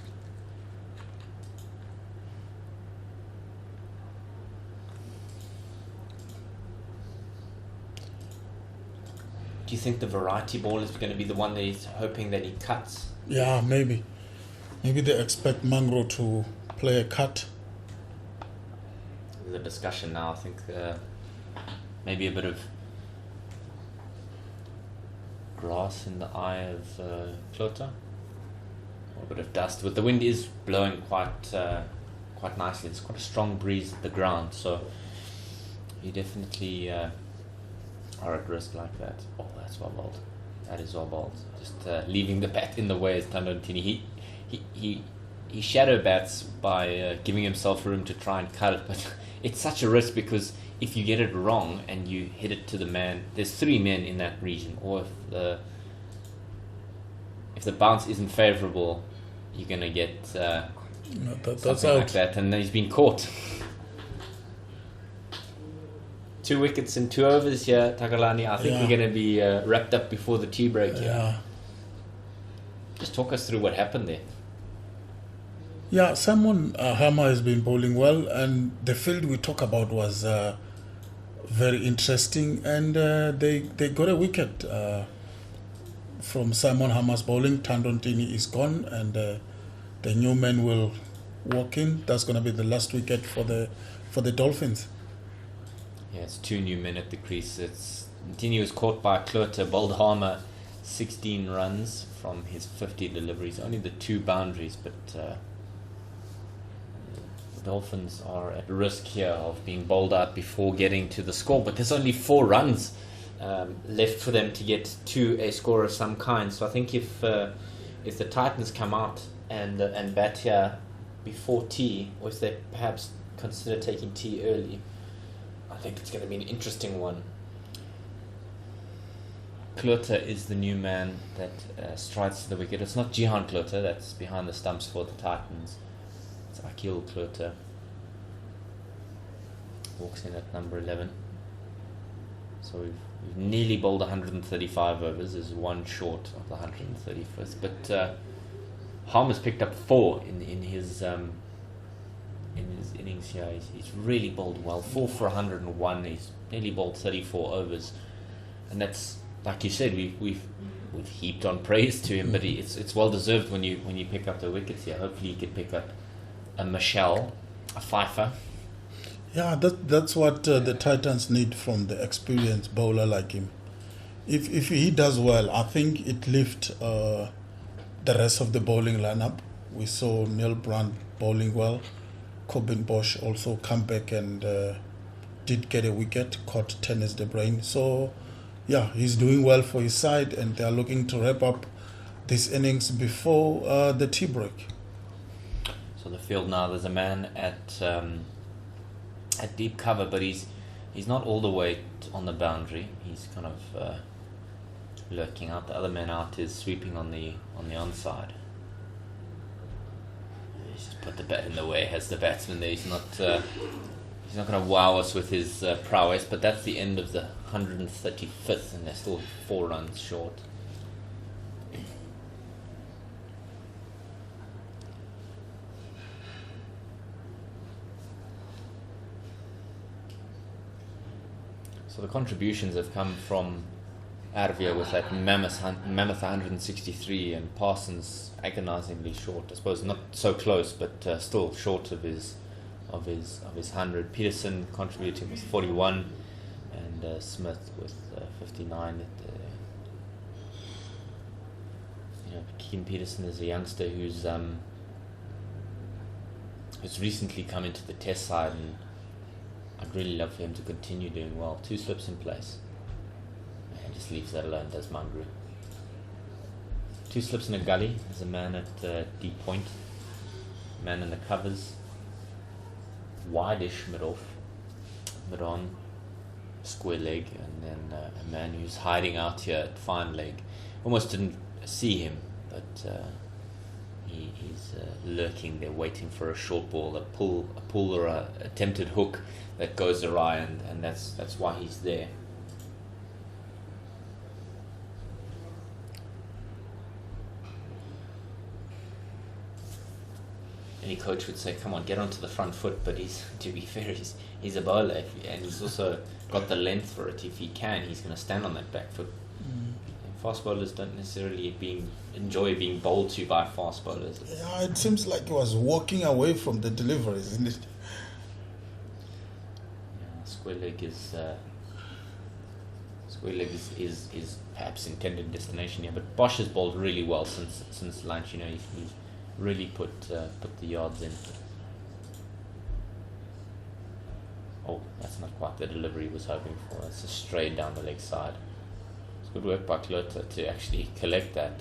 Do you think the variety ball is going to be the one that he's hoping that he cuts? Yeah, maybe. Maybe they expect Mangro to play a cut. There's a discussion now. I think maybe a bit of grass in the eye of Clota. Or a bit of dust. But the wind is blowing quite nicely. It's quite a strong breeze at the ground. So you definitely are at risk like that. Oh, that's well bowled. That is well bowled. Just leaving the bat in the way is Thando Ntini. He shadow bats by giving himself room to try and cut it, but it's such a risk because if you get it wrong and you hit it to the man, there's 3 men in that region, or if the bounce isn't favourable, you're gonna get something like that, and he's been caught. 2 wickets in 2 overs here, Takalani. I think we're going to be wrapped up before the tea break here. Yeah. Just talk us through what happened there. Yeah, Simon Harmer has been bowling well, and the field we talk about was very interesting, and they got a wicket from Simon Harmer's bowling. Thando Ntini is gone, and the new man will walk in. That's going to be the last wicket for the Dolphins. Yeah, it's 2 new men at the crease. Ntini was caught by Clota, bowled Harmer 16 runs from his 50 deliveries, only the 2 boundaries, but the Dolphins are at risk here of being bowled out before getting to the score, but there's only 4 runs left for them to get to a score of some kind. So I think if the Titans come out and bat here before tea, or if they perhaps consider taking tea early, I think it's going to be an interesting one. Clota is the new man that strides to the wicket. It's not Jihan Clota that's behind the stumps for the Titans. It's Akil Clota. Walks in at number 11. So we've nearly bowled 135 overs. There's 1 short of the 131st. But Harmer's picked up 4 in his innings here. He's really bowled well. 4 for 101. He's nearly bowled 34 overs, and that's, like you said, we've we've heaped on praise to him, but it's well deserved when you pick up the wickets here. Hopefully, he can pick up a Michelle, a Pfeiffer. Yeah, that's what the Titans need from the experienced bowler like him. If he does well, I think it lifts the rest of the bowling lineup. We saw Neil Brandt bowling well. Corbin Bosch also come back and did get a wicket, caught Tennis De Bruyne. So, yeah, he's doing well for his side, and they are looking to wrap up this innings before the tea break. So the field now, there's a man at deep cover, but he's not all the way on the boundary. He's kind of lurking out. The other man out is sweeping on the onside. He's just put the bat in the way. Has the batsman there? He's not going to wow us with his prowess. But that's the end of the 135th, and they're still 4 runs short. So the contributions have come from Ervia with that mammoth 163, and Parsons agonisingly short. I suppose not so close, but still short of his 100. Peterson contributing with 41, and Smith with 59. Keane Peterson is a youngster who's recently come into the Test side, and I'd really love for him to continue doing well. 2 slips in place. And just leaves that alone, does Mangru. 2 slips in a gully. There's a man at deep point. Man in the covers. Wide-ish mid-off. Mid-on. Square leg. And then a man who's hiding out here at fine leg. Almost didn't see him, but he's lurking there, waiting for a short ball, a pull or a attempted hook that goes awry, and that's why he's there. Any coach would say, "Come on, get onto the front foot," but to be fair, he's a bowler, and he's also got the length for it. If he can, he's going to stand on that back foot. Fast bowlers don't necessarily enjoy being bowled to by fast bowlers. Yeah, it seems like he was walking away from the delivery, isn't it? Yeah, square leg is perhaps intended destination here, but Bosch has bowled really well since lunch. He's really put the yards in. Oh, that's not quite the delivery he was hoping for. It's a straight down the leg side. Good work by Clotter to actually collect that.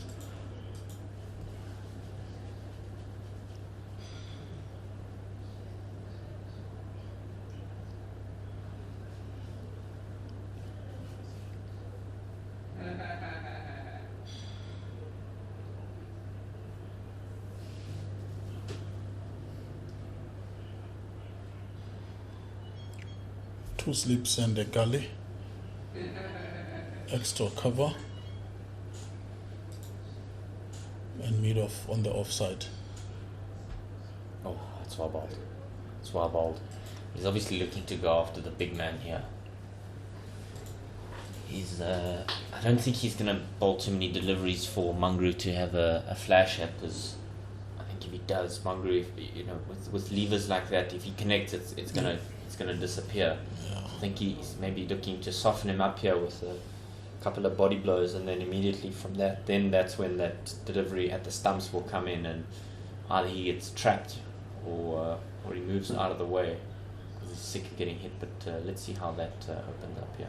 Two slips and a gully. Extra cover. And mid off on the offside. Oh, that's well bowled. It's well bowled. He's obviously looking to go after the big man here. I don't think he's going to bowl too many deliveries for Mangru to have a flash at, because I think if he does, Mangru, with levers like that, if he connects, it's gonna disappear. Yeah. I think he's maybe looking to soften him up here with a couple of body blows, and then immediately from that, then that's when that delivery at the stumps will come in, and either he gets trapped or he moves out of the way because he's sick of getting hit. But let's see how that opens up here.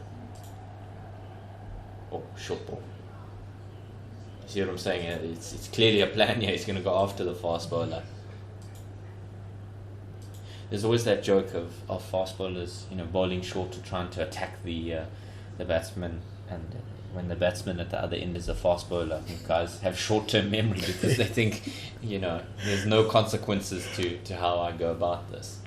Oh, short ball. You see what I'm saying? It's clearly a plan here. He's going to go after the fast bowler. There's always that joke of fast bowlers, bowling short to trying to attack the batsman, and when the batsman at the other end is a fast bowler, I think guys have short-term memory because they think, there's no consequences to how I go about this.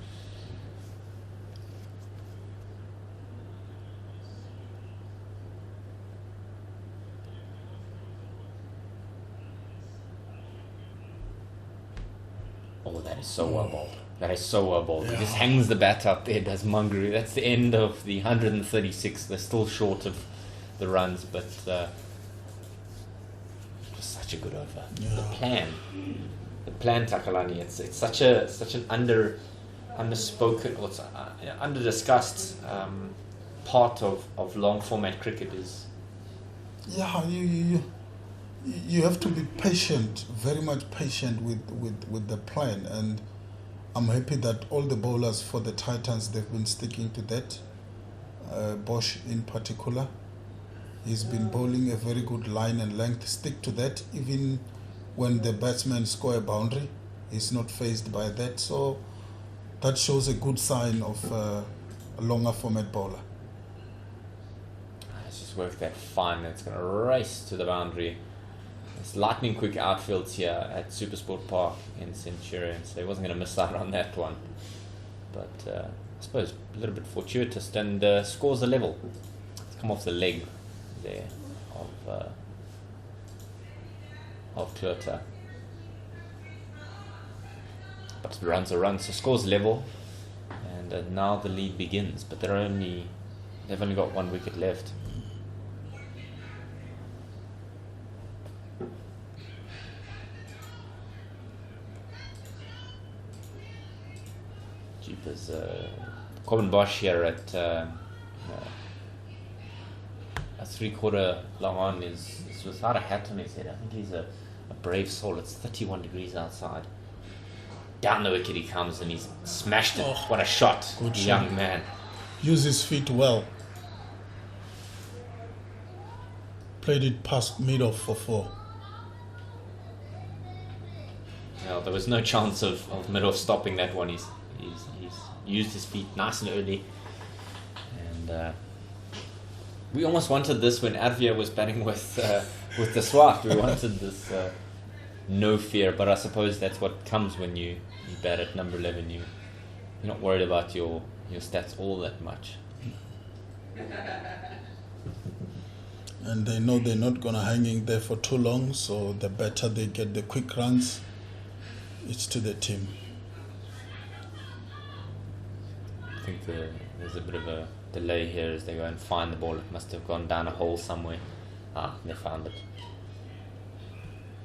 Oh, that is so well bowled. That is so well bowled. He just hangs the bat up there, does Mangru. That's the end of the 136. They're still short of the runs, but such a good over. Yeah. The plan, Takalani. It's such an underspoken or under discussed part of long format cricket is. Yeah, you have to be patient, very much patient with the plan, and I'm happy that all the bowlers for the Titans, they've been sticking to that. Bosch in particular, he's been bowling a very good line and length. Stick to that, even when the batsmen score a boundary, he's not phased by that. So that shows a good sign of a longer format bowler. It's just worked that fine. It's going to race to the boundary. It's lightning quick outfields here at Supersport Park in Centurion, so he wasn't going to miss out on that one. But I suppose a little bit fortuitous, and scores a level. It's come off the leg there of Klota. But the runs are runs, so scores level, and now the lead begins. But they've only got 1 wicket left. Jeepers, Corbin Bosch here at a 3/4 long on is without a hat on his head. I think he's a brave soul. It's 31 degrees outside. Down the wicket he comes and he's smashed it. What a shot, Good young shot. man. Use his feet well. Played it past mid-off for 4. Well, there was no chance of mid-off stopping that one. He's used his feet nice and early, and we almost wanted this when Ervia was batting with the Swart. We wanted this no fear, but I suppose that's what comes when you bat at number 11. You're not worried about your stats all that much. And they know they're not going to hang in there for too long, so the better they get the quick runs, it's to the team. I think there's a bit of a delay here as they go and find the ball. It must have gone down a hole somewhere. They found it.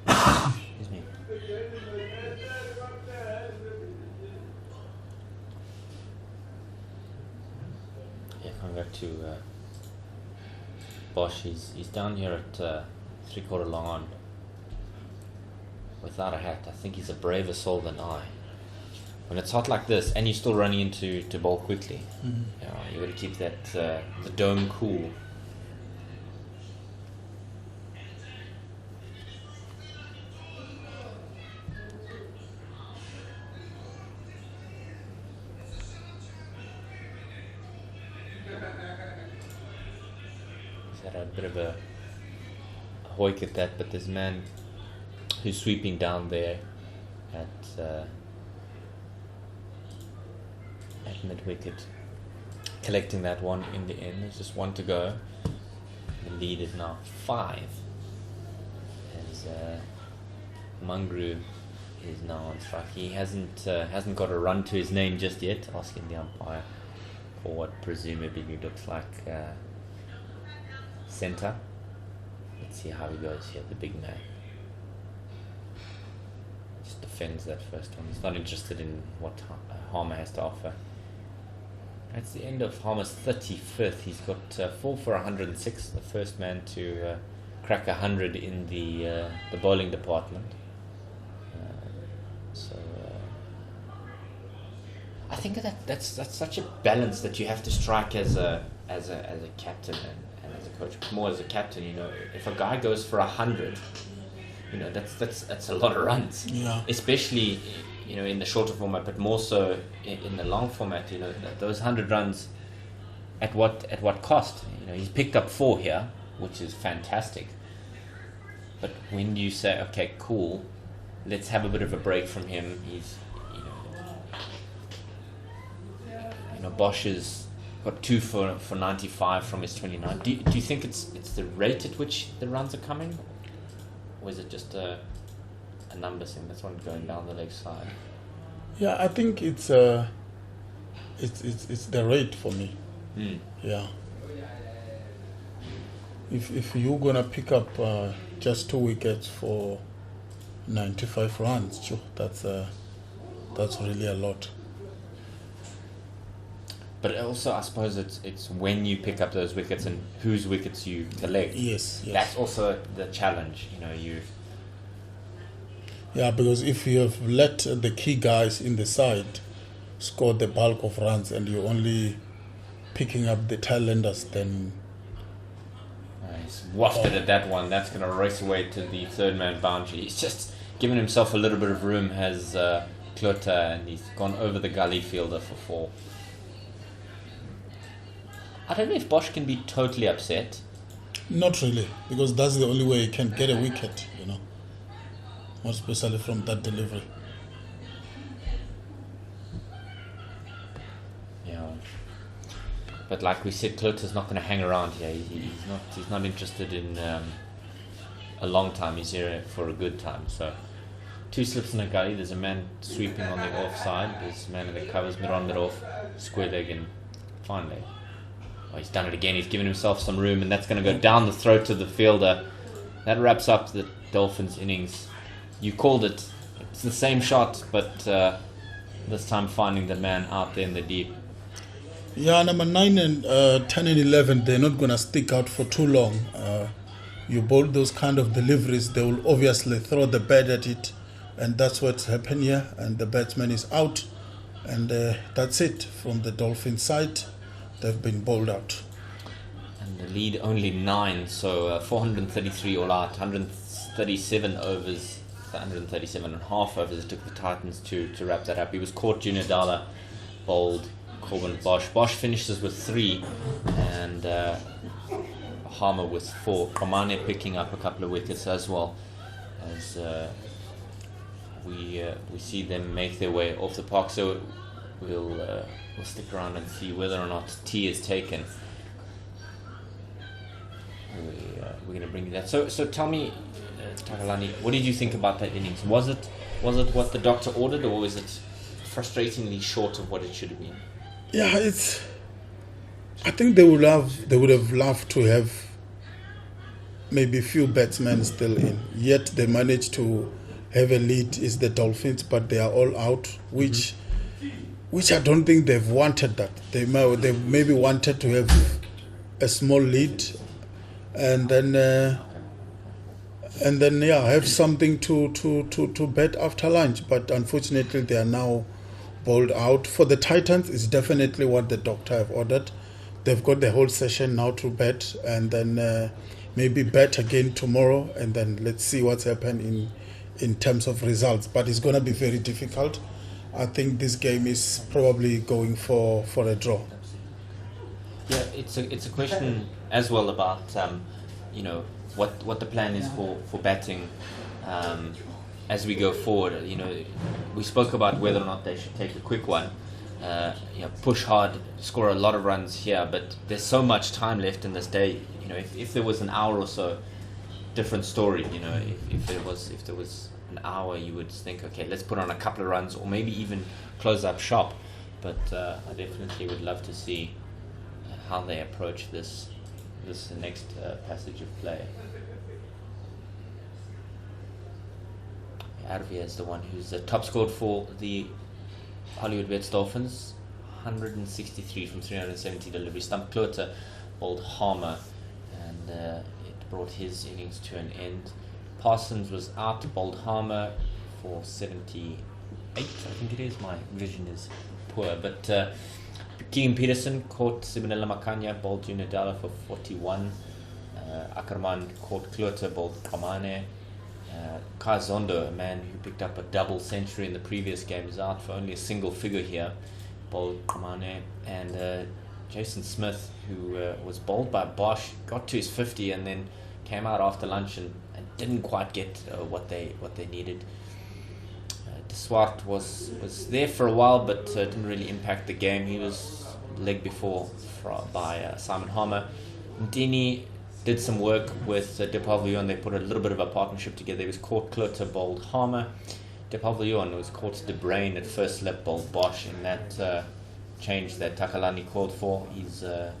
Excuse me. Yeah, coming back to Bosch. He's down here at 3/4 long on without a hat. I think he's a braver soul than I. When it's hot like this and you're still running into bowl quickly, you got to keep that the dome cool. He's had a bit of a hoik at that, but this man who's sweeping down there at mid-wicket, collecting that one in the end. There's just 1 to go. The lead is now 5 as Mangru is now on strike. He hasn't got a run to his name just yet, asking the umpire for what presumably looks like centre. Let's see how he goes here, the big man. Just defends that first one. He's not interested in what Harmer has to offer. That's the end of Harmer's 35th. He's got 4 for 106, the first man to crack 100 in the bowling department. I think that's such a balance that you have to strike as a captain and as a coach. More as a captain, if a guy goes for 100, that's a lot of runs. Yeah. Especially in the shorter format, but more so in the long format. Those 100 runs at what cost? He's picked up 4 here, which is fantastic. But when you say, okay, cool, let's have a bit of a break from him. He's Bosch has got 2 for 95 from his 29. Do you think it's the rate at which the runs are coming, or is it just a numbers thing? That's one going down the leg side. Yeah, I think it's the rate for me. Yeah. if you're gonna pick up just 2 wickets for 95 runs, sure, that's really a lot. But also, I suppose it's when you pick up those wickets and whose wickets you collect. Yes. That's also the challenge. Yeah, because if you have let the key guys in the side score the bulk of runs and you're only picking up the tailenders, then he's wafted at that one. That's going to race away to the third man boundary. He's just given himself a little bit of room, has Klota, and he's gone over the gully fielder for 4. I don't know if Bosch can be totally upset. not really, because that's the only way he can get a wicket, more especially from that delivery. Yeah. But like we said, Klota's not going to hang around here. He's not interested in a long time. He's here for a good time. So 2 slips in a gully. There's a man sweeping on the offside. There's a man in the covers, mid off, square leg, and finally. Oh, he's done it again. He's given himself some room, and that's going to go down the throat of the fielder. That wraps up the Dolphins innings. You called it. It's the same shot, but this time finding the man out there in the deep. Yeah, number 9 and 10 and 11, they're not going to stick out for too long. You bowl those kind of deliveries, they will obviously throw the bat at it, and that's what's happened here, and the batsman is out, and that's it from the Dolphins side. They've been bowled out. And the lead only 9, so 433 all out, 137 overs, 137 and a half overs it took the Titans to wrap that up. He was caught, Junior Dala bowled, Corbin Bosch. Bosch finishes with 3, and Harmer with 4. Komani picking up a couple of wickets as well, as we see them make their way off the park. So we'll stick around and see whether or not tea is taken. We're going to bring you that. So tell me, Takalani, what did you think about that innings? Was it what the doctor ordered, or was it frustratingly short of what it should have been? Yeah, I think they would have loved to have maybe a few batsmen still in. Yet they managed to have a lead. Is the Dolphins, but they are all out, which I don't think they've wanted that. They maybe wanted to have a small lead, and then have something to bet after lunch. But unfortunately, they are now bowled out. For the Titans, it's definitely what the doctor have ordered. They've got the whole session now to bet, and then maybe bet again tomorrow, and then let's see what's happened in terms of results. But it's going to be very difficult. I think this game is probably going for a draw. Yeah, it's a question as well about what the plan is for batting as we go forward. We spoke about whether or not they should take a quick one, push hard, score a lot of runs here, but there's so much time left in this day. If there was an hour or so, different story. If there was an hour, you would think, okay, let's put on a couple of runs, or maybe even close up shop. But I definitely would love to see how they approach this next passage of play. Ervia is the one who's top scored for the Hollywoodbets Dolphins, 163 from 370 deliveries. Stump Klota bowled Harmer, and it brought his innings to an end. Parsons was out, bowled Harmer for 78, I think it is. My vision is poor, but Keegan Peterson caught Sibinella Makanya, bowled Junior Dala for 41. Ackerman caught Klota, bowled Komani. Zondo, a man who picked up a double century in the previous game, is out for only a single figure here, bowled Komani. And Jason Smith, who was bowled by Bosch, got to his 50 and then came out after lunch and didn't quite get what they needed. De Swart was there for a while, but didn't really impact the game. He was leg before by Simon Harmer. Ndini did some work with De Pavillon. They put a little bit of a partnership together. He was caught Klota, bowled Harmer. De Pavillon was caught De Brain at first slip, bowled Bosch, and that change that Takalani called for. He's the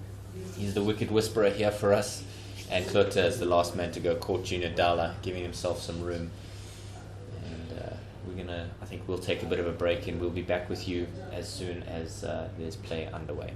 wicket whisperer here for us. And Klota, as the last man to go, caught Junior Dala, giving himself some room. And I think we'll take a bit of a break, and we'll be back with you as soon as there's play underway.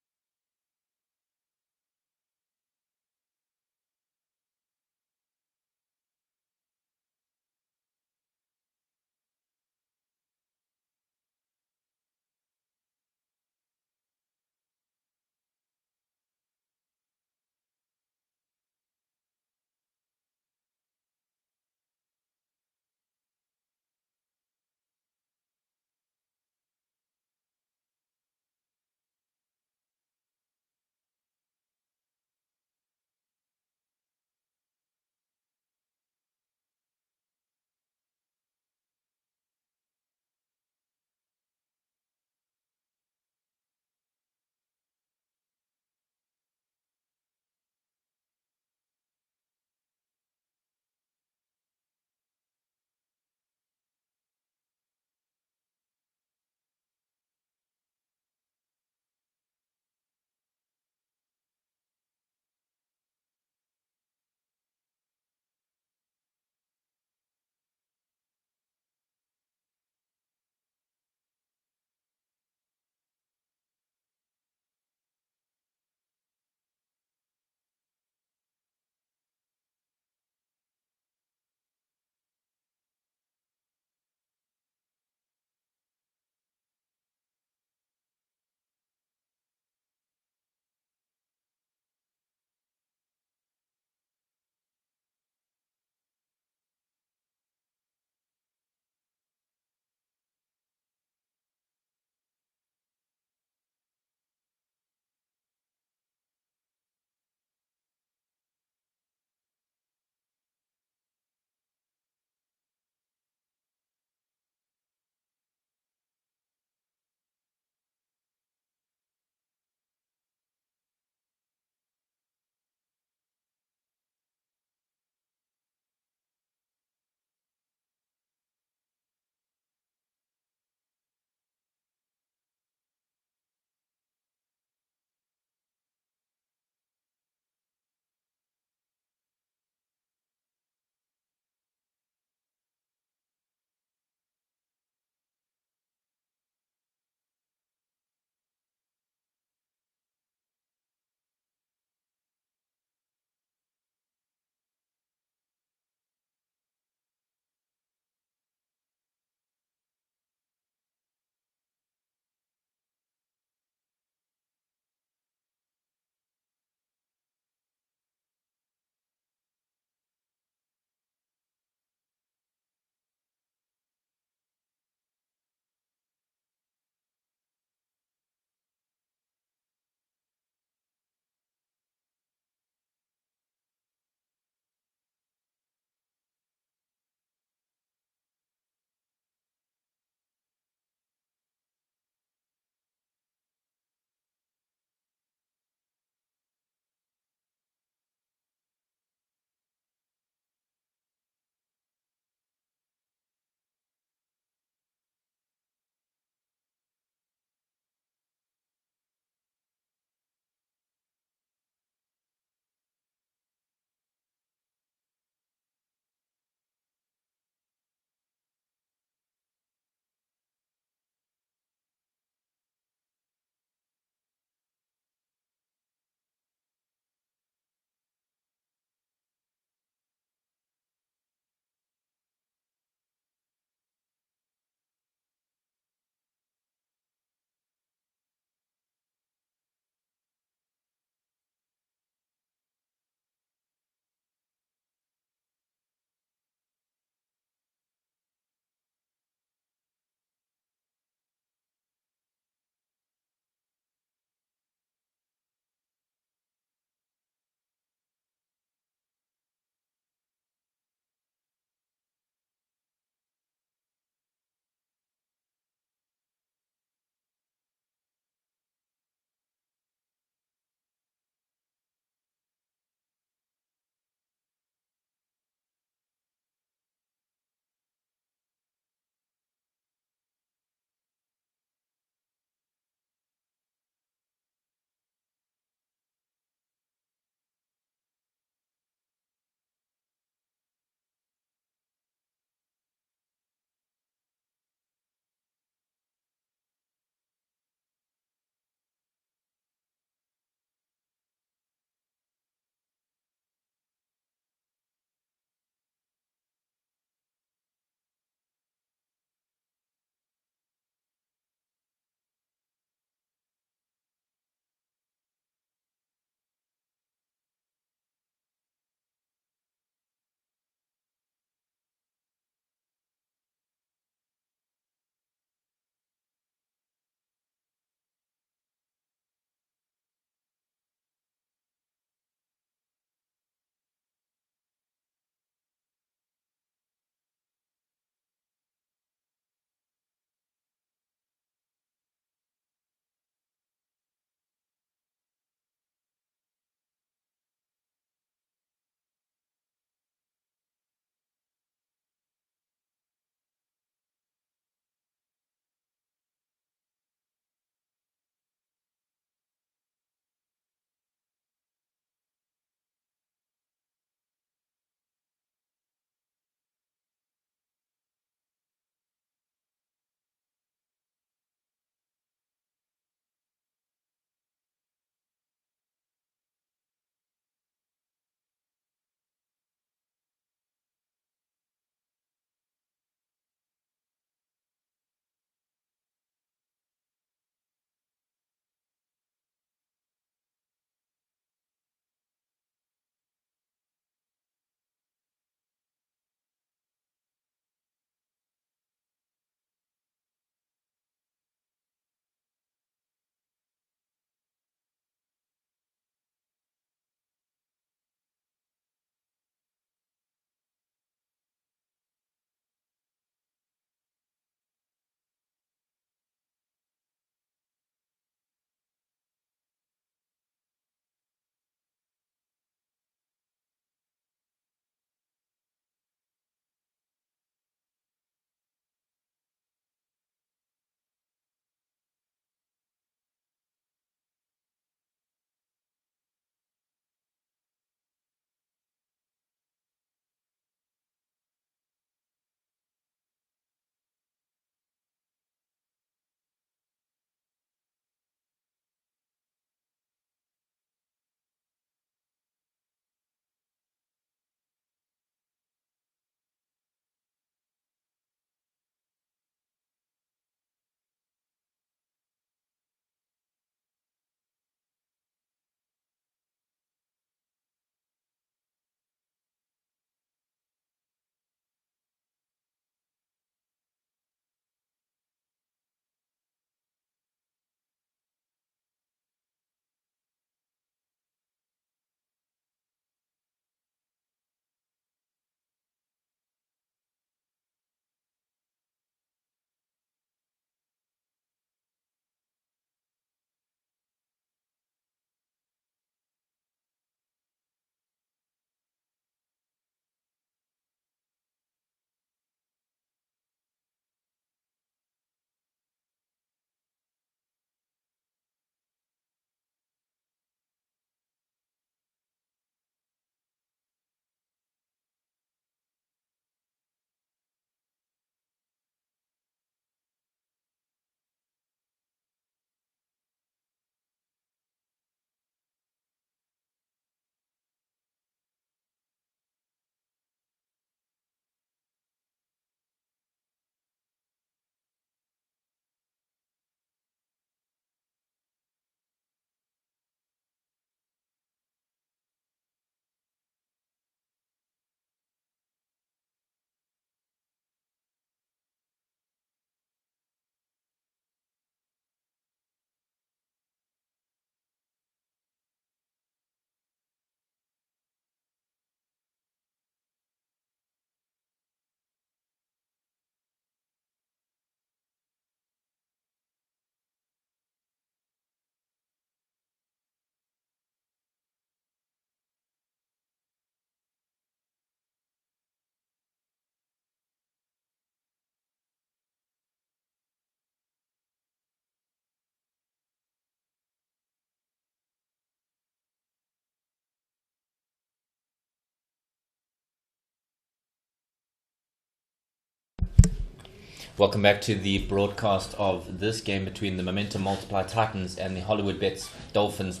Welcome back to the broadcast of this game between the Momentum Multiply Titans and the Hollywoodbets Dolphins.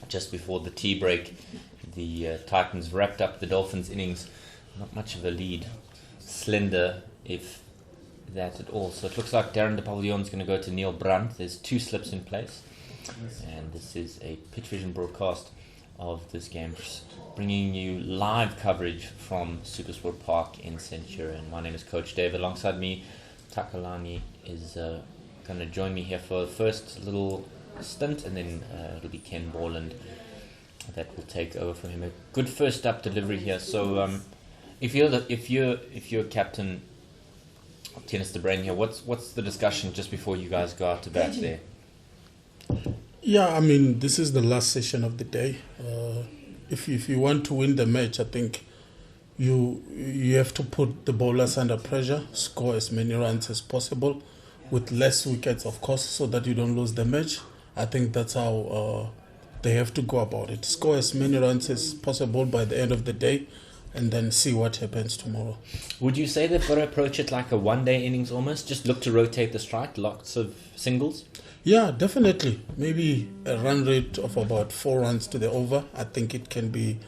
Just before the tea break, the Titans wrapped up the Dolphins innings. Not much of a lead. Slender, if that at all. So it looks like Darren de Pavillon's going to go to Neil Brandt. There's 2 slips in place. And this is a Pitch Vision broadcast of this game, bringing you live coverage from Supersport Park in Centurion. My name is Coach Dave. Alongside me, Takalani is going to join me here for the first little stint, and then it'll be Ken Borland that will take over from him. A good first up delivery here. So if you're captain Tennis de Brain here, what's the discussion just before you guys go out to bat there? Yeah, I mean, this is the last session of the day. If you want to win the match, I think you have to put the bowlers under pressure, score as many runs as possible, with less wickets, of course, so that you don't lose the match. I think that's how they have to go about it. Score as many runs as possible by the end of the day, and then see what happens tomorrow. Would you say they've got to approach it like a one-day innings almost? Just look to rotate the strike, lots of singles? Yeah, definitely. Maybe a run rate of about 4 runs to the over. I think it can be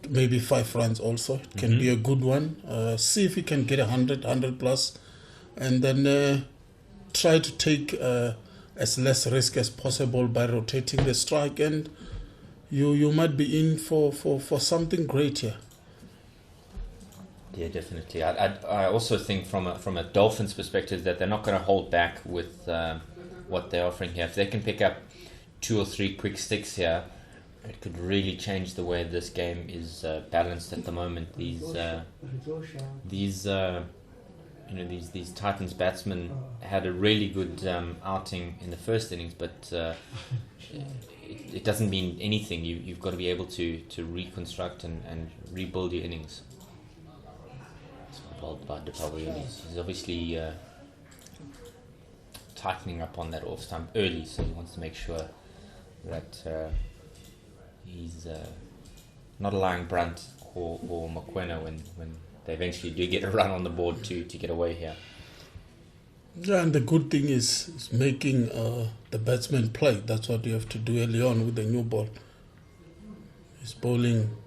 maybe 5 runs also. It can be a good one. See if you can get 100 plus, and then try to take as less risk as possible by rotating the strike, and you might be in for something great here. Yeah, definitely. I also think from a Dolphins perspective that they're not going to hold back with what they're offering here. If they can pick up 2 or 3 quick sticks here, it could really change the way this game is balanced at the moment. These Titans batsmen had a really good outing in the first innings, but it doesn't mean anything. You've got to be able to reconstruct and rebuild your innings. By De Pavillon. He's obviously tightening up on that off stump early, so he wants to make sure that he's not allowing Brandt or Mokoena when they eventually do get a run on the board to get away here. Yeah, and the good thing is making the batsman play. That's what you have to do early on with the new ball. He's bowling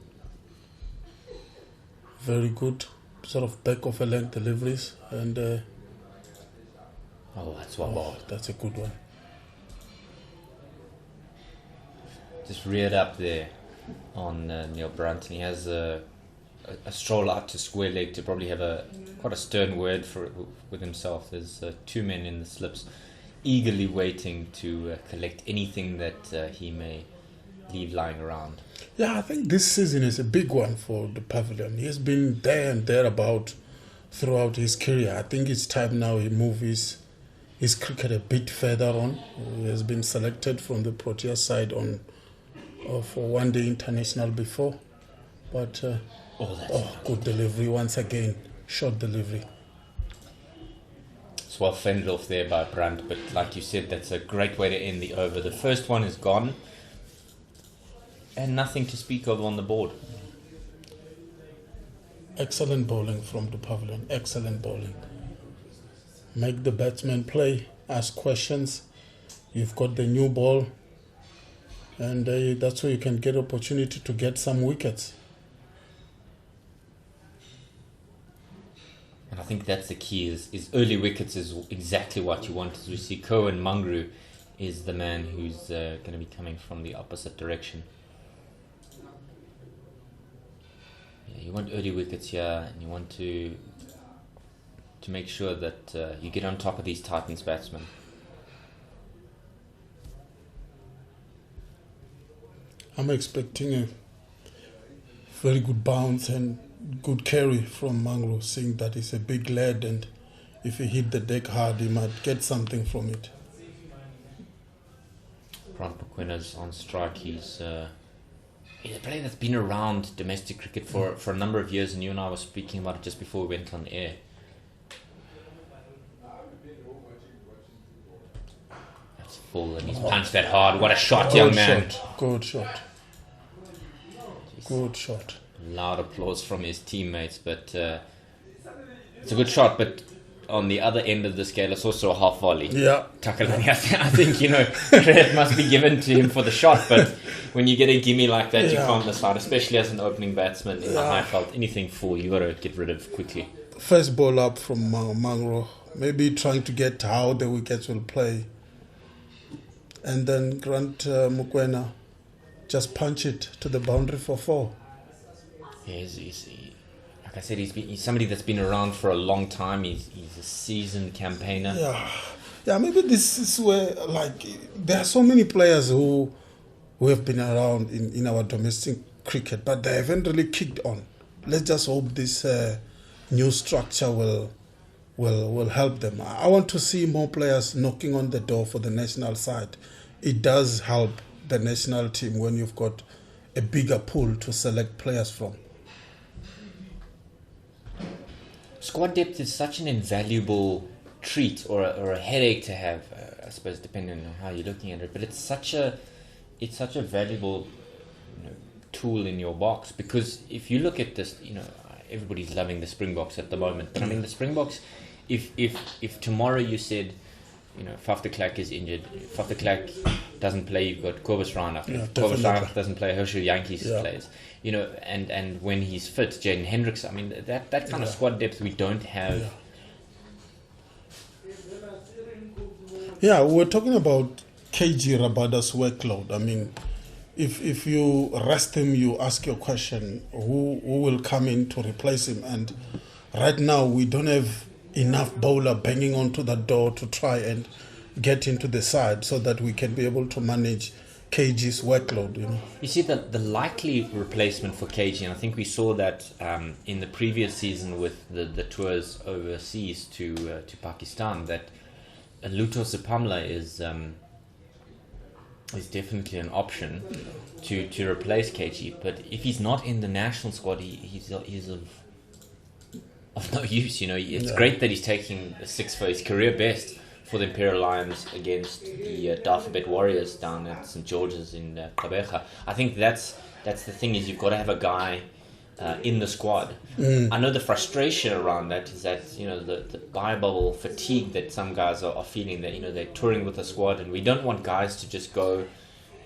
very good, sort of back of a leg deliveries, and that's one ball. That's a good one. Just reared up there on Neil Brandt, and he has a stroll out to square leg to probably have quite a stern word with himself. There's 2 men in the slips, eagerly waiting to collect anything that he may leave lying around. Yeah, I think this season is a big one for the Pavilion. He has been there and thereabout throughout his career. I think it's time now he moves his cricket a bit further on. He has been selected from the Protea side for one-day international before. But good delivery once again. Short delivery. It's well fended off there by Brandt, but like you said, that's a great way to end the over. The first one is gone, and nothing to speak of on the board. Excellent bowling from the Pavilion. Excellent bowling. Make the batsman play, ask questions. You've got the new ball, and that's where you can get opportunity to get some wickets. And I think that's the key, is early wickets is exactly what you want. As we see, Cohen Mangru is the man who's going to be coming from the opposite direction. Yeah, you want early wickets here, and you want to make sure that you get on top of these Titans batsmen. I'm expecting a very good bounce and good carry from Mangro, seeing that he's a big lad, and if he hit the deck hard, he might get something from it. Grant McQueen's on strike. He's a player that's been around domestic cricket for a number of years, and you and I were speaking about it just before we went on air. That's full, and he's punched that hard. What a shot, young man. Good shot. Good shot. Loud applause from his teammates, but it's a good shot. But on the other end of the scale, it's also a half volley. Yeah. Takalani, I think, credit must be given to him for the shot, but when you get a gimme like that, you can't miss out, especially as an opening batsman in the high felt. Anything full, you got to get rid of quickly. First ball up from Mangro, maybe trying to get how the wickets will play. And then Grant Mukwena just punch it to the boundary for 4. Yeah, like I said, he's somebody that's been around for a long time. He's a seasoned campaigner. Yeah. Maybe this is where there are so many players who have been around in our domestic cricket, but they haven't really kicked on. Let's just hope this new structure will help them. I want to see more players knocking on the door for the national side. It does help the national team when you've got a bigger pool to select players from. Squad depth is such an invaluable treat or a headache to have, I suppose, depending on how you're looking at it. But it's such a valuable tool in your box, because if you look at this, everybody's loving the Springboks at the moment. But I mean, the Springboks, if tomorrow you said, Faf de Klerk is injured, Faf de Klerk doesn't play, you've got Kobus Reinach. If Kobus Reinach doesn't play, Herschel Yankees plays. And when he's fit, Jaden Hendricks, I mean, that kind of squad depth we don't have. Yeah, we're talking about KG Rabada's workload. I mean, if you rest him, you ask your question, who will come in to replace him? And right now, we don't have enough bowler banging onto the door to try and get into the side so that we can be able to manage KG's workload. You see, the likely replacement for KG, and I think we saw that in the previous season with the tours overseas to Pakistan, that Luto Sipamla is definitely an option to replace KG. But if he's not in the national squad, he's of no use. It's great that he's taking a 6 for his career best for the Imperial Lions against the Alphabet Warriors down at St. George's in Gqeberha. I think that's the thing, is you've got to have a guy in the squad. I know the frustration around that is that the Bible fatigue that some guys are feeling, that they're touring with the squad, and we don't want guys to just go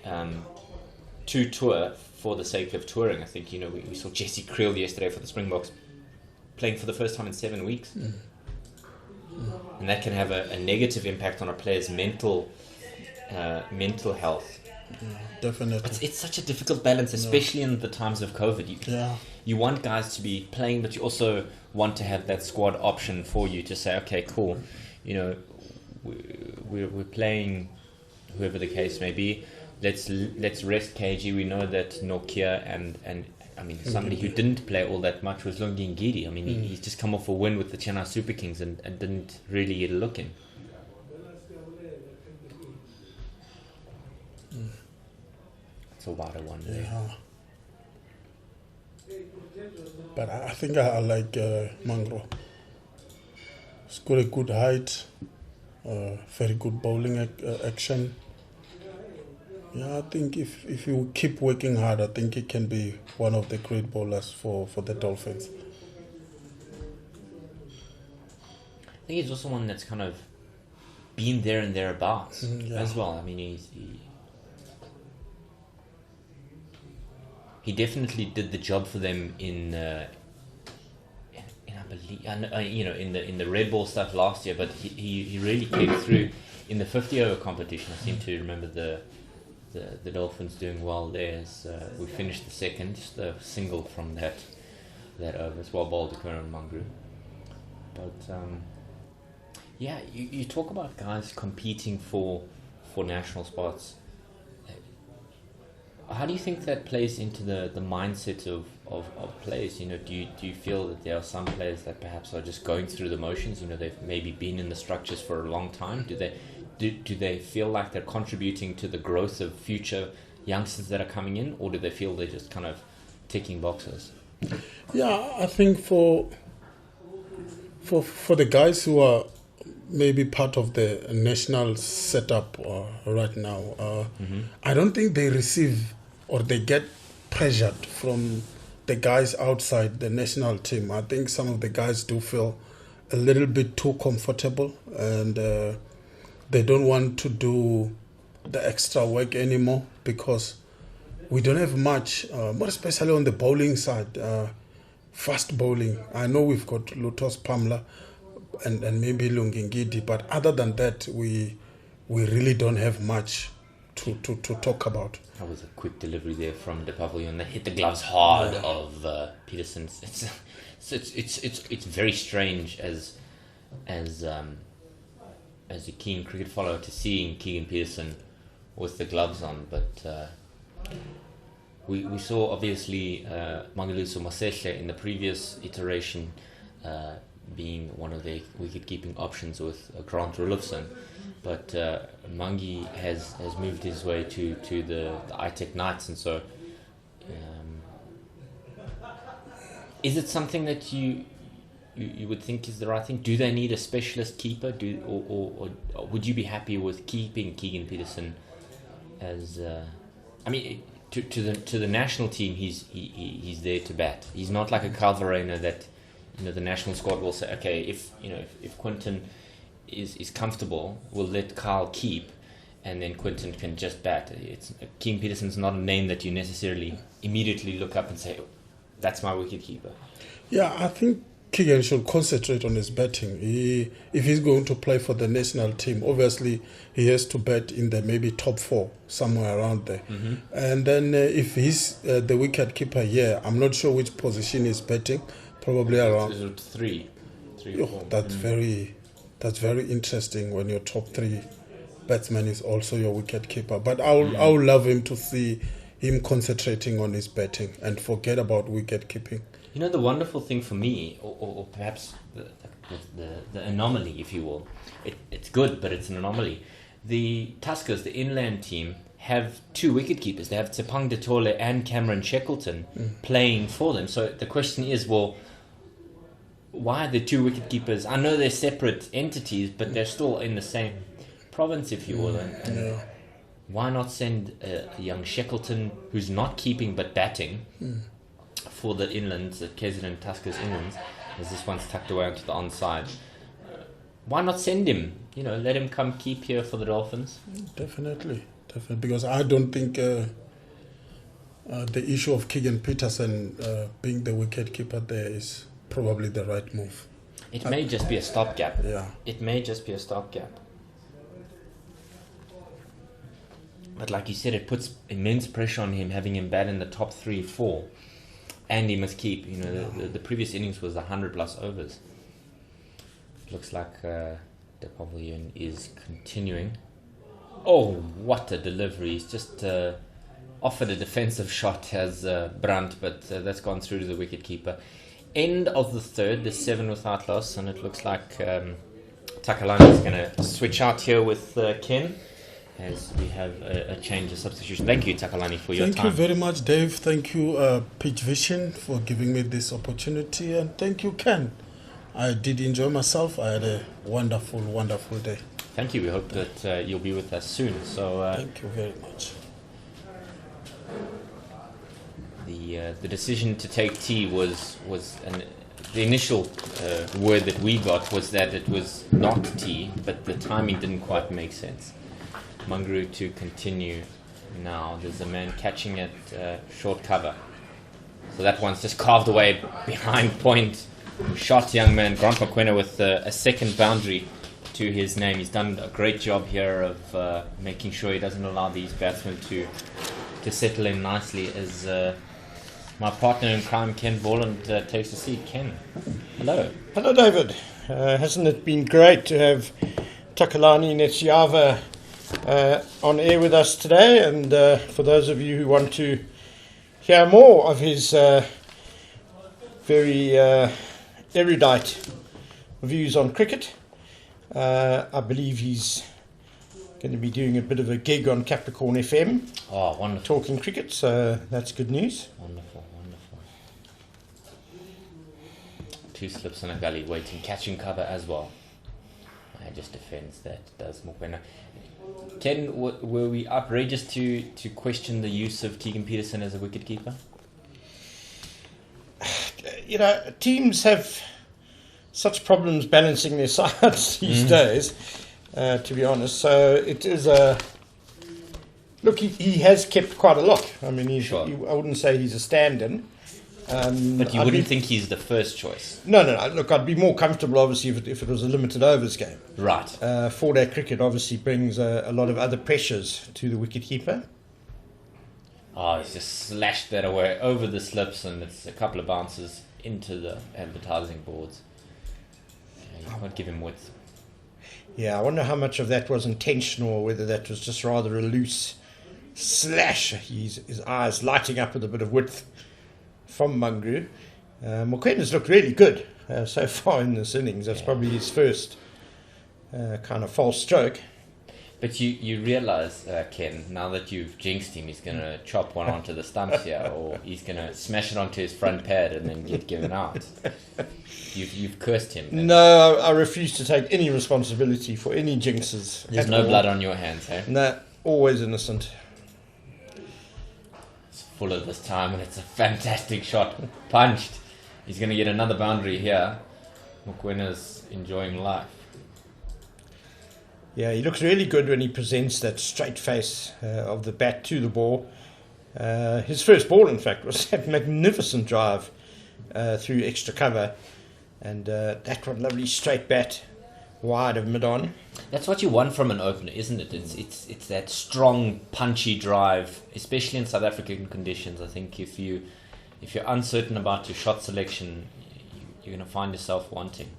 to tour for the sake of touring. I think we saw Jesse Creel yesterday for the Springboks playing for the first time in 7 weeks. And that can have a negative impact on a player's mental health. Definitely. It's such a difficult balance, especially in the times of COVID. You want guys to be playing, but you also want to have that squad option for you to say, okay, cool, we're playing whoever the case may be. Let's rest KG. We know that Nokia and I mean, somebody who didn't play all that much was Lungi Ngidi. I mean, he's just come off a win with the Chennai Super Kings and didn't really get a look in. It's a wider one there. Yeah. But I think I like Mangro. He's got a good height, very good bowling action. Yeah, I think if you keep working hard, I think he can be one of the great bowlers for the Dolphins. I think he's also one that's kind of been there and thereabouts as well. I mean, he definitely did the job for them in I believe, in the red ball stuff last year, but he really came through in the 50 over competition. I seem to remember the Dolphins doing well there. We finished the second, just a single from that over as well, bowled to Kuran Mangru. But you talk about guys competing for national spots. How do you think that plays into the mindset of players? Do you feel that there are some players that perhaps are just going through the motions? They've maybe been in the structures for a long time. Do they feel like they're contributing to the growth of future youngsters that are coming in, or do they feel they're just kind of ticking boxes? Yeah, I think for the guys who are maybe part of the national setup right now, I don't think they receive or they get pressured from the guys outside the national team. I think some of the guys do feel a little bit too comfortable, and they don't want to do the extra work anymore because we don't have much, more especially on the bowling side, fast bowling. I know we've got Lutos Pamela and maybe Lungingidi, but other than that, we really don't have much to talk about. That was a quick delivery there from the pavilion. They hit the gloves hard of Peterson. It's very strange as a keen cricket follower to seeing Keegan Peterson with the gloves on, but we saw obviously Mangaluso Maseshe in the previous iteration being one of the wicket-keeping options with Grant Rulofson, but Mangi has moved his way to the ITEC Knights, and so is it something that you would think is the right thing? Do they need a specialist keeper? Or would you be happy with keeping Keegan Peterson as? I mean, to the national team, he's there to bat. He's not like a Calvarena that the national squad will say, okay, if Quinton is comfortable, we'll let Carl keep, and then Quinton can just bat. Keegan Peterson's not a name that you necessarily immediately look up and say, oh, that's my wicket keeper. Yeah, I think Keegan should concentrate on his batting. If he's going to play for the national team, obviously he has to bat in the maybe top 4, somewhere around there. Mm-hmm. And then if he's the wicket keeper here, I'm not sure which position he's batting. Probably around 3. That's very interesting when your top 3 batsman is also your wicket keeper. But I would love him to see him concentrating on his batting and forget about wicket keeping. The wonderful thing for me, or perhaps the anomaly, if you will, it's good, but it's an anomaly. The Tuskers, the inland team, have 2 wicket keepers. They have Tsepang Detole and Cameron Shackleton playing for them. So the question is, well, why are the 2 wicket keepers? I know they're separate entities, but they're still in the same province, if you will. And why not send a young Shackleton who's not keeping but batting for the inlands, the KZN Tuskers inlands, as this one's tucked away onto the onside? Why not send him? Let him come keep here for the Dolphins. Definitely, because I don't think the issue of Keegan Peterson being the wicket keeper there is probably the right move. It may just be a stopgap. Yeah. It may just be a stopgap. But like you said, it puts immense pressure on him, having him bat in the top 3, 4. And he must keep. The previous innings was 100 plus overs. Looks like the pavilion is continuing. Oh, what a delivery. He's just offered a defensive shot as Brandt, but that's gone through to the wicketkeeper. End of the third, there's 7 without loss, and it looks like Takalani is going to switch out here with Ken, as we have a change of substitution. Thank you, Takalani, for your time. Thank you very much, Dave. Thank you, Pitch Vision, for giving me this opportunity. And thank you, Ken. I did enjoy myself. I had a wonderful, wonderful day. Thank you. We hope that you'll be with us soon. So thank you very much. The decision to take tea was the initial word that we got was that it was not tea, but the timing didn't quite make sense. Manguru to continue now. There's a man catching at short cover. So that one's just carved away behind point. Shot young man, Grant Mokwena, with a second boundary to his name. He's done a great job here of making sure he doesn't allow these batsmen to settle in nicely as my partner in crime, Ken Borland, takes a seat. Ken, hello. Hello, David. Hasn't it been great to have Takalani Netsiava on air with us today? And for those of you who want to hear more of his very erudite views on cricket, I believe he's going to be doing a bit of a gig on Capricorn FM. Oh, wonderful. Talking cricket, so that's good news. Wonderful, wonderful. 2 slips in a gully, waiting, catching cover as well. I just defends that, does Mokwena. Ken, were we outrageous to question the use of Keegan Peterson as a wicketkeeper? Teams have such problems balancing their sides these days, to be honest. So it is a look. He has kept quite a lot. I mean, I wouldn't say he's a stand-in. But you wouldn't think he's the first choice? No. Look, I'd be more comfortable, obviously, if it was a limited overs game. Right. 4-day cricket obviously brings a lot of other pressures to the wicket-keeper. Oh, he's just slashed that away over the slips, and it's a couple of bounces into the advertising boards. Yeah, you can't give him width. Yeah, I wonder how much of that was intentional or whether that was just rather a loose slash. His eyes lighting up with a bit of width from Mangru. Mokwena's looked really good so far in this innings. That's probably his first kind of false stroke. But you realise, Ken, now that you've jinxed him, he's going to chop one onto the stumps here, or he's going to smash it onto his front pad and then get given out. You've cursed him. No, I refuse to take any responsibility for any jinxes. There's no blood on your hands, eh? No, always innocent. It's Fuller this time, and it's a fantastic shot. Punched. He's going to get another boundary here. Mokwena's enjoying life. Yeah, he looks really good when he presents that straight face of the bat to the ball. His first ball, in fact, was that magnificent drive through extra cover. And that one, lovely straight bat, wide of mid-on. That's what you want from an opener, isn't it? It's that strong, punchy drive, especially in South African conditions. I think if you're uncertain about your shot selection, you're going to find yourself wanting.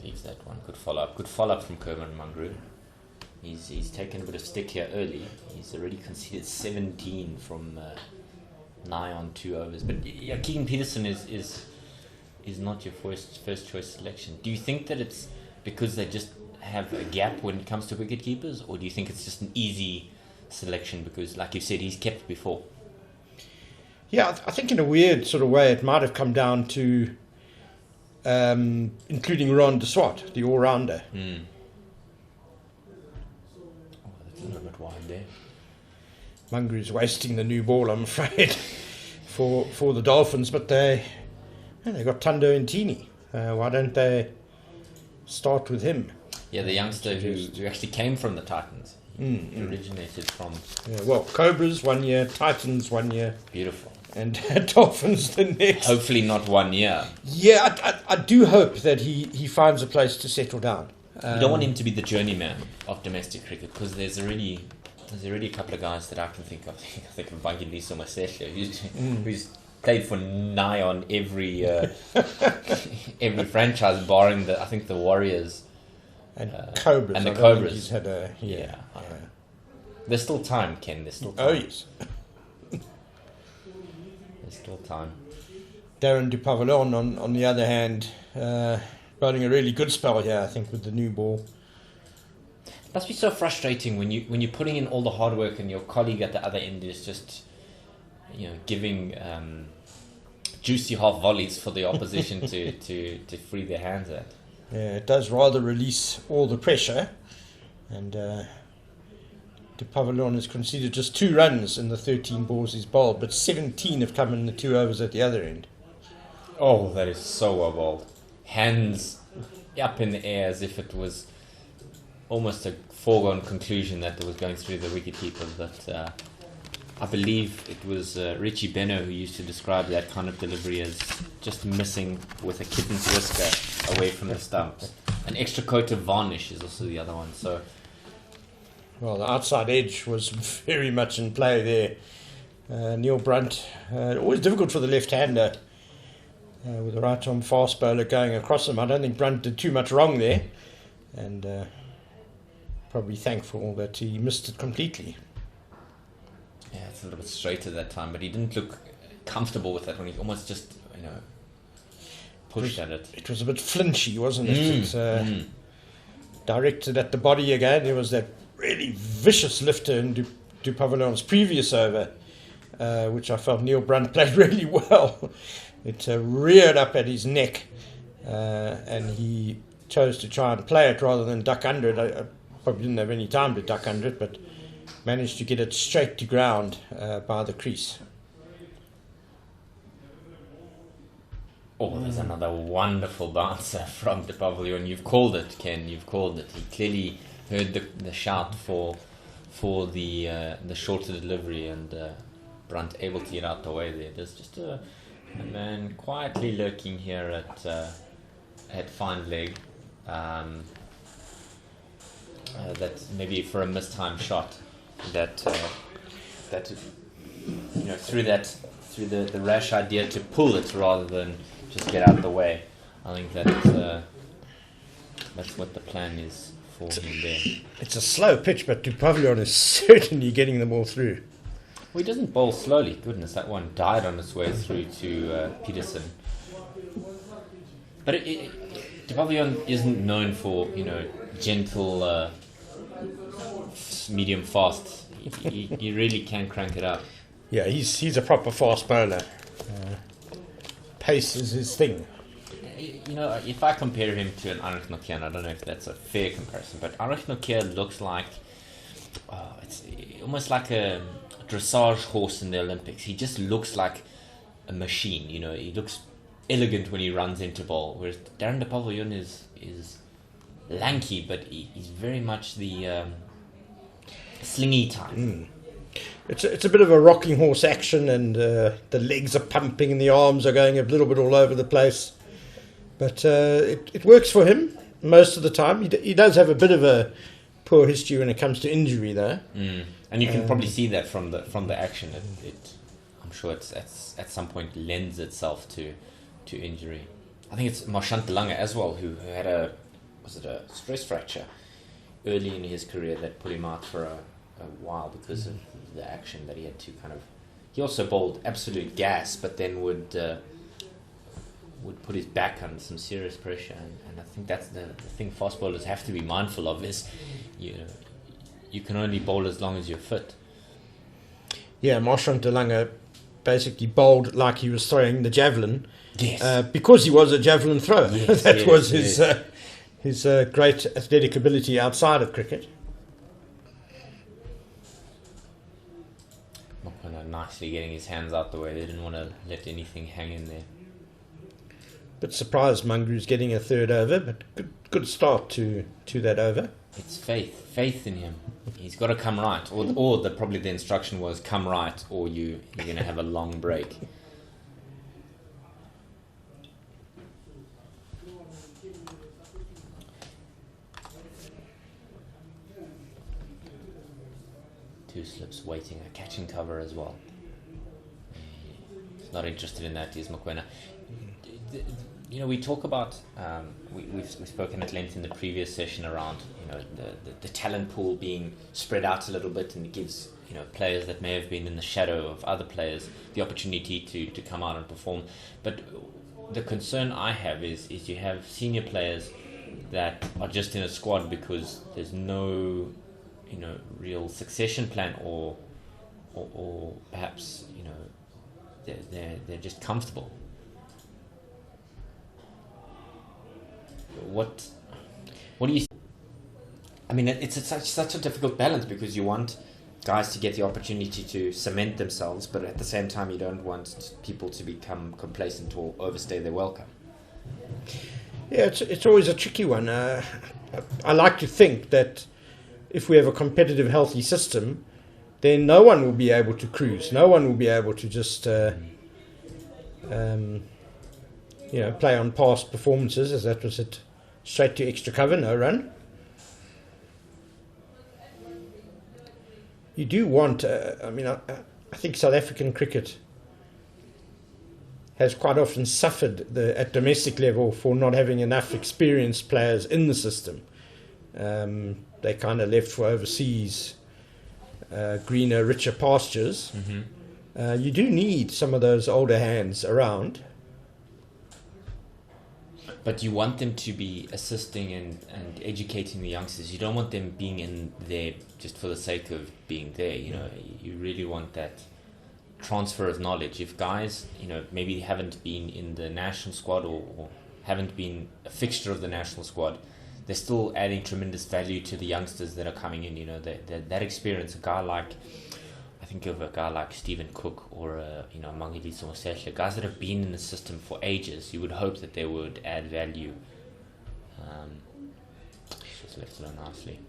Leaves that one. Good follow up from Kerman Mangru. He's taken a bit of stick here early. He's already conceded 17 from nigh on 2 overs. But yeah, Keegan Peterson is not your first choice selection. Do you think that it's because they just have a gap when it comes to wicket keepers, or do you think it's just an easy selection because, like you said, he's kept before? Yeah, I think in a weird sort of way it might have come down to including Ron de Swart, the all-rounder. Oh, that's a little bit wide there. Mangru's wasting the new ball, I'm afraid, for the Dolphins, but they got Tando and Tini. Why don't they start with him? Yeah, the youngster who actually came from the Titans. He originated from... Yeah, well, Cobras 1 year, Titans 1 year. Beautiful. And Dolphins the next. Hopefully not 1 year. Yeah, I do hope that he finds a place to settle down. You don't want him to be the journeyman of domestic cricket, because there's already a couple of guys that I can think of. I think of Bangilisa Masesha, who's played for nigh on every every franchise, barring the Warriors and Cobras. And the Cobras. He's had a There's still time, Ken. There's still time. Oh yes. There's still time. Darren du Pavillon, on the other hand, bowling a really good spell here, I think, with the new ball. It must be so frustrating when you're putting in all the hard work and your colleague at the other end is just, giving juicy half volleys for the opposition to free their hands at. Yeah, it does rather release all the pressure, and de Pavillon has conceded just 2 runs in the 13 balls he's bowled, but 17 have come in the 2 overs at the other end. Oh, that is so well bowled. Hands up in the air as if it was almost a foregone conclusion that it was going through the wicketkeeper. But I believe it was Richie Benno who used to describe that kind of delivery as just missing with a kitten's whisker away from the stumps. An extra coat of varnish is also the other one. So, well, the outside edge was very much in play there. Neil Brunt, always difficult for the left-hander with the right-arm fast bowler going across him. I don't think Brunt did too much wrong there, and probably thankful that he missed it completely. Yeah, it's a little bit straighter that time, but he didn't look comfortable with that when he almost just, pushed at it. It was a bit flinchy, wasn't it? It's directed at the body again. There was that really vicious lifter in du Pavillon's previous over, which I felt Neil Brunt played really well. It reared up at his neck, and he chose to try and play it rather than duck under it. I probably didn't have any time to duck under it, but managed to get it straight to ground by the crease. Oh, there's another wonderful bouncer from the pavilion. You've called it, Ken. You've called it. He clearly heard the shout for the shorter delivery, and Brunt able to get out the way there. There's just a man quietly lurking here at fine leg. That maybe for a mistimed shot that through the rash idea to pull it rather than just get out of the way. I think that's what the plan is for him there. It's a slow pitch, but Dupavillon is certainly getting the ball through. Well, he doesn't bowl slowly. Goodness, that one died on its way through to Peterson. But Dupavillon isn't known for gentle, medium fast. He really can crank it up. Yeah, he's a proper fast bowler. Pace is his thing. If I compare him to an Arif Nokia, I don't know if that's a fair comparison, but Arif Nokia looks like it's almost like a dressage horse in the Olympics. He just looks like a machine. He looks elegant when he runs into ball, whereas Darren de Pavilion is lanky, but he's very much the slingy type. It's a bit of a rocking horse action, and the legs are pumping and the arms are going a little bit all over the place. But it works for him most of the time. He does have a bit of a poor history when it comes to injury, though. And you can probably see that from the action. I'm sure it's at some point lends itself to injury. I think it's Marchant de Lange as well, who had a stress fracture early in his career that put him out for a while because of the action that he had to kind of. He also bowled absolute gas, but then would put his back under some serious pressure, and I think that's the thing fast bowlers have to be mindful of is, you can only bowl as long as you're fit. Yeah, Marchant de Lange basically bowled like he was throwing the javelin. Yes. Because he was a javelin thrower. Yes, That was his great athletic ability outside of cricket. Mokoena nicely getting his hands out the way. They didn't want to let anything hang in there. Bit surprised Mungu's getting a third over, but good start to that over. It's faith in him. He's got to come right, or probably the instruction was come right, or you're going to have a long break. Two slips waiting, a catching cover as well. He's not interested in that, is Mokoena. We talk about we've spoken at length in the previous session around the talent pool being spread out a little bit, and it gives players that may have been in the shadow of other players the opportunity to come out and perform. But the concern I have is you have senior players that are just in a squad because there's no real succession plan, or perhaps they're just comfortable. What do you? I mean, it's such a difficult balance because you want guys to get the opportunity to cement themselves, but at the same time you don't want people to become complacent or overstay their welcome. Yeah, it's always a tricky one. I like to think that if we have a competitive, healthy system, then no one will be able to cruise. No one will be able to just play on past performances, as that was it, straight to extra cover, no run. You do want, I think South African cricket has quite often suffered at domestic level for not having enough experienced players in the system. They kind of left for overseas, greener, richer pastures. You do need some of those older hands around. But you want them to be assisting and educating the youngsters. You don't want them being in there just for the sake of being there. You really want that transfer of knowledge. If guys, maybe haven't been in the national squad or haven't been a fixture of the national squad, they're still adding tremendous value to the youngsters that are coming in. That experience. A guy like, I think of a guy like Stephen Cook or Mangaliso Mosesha, guys that have been in the system for ages. You would hope that they would add value. Just left it on nicely.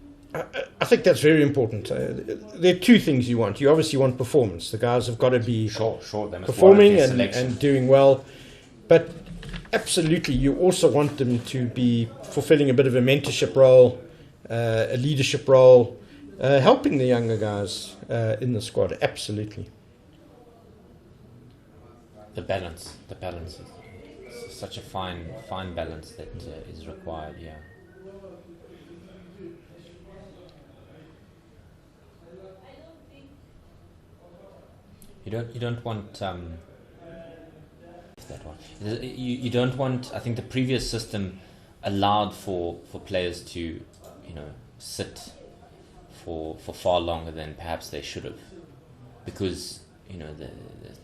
I think that's very important. There are two things you want. You obviously want performance. The guys have got to be Sure, they must performing warrant their selection. and doing well. But absolutely, you also want them to be fulfilling a bit of a mentorship role, a leadership role, helping the younger guys in the squad. Absolutely. The balance is such a fine balance that is required. Yeah. You don't want that one. You don't want. I think the previous system allowed for players to sit for far longer than perhaps they should have, because the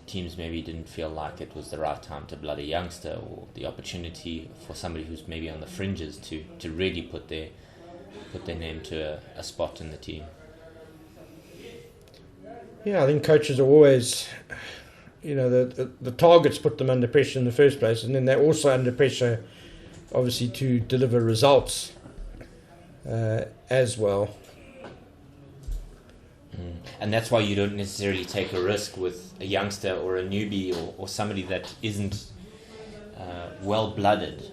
teams maybe didn't feel like it was the right time to blood a youngster, or the opportunity for somebody who's maybe on the fringes to really put their name to a spot in the team. Yeah, I think coaches are always, the targets put them under pressure in the first place, and then they're also under pressure, obviously, to deliver results as well. And that's why you don't necessarily take a risk with a youngster or a newbie or somebody that isn't well-blooded.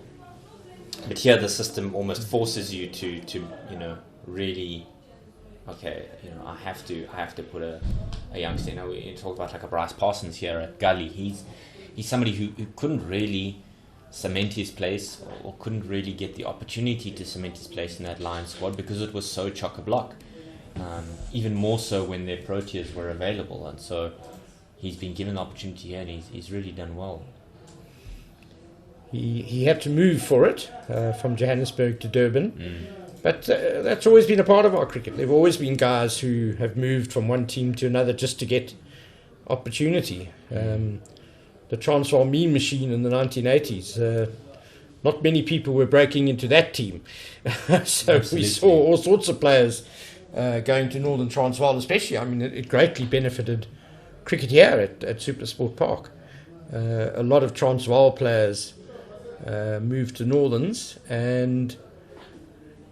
But here the system almost forces you to really, okay, I have to put a youngster. We talk about like a Bryce Parsons here at Gully. He's somebody who couldn't really cement his place, or couldn't really get the opportunity to cement his place in that Lions squad because it was so chock-a-block. Even more so when their Proteas were available, and so he's been given the opportunity here, and he's really done well. He had to move for it from Johannesburg to Durban, but that's always been a part of our cricket. There have always been guys who have moved from one team to another just to get opportunity. The Transvaal mean machine in the 1980s, not many people were breaking into that team. So Absolutely. We saw all sorts of players going to Northern Transvaal, especially. I mean, it greatly benefited cricket here at Supersport Park. A lot of Transvaal players moved to Northerns and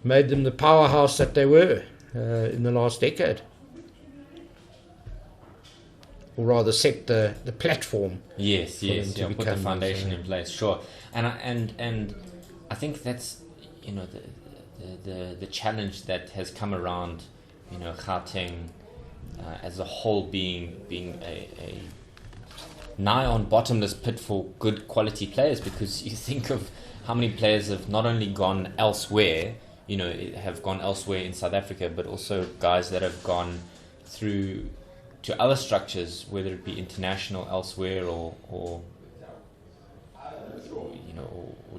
made them the powerhouse that they were in the last decade. Or rather, set the platform. Yes, to put the foundation in place. Sure, and I think that's the challenge that has come around. Gauteng as a whole being a nigh on bottomless pit for good quality players, because you think of how many players have not only gone elsewhere, have gone elsewhere in South Africa, but also guys that have gone through to other structures, whether it be international elsewhere or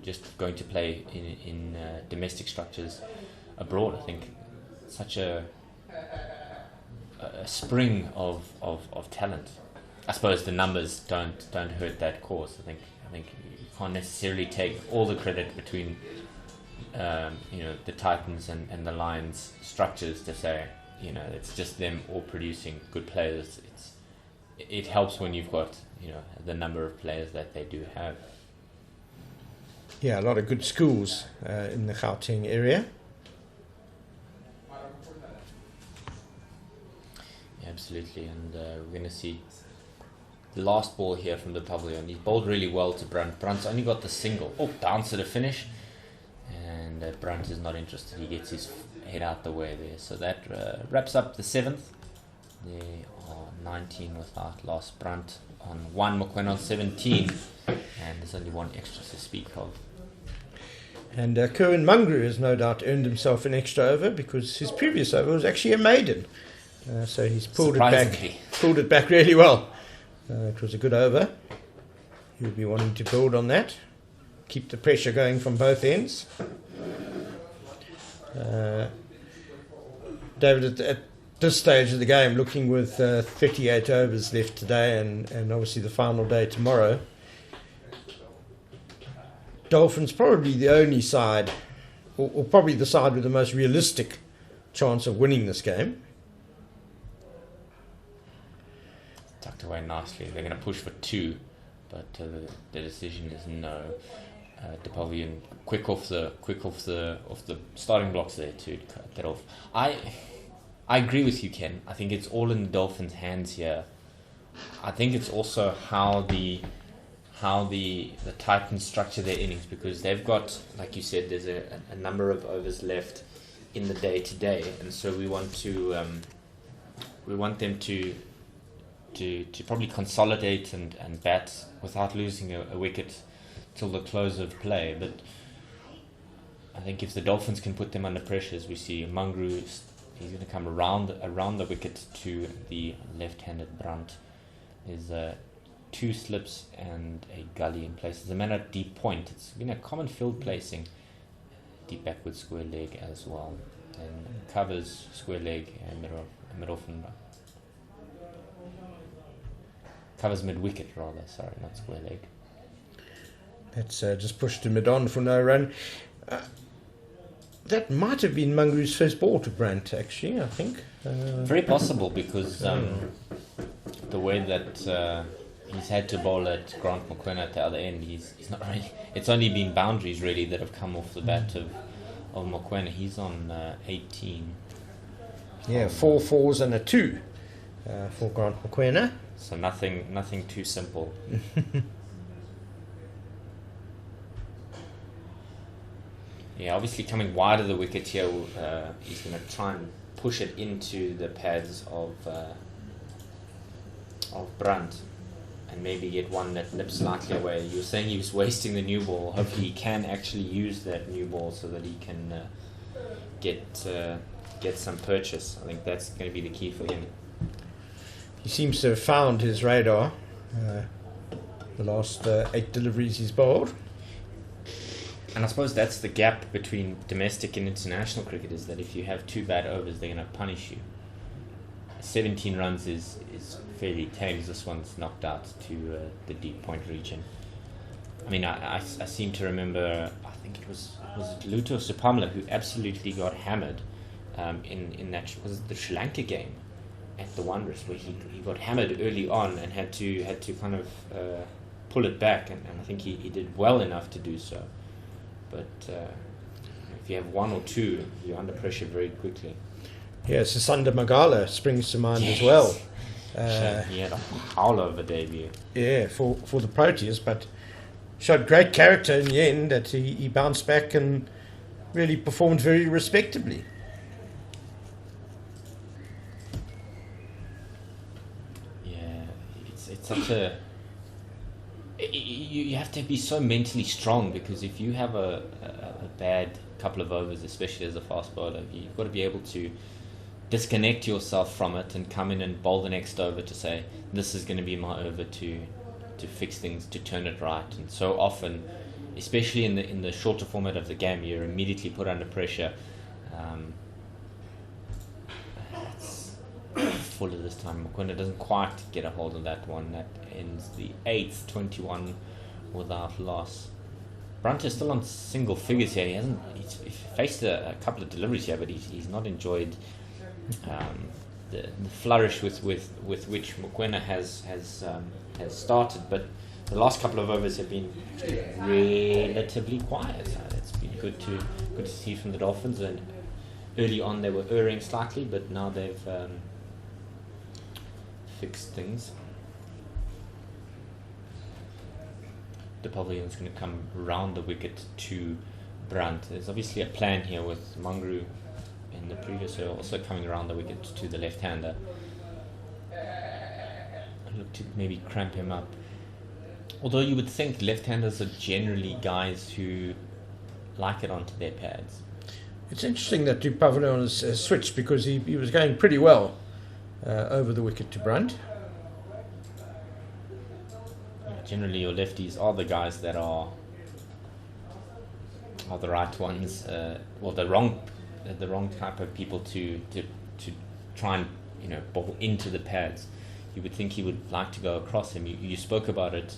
just going to play in domestic structures abroad. I think such a spring of talent. I suppose the numbers don't hurt that cause. I think you can't necessarily take all the credit between the Titans and the Lions structures to say it's just them all producing good players. It helps when you've got the number of players that they do have. Yeah, a lot of good schools in the Gauteng area. Yeah, absolutely, and we're going to see the last ball here from the pavilion. He bowled really well to Brunt. Brunt's only got the single. Bounce to the finish. And Brunt is not interested. He gets his head out the way there. So that wraps up the 7th. There are 19 without loss. Brunt on 1, Mokoena on 17. And there's only one extra to speak of. And Kerwin Mungru has no doubt earned himself an extra over, because his previous over was actually a maiden. So he's pulled it back really well. It was a good over. He'll be wanting to build on that. Keep the pressure going from both ends. David, at this stage of the game, looking with 38 overs left today and obviously the final day tomorrow, Dolphins probably the only side, or probably the side with the most realistic chance of winning this game. tucked away nicely. They're going to push for 2, but the decision is no. De Pavilion quick off the starting blocks there to cut that off. I agree with you, Ken. I think it's all in the Dolphins' hands here. I think it's also how the Titans structure their innings, because they've got, like you said, there's a number of overs left in the day today, and so we want them to probably consolidate and bat without losing a wicket till the close of play. But I think if the Dolphins can put them under pressure, as we see Mangru, he's going to come around the wicket to the left-handed Brandt. There's 2 slips and a gully in place. As a matter of deep point, it's a common field placing, deep backward square leg as well, and covers square leg and mid-off and covers mid-wicket rather, sorry, not square leg. That's just pushed to mid-on for no run. That might have been Mangru's first ball to Brandt, actually, I think. Very possible, because the way that he's had to bowl at Grant Mokoena at the other end, he's not really. It's only been boundaries really that have come off the bat of Mokoena. He's on 18. Yeah, 4 fours and a 2 for Grant Mokoena. So nothing too simple. Yeah, obviously coming wide of the wicket here, he's going to try and push it into the pads of Brandt, and maybe get one that nips slightly away. You were saying he was wasting the new ball. Hopefully he can actually use that new ball so that he can get some purchase. I think that's going to be the key for him. He seems to have found his radar. The last 8 deliveries he's bowled. And I suppose that's the gap between domestic and international cricket, is that if you have 2 bad overs, they're going to punish you. 17 runs is fairly tame. This one's knocked out to the deep point region. I mean, I seem to remember, I think it was Luto Supamla who absolutely got hammered in that, was it the Sri Lanka game at the Wanderers, where he got hammered early on and had to kind of pull it back, and I think he did well enough to do so. But if you have 1 or 2, you're under pressure very quickly. Yeah, Sasanda Magala springs to mind as well. He had a howler of a debut. Yeah, for the Proteas, but showed great character in the end, that he bounced back and really performed very respectably. Yeah, it's such a... You have to be so mentally strong, because if you have a bad couple of overs, especially as a fast bowler, you've got to be able to disconnect yourself from it and come in and bowl the next over to say, this is going to be my over to fix things, to turn it right. And so often, especially in the shorter format of the game, you're immediately put under pressure. It's fuller this time. Mokoena doesn't quite get a hold of that one. That ends the 8th, 21 without loss. Brandt is still on single figures here. He's faced a couple of deliveries here, but he's not enjoyed the flourish with which Mokoena has started. But the last couple of overs have been relatively quiet. It's been good to see from the Dolphins. And early on they were erring slightly, but now they've fixed things. The Pavilion's going to come round the wicket to Brandt. There's obviously a plan here with Mangru in the previous over also coming around the wicket to the left-hander. Look to maybe cramp him up. Although you would think left-handers are generally guys who like it onto their pads. It's interesting that Du Pavilion has switched, because he was going pretty well over the wicket to Brandt. Generally, your lefties are the guys that are the right ones, or the wrong type of people to try and bowl into the pads. You would think he would like to go across him. You spoke about it.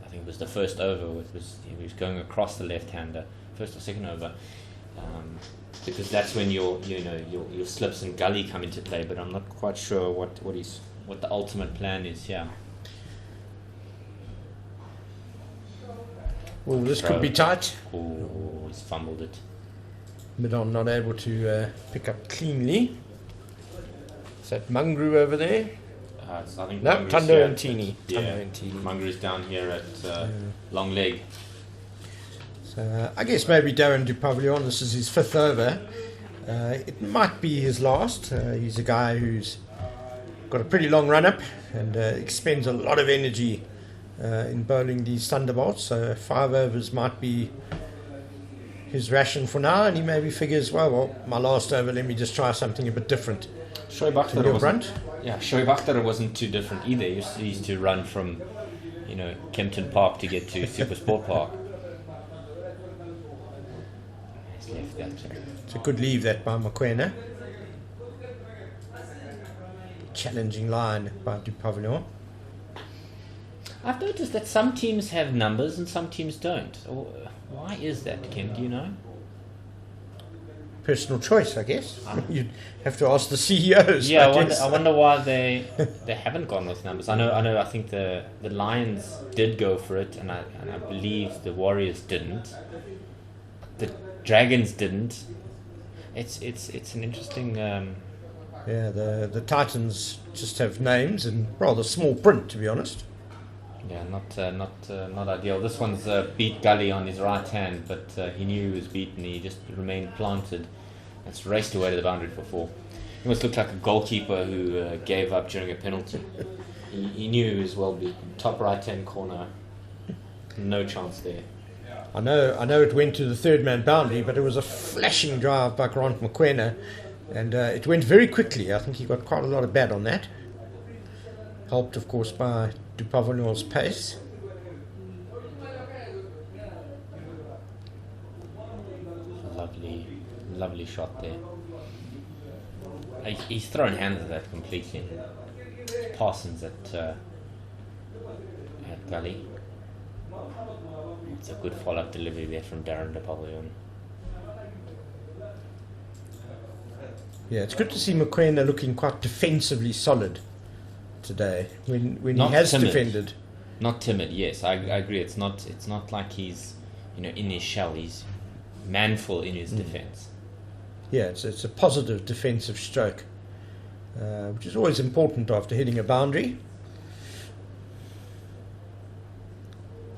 I think it was the first over. He was going across the left-hander, first or second over, because that's when your slips and gully come into play. But I'm not quite sure what what the ultimate plan is. Yeah. Well, this could be tight. Oh, he's fumbled it. Midon not able to pick up cleanly. Is that Mungru over there? I think No, Mungru's Tundo here. and Teeny. Yeah, Tundo and Teeny. Mungru's down here at long leg. So I guess maybe Darren Dupavillon, this is his 5th over. It might be his last. He's a guy who's got a pretty long run-up and expends a lot of energy in bowling these Thunderbolts. So 5 overs might be his ration for now, and he maybe figures, well, my last over, let me just try something a bit different. Shoaib To Akhtar Neil wasn't, Brunt. yeah, Shoaib Akhtar wasn't too different either. He used to run from, Kempton Park to get to Super Sport Park. He's left that. It's a good leave that by Mokoena. Challenging line by Dupavillon. I've noticed that some teams have numbers and some teams don't. Why is that, Ken? Do you know? Personal choice, I guess. You'd have to ask the CEOs. Yeah, I guess. I wonder why they haven't gone with numbers. I know. I think the Lions did go for it, and I believe the Warriors didn't. The Dragons didn't. It's an interesting. Yeah, the Titans just have names and rather small print, to be honest. Yeah, not ideal. This one's beat Gully on his right hand, but he knew he was beaten. He just remained planted. It's raced away to the boundary for 4. He must look like a goalkeeper who gave up during a penalty. He knew he was well beaten. Top right hand corner, no chance there. I know it went to the 3rd man boundary, but it was a flashing drive by Grant Mokoena, and it went very quickly. I think he got quite a lot of bat on that. Helped, of course, by Dupavillon's pace. Lovely shot there. He's thrown hands at that completely. Parsons at Gully. It's a good follow-up delivery there from Darren Dupavillon. Yeah, it's good to see Mokoena looking quite defensively solid today when he Not has timid. defended. Not timid, yes, I agree. It's not like he's in his shell. He's manful in his defence. Yeah, it's a positive defensive stroke, which is always important after hitting a boundary.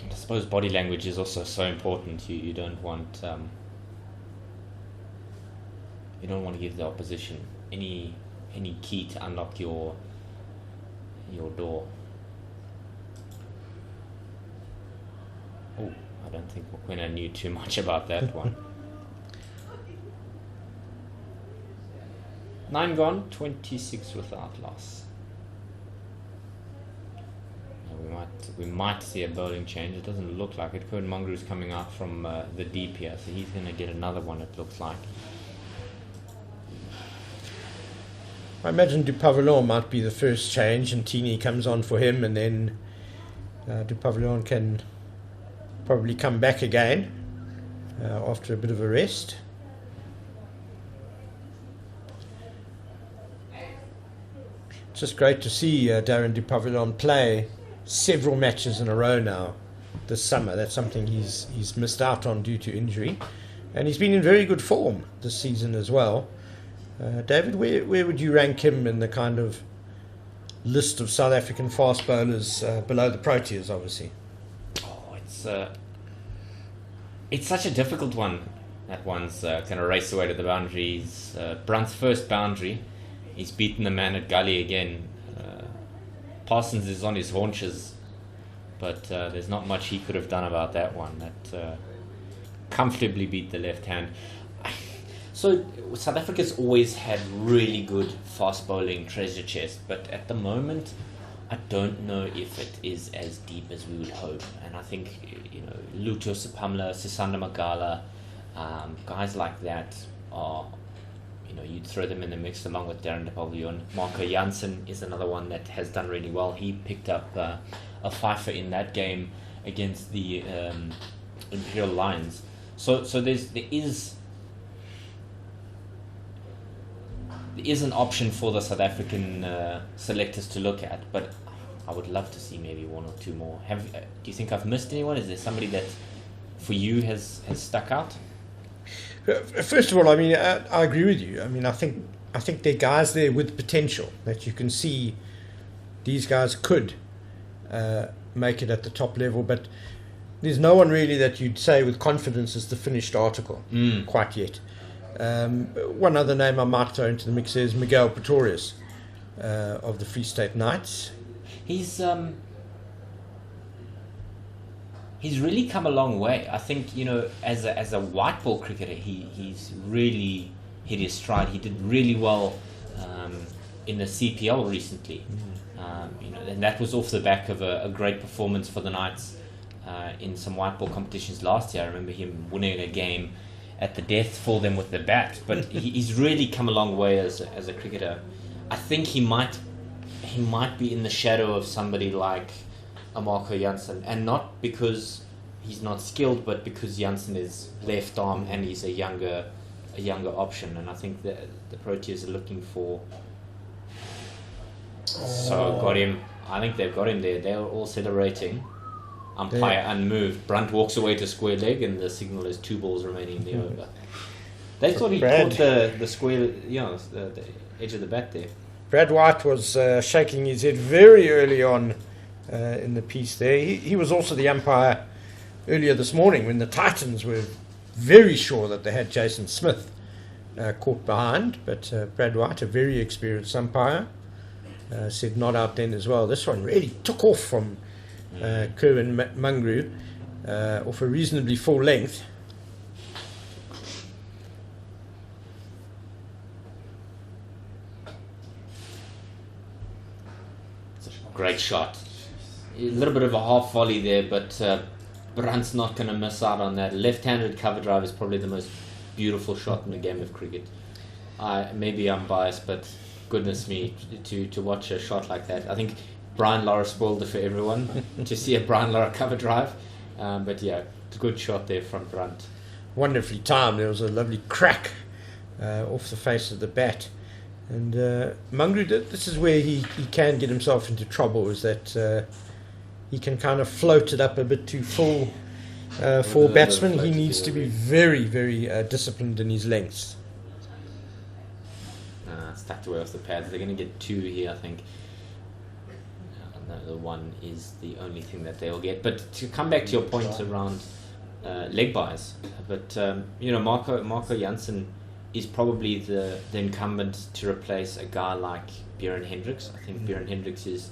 I suppose body language is also so important. You don't want to give the opposition any key to unlock your door. Oh, I don't think Mokoena knew too much about that one. 9 gone, 26 without loss. Now we might see a bowling change. It doesn't look like it. Kurt Mungru's coming out from the deep here, so he's going to get another one, it looks like. I imagine Dupavillon might be the first change, and Teeny comes on for him, and then Dupavillon can probably come back again after a bit of a rest. It's just great to see Darren Dupavillon play several matches in a row now this summer. That's something he's missed out on due to injury, and he's been in very good form this season as well. David, where would you rank him in the kind of list of South African fast bowlers below the Proteas, obviously? Oh, it's such a difficult one. That one's going to race away to the boundaries. Brunt's first boundary, he's beaten the man at Gully again. Parsons is on his haunches, but there's not much he could have done about that one. That comfortably beat the left hand. So South Africa's always had really good fast bowling treasure chest, but at the moment I don't know if it is as deep as we would hope. And I think Luto Sipamla, Sisanda Magala, guys like that are, you'd throw them in the mix along with Darren Dupavillon. Marco Jansen is another one that has done really well. He picked up a fifer in that game against the Imperial Lions. So there is is an option for the South African selectors to look at, but I would love to see maybe one or two more. Do you think I've missed anyone? Is there somebody that for you has stuck out? First of all, I mean, I agree with you. I mean, I think there are guys there with potential that you can see these guys could make it at the top level, but there's no one really that you'd say with confidence is the finished article quite yet. One other name I might throw into the mix is Miguel Pretorius of the Free State Knights. He's really come a long way. I think, you know, as a white ball cricketer, he's really hit his stride. He did really well in the CPL recently. You know, and that was off the back of a great performance for the Knights in some white ball competitions last year. I remember him winning a game at the death for them with the bat. But he's really come a long way as a cricketer. I think he might be in the shadow of somebody like Marco Jansen, and not because he's not skilled, but because Jansen is left arm and he's a younger option. And I think the Proteas are looking for. So got him. I think they've got him there. They're all celebrating. Umpire unmoved. Brunt walks away to square leg, and the signal is 2 balls remaining in the over. They thought he caught the square, you know, the edge of the bat there. Brad White was shaking his head very early on in the piece there. He was also the umpire earlier this morning when the Titans were very sure that they had Jason Smith caught behind, but Brad White, a very experienced umpire, said not out then as well. This one really took off from Kerwin Mungru off a reasonably full length. Great shot. A little bit of a half volley there, but Brunt's not going to miss out on that. Left-handed cover drive is probably the most beautiful shot in the game of cricket. Maybe I'm biased, but goodness me, to watch a shot like that. I think Brian Lara spoiled it for everyone to see a Brian Lara cover drive. But yeah, it's a good shot there from Brunt. Wonderfully timed. There was a lovely crack off the face of the bat. And Mungru, this is where he can get himself into trouble, is that he can kind of float it up a bit too full for a batsman. He needs to be very, very disciplined in his lengths. It's tucked away off the pads. They're going to get 2 here, I think. No, the 1 is the only thing that they'll get. But to come back to your point around leg buys, but you know, Marco Jansen is probably the incumbent to replace a guy like Björn Hendricks. I think Björn Hendricks is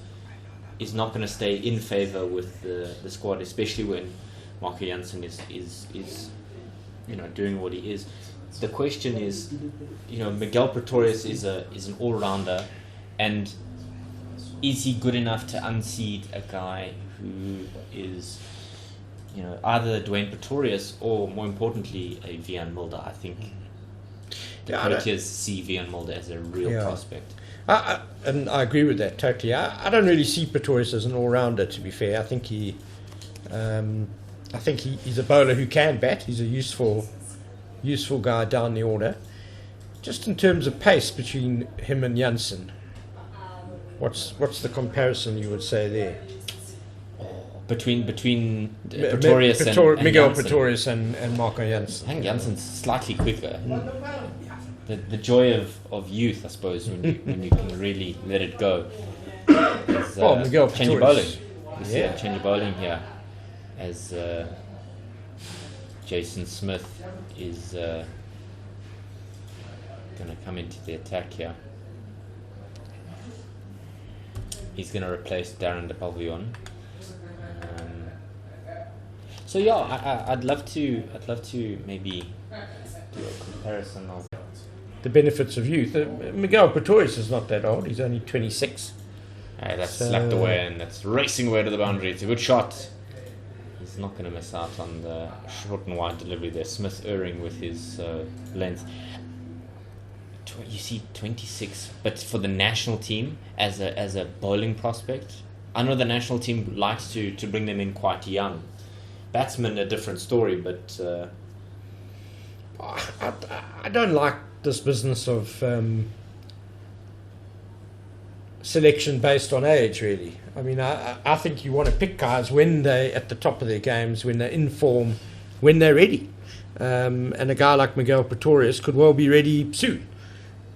not going to stay in favour with the squad, especially when Marco Jansen is you know, doing what he is. The question is, you know, Miguel Pretorius is an all-rounder, and is he good enough to unseat a guy who is, you know, either Dwayne Pretorius or, more importantly, a Vian Mulder? I think the Proteas see Vian Mulder as a real prospect. And I agree with that totally. I don't really see Pretorius as an all-rounder, to be fair. I think he's a bowler who can bat. He's a useful guy down the order. Just in terms of pace between him and Jansen, what's the comparison you would say there? Between Pretorius and Miguel Jansen. Pretorius and Marco Jansen. I think Jansen's slightly quicker. The joy of youth, I suppose, when you can really let it go. Is, Miguel change of Pretorius. bowling. You see a change of bowling here, as Jason Smith is going to come into the attack here. He's going to replace Darren de Palvion. So yeah, I'd love to maybe do a comparison of the benefits of youth. Miguel Pretorius is not that old. He's only 26. That's slapped away, and that's racing away to the boundary. It's a good shot. He's not going to miss out on the short and wide delivery there. Smith erring with his length. You see 26, but for the national team as a bowling prospect, I know the national team likes to bring them in quite young. Batsmen, a different story, but I don't like this business of selection based on age, really. I mean, I think you want to pick guys when they're at the top of their games, when they're in form, when they're ready. And a guy like Miguel Pretorius could well be ready soon.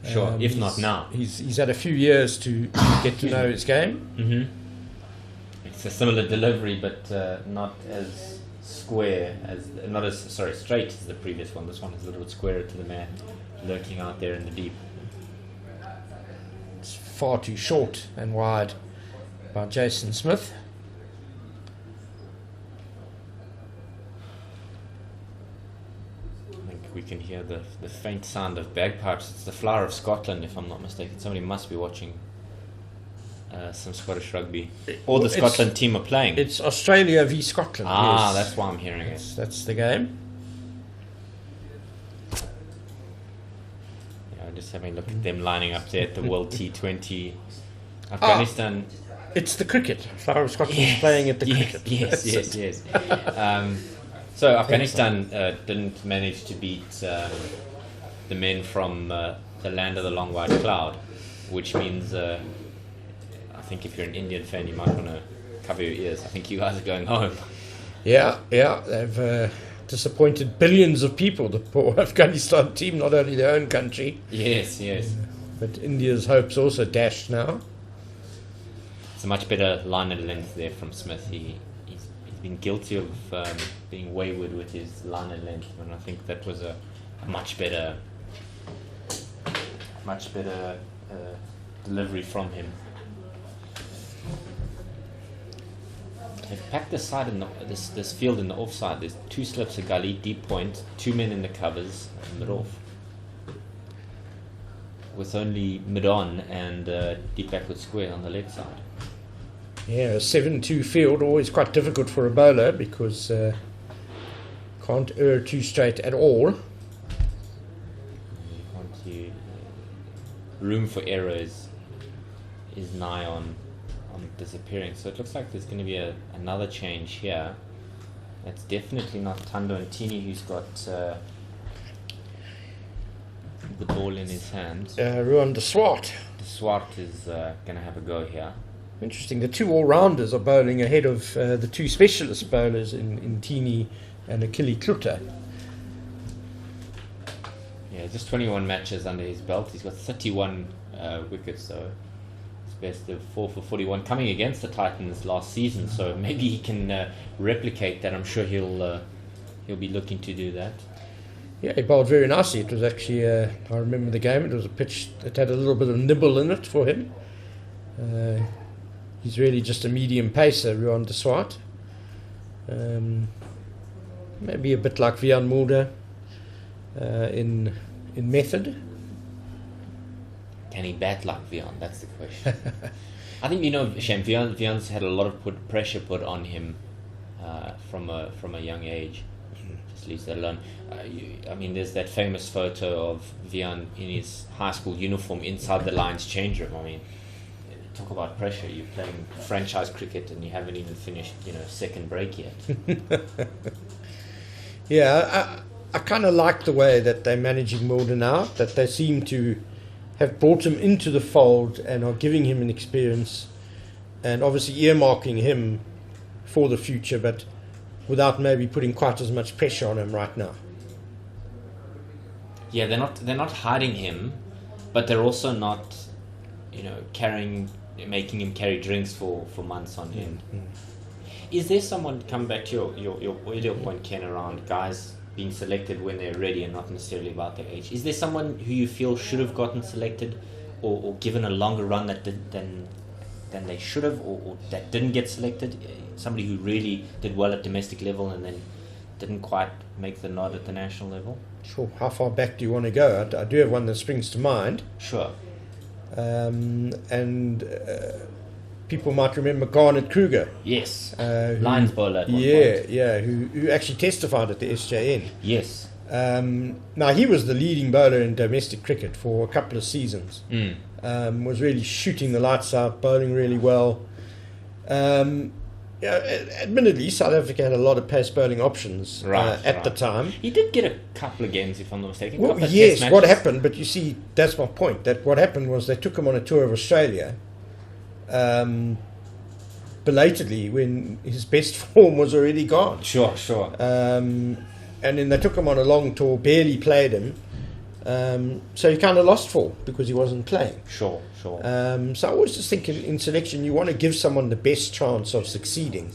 Sure, if not now. He's had a few years to get to know his game. Mm-hmm. It's a similar delivery, but not as square as straight as the previous one. This one is a little bit squarer to the man, lurking out there in the deep. It's far too short and wide by Jason Smith. I think we can hear the faint sound of bagpipes. It's the Flower of Scotland, if I'm not mistaken. Somebody must be watching some Scottish rugby. Or the Scotland team are playing. It's Australia v Scotland. Ah, yes. that's why I'm hearing it. That's the game. Yeah, just having a look at them lining up there at the World T20. Afghanistan. It's the cricket. Flower of Scotland is playing at the cricket. Yes. So Afghanistan didn't manage to beat the men from the land of the long white cloud, which means I think if you're an Indian fan, you might want to cover your ears. I think you guys are going home. Yeah, they've disappointed billions of people, the poor Afghanistan team, not only their own country. Yes. But India's hopes also dashed now. It's a much better line and length there from Smith. He's been guilty of being wayward with his line and length, and I think that was a much better delivery from him. They've packed this side in this field in the offside. There's 2 slips of gully, deep point, 2 men in the covers, mid off, with only mid on and deep backward square on the left side. Yeah, a 7-2 field, always quite difficult for a bowler because can't err too straight at all. Room for error is nigh on disappearing. So it looks like there's going to be another change here. That's definitely not Tando and Tini who's got the ball in his hands. Ruan de Swart. De Swart is going to have a go here. Interesting. The 2 all-rounders are bowling ahead of the 2 specialist bowlers in Tini and Achille Kluter. Yeah, just 21 matches under his belt. He's got 31 wickets, though. His best of 4 for 41, coming against the Titans last season. So maybe he can replicate that. I'm sure he'll be looking to do that. Yeah, he bowled very nicely. It was actually, I remember the game. It was a pitch that had a little bit of nibble in it for him. He's really just a medium pacer, Ruan de Swart. Maybe a bit like Vian Mulder in method. Can he bat like Vian? That's the question. I think, Shem, Vian's had a lot of pressure put on him from a young age. Just leaves that alone. There's that famous photo of Vian in his high school uniform inside the Lions change room. I mean, talk about pressure. You're playing franchise cricket and you haven't even finished, second break yet. Yeah, I kind of like the way that they're managing Mulder now, that they seem to have brought him into the fold and are giving him an experience and obviously earmarking him for the future, but without maybe putting quite as much pressure on him right now. Yeah, they're not hiding him, but they're also not, making him carry drinks for months on end. Is there someone, come back to your earlier point, Ken, around guys being selected when they're ready and not necessarily about their age? Is there someone who you feel should have gotten selected or given a longer run than they should have, or that didn't get selected? Somebody who really did well at domestic level and then didn't quite make the nod at the national level? Sure. How far back do you want to go? I do have one that springs to mind. Sure. People might remember Garnet Kruger. Yes. Lions bowler at one point. Yeah, who actually testified at the SJN. Yes. Now, he was the leading bowler in domestic cricket for a couple of seasons. Was really shooting the lights out, bowling really well. Admittedly, South Africa had a lot of pace bowling options at the time. He did get a couple of games, if I'm not mistaken. Well, yes, what happened, but you see, that's my point, that what happened was they took him on a tour of Australia, belatedly when his best form was already gone. Sure. And then they took him on a long tour, barely played him. So he kind of lost form because he wasn't playing. Sure. So I always just think in selection you want to give someone the best chance of succeeding.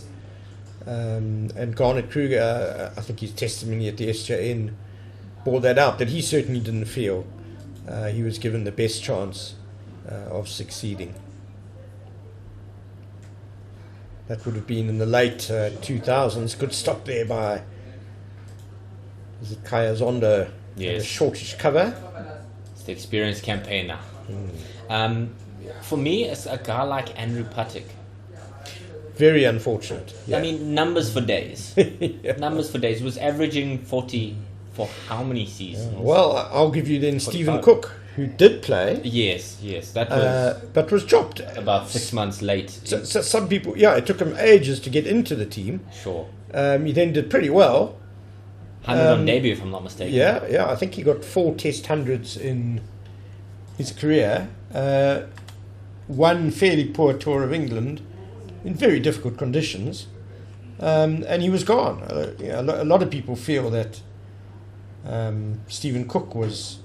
And Garnet Kruger, I think his testimony at the SJN bore that out, that he certainly didn't feel he was given the best chance of succeeding. That would have been in the late 2000s. Good stop there by, is it Kaya Zondo? Yes. The shortish cover. It's the experienced campaigner. For me, it's a guy like Andrew Patek. Very unfortunate. Yeah. I mean, numbers for days. Numbers for days. He was averaging 40 for how many seasons? Well, I'll give you then 45. Stephen Cook, who did play. Yes, that was but was dropped. about 6 months late. So some people, it took him ages to get into the team. Sure. He then did pretty well. 100 on debut, if I'm not mistaken. Yeah, I think he got 4 test hundreds in his career. One fairly poor tour of England in very difficult conditions. And he was gone. A lot of people feel that Stephen Cook was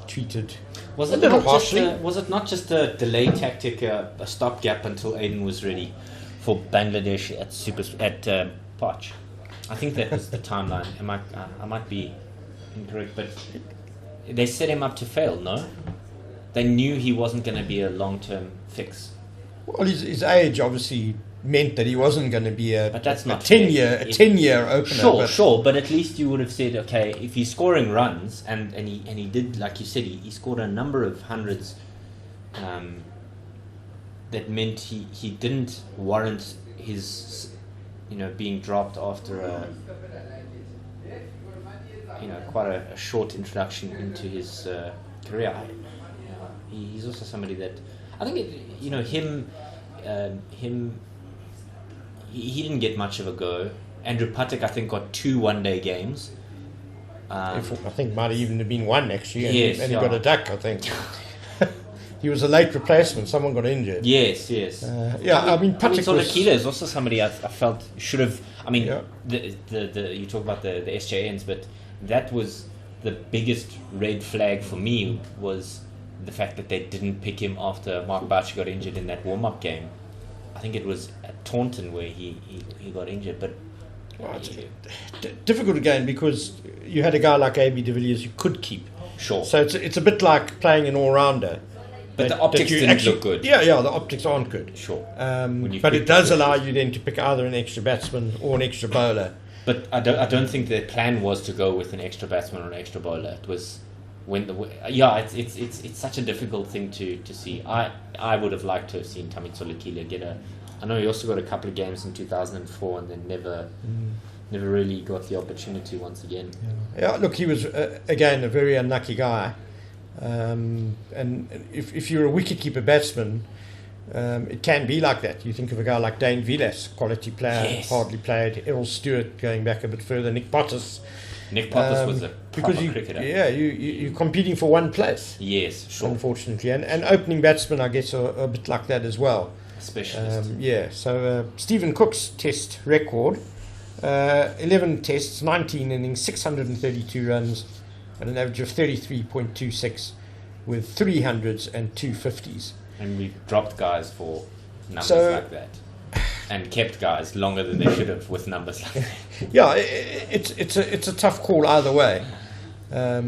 treated Was a it little not just harshly. was it not just a delay tactic, a stopgap until Aiden was ready for Bangladesh at Poch? I think that was the timeline. I might be incorrect, but they set him up to fail. No, they knew he wasn't going to be a long-term fix. Well, his age obviously meant that he wasn't going to be But that's not 10-year opener. Sure, but at least you would have said, okay, if he's scoring runs and he did, like you said, he scored a number of hundreds. That meant he didn't warrant his, being dropped after quite a short introduction into his career. He's also somebody that I think he didn't get much of a go. Andrew Patek, I think, got 2 one-day games. I think might have even been one actually, and, Yes, and he got a duck, I think. He was a late replacement. Someone got injured. Yes. Patek Solakila is also somebody I felt should have. I mean, Yeah. the you talk about the SJNs, but that was the biggest red flag for me, was the fact that they didn't pick him after Mark Boucher got injured in that warm-up game. I think it was at Taunton where he got injured, but It's difficult again because you had a guy like A.B. de Villiers you could keep. sure. So it's a bit like playing an all-rounder. But the optics you didn't look good. Yeah, the optics aren't good. Sure. But it does allow you then to pick either an extra batsman or an extra bowler. But I don't think the plan was to go with an extra batsman or an extra bowler. It was it's such a difficult thing to see. I would have liked to have seen Tammy Solakila get a. I know he also got a couple of games in 2004 and then never really got the opportunity once again. Yeah, look, he was again a very unlucky guy. And if you're a wicketkeeper batsman, it can be like that. You think of a guy like Dane Vilas, quality player, Yes. hardly played. Errol Stewart, going back a bit further. Nick Pottis. Nick Pottis was a proper cricketer. You're competing for one place. Yes, sure. Unfortunately, and opening batsmen, I guess, are a bit like that as well. Specialist. So Stephen Cook's test record: 11 tests, 19 innings, 632 runs, at an average of 33.26, with 300s and 250s. And we've dropped guys for numbers So- like that, and kept guys longer than they should have with numbers like that. Yeah, it's a tough call either way. I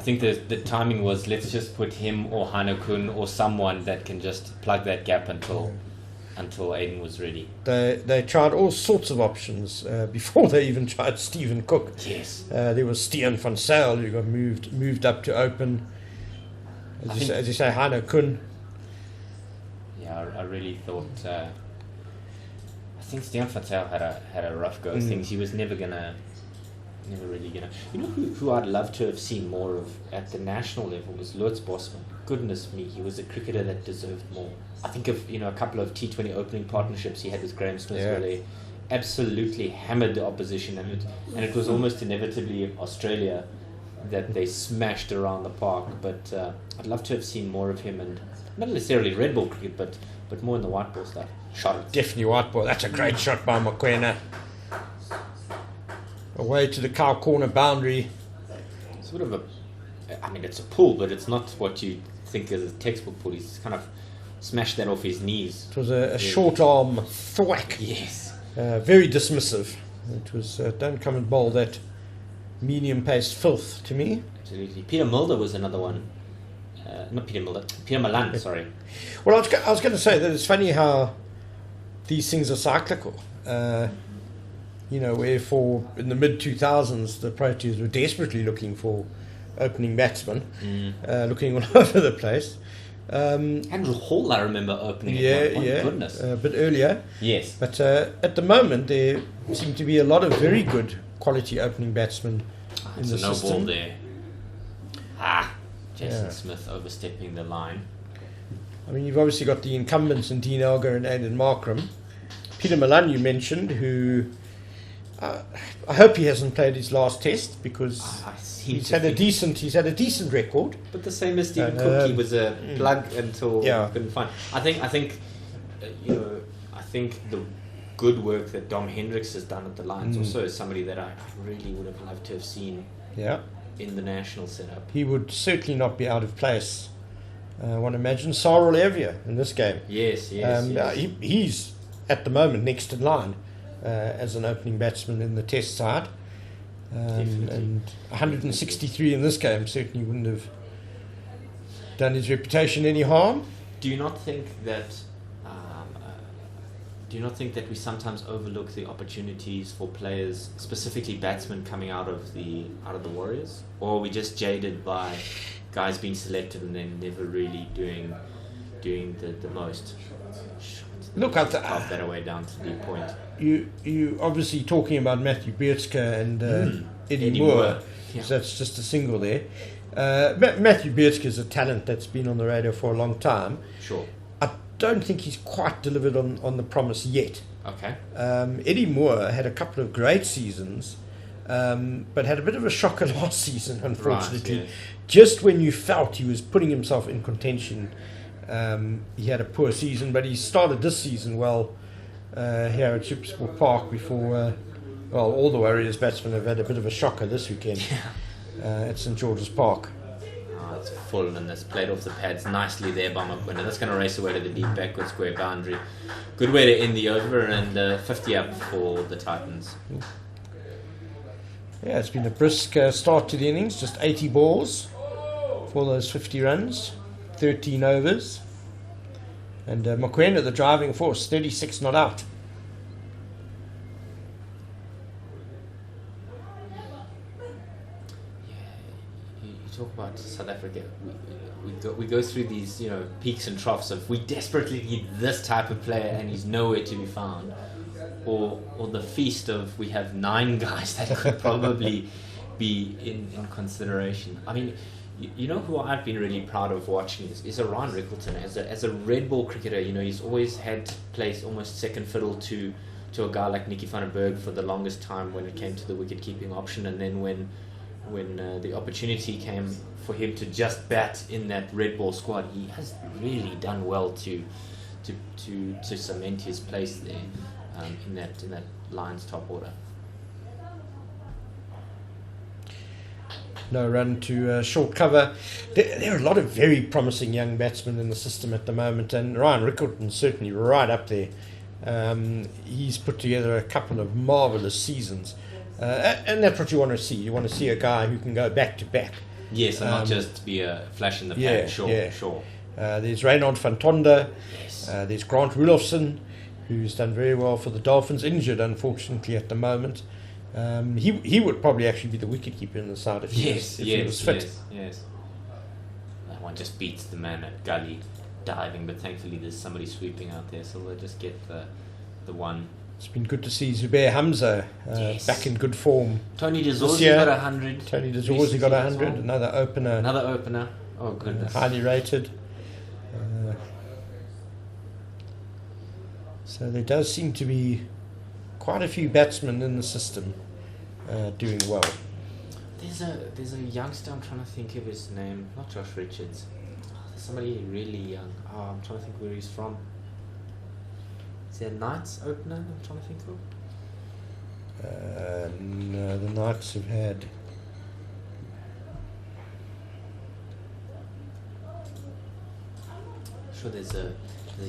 think the timing was, let's just put him or Hanukun or someone that can just plug that gap until Aiden was ready. They tried all sorts of options before they even tried Stephen Cook. Yes. There was Stian van Zyl who got moved up to open. As you say, Heino Kun. Yeah, I really thought. I think Stian van Zyl had a rough go of things. He was never really gonna. You know who I'd love to have seen more of at the national level was Lutz Bosman. Goodness me, he was a cricketer that deserved more. I think of a couple of T20 opening partnerships he had with Graham Smith, where they absolutely hammered the opposition, and it was almost inevitably Australia that they smashed around the park. But I'd love to have seen more of him, and not necessarily red ball cricket, but more in the white ball stuff. Shot it. Definitely white ball. That's a great shot by Mokoena. Away to the cow corner boundary. Sort of I mean, it's a pull, but it's not what you think is a textbook pull. He's kind of smashed that off his knees. It was a short arm thwack. Yes. Very dismissive. It was, don't come and bowl that medium-paced filth to me. Absolutely. Peter Mulder was another one. Not Peter Mulder. Peter Malan, sorry. Well, I was going to say that it's funny how these things are cyclical. You know, where in the mid-2000s, the Proteas were desperately looking for opening batsmen, looking all over the place. Andrew Hall, I remember opening it. Yeah. Goodness. A bit earlier. Yes. But at the moment, there seem to be a lot of very good quality opening batsmen in the no system. ball there. Jason Smith overstepping the line. I mean, you've obviously got the incumbents in Dean Elgar and Aidan Markram. Peter Malan, you mentioned, who I hope he hasn't played his last test because he's had a decent record. But the same as Stephen Cook, he was a plug until couldn't find. I think the good work that Dom Hendricks has done at the Lions also is somebody that I really would have loved to have seen in the national setup. He would certainly not be out of place. One imagines Cyril Ervia in this game. Yes. He's at the moment next in line as an opening batsman in the test side. And 163 in this game certainly wouldn't have done his reputation any harm. Do you not think that we sometimes overlook the opportunities for players, specifically batsmen, coming out of the Warriors, or are we just jaded by guys being selected and then never really doing the most? Look, I pop that away down to the point. You obviously talking about Matthew Beertska and Eddie Moore. Yeah. So that's just a single there. Matthew Beertska is a talent that's been on the radar for a long time. Sure. I don't think he's quite delivered on the promise yet. Okay. Eddie Moore had a couple of great seasons, but had a bit of a shocker last season, unfortunately. Right, yeah. Just when you felt he was putting himself in contention, he had a poor season, but he started this season well here at Supersport Park before, all the Warriors batsmen have had a bit of a shocker this weekend at St George's Park. It's full and it's played off the pads nicely there by McWinner. That's going to race away to the deep backward square boundary. Good way to end the over, and 50 up for the Titans. Yeah, it's been a brisk start to the innings, just 80 balls for those 50 runs, 13 overs. And Mokoena, the driving force, 36 not out. You talk about South Africa. We go through these peaks and troughs of we desperately need this type of player and he's nowhere to be found, or the feast of we have 9 guys that could probably be in consideration. I mean, you know who I've been really proud of watching is Ryan Rickleton as a red ball cricketer. He's always had to play almost second fiddle to a guy like Nicky van den Berg for the longest time when it came to the wicket keeping option, and then when the opportunity came for him to just bat in that red ball squad, he has really done well to cement his place there in that Lions top order. No run to short cover. There are a lot of very promising young batsmen in the system at the moment, and Ryan Rickleton's certainly right up there. He's put together a couple of marvellous seasons. And that's what you want to see. You want to see a guy who can go back to back. Yes, and not just be a flash in the pan. Sure. There's Reynald van Tonder. Yes. There's Grant Rudolphson, who's done very well for the Dolphins, injured unfortunately at the moment. He would probably actually be the wicketkeeper in the side if he was fit. Yes. That one just beats the man at gully diving, but thankfully there's somebody sweeping out there, so they'll just get the one. It's been good to see Zubair Hamza back in good form. Tony DeZorzi got 100. Tony DeZorzi got 100. Well. Another opener. Oh, goodness. Highly rated. So there does seem to be quite a few batsmen in the system doing well. I There's a youngster, I'm trying to think of his name, not Josh Richards. There's somebody really young. I'm trying to think where he's from. Is there a Knights opener I'm trying to think of? No, the Knights have had. I'm sure there's a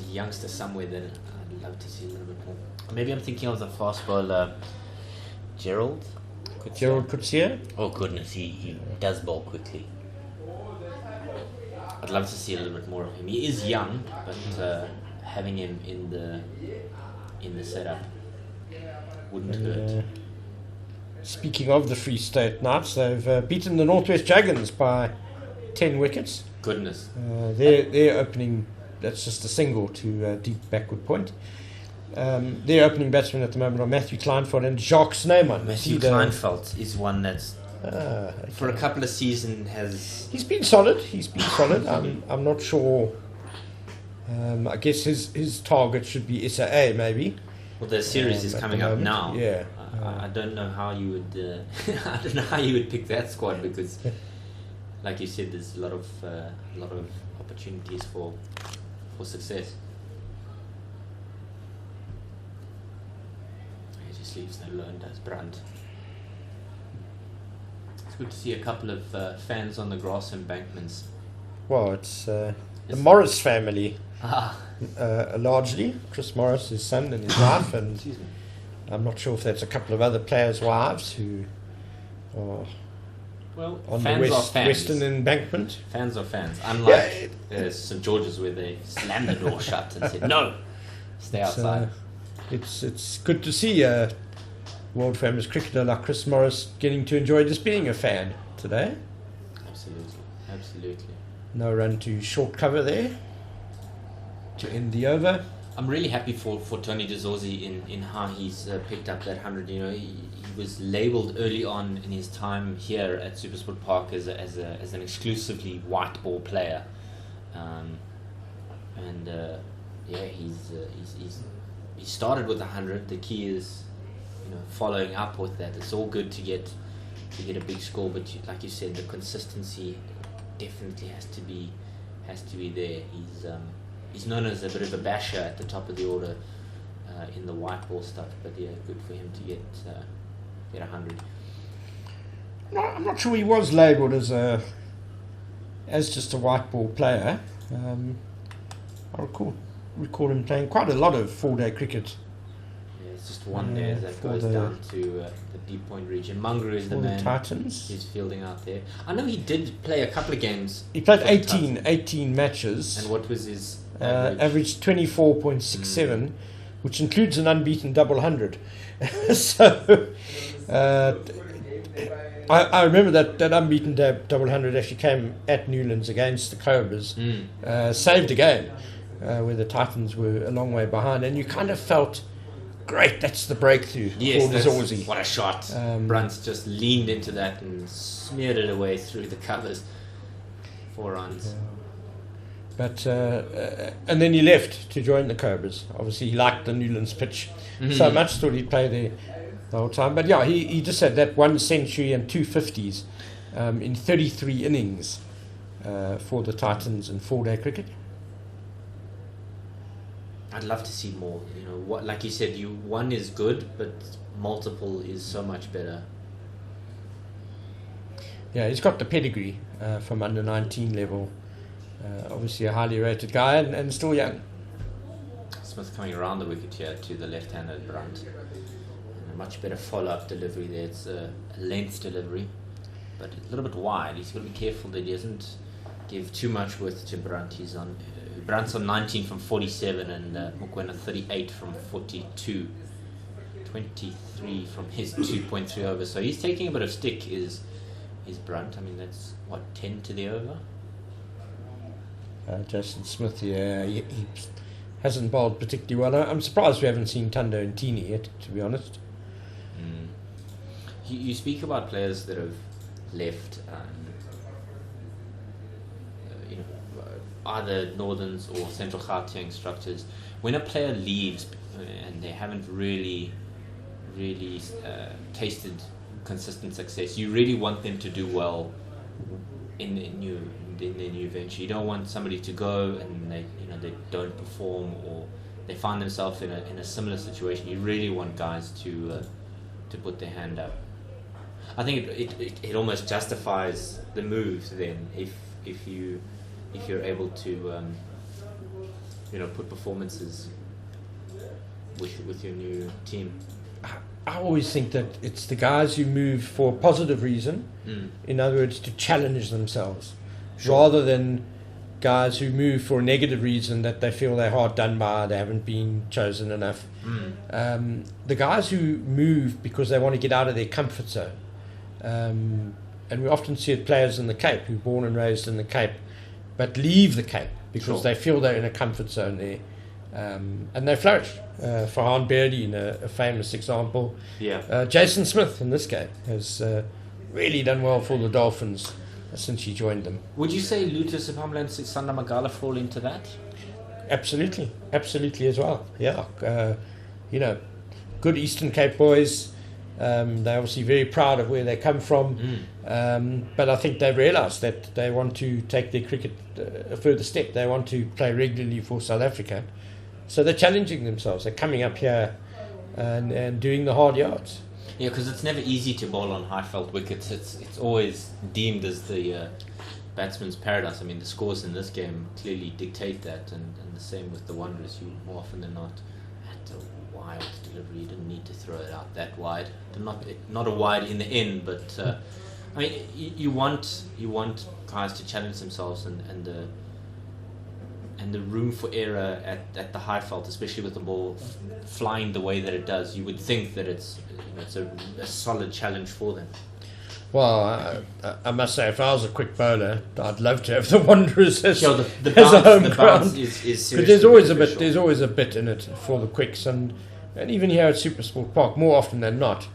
youngster somewhere that I'd love to see a little bit more. Maybe I'm thinking of the fast bowler Gerald Coetzee? Oh goodness, he does bowl quickly. I'd love to see a little bit more of him. He is young, but having him in the setup wouldn't hurt. Speaking of the Free State Knights, they've beaten the Northwest Dragons by 10 wickets. Goodness. Their opening, that's just a single to deep backward point. Their opening batsmen at the moment are Matthew Kleinfeld and Jacques Snyman. Matthew Kleinfeld is one that's for a couple of seasons has... He's been solid. I'm not sure. I guess his target should be SAA maybe. Well, the series is coming up now. Yeah. I don't know how you would. I don't know how you would pick that squad because, like you said, there's a lot of opportunities for success. He just leaves no alone, does Brandt. It's good to see a couple of fans on the grass embankments. Well, it's the Morris family. Ah. Largely Chris Morris, his son and his wife, and I'm not sure if that's a couple of other players' wives who are on the western embankment. Fans are fans, unlike St George's where they slammed the door shut and said no, stay outside. It's good to see a world famous cricketer like Chris Morris getting to enjoy just being a fan today. Absolutely. No run to short cover there to end the over. I'm really happy for Tony De Zorzi in how he's picked up that 100. You know, he was labelled early on in his time here at Supersport Park as an exclusively white ball player, he started with 100. The key is, following up with that. It's all good to get a big score, but like you said, the consistency definitely has to be there. He's known as a bit of a basher at the top of the order in the white ball stuff, but yeah, good for him to get 100. No, I'm not sure he was labelled as just a white ball player. I recall him playing quite a lot of 4-day cricket. Yeah, it's just one there that goes down to the deep point region. Mungroo is the man. Titans. He's fielding out there. I know he did play a couple of games. He played 18 matches. And what was his average 24.67, which includes an unbeaten double 100. So I remember that unbeaten double 100 actually came at Newlands against the Cobras, saved a game where the Titans were a long way behind, and you kind of felt, great, that's the breakthrough for De Zorzi. What a shot. Brunt's just leaned into that and smeared it away through the covers. 4 runs. Yeah. But and then he left to join the Cobras. Obviously, he liked the Newlands pitch so much, thought he'd play there the whole time. But yeah, he just had that 1 century and 2 50s in 33 innings for the Titans in 4-day cricket. I'd love to see more. Like you said, one is good, but multiple is so much better. Yeah, he's got the pedigree from under 19 level. Obviously a highly rated guy and still young. Smith coming around the wicket here to the left-handed Brunt. And a much better follow-up delivery there. It's a length delivery, but a little bit wide. He's got to be careful that he doesn't give too much width to Brunt. Brunt's on 19 from 47 and Mokoena 38 from 42. 23 from his 2.3 over. So he's taking a bit of stick, is Brunt. I mean, that's, 10 to the over? Jason Smith, he hasn't bowled particularly well. I'm surprised we haven't seen Tundo and Tini yet, to be honest. You speak about players that have left, either Northerns or Central Gauteng structures. When a player leaves and they haven't really tasted consistent success. You really want them to do well in their new venture. You don't want somebody to go and they don't perform, or they find themselves in a similar situation. You really want guys to put their hand up. I think it almost justifies the move then if you're able to put performances with your new team. I always think that it's the guys who move for a positive reason, in other words, to challenge themselves, rather than guys who move for a negative reason, that they feel they're hard done by, they haven't been chosen enough. The guys who move because they want to get out of their comfort zone, and we often see it players in the Cape who are born and raised in the Cape but leave the Cape because they feel they're in a comfort zone there, and they flourish. Farhan Beardy, a famous example. Jason Smith in this game has really done well for the Dolphins since he joined them. Would you say Luther Sipamla and Sanda Magala fall into that? Absolutely as well. Yeah, good Eastern Cape boys. They're obviously very proud of where they come from, but I think they've realised that they want to take their cricket a further step. They want to play regularly for South Africa, so they're challenging themselves. They're coming up here and doing the hard yards. Yeah, because it's never easy to bowl on high-felt wickets. It's always deemed as the batsman's paradise. I mean, the scores in this game clearly dictate that, and the same with the Wanderers. You more often than not had a wide delivery. You didn't need to throw it out that wide. Not a wide in the end, but I mean, you want guys to challenge themselves, and the room for error at the high felt, especially with the ball flying the way that it does. You would think that it's a solid challenge for them. Well, I must say, if I was a quick bowler, I'd love to have the Wanderers as, the as a home bounce ground. is seriously But there's always beneficial. a bit in it for the quicks, and even here at Supersport Park, more often than not.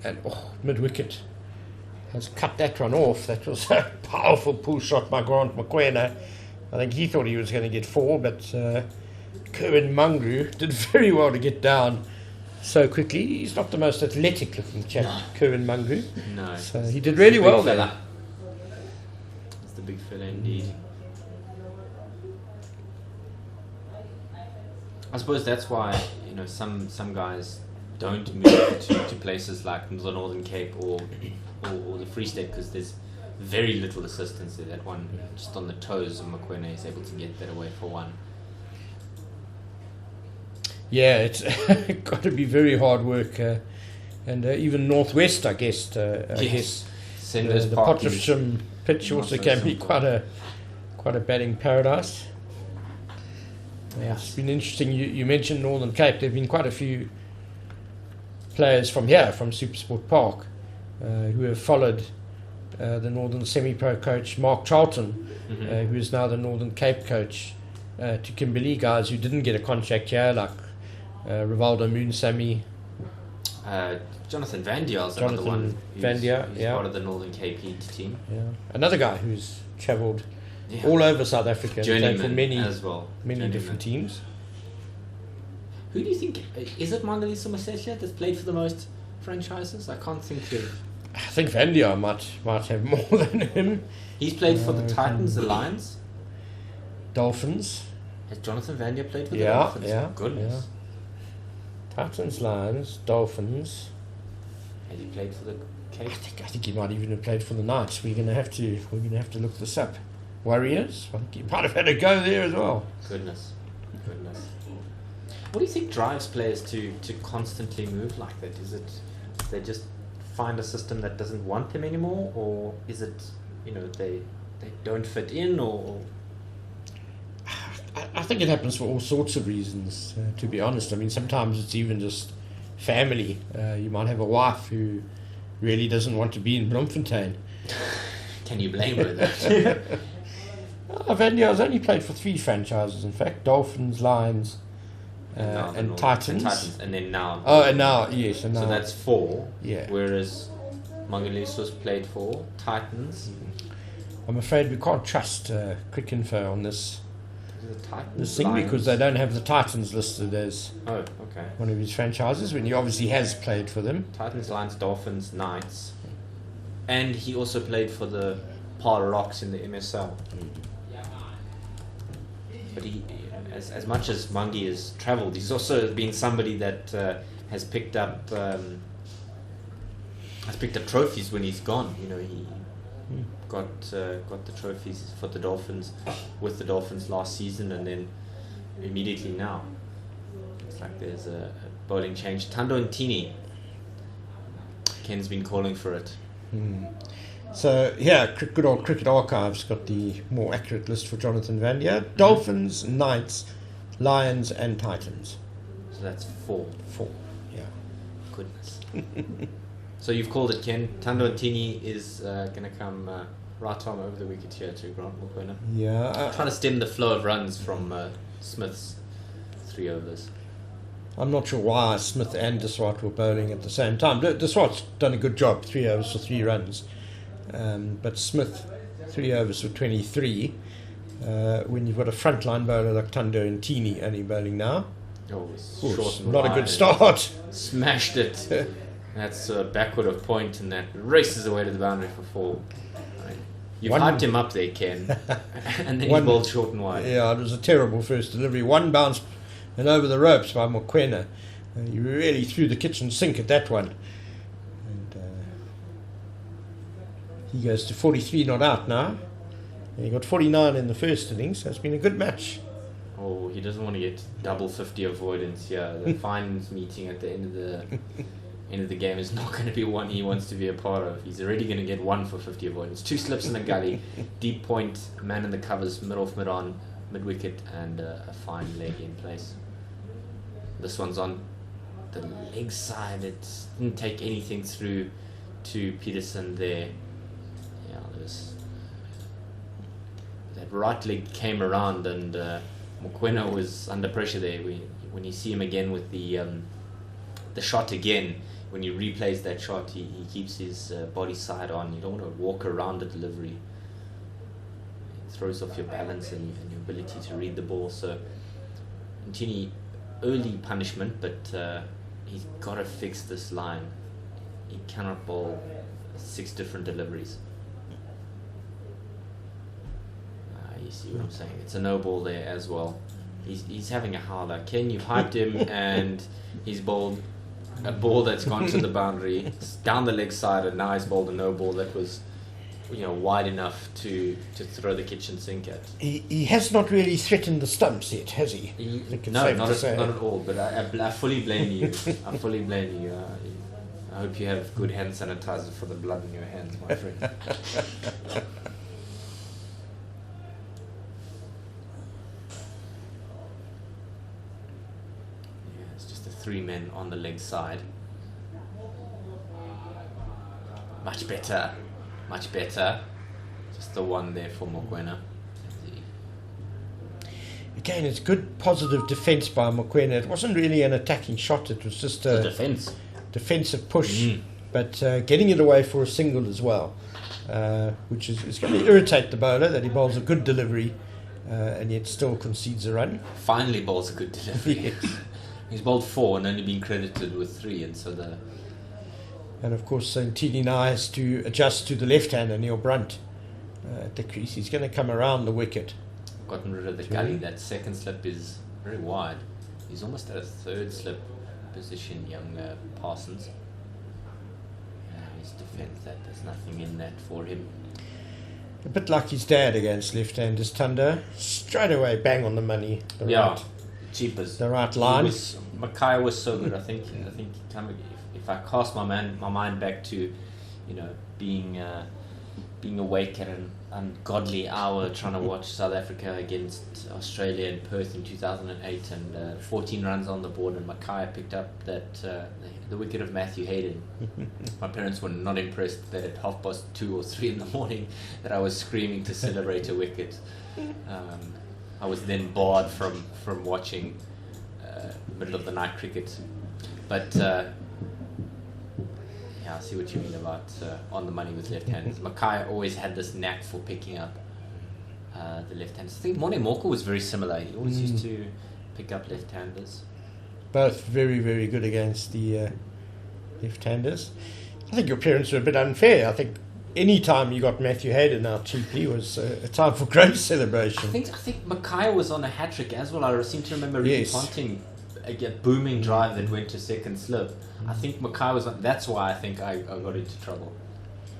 And mid wicket has cut that one off. That was a powerful pull shot by Grant Mokoena. I think he thought he was going to get 4, but Kerwin Mangru did very well to get down so quickly. He's not the most athletic looking chap, Kerwin Mangru. No. So he did really well there. It's the big fella indeed. I suppose that's why some guys don't move to places like the Northern Cape or the Free State, because there's very little assistance there. That one just on the toes of Mokoena is able to get that away for one. Yeah, it's got to be very hard work, and even Northwest, I guess. Yes. The Potchefstroom pitch also can be quite a batting paradise. It's been interesting. You mentioned Northern Cape. There have been quite a few players from here, from Supersport Park, who have followed the Northern Semi-Pro coach Mark Charlton, who is now the Northern Cape coach, to Kimberley, guys who didn't get a contract here, like Rivaldo Moonsamy. Jonathan Van Dier's another one. Van Dier, who's part of the Northern Cape Heat team. Yeah, another guy who's travelled all over South Africa, played for many different teams. Who do you think is it? Mangaliso Masesia that's played for the most franchises? I can't think of. I think Van Dier might have more than him. He's played for the Titans, the Lions, Dolphins. Has Jonathan Van Dier played for the Dolphins? Yeah, goodness. Yeah. Titans, Lions, Dolphins. Has he played for the Cape? I think he might even have played for the Knights. We're gonna have to look this up. Warriors. I think he might have had a go there as well. Goodness. What do you think drives players to constantly move like that? Is it they just find a system that doesn't want them anymore, or is it they don't fit in, or? I think it happens for all sorts of reasons, to be honest. I mean, sometimes it's even just family. You might have a wife who really doesn't want to be in Bloemfontein. Can you blame her that? Van Dier's only played for 3 franchises, in fact: Dolphins, Lions, and Titans. And then now. And now, yes. And now, so that's 4. Yeah. Whereas Mangaliso's played for Titans. I'm afraid we can't trust Cricinfo on this. The Titans. this thing Lions. because they don't have the Titans listed as Oh, okay. one of his franchises when he obviously has played for them. Titans, Lions, Dolphins, Knights, and he also played for the Par Rocks in the MSL. But he, as much as Mangi has travelled, he's also been somebody that has picked up trophies when he's gone. You know, he got the trophies for the Dolphins with the Dolphins last season, and then immediately now it's like there's a bowling change. Tando Ntini, Ken's been calling for it. So, yeah, good old Cricket Archive's got the more accurate list for Jonathan Van Dier. Dolphins, Knights, Lions and Titans. So that's 4. 4, yeah. Goodness. So you've called it, Ken. Tando Ntini is going to come right arm over the wicket here to Grant Mokoena. Yeah. Trying to stem the flow of runs from Smith's 3 overs. I'm not sure why Smith and Deswat were bowling at the same time. Deswat's done a good job, 3 overs for 3 runs. But Smith, 3 overs for 23. When you've got a frontline bowler like Tando Ntini only bowling now, Oh, it's oof, short and not a wide. good start. Smashed it. That's a backward of point, and that races away to the boundary for 4. I mean, you've hyped him up there, Ken. And then he bowled short and wide. Yeah, it was a terrible first delivery. One bounce and over the ropes by Mokoena. You really threw the kitchen sink at that one. And he goes to 43 not out now. And he got 49 in the first innings, so it's been a good match. Oh, he doesn't want to get double 50 avoidance here. The fines meeting at the end of the game is not going to be one he wants to be a part of. He's already going to get 1 for 50 avoidance. 2 slips in the gully, deep point, man in the covers, mid off, mid on, mid wicket, and a fine leg in place. This one's on the leg side. It didn't take anything through to Peterson there. Yeah, that right leg came around, and Mokoena was under pressure there. When you see him again with the shot again, when he replays that shot, he keeps his body side on. You don't want to walk around the delivery. It throws off your balance and your ability to read the ball. So Ntini, early punishment, but he's got to fix this line. He cannot bowl 6 different deliveries. You see what I'm saying? It's a no ball there as well. He's having a howler. Ken, you've hyped him, and he's bowled a ball that's gone to the boundary, down the leg side, and now he's bowled a no ball that was, wide enough to throw the kitchen sink at. He has not really threatened the stumps yet, has he? I think it's No, safe not to say. at all. But I fully blame you. I fully blame you. I hope you have good hand sanitizer for the blood in your hands, my friend. It's just the 3 men on the leg side. Much better. Much better. Just the 1 there for Mokoena. Again, it's good positive defence by Mokoena. It wasn't really an attacking shot. It was just a defence. defensive push, but getting it away for a single as well, which is going to irritate the bowler that he bowls a good delivery and yet still concedes a run. Finally bowls a good delivery. Yes. He's bowled 4 and only been credited with 3, and so And of course, Ntini now has to adjust to the left-hander, Neil Brunt, at the crease. He's going to come around the wicket. gotten rid of the gully. That second slip is very wide. He's almost at a 3rd slip position, young Parsons. His defence, there's nothing in that for him. A bit like his dad against left-handers, Thunder. Straight away, bang on the money. Cheapers. The right line. Mackay was so good. I think if I cast my mind back to, being awake at an ungodly hour trying to watch South Africa against Australia in Perth in 2008, and 14 runs on the board, and Mackay picked up the wicket of Matthew Hayden. My parents were not impressed that at 2:30 or 3 in the morning that I was screaming to celebrate a wicket. I was then barred from watching middle of the night cricket, but I see what you mean about on the money with left-handers. Mackay always had this knack for picking up the left-handers. I think Morne Morkel was very similar. He always used to pick up left-handers. Both very, very good against the left-handers. I think your parents were a bit unfair. I think any time you got Matthew Hayden out cheaply was a time for great celebration. I think Mackay was on a hat-trick as well. I seem to remember Ricky Ponting a booming drive that went to second slip. I think Mackay was on. That's why I think I got into trouble.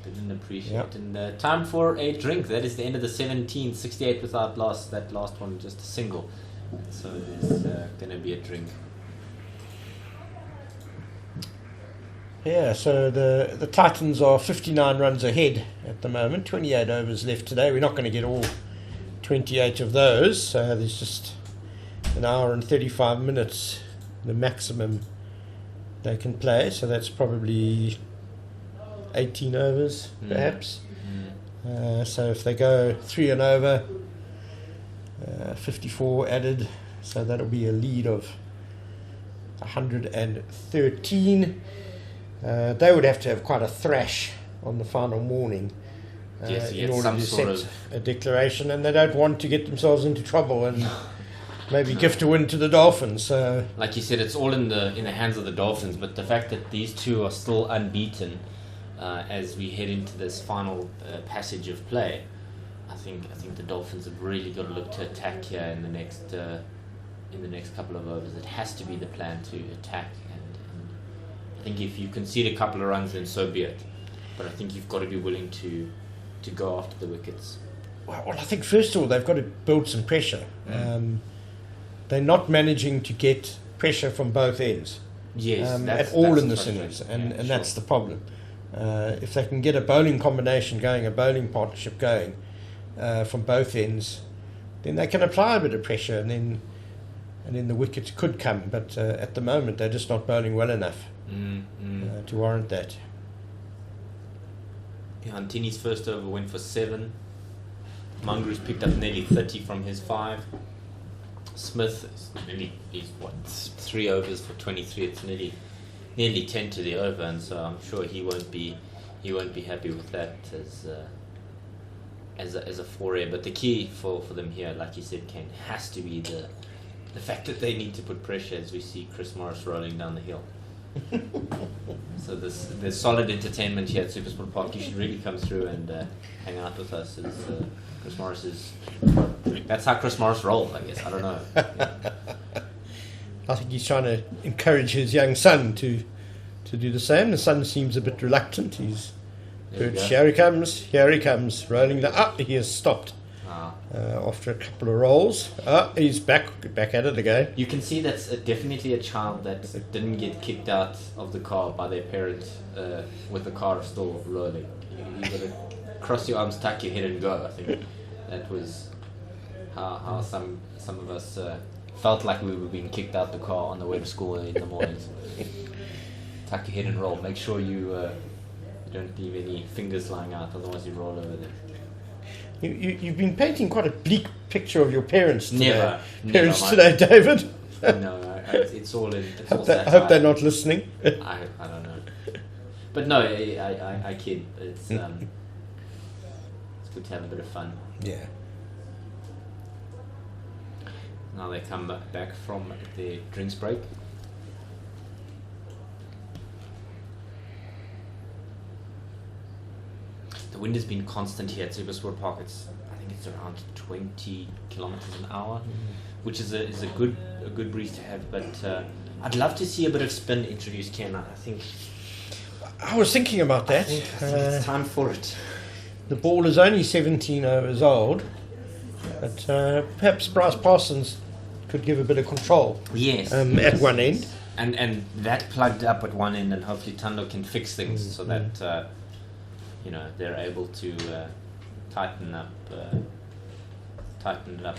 Didn't appreciate it. And time for a drink. That is the end of the 17, 68 without loss. That last one just a single. So there's going to be a drink. Yeah, so the Titans are 59 runs ahead at the moment. 28 overs left today. We're not going to get all 28 of those. There's just an hour and 35 minutes, the maximum they can play. So that's probably 18 overs, perhaps. So if they go 3 and over, 54 added. So that'll be a lead of 113. They would have to have quite a thrash on the final morning in order to set a declaration, and they don't want to get themselves into trouble and maybe gift a win to the Dolphins. So, like you said, it's all in the hands of the Dolphins. But the fact that these two are still unbeaten as we head into this final passage of play, I think the Dolphins have really got to look to attack here in the next couple of overs. It has to be the plan to attack. I think if you concede a couple of runs, then so be it. But I think you've got to be willing to go after the wickets. Well, I think first of all they've got to build some pressure. They're not managing to get pressure from both ends. Yes, at all in this innings, and that's the problem. If they can get a bowling combination going, a bowling partnership going from both ends, then they can apply a bit of pressure, and then the wickets could come. But at the moment they're just not bowling well enough to warrant that. Antini's first over went for 7. Mungro's picked up nearly 30 from his 5. Smith he's 3 overs for 23. It's nearly 10 to the over, and so I'm sure he won't be happy with that as a foray. But the key for them here, like you said, Ken, has to be the fact that they need to put pressure as we see Chris Morris rolling down the hill. So there's solid entertainment here at SuperSport Park. You should really come through and hang out with us. As Chris Morris that's how Chris Morris rolls, I guess. I don't know. I think he's trying to encourage his young son to do the same. The son seems a bit reluctant. Here he comes, rolling he has stopped. After a couple of rolls. He's back at it again. You can see that's definitely a child that didn't get kicked out of the car by their parents with the car still rolling. You got to cross your arms, tuck your head and go. I think that was how some of us felt like we were being kicked out the car on the way to school in the mornings. Tuck your head and roll. Make sure you don't leave any fingers lying out, otherwise you roll over them. You've been painting quite a bleak picture of your parents today. Never, today, David. No, it's all in. I hope they're not listening. I don't know, but no, I kid. It's good to have a bit of fun. Yeah. Now they come back from their drinks break. The wind has been constant here at SuperSport Park. I think it's around 20 kilometers an hour, which is a good breeze to have. But I'd love to see a bit of spin introduced, Ken. I think I was thinking about that. I think it's time for it. The ball is only 17 overs old, but perhaps Bryce Parsons could give a bit of control. Yes, at one end, and that plugged up at one end, and hopefully Tando can fix things so that they're able to tighten it up.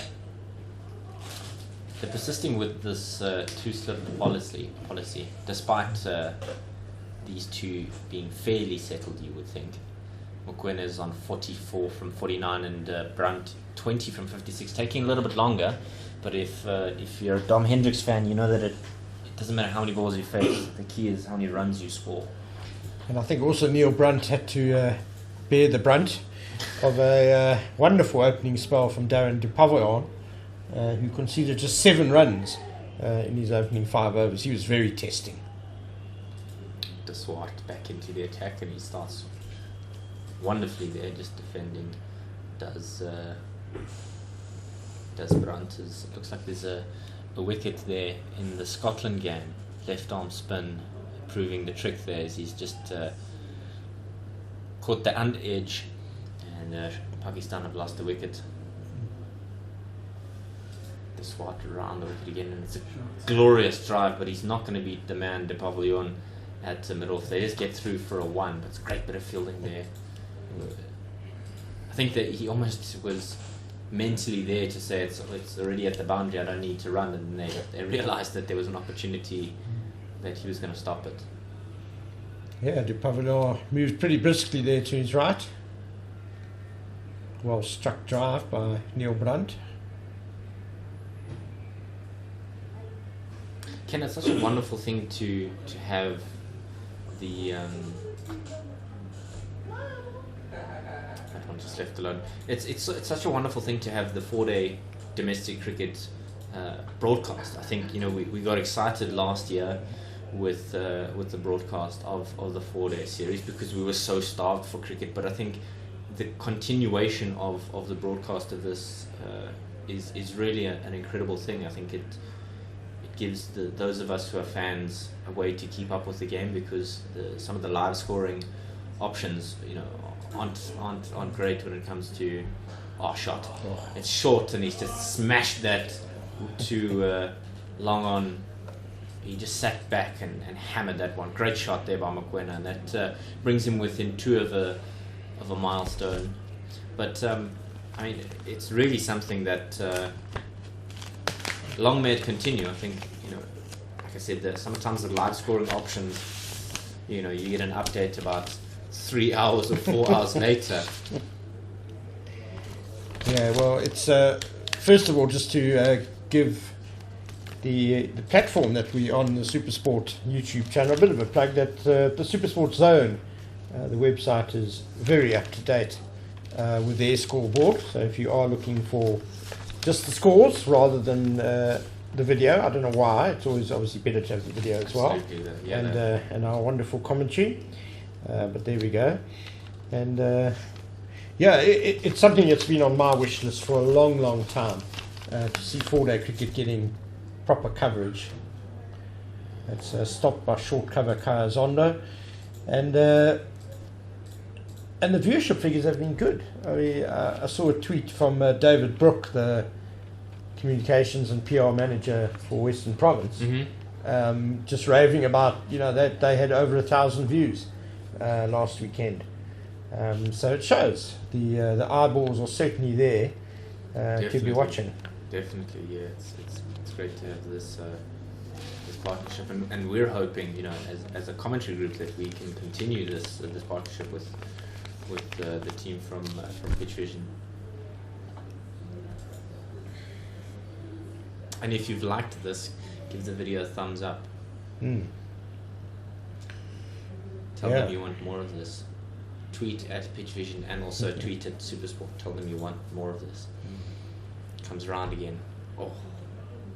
They're persisting with this two-slip policy, despite these two being fairly settled, you would think. Mokoena is on 44 from 49 and Brunt 20 from 56, taking a little bit longer. But if you're a Dom Hendricks fan, you know that it doesn't matter how many balls you face. The key is how many runs you score. And I think also Neil Brunt had to bear the brunt of a wonderful opening spell from Darren de Pavillon, who conceded just 7 runs in his opening 5 overs. He was very testing. De Swart back into the attack, and he starts wonderfully there, just defending. Does Brantes. Looks like there's a wicket there in the Scotland game. Left arm spin, proving the trick there, as he's just caught the under edge, and Pakistan have lost the wicket. The Swat around the wicket again, and it's a glorious drive, but he's not going to beat the man de Pavillon at the middle. They just get through for a 1, but it's a great bit of fielding there. I think that he almost was mentally there to say it's already at the boundary, I don't need to run, and they realised that there was an opportunity that he was going to stop it. Yeah, de Pavillon moved pretty briskly there to his right. Well struck drive by Neil Brunt. Ken, it's such a wonderful thing to have the that one just left alone. It's such a wonderful thing to have the 4-day domestic cricket broadcast. I think we got excited last year with the broadcast of the 4-day series because we were so starved for cricket. But I think the continuation of the broadcast of this is really an incredible thing. I think it gives those of us who are fans a way to keep up with the game, because some of the live scoring options aren't great when it comes to shot. It's short and he's just smashed that to long on. He just sat back and hammered that one. Great shot there by Mokoena, and that brings him within 2 of a milestone. But I mean, it's really something that long may it continue. I think like I said, sometimes the live scoring options, you get an update about 3 hours or 4 hours later. Yeah, well, it's first of all just to give the platform that we on the Supersport YouTube channel a bit of a plug that the Supersport Zone, the website is very up to date with their scoreboard. So if you are looking for just the scores rather than the video, I don't know why, it's always obviously better to have the video as well. And our wonderful commentary. But there we go. And it's something that's been on my wish list for a long time, to see 4-day cricket getting proper coverage. It's stopped by short cover Ervia and Zondo, and the viewership figures have been good. I saw a tweet from David Brook, the communications and PR manager for Western Province, just raving about that they had over 1,000 views last weekend. So it shows the eyeballs are certainly there to be watching. Definitely, yeah. It's great to have this partnership, and we're hoping, as a commentary group, that we can continue this partnership with the team from Pitch Vision. And if you've liked this, give the video a thumbs up. Tell them you want more of this. Tweet at Pitch Vision and also tweet at Supersport. Tell them you want more of this. Comes around again. Oh,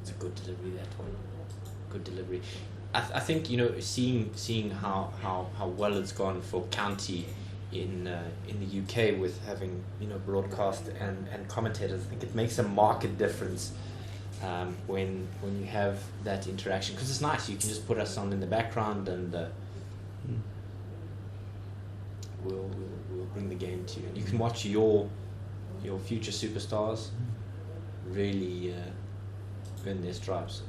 it's a good delivery, that one. Good delivery. I think seeing how well it's gone for county in the UK with having broadcast and commentators. I think it makes a marked difference when you have that interaction, because it's nice. You can just put us on in the background and we'll bring the game to you, and you can watch your future superstars really earn their stripes.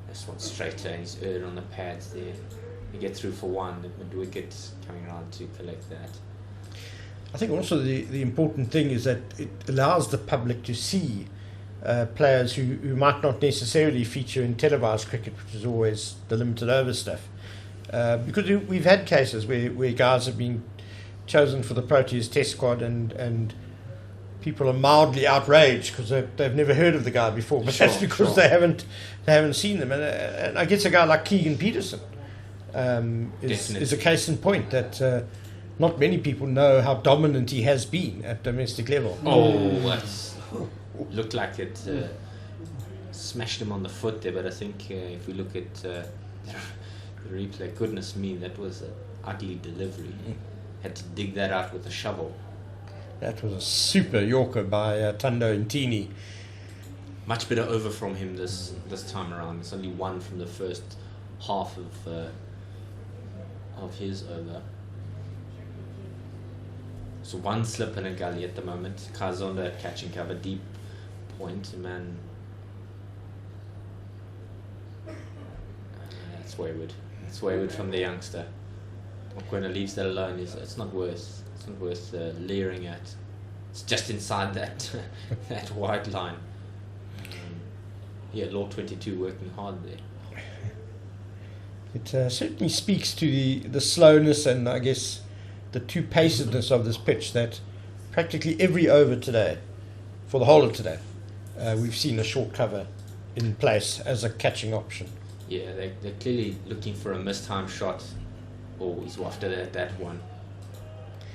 This one's straighter, and he's earned on the pads there. You get through for 1, the wicket coming around to collect that. I think also the important thing is that it allows the public to see players who might not necessarily feature in televised cricket, which is always the limited over stuff. Because we've had cases where guys have been chosen for the Proteas test squad and people are mildly outraged because they've never heard of the guy before, but that's because they haven't seen them. And I guess a guy like Keegan Peterson is a case in point that not many people know how dominant he has been at domestic level. Oh, that's looked like it smashed him on the foot there, but I think if we look at the replay, goodness me, that was an ugly delivery. Had to dig that out with a shovel. That was a super Yorker by Tando Ntini. Much better over from him this time around. It's only one from the first half of his over. So one slip and a gully at the moment. Zondo at catching cover, deep point, man. It's wayward. It's wayward from the youngster. Mokoena leaves that alone. It's not worth leering at. It's just inside that that white line. Law 22 working hard there. It certainly speaks to the slowness and I guess the two-pacedness of this pitch, that practically every over today, for the whole of today, we've seen a short cover in place as a catching option. Yeah, they're clearly looking for a mistime shot. Oh, he's after that one.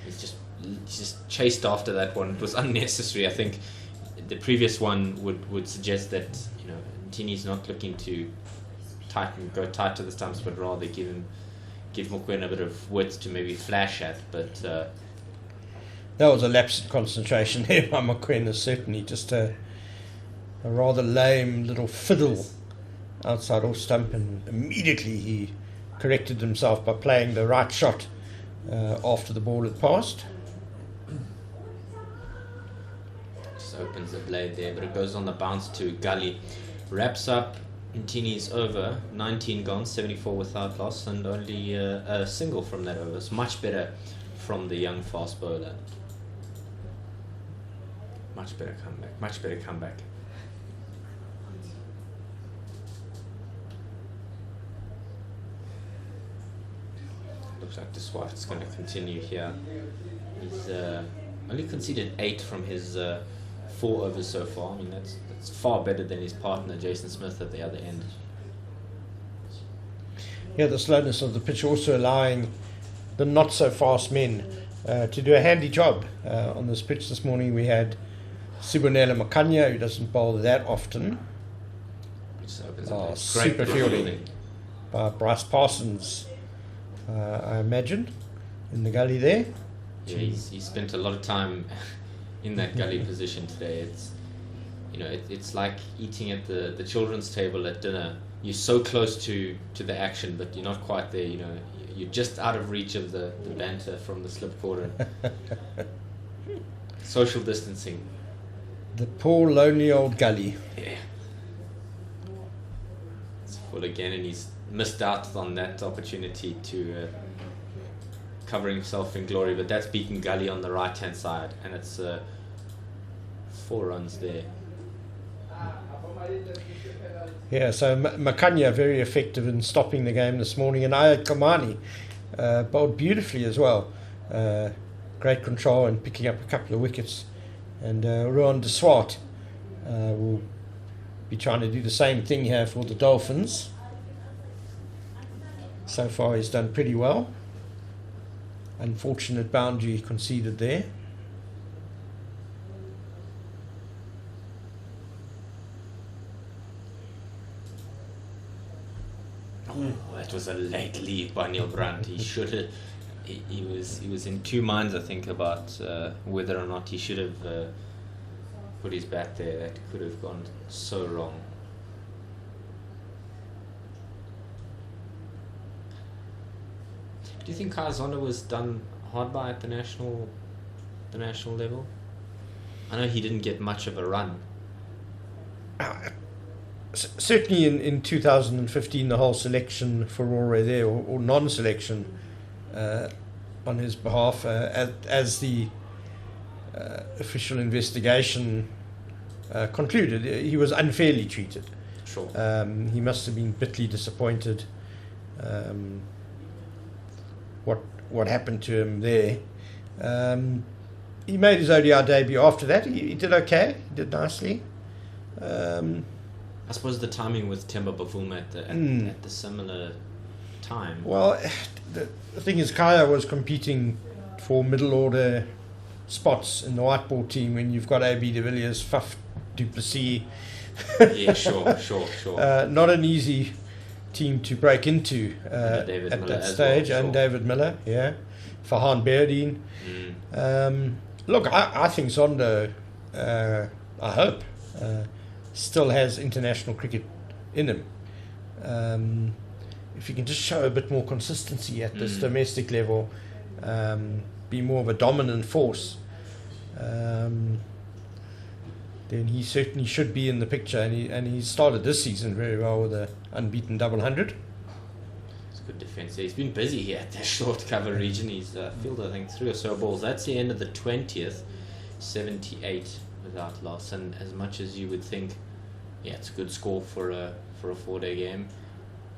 He's just chased after that one. It was unnecessary. I think the previous one would suggest that, you know, Ntini's not looking to go tight to the stumps, but rather give Mokoena a bit of width to maybe flash at. But that was a lapse in concentration there by Mokoena, certainly. Just a rather lame little fiddle outside off stump, and immediately he corrected himself by playing the right shot after the ball had passed. Just opens the blade there, but it goes on the bounce to gully. Wraps up Ntini's over, 19 gone, 74 without loss, and only a single from that over. It's much better from the young fast bowler. Much better comeback. Looks like Deswat's going to continue here. He's only conceded 8 from his 4 overs so far. I mean, that's far better than his partner Jason Smith at the other end. Yeah, the slowness of the pitch also allowing the not so fast men to do a handy job. On this pitch this morning we had Sibonela Makanya, who doesn't bowl that often. Super fielding by Bryce Parsons, I imagine, in the gully there. Yeah, he spent a lot of time in that gully position today. It's like eating at the children's table at dinner. You're so close to the action, but you're not quite there. You know, you're just out of reach of the banter from the slip corner. Social distancing. The poor lonely old gully. Yeah. It's full again, and he's missed out on that opportunity to cover himself in glory. But that's beaten gully on the right hand side, and it's 4 runs there. Yeah, so Makanya very effective in stopping the game this morning, and Komani bowled beautifully as well. Great control and picking up a couple of wickets. And Rohan de Swart will be trying to do the same thing here for the Dolphins. So far he's done pretty well. Unfortunate boundary conceded there. That was a late leave by Neil Brandt. He should have. He was in two minds, I think, about whether or not he should have put his bat there. That could have gone so wrong. Do you think Zondo was done hard by at the national level? I know he didn't get much of a run. Certainly in 2015, the whole selection for Rory there, or non-selection on his behalf, as the official investigation concluded, he was unfairly treated. Sure. He must have been bitterly disappointed what happened to him there. He made his ODI debut after that. He did okay. He did nicely. I suppose the timing with Temba Bavuma at the similar time. Well, the thing is, Kaya was competing for middle order spots in the white ball team when you've got AB de Villiers, Faf, du Plessis. Yeah, sure. Not an easy team to break into David at Miller that as stage, well, and sure. David Miller, yeah, Farhan Berdine. Look, I think Zondo, I hope, still has international cricket in him. If he can just show a bit more consistency at this domestic level, be more of a dominant force, then he certainly should be in the picture. And he started this season very well with an unbeaten double 100. It's good defence. He's been busy here at the short cover region. He's fielded, I think, 3 or so balls. That's the end of the 20th, 78 without loss. And as much as you would think, yeah, it's a good score for a 4-day game,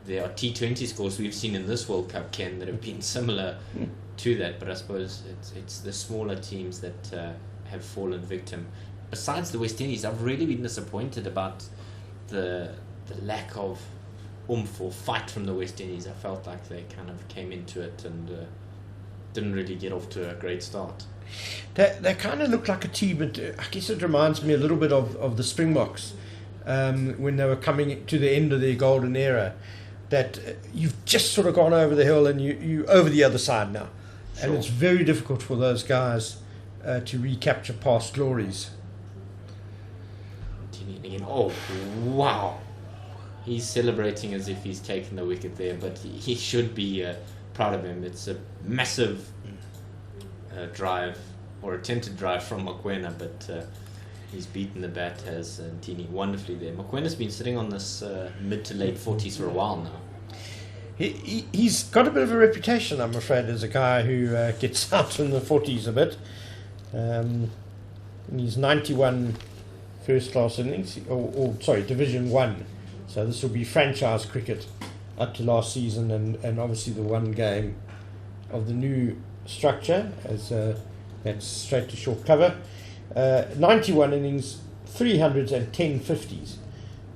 there are T20 scores we've seen in this World Cup, Ken, that have been similar to that. But I suppose it's the smaller teams that have fallen victim. Besides the West Indies, I've really been disappointed about the lack of oomph or fight from the West Indies. I felt like they kind of came into it and didn't really get off to a great start. They kind of look like a team, but I guess it reminds me a little bit of the Springboks when they were coming to the end of their golden era, that you've just sort of gone over the hill and you over the other side now. Sure. And it's very difficult for those guys to recapture past glories. Again. Oh, wow. He's celebrating as if he's taken the wicket there, but he should be proud of him. It's a massive drive, or attempted drive from Mokoena, but he's beaten the bat, has Ntini wonderfully there. Mokoena's been sitting on this mid to late 40s for a while now. He's got a bit of a reputation, I'm afraid, as a guy who gets out in the 40s a bit. And he's 91 first-class innings, or Division 1. So this will be franchise cricket up to last season, and obviously the one game of the new structure, as that's straight to short cover. 91 innings, 310 50s.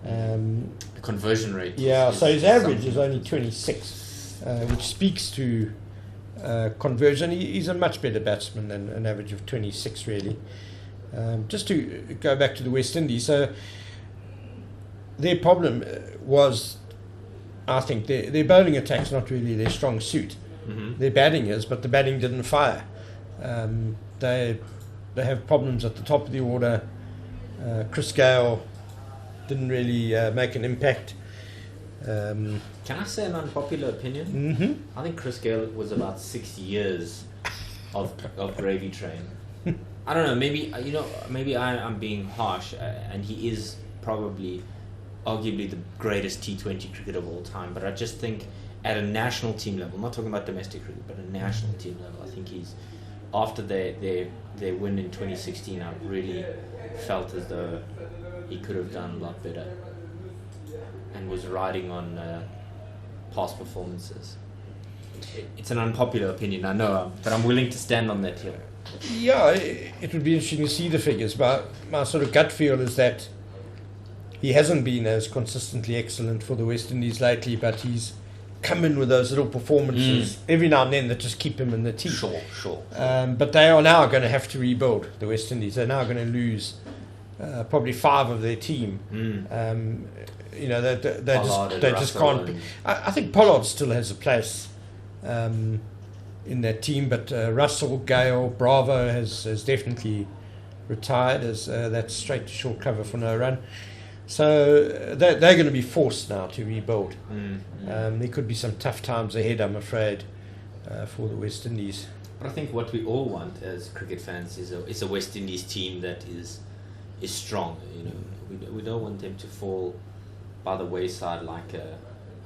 The conversion rate. Yeah, is so his average something. is only 26, which speaks to conversion. He's a much better batsman than an average of 26, really. Just to go back to the West Indies, so their problem was, I think, their bowling attack's not really their strong suit. Mm-hmm. Their batting is, but the batting didn't fire. They have problems at the top of the order. Chris Gale didn't really make an impact. Can I say an unpopular opinion? Mm-hmm. I think Chris Gale was about 6 years of gravy train. I don't know, maybe I'm being harsh, and he is probably arguably the greatest T20 cricketer of all time, but I just think at a national team level, I'm not talking about domestic cricket, but a national team level, I think he's, after their win in 2016, I really felt as though he could have done a lot better and was riding on past performances. It's an unpopular opinion, I know, but I'm willing to stand on that here. Yeah, it would be interesting to see the figures, but my sort of gut feel is that he hasn't been as consistently excellent for the West Indies lately, but he's come in with those little performances every now and then that just keep him in the team. Sure. But they are now going to have to rebuild, the West Indies. They're now going to lose probably 5 of their team. They just can't. I think Pollard still has a place in that team, but Russell, Gale, Bravo has definitely retired, as that's straight to short cover for no run. So they're going to be forced now to rebuild. There could be some tough times ahead, I'm afraid, for the West Indies. But I think what we all want as cricket fans is a West Indies team that is strong. You know, we don't want them to fall by the wayside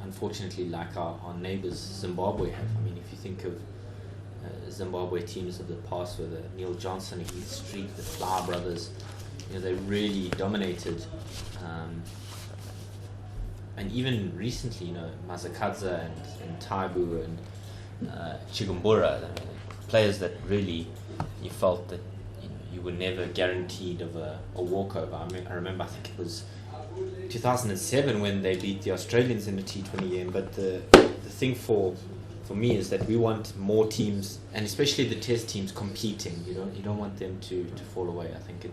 unfortunately, like our neighbours Zimbabwe have. I mean, if you think of Zimbabwe teams of the past, with Neil Johnson, Heath Street, the Flower Brothers, they really dominated. And even recently, Mazakadze and Taibu and Chigumbura, players that really you felt that you were never guaranteed of a walkover. I remember, I think it was 2007 when they beat the Australians in the T20 game. But the thing for for me is that we want more teams, and especially the test teams, competing. You don't want them to fall away. I think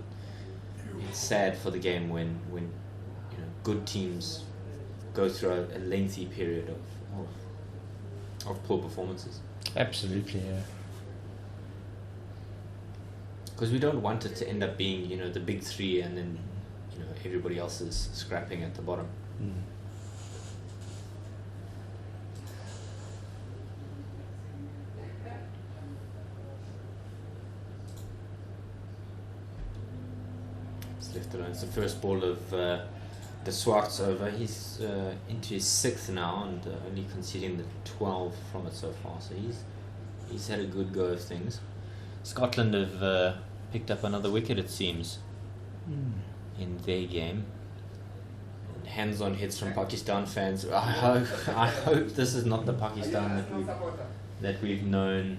it's sad for the game when good teams go through a lengthy period of poor performances. Absolutely, yeah. Because we don't want it to end up being the big three, and then everybody else is scrapping at the bottom. It's left alone. It's the first ball of the Swartz over. He's into his 6th now, and only conceding the 12 from it so far. So he's had a good go of things. Scotland have picked up another wicket, it seems, in their game. And hands-on hits from Pakistan fans. I hope this is not the Pakistan that we've known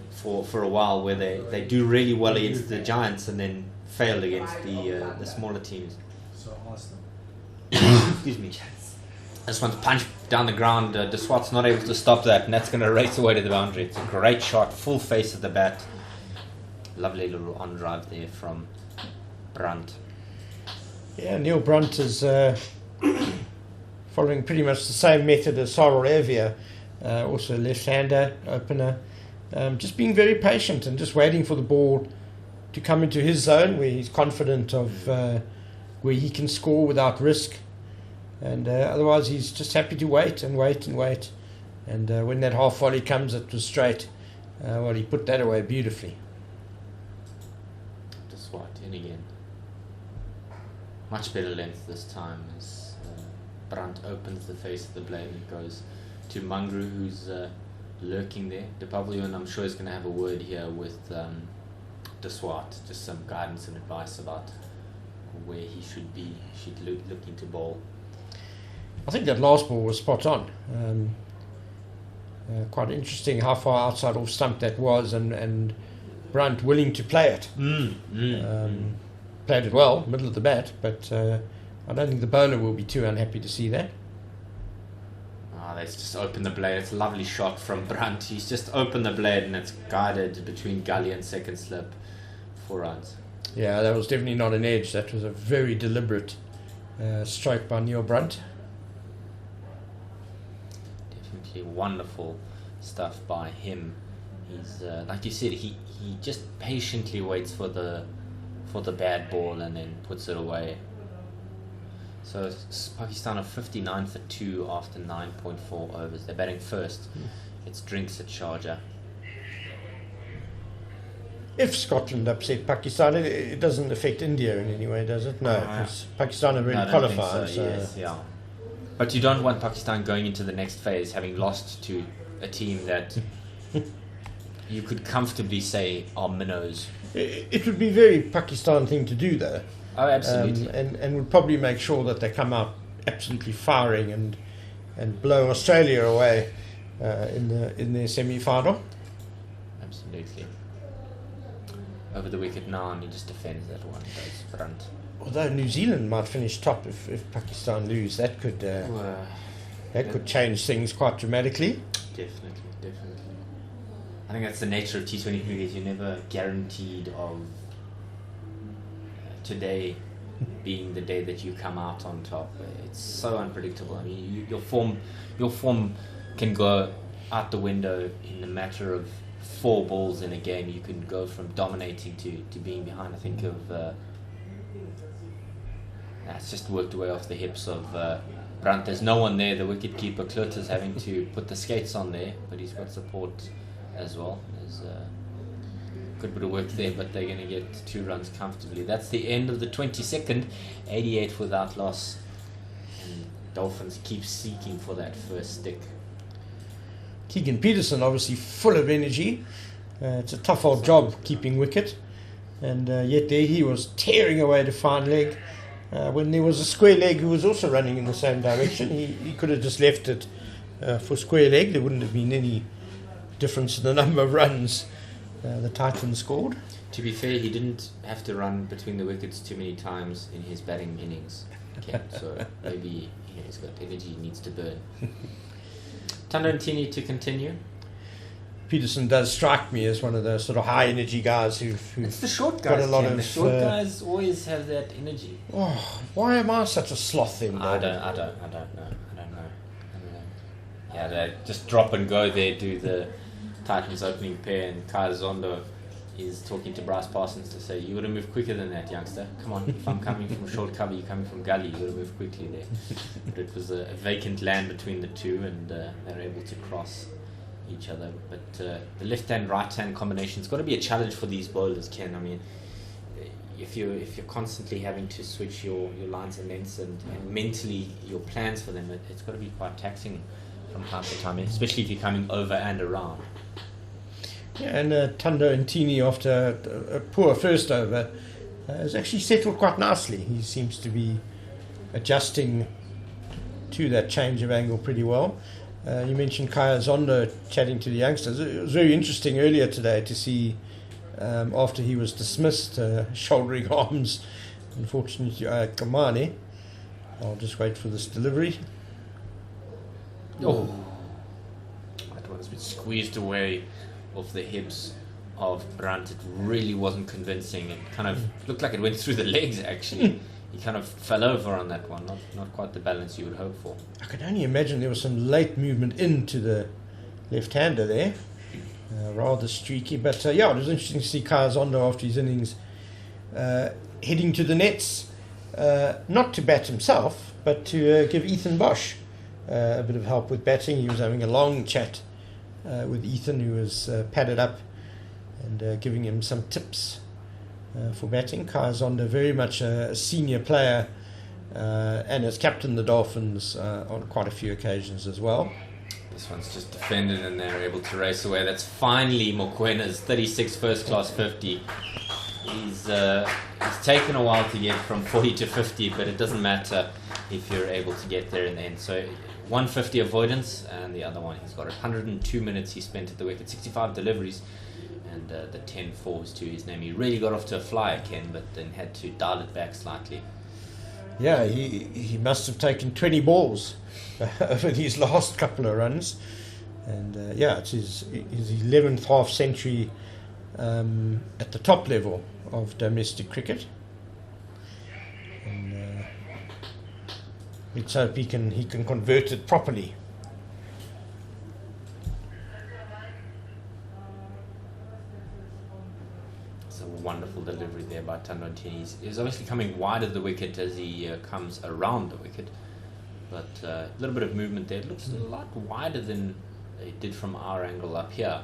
for a while, where they do really well against the giants and then fail against the smaller teams. So awesome. Excuse me. This one's punched down the ground. De Swart's not able to stop that, and that's going to race away to the boundary. It's a great shot, full face of the bat. Lovely little on drive there from Brunt. Yeah, Neil Brunt is following pretty much the same method as Cyril Ervia, also a left-hander opener. Just being very patient and just waiting for the ball to come into his zone where he's confident of where he can score without risk. And otherwise he's just happy to wait and wait and wait. And when that half volley comes, it was straight. Well, he put that away beautifully. De Swart in again. Much better length this time as Brunt opens the face of the blade and goes to Mangru, who's lurking there. De Pavilion, I'm sure, is going to have a word here with De Swart. Just some guidance and advice about where he should be, looking to bowl. I think that last ball was spot on. Quite interesting how far outside off stump that was, and Brunt willing to play it. Played it well, middle of the bat, but I don't think the bowler will be too unhappy to see that. Let's just open the blade. It's a lovely shot from Brunt. He's just opened the blade and it's guided between gully and second slip. 4 runs. Yeah, that was definitely not an edge. That was a very deliberate stroke by Neil Brunt. Definitely wonderful stuff by him. He's like you said, he just patiently waits for the bad ball and then puts it away. So Pakistan are 59 for 2 after 9.4 overs. They're batting first. It's drinks at Sharjah. If Scotland upset Pakistan, it doesn't affect India in any way, does it? No, because Pakistan have already qualified. So. Yes, yeah. But you don't want Pakistan going into the next phase having lost to a team that you could comfortably say are minnows. It would be a very Pakistan thing to do, though. Oh, absolutely. And would probably make sure that they come out absolutely firing and blow Australia away in their semi-final. Absolutely. Over the wicket now, and he just defends that one. Goes Brunt. Although New Zealand might finish top if Pakistan lose, that could change things quite dramatically. Definitely. I think that's the nature of T20 cricket. You're never guaranteed of today being the day that you come out on top. It's so unpredictable. I mean, your form can go out the window in a matter of 4 balls in a game. You can go from dominating to being behind. I think of it's just worked away off the hips of Brunt. There's no one there. The wicketkeeper Klut is having to put the skates on there, but he's got support as well. There's a good bit of work there, but they're going to get 2 runs comfortably. That's the end of the 22nd, 88 without loss, and Dolphins keep seeking for that first stick. Keegan Peterson obviously full of energy. It's a tough old job keeping wicket, and yet there he was tearing away to fine leg. When there was a square leg who was also running in the same direction, he could have just left it for square leg. There wouldn't have been any difference in the number of runs the Titans scored. To be fair, he didn't have to run between the wickets too many times in his batting innings. Okay, so maybe he's got energy he needs to burn. Tandantini to continue. Peterson does strike me as one of those sort of high energy guys who've It's the short got guys. a lot Ken. of. The short guys always have that energy. Oh, why am I such a sloth then? I don't know. Yeah, they just drop and go there, do the Titans opening pair, and Kyle Zondo is talking to Bryce Parsons to say, you got to move quicker than that, youngster. Come on, if I'm coming from short cover, you're coming from gully, you got to move quickly there. But it was a vacant land between the two, and they were able to cross each other. But the left-hand, right-hand combination's got to be a challenge for these bowlers, Ken. I mean, if you're constantly having to switch your lines and lengths and mentally your plans for them, it's got to be quite taxing from time to time, especially if you're coming over and around. Yeah, and Tundo and Tini, after a poor first over, has actually settled quite nicely. He seems to be adjusting to that change of angle pretty well. You mentioned Kaya Zondo chatting to the youngsters. It was very interesting earlier today to see, after he was dismissed, shouldering arms, unfortunately, Komani. I'll just wait for this delivery. Oh, that one's been squeezed away off the hips of Brandt. It really wasn't convincing. It kind of looked like it went through the legs, actually. He kind of fell over on that one. Not quite the balance you would hope for. I could only imagine there was some late movement into the left-hander there. Rather streaky. But yeah, it was interesting to see Kaya Zondo after his innings heading to the nets. Not to bat himself, but to give Ethan Bosch a bit of help with batting. He was having a long chat with Ethan, who was padded up, and giving him some tips for batting. Kaya Zondo, very much a senior player, and has captained the Dolphins on quite a few occasions as well. This one's just defended and they're able to race away. That's finally Mokwena's 36 first class 50. He's taken a while to get from 40 to 50, but it doesn't matter if you're able to get there in the end. So 150 avoidance, and the other one, he's got 102 minutes he spent at the wicket, 65 deliveries, and the 10 fours to his name. He really got off to a flyer, Ken, but then had to dial it back slightly. Yeah, he must have taken 20 balls over these last couple of runs, and yeah, it's his 11th half century at the top level of domestic cricket. And let's hope he can convert it properly. It's a wonderful delivery there by Tandantini. He's obviously coming wide of the wicket as he comes around the wicket, but a little bit of movement there. It looks a lot wider than it did from our angle up here,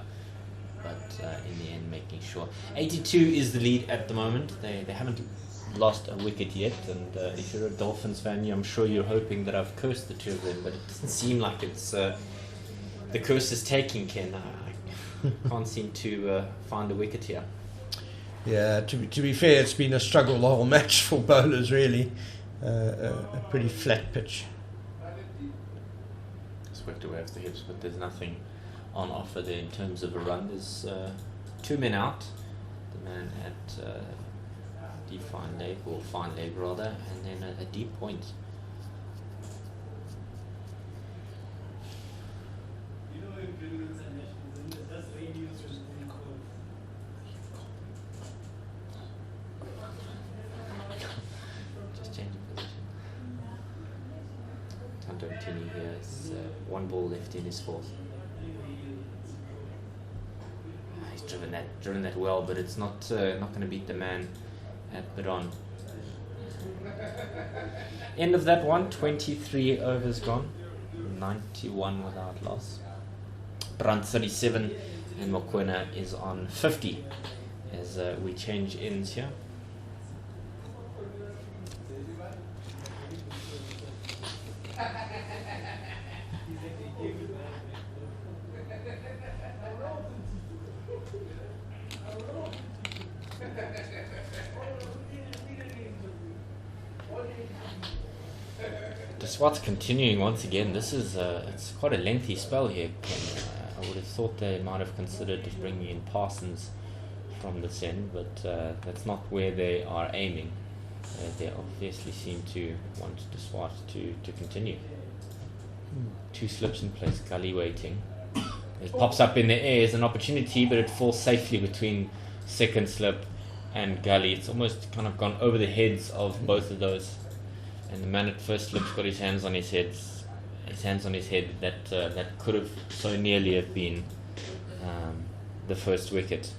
but in the end making sure. 82 is the lead at the moment. They haven't lost a wicket yet, and if you're a Dolphins fan, I'm sure you're hoping that I've cursed the two of them, but it doesn't seem like it's the curse is taking, Ken. I can't seem to find a wicket here. Yeah, to be fair, it's been a struggle the whole match for bowlers, really. A pretty flat pitch. Swept away off the hips, but there's nothing on offer there in terms of a run. There's two men out. The man at deep fine leg, or fine leg rather, and then a deep point. Just changing position. Tandantini here is one ball left in his fourth. He's driven that well, but it's not going to beat the man at Biron. End of that one, 23 overs gone, 91 without loss. Brandt 37 and Mokwena is on 50 as we change ends here. Despite continuing once again, this is it's quite a lengthy spell here. I would have thought they might have considered bringing in Parsons from this end, but that's not where they are aiming. They obviously seem to want Deswat to continue. 2 slips in place, Gully waiting. It pops up in the air as an opportunity, but it falls safely between second slip and Gully. It's almost kind of gone over the heads of both of those. And the man at first slip's got his hands on his head. That could have so nearly have been the first wicket.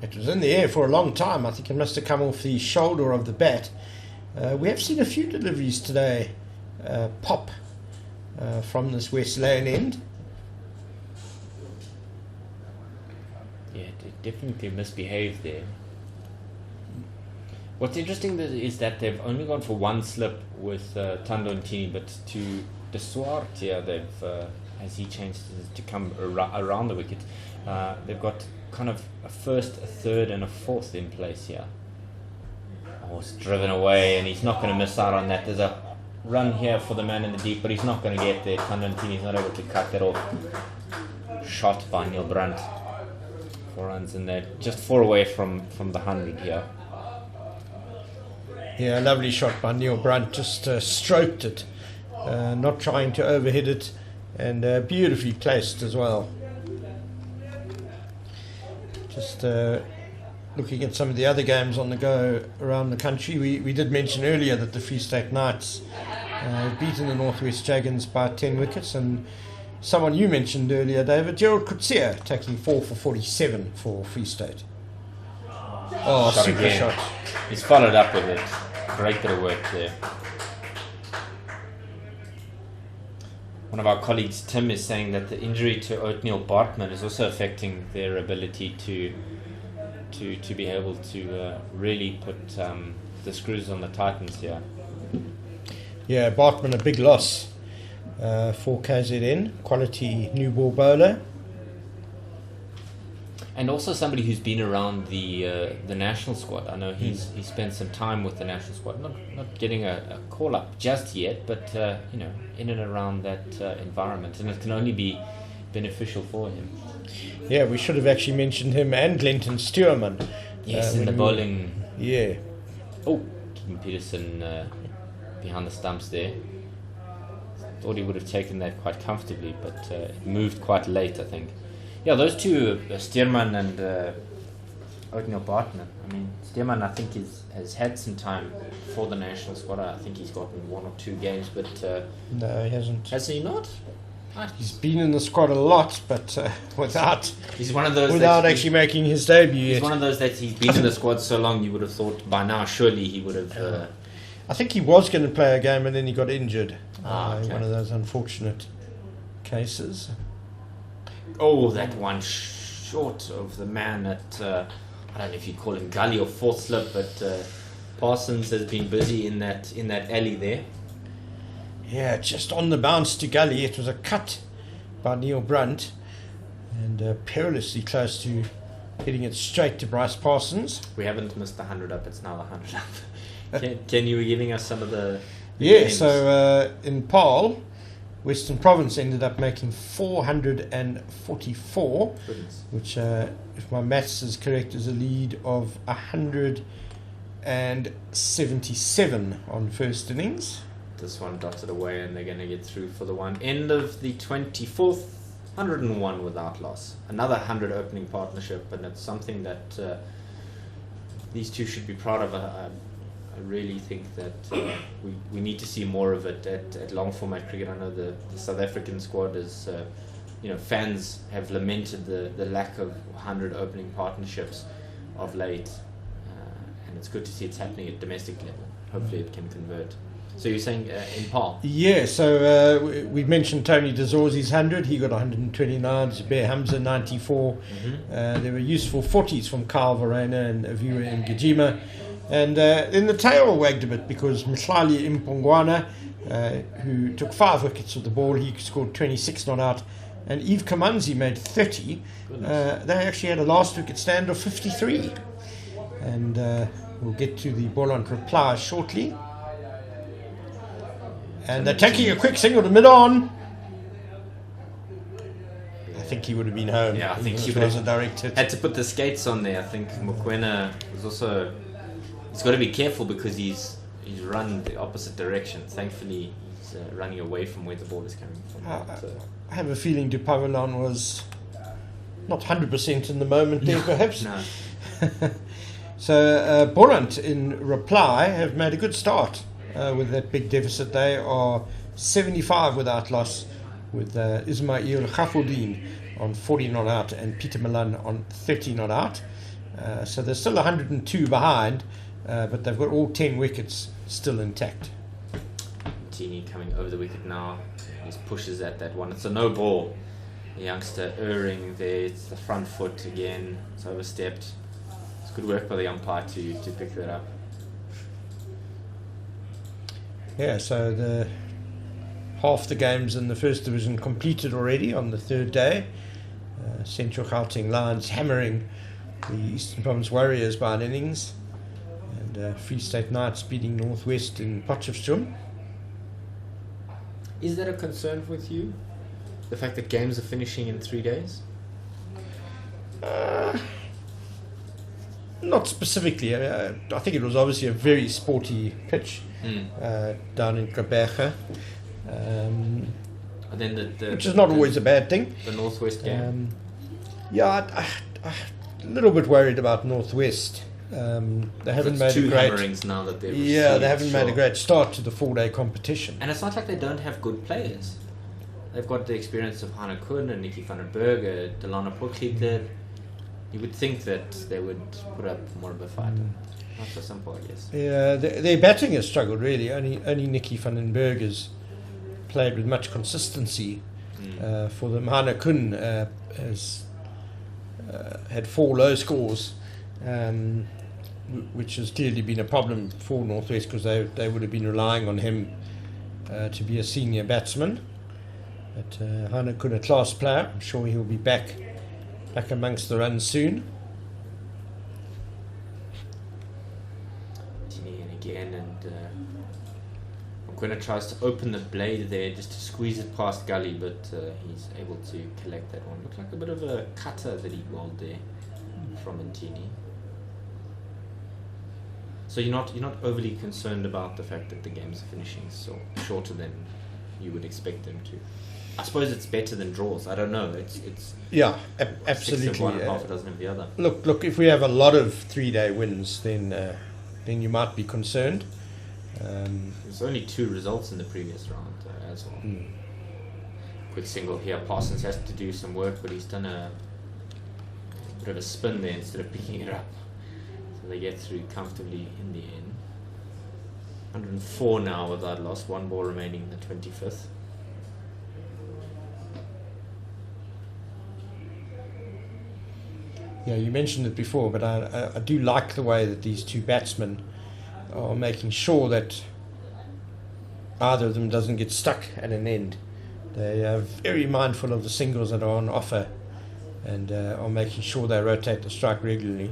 It was in the air for a long time. I think it must have come off the shoulder of the bat. We have seen a few deliveries today pop from this West Lane end. Yeah, it definitely misbehaved there. What's interesting is that they've only gone for 1 slip with Thando Ntini, but to De Swart here, they've as he changed to come around the wicket, they've got kind of a first, a third, and a fourth in place here. Oh, it's driven away, and he's not going to miss out on that. There's a run here for the man in the deep, but he's not going to get there. Thando Ntini's not able to cut that off. Shot by Neil Brunt. 4 runs in there, just 4 away from the 100 here. Yeah, lovely shot by Neil Brunt, just stroked it, not trying to overhit it, and beautifully placed as well. Just looking at some of the other games on the go around the country, we did mention earlier that the Free State Knights beaten the Northwest Dragons by 10 wickets, and someone you mentioned earlier, David, Gerald Kutsia, taking 4 for 47 for Free State. Oh, Shot super again. shot. He's followed up with it. Great bit of work there. One of our colleagues, Tim, is saying that the injury to Othniel Bartman is also affecting their ability to be able to really put the screws on the Titans here. Yeah, Bartman a big loss for KZN, quality new ball bowler. And also somebody who's been around the national squad. I know he spent some time with the national squad, not getting a call up just yet, but in and around that environment, and it can only be beneficial for him. Yeah, we should have actually mentioned him and Glenton Stuurman. Yes, in the bowling. Yeah. Oh, Kim Peterson behind the stumps there. Thought he would have taken that quite comfortably, but it moved quite late, I think. Yeah, those two, Stearman and Othniel Bartman. I mean, Stearman, I think, has had some time for the national squad. I think he's gotten 1 or 2 games, but... no, he hasn't. Has he not? He's been in the squad a lot, but without He's one of those without actually making his debut He's yet. one of those that he's been in the squad so long, you would have thought by now, surely he would have... I think he was going to play a game and then he got injured. Okay. One of those unfortunate cases. Oh, that one short of the man at, I don't know if you call him Gully or fourth slip, but Parsons has been busy in that alley there. Yeah, just on the bounce to Gully. It was a cut by Neil Brunt and perilously close to hitting it straight to Bryce Parsons. We haven't missed the 100 up, it's now the 100 up. Can you be giving us some of the Yeah, names? so in Paarl, Western Province ended up making 444, Goodness. which, if my maths is correct, is a lead of 177 on first innings. This one dotted away and they're going to get through for the one. End of the 24th, 101 without loss. Another 100 opening partnership, and it's something that these two should be proud of. I really think that we need to see more of it at long format cricket. I know the South African squad is, fans have lamented the lack of 100 opening partnerships of late, and it's good to see it's happening at domestic level. Hopefully it can convert. So you're saying in Paarl? Yeah, so we mentioned Tony Dezorzi's 100. He got 129. Zubair Hamza 94. There were useful 40s from Kyle Verena and Avira and Gajima. And then the tail wagged a bit because Mhlali Impongwana, who took 5 wickets with the ball, he scored 26 not out. And Yves Kamanzi made 30. They actually had a last wicket stand of 53. And we'll get to the ball on reply shortly. And they're taking a quick single to mid-on. I think he would have been home. Yeah, I think he it would was have a direct hit. had to put the skates on there. I think Mokoena was also... He's got to be careful because he's run the opposite direction. Thankfully, he's running away from where the ball is coming from. I have a feeling Dupavilon was not 100% in the moment there, perhaps. No. So Borant, in reply, have made a good start with that big deficit. They are 75 without loss, with Ismail Khafuddin on 40 not out and Peter Milan on 30 not out. So they're still 102 behind, but they've got all 10 wickets still intact. Tini coming over the wicket now. He pushes at that one. It's a no ball. The youngster erring there. It's the front foot again. It's overstepped. It's good work by the umpire to pick that up. Yeah, so half the games in the first division completed already on the third day. Central Gauteng Lions hammering the Eastern Province Warriors by an innings, and Free State Knights beating Northwest in Potchefstroom. Is that a concern with you? The fact that games are finishing in 3 days? Not specifically. I think it was obviously a very sporty pitch down in Gqeberha, And then which is not always a bad thing. The Northwest game. Yeah, a little bit worried about Northwest. They haven't made two a great. hammerings now that they've They haven't made a great start to the 4-day competition. And it's not like they don't have good players. They've got the experience of Hannah Kuhn and Nikki van der Berg, Delana Potgieter. You would think that they would put up more of a fight. Not so simple, I guess. Yeah, their batting has struggled really. Only Nikki van den Berg has played with much consistency for them. Hannah Kuhn has had 4 low scores, which has clearly been a problem for Northwest because they would have been relying on him to be a senior batsman. But Hannah Kuhn, a class player, I'm sure he'll be back amongst the runs soon. And again, and Mkwena tries to open the blade there just to squeeze it past Gully, but he's able to collect that one. Looks like a bit of a cutter that he bowled there from Ntini. So you're not overly concerned about the fact that the games are finishing so shorter than you would expect them to. I suppose it's better than draws. I don't know. It's Absolutely. 6 of one, half a dozen of the other. Look. If we have a lot of 3-day wins, then you might be concerned. There's only 2 results in the previous round as well. Quick single here. Parsons has to do some work, but he's done a bit of a spin there instead of picking it up. So they get through comfortably in the end. 104 now without loss. 1 ball remaining in the 25th. Yeah, you mentioned it before, but I do like the way that these 2 batsmen are making sure that either of them doesn't get stuck at an end. They are very mindful of the singles that are on offer and are making sure they rotate the strike regularly.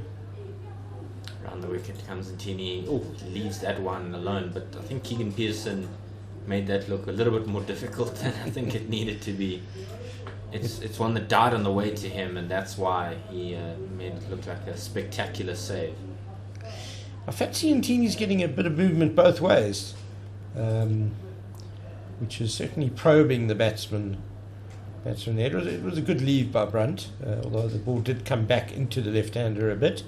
Around the wicket comes Ntini. Oh, he leaves that one alone, but I think Keegan Pearson made that look a little bit more difficult than I think it needed to be. It's one that died on the way to him, and that's why he made it look like a spectacular save. I fancy Ntini's getting a bit of movement both ways, which is certainly probing the batsman there. It was a good leave by Brunt, although the ball did come back into the left-hander a bit.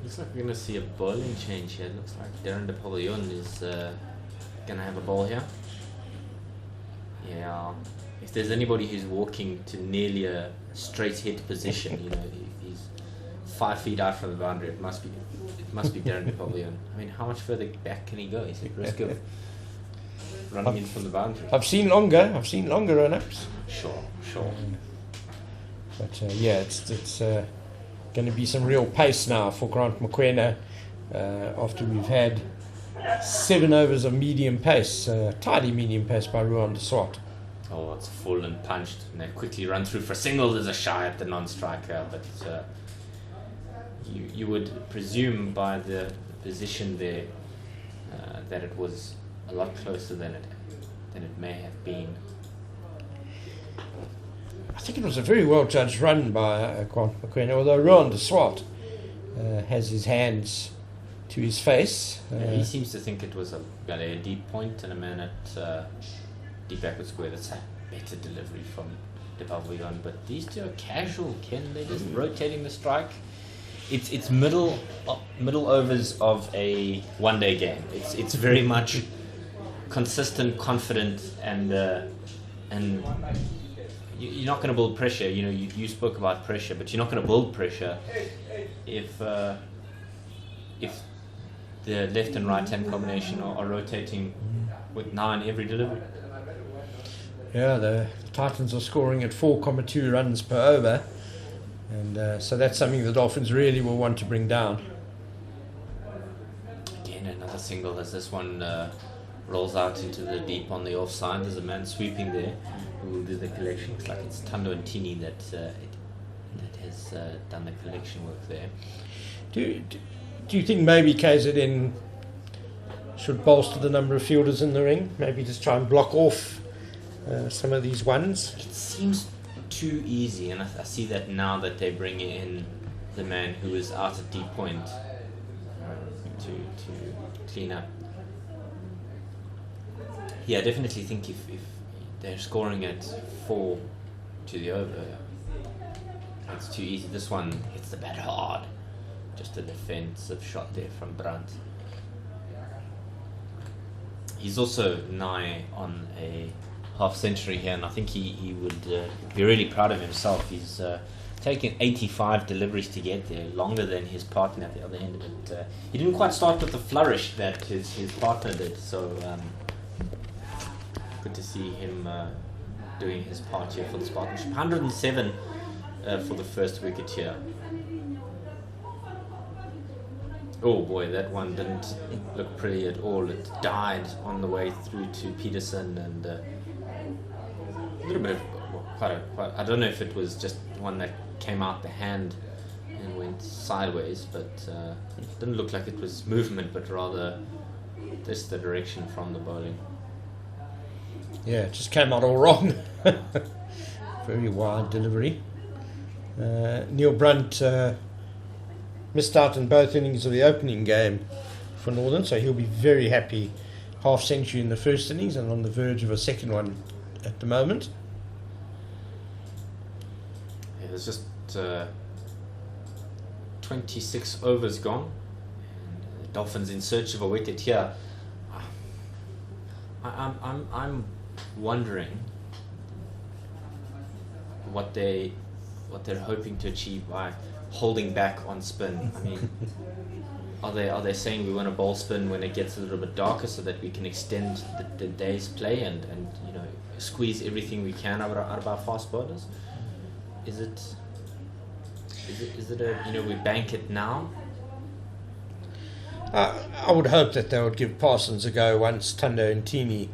Looks like we're going to see a bowling change here. Looks like Darren de Pavillon is going to have a ball here. Yeah. If there's anybody who's walking to nearly a straight hit position, if he's 5 feet out from the boundary, it must be Darren de Pavillon. I mean, how much further back can he go? Is it risk of running in from the boundary? I've seen longer run-ups. Sure. But it's going to be some real pace now for Grant Mokoena after we've had 7 overs of medium pace, tidy medium pace by Ruan de Swart. Oh, it's full and punched, and they quickly run through for a single. There's a shy at the non-striker, but you would presume by the position there that it was a lot closer than it may have been. I think it was a very well judged run by Grant Mokoena, although Ruan de Swart has his hands to his face. He seems to think it was a deep point and a man at deep backward square. That's a better delivery from De Pavillon. But these two are casual, Ken. They're just rotating the strike. It's middle overs of a one-day game. It's very much consistent, confident, and you're not going to build pressure. You know, you spoke about pressure, but you're not going to build pressure if the left and right hand combination are rotating with 9 every delivery. Yeah, the Titans are scoring at 4.2 runs per over, and so that's something the Dolphins really will want to bring down. Again, another single as this one rolls out into the deep on the offside. There's a man sweeping there who will do the collection. Looks like it's Tando and Tini that has done the collection work there. Do you think maybe KZN should bolster the number of fielders in the ring? Maybe just try and block off some of these ones? It seems too easy, and I see that now that they're bringing in the man who is out at deep point to clean up. Yeah, I definitely think if they're scoring at 4 to the over, it's too easy. This one hits the bat hard. Just a defensive shot there from Brandt. He's also nigh on a half century here, and I think he would be really proud of himself. He's taken 85 deliveries to get there, longer than his partner at the other end. But he didn't quite start with the flourish that his partner did, so good to see him doing his part here for this partnership. 107 for the first wicket here. Oh boy, that one didn't look pretty at all. It died on the way through to Peterson, and a little bit of quite. I don't know if it was just one that came out the hand and went sideways, but it didn't look like it was movement, but rather just the direction from the bowling. Yeah, it just came out all wrong. Very wide delivery. Neil Brunt missed out in both innings of the opening game for Northern, so he'll be very happy. Half century in the first innings and on the verge of a second one at the moment. Yeah, there's just 26 overs gone. And the Dolphins in search of a wicket here. I'm wondering what they're hoping to achieve by holding back on spin. I mean, are they saying we want to bowl spin when it gets a little bit darker so that we can extend the day's play and you know, squeeze everything we can out of our fast bowlers? Is it a, you know, we bank it now? I would hope that they would give Parsons a go once Tando and Tini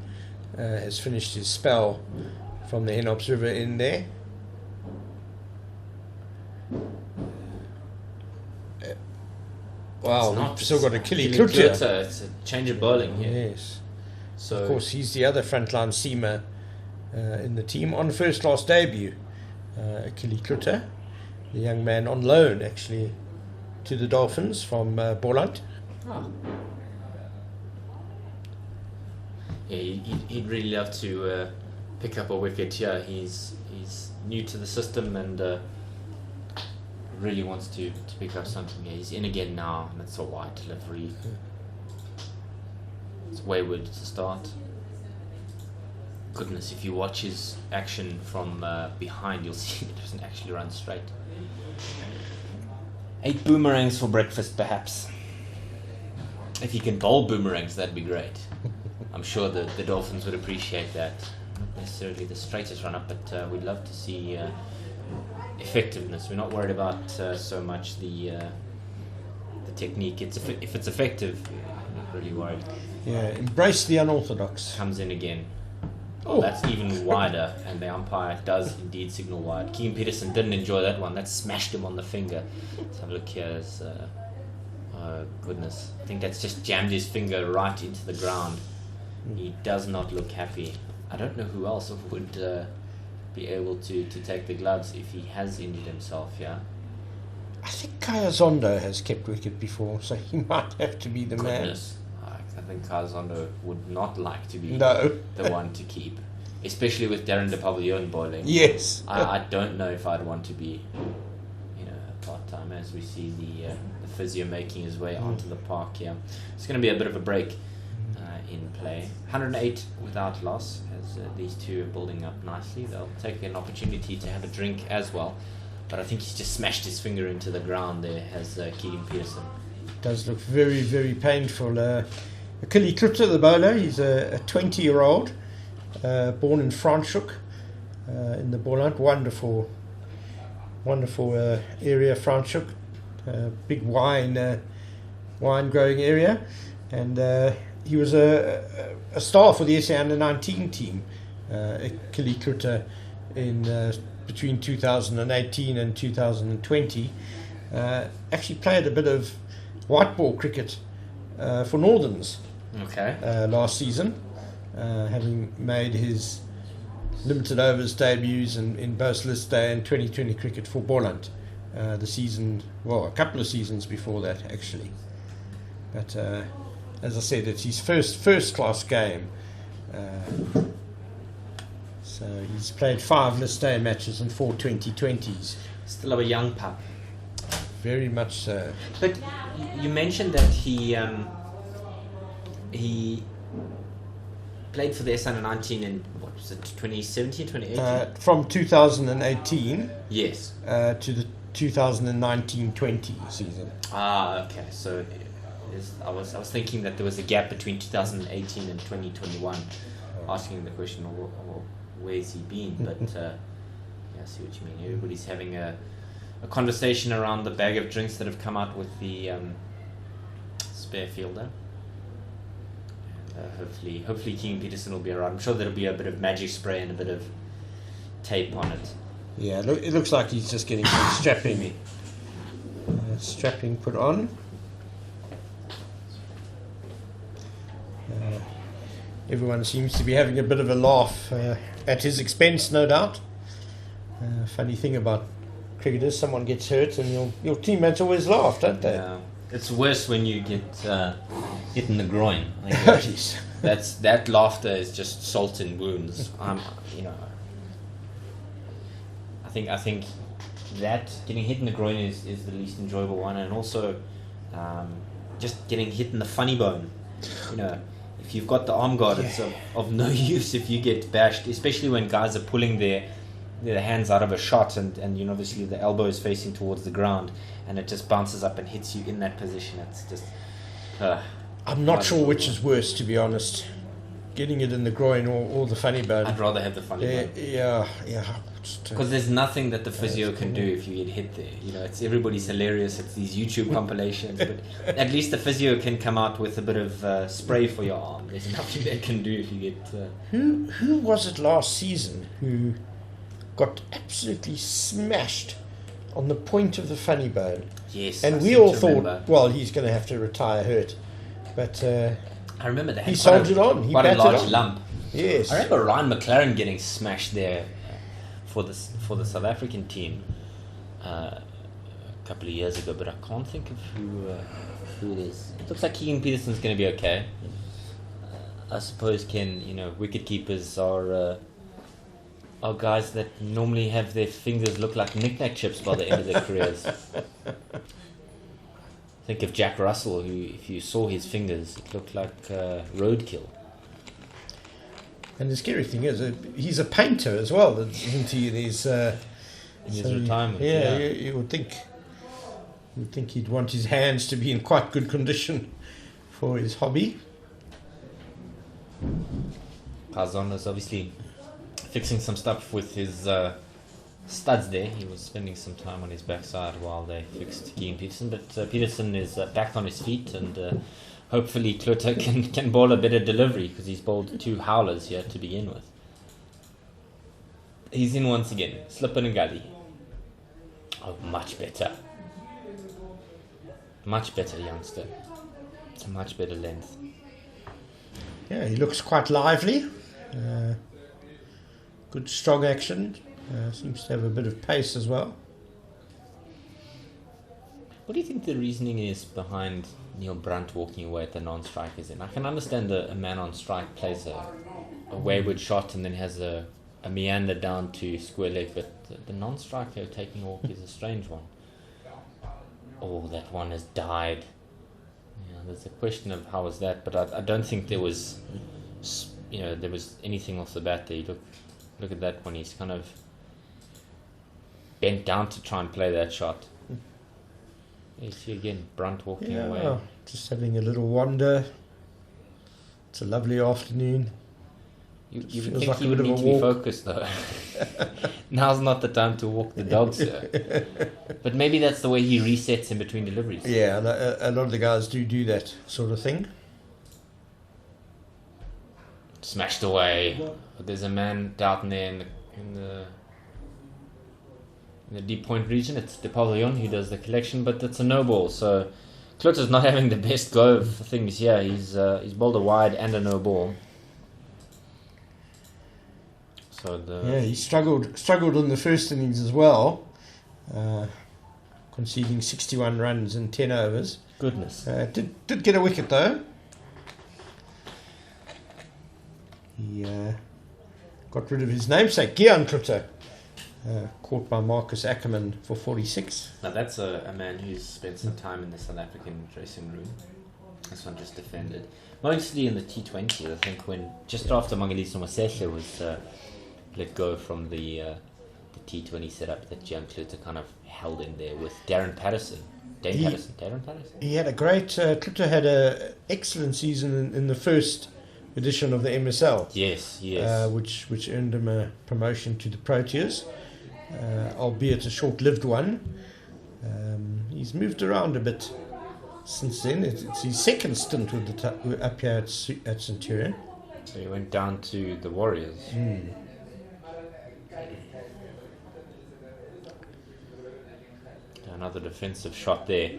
has finished his spell from the Henops River in there. Wow, we've still got a Killy Kluter. It's a change of bowling here. Yes. So of course, he's the other frontline seamer in the team on first class debut. Killy Kluter, the young man on loan actually to the Dolphins from Borland. Oh. Yeah, he'd really love to pick up a wicket here. He's new to the system and really wants to pick up something. Yeah, he's in again now, and it's a wide delivery. It's wayward to start. Goodness, if you watch his action from behind, you'll see he doesn't actually run straight. 8 boomerangs for breakfast, perhaps. If he can bowl boomerangs, that'd be great. I'm sure the Dolphins would appreciate that. Not necessarily the straightest run up, but we'd love to see effectiveness. We're not worried about so much the technique. If it's effective, we're not really worried. Yeah, embrace the unorthodox. Comes in again. Oh, that's even wider, and the umpire does indeed signal wide. Keegan Peterson didn't enjoy that one. That smashed him on the finger. Let's have a look here. Oh, goodness. I think that's just jammed his finger right into the ground. He does not look happy. I don't know who else would be able to take the gloves if he has injured himself, yeah? I think Zondo has kept wicket before, so he might have to be the Goodness. I think Zondo would not like to be man. the one to keep, especially with Darren de Pavillon bowling. Yes. I don't know if I'd want to be, a part-time, as we see the physio making his way onto the park here. It's going to be a bit of a break in play. 108 without loss, as these two are building up nicely. They'll take an opportunity to have a drink as well. But I think he's just smashed his finger into the ground there, has Keegan Peterson. Does look very, very painful. Achille Klutter, the bowler, he's a 20-year-old, born in Franschhoek, in the Boland. Wonderful area, Franschhoek. Big wine growing area. And he was a star for the SA Under-19 team, Achille Klutter, in between 2018 and 2020. Actually played a bit of white ball cricket for Northerns last season, having made his limited overs debuts in both List Day and 2020 cricket for Boland a couple of seasons before that actually. But as I said, it's his first class game. So he's played 5 List Day matches and 4 2020s. Still a young pup. Very much so. But you mentioned that he played for the SA Under-19 in, what was it, 2017, 2018? From 2018 yes. To the 2019-20 season. Okay. So I was thinking that there was a gap between 2018 and 2021. Asking the question, where's he been? But I see what you mean. Everybody's having a conversation around the bag of drinks that have come out with the spare fielder. Hopefully King Peterson will be around. I'm sure there'll be a bit of magic spray and a bit of tape on it. Yeah, it looks like he's just getting some strapping put on. Everyone seems to be having a bit of a laugh at his expense, no doubt. Funny thing about cricketers, someone gets hurt and your teammates always laugh, don't they? Yeah. It's worse when you get hit in the groin. That laughter is just salt in wounds. I think that getting hit in the groin is the least enjoyable one, and also just getting hit in the funny bone. If you've got the arm guard, it's of no use if you get bashed, especially when guys are pulling their hands out of a shot and obviously the elbow is facing towards the ground and it just bounces up and hits you in that position. It's just... I'm not sure which is worse, to be honest. Getting it in the groin or the funny bone. I'd rather have the funny bone. Yeah. Because there's nothing that the physio can do if you get hit there. Everybody's hilarious. It's these YouTube compilations, but at least the physio can come out with a bit of spray for your arm. There's nothing they can do if you get... Who was it last season who got absolutely smashed on the point of the funny bone? Yes. And we all thought, well, he's going to have to retire hurt. But I remember that. He soldiered on. He quite a large on. lump. Yes. I remember Ryan McLaren getting smashed there for the South African team a couple of years ago, but I can't think of who it is. It looks like Keegan Peterson's going to be okay. I suppose wicket keepers are guys that normally have their fingers look like knick-knack chips by the end of their careers. Think of Jack Russell, who, if you saw his fingers, it looked like roadkill. And the scary thing is, he's a painter as well, isn't he? In his retirement. Yeah, you would think. You'd think he'd want his hands to be in quite good condition for his hobby. Zondo's obviously fixing some stuff with his studs there. He was spending some time on his backside while they fixed Keegan Peterson, but Peterson is back on his feet, and hopefully Klutter can bowl a better delivery, because he's bowled 2 howlers here to begin with. He's in once again. Slipper and gully. Oh, much better. Much better, youngster. It's a much better length. Yeah, he looks quite lively. Good strong action. Seems to have a bit of pace as well. What do you think the reasoning is behind Neil Brunt walking away at the non-strikers? And I can understand a man on strike plays a wayward shot and then has a meander down to square leg, but the non-striker taking a walk is a strange one. Oh, that one has died. Yeah, there's a question of how was that, but I don't think there was, there was anything off the bat there. Look at that one. He's kind of bent down to try and play that shot. You see again, Brunt walking away. Just having a little wander. It's a lovely afternoon. You would think he would need to be focused though. Now's not the time to walk the dogs, sir. But maybe that's the way he resets in between deliveries. Yeah, a lot of the guys do that sort of thing. Smashed away. But there's a man down there in the deep point region. It's the Pavilion who does the collection, but it's a no ball. So Klutter's not having the best go of things here. He's bowled a wide and a no ball. So he struggled in the first innings as well, conceding 61 runs in 10 overs. Goodness. Did get a wicket though. He got rid of his namesake, Gian Klutter, caught by Marcus Ackerman for 46. Now that's a man who's spent some time in the South African dressing room. This one just defended. Mostly in the T20s, I think, when just after Mangaliso Mosehle was let go from the T20 setup, that Gian Klutter kind of held in there with Darren Patterson. Darren Patterson? He had a great... Klutter had an excellent season in the first edition of the MSL. Yes. Which earned him a promotion to the Proteas, albeit a short-lived one. He's moved around a bit since then. It's his second stint with up here at Centurion. So he went down to the Warriors. Another defensive shot there.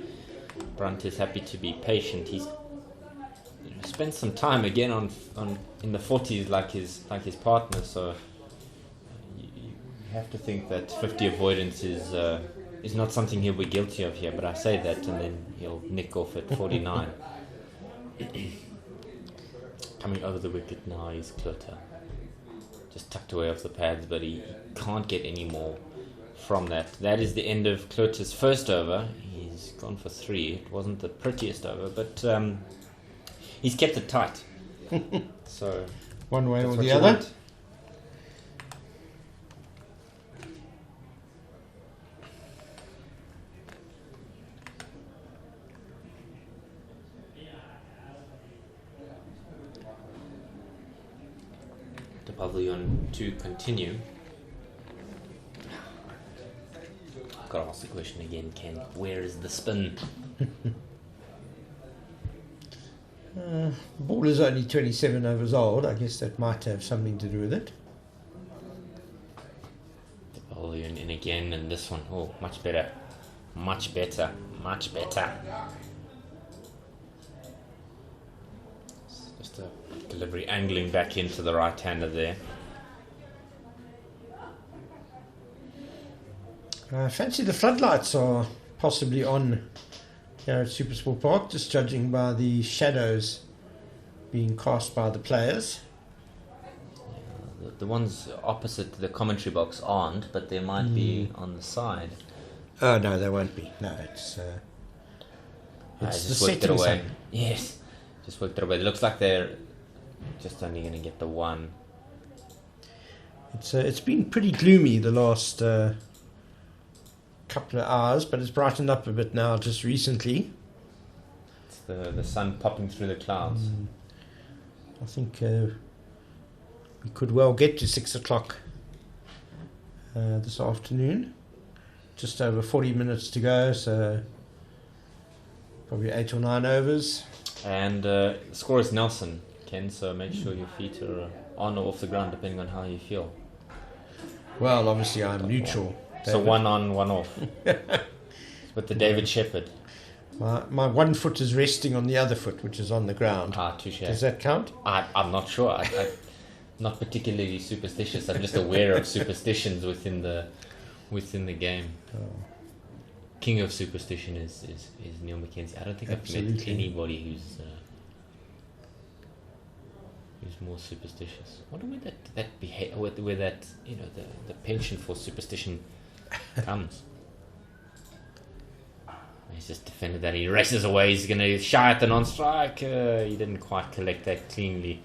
Brunt is happy to be patient. He's spent some time again on in the 40s like his partner. So you have to think that 50 avoidance is not something he'll be guilty of here. But I say that, and then he'll nick off at 49. Coming over the wicket now is Klutter. Just tucked away off the pads, but he can't get any more from that. That is the end of Klutter's first over. He's gone for 3. It wasn't the prettiest over, but he's kept it tight. So one way or the other. The Pavilion to continue. I've got to ask the question again, Ken. Where is the spin? The ball is only 27 overs old. I guess that might have something to do with it. The Pavilion in again, and this one, much better. Just a delivery angling back into the right-hander there. I fancy the floodlights are possibly on here at Supersport Park, just judging by the shadows being cast by the players. The ones opposite the commentary box aren't, but they might be on the side. Oh no, they won't be. No, it's the setting sun. Yes, just worked it away. It looks like they're just only going to get the one. It's been pretty gloomy the last couple of hours, but it's brightened up a bit now just recently. It's the sun popping through the clouds. I think we could well get to 6 o'clock this afternoon. Just over 40 minutes to go, so probably 8 or 9 overs. And the score is Nelson, Ken, so make sure your feet are on or off the ground depending on how you feel. Well, obviously I'm neutral. So 1 on, 1 off. With the David Shepherd. My one foot is resting on the other foot, which is on the ground. Touche. Does that count? I'm not sure. I'm not particularly superstitious. I'm just aware of superstitions within the game. king of superstition is Neil Mackenzie. I don't think I've met anybody who's more superstitious. I wonder where that the penchant for superstition comes. He's just defended that. He races away. He's going to shy at the non-strike. He didn't quite collect that cleanly.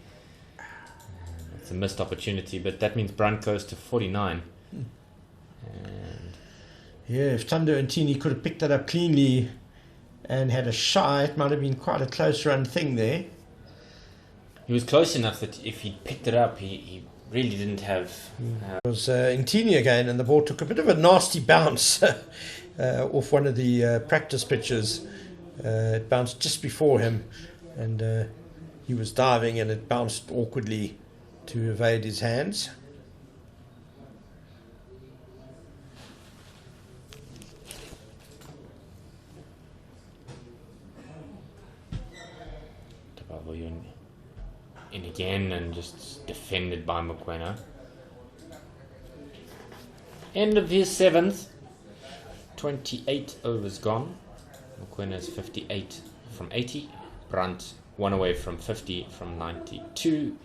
It's a missed opportunity, but that means Brunt goes to 49. And yeah, if Zondo and Tini could have picked that up cleanly and had a shy, it might have been quite a close run thing there. He was close enough that if he picked it up, he really didn't have... It was Intini again, and the ball took a bit of a nasty bounce off one of the practice pitches. It bounced just before him, and he was diving, and it bounced awkwardly to evade his hands. In again and just defended by Mokoena. End of his 7th. 28 overs gone. Mokwena's 58 from 80. Brunt 1 away from 50 from 92.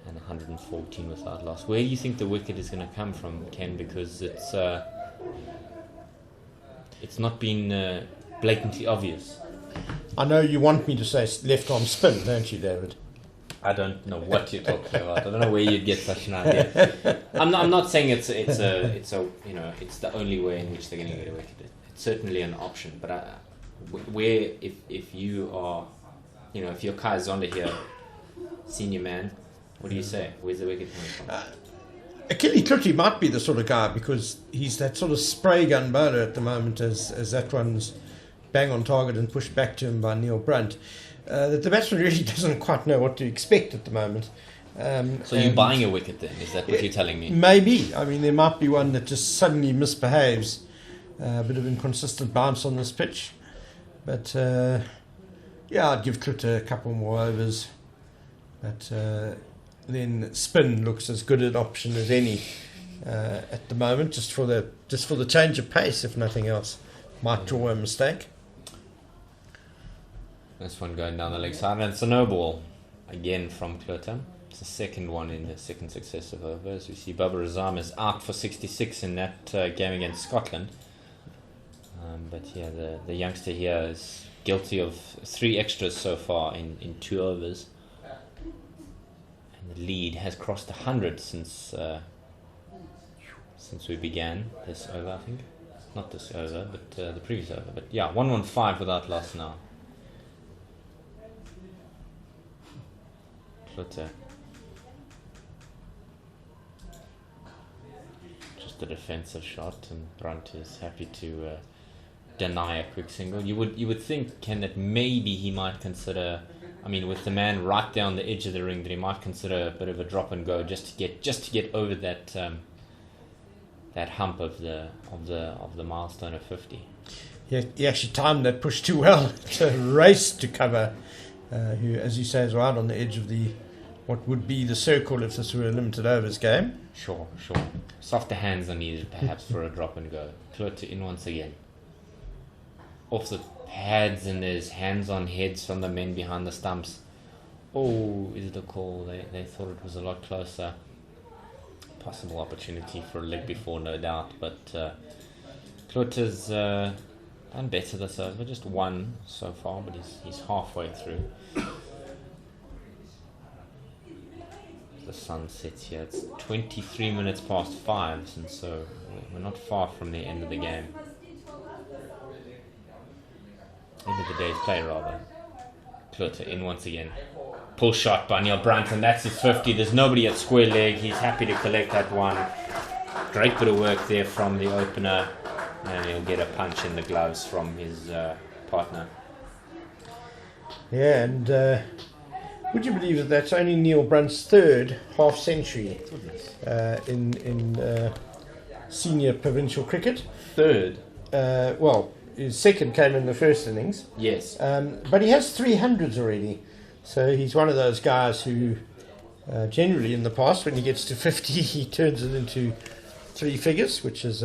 And 114 without loss. Where do you think the wicket is going to come from, Ken? Because it's not been blatantly obvious. I know you want me to say left arm spin, don't you, David? I don't know what you're talking about. I don't know where you'd get such an idea. I'm not saying it's the only way in which they're going to get a wicket. It's certainly an option, but where if you are, if you're Kai Zonda here, senior man, what do you say? Where's the wicket coming from? Achille Klutti might be the sort of guy, because he's that sort of spray gun bowler at the moment, as that one's bang on target and pushed back to him by Neil Brunt. That the batsman really doesn't quite know what to expect at the moment. So you're buying a wicket then? Is that what you're telling me? Maybe. I mean, there might be one that just suddenly misbehaves. A bit of inconsistent bounce on this pitch. But, I'd give Klutte a couple more overs. But then spin looks as good an option as any at the moment, just for the change of pace, if nothing else. Might draw a mistake. This one going down the leg side, and it's a no ball again from Klutte. It's the second one in the second successive overs. We see Baba Razam is out for 66 in that game against Scotland. But yeah, the youngster here is guilty of 3 extras so far in 2 overs. And the lead has crossed 100 since we began this over, I think. Not this over, but the previous over. But yeah, 115 without loss now. Just a defensive shot, and Brunt is happy to deny a quick single. You would think, Ken, that maybe he might consider, with the man right down the edge of the ring, that he might consider a bit of a drop and go just to get over that that hump of the milestone of 50. Yeah, he actually timed that push too well to race to cover, who, as you say, is right on the edge of what would be the circle if this were a limited overs game. Sure. Softer hands are needed, perhaps, for a drop and go. Klutte in once again. Off the pads, and there's hands on heads from the men behind the stumps. Oh, is it a call? They thought it was a lot closer. Possible opportunity for a leg before, no doubt. But Klutte's done better this over. Just 1 so far, but he's halfway through. The sun sets here. It's 23 minutes past 5, and so we're not far from the end of the game. End of the day's play, rather. Klutte in once again. Pull shot by Neil Brunt, and that's his 50. There's nobody at square leg. He's happy to collect that one. Great bit of work there from the opener, and he'll get a punch in the gloves from his partner. Yeah, and would you believe that that's only Neil Brunt's 3rd half century in senior provincial cricket? 3rd? Well, his 2nd came in the first innings. Yes. But he has 300s already. So he's one of those guys who generally in the past, when he gets to 50, he turns it into 3 figures, which is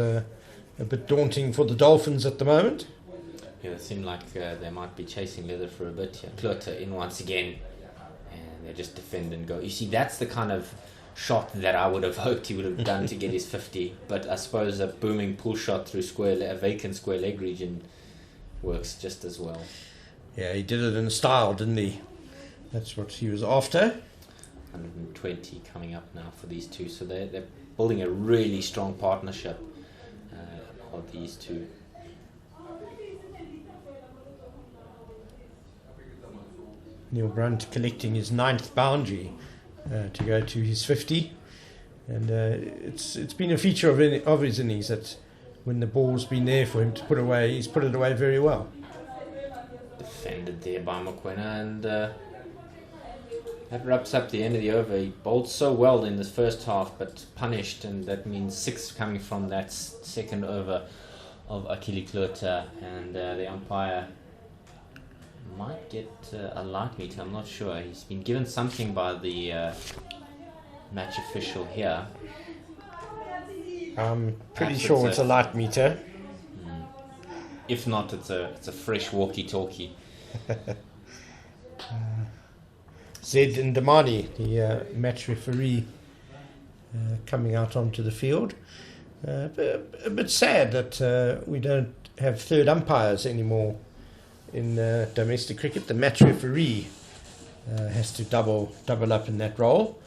a bit daunting for the Dolphins at the moment. Yeah, it seemed like they might be chasing leather for a bit here. Clutter in once again, and they just defend and go. You see, that's the kind of shot that I would have hoped he would have done to get his 50. But I suppose a booming pull shot through a vacant square leg region works just as well. Yeah, he did it in style, didn't he? That's what he was after. 120 coming up now for these two. So they're building a really strong partnership of these two. Neil Brunt collecting his 9th boundary to go to his 50. And it's been a feature of his innings that when the ball's been there for him to put away, he's put it away very well. Defended there by Mokoena, and that wraps up the end of the over. He bowled so well in this first half, but punished, and that means 6 coming from that second over of Akili Klota, and the umpire might get a light meter, I'm not sure. He's been given something by the match official here. I'm pretty sure it's a light meter. If not, it's a fresh walkie-talkie. Zed Ndamani, the match referee, coming out onto the field. A bit sad that we don't have third umpires anymore in domestic cricket. The match referee has to double up in that role.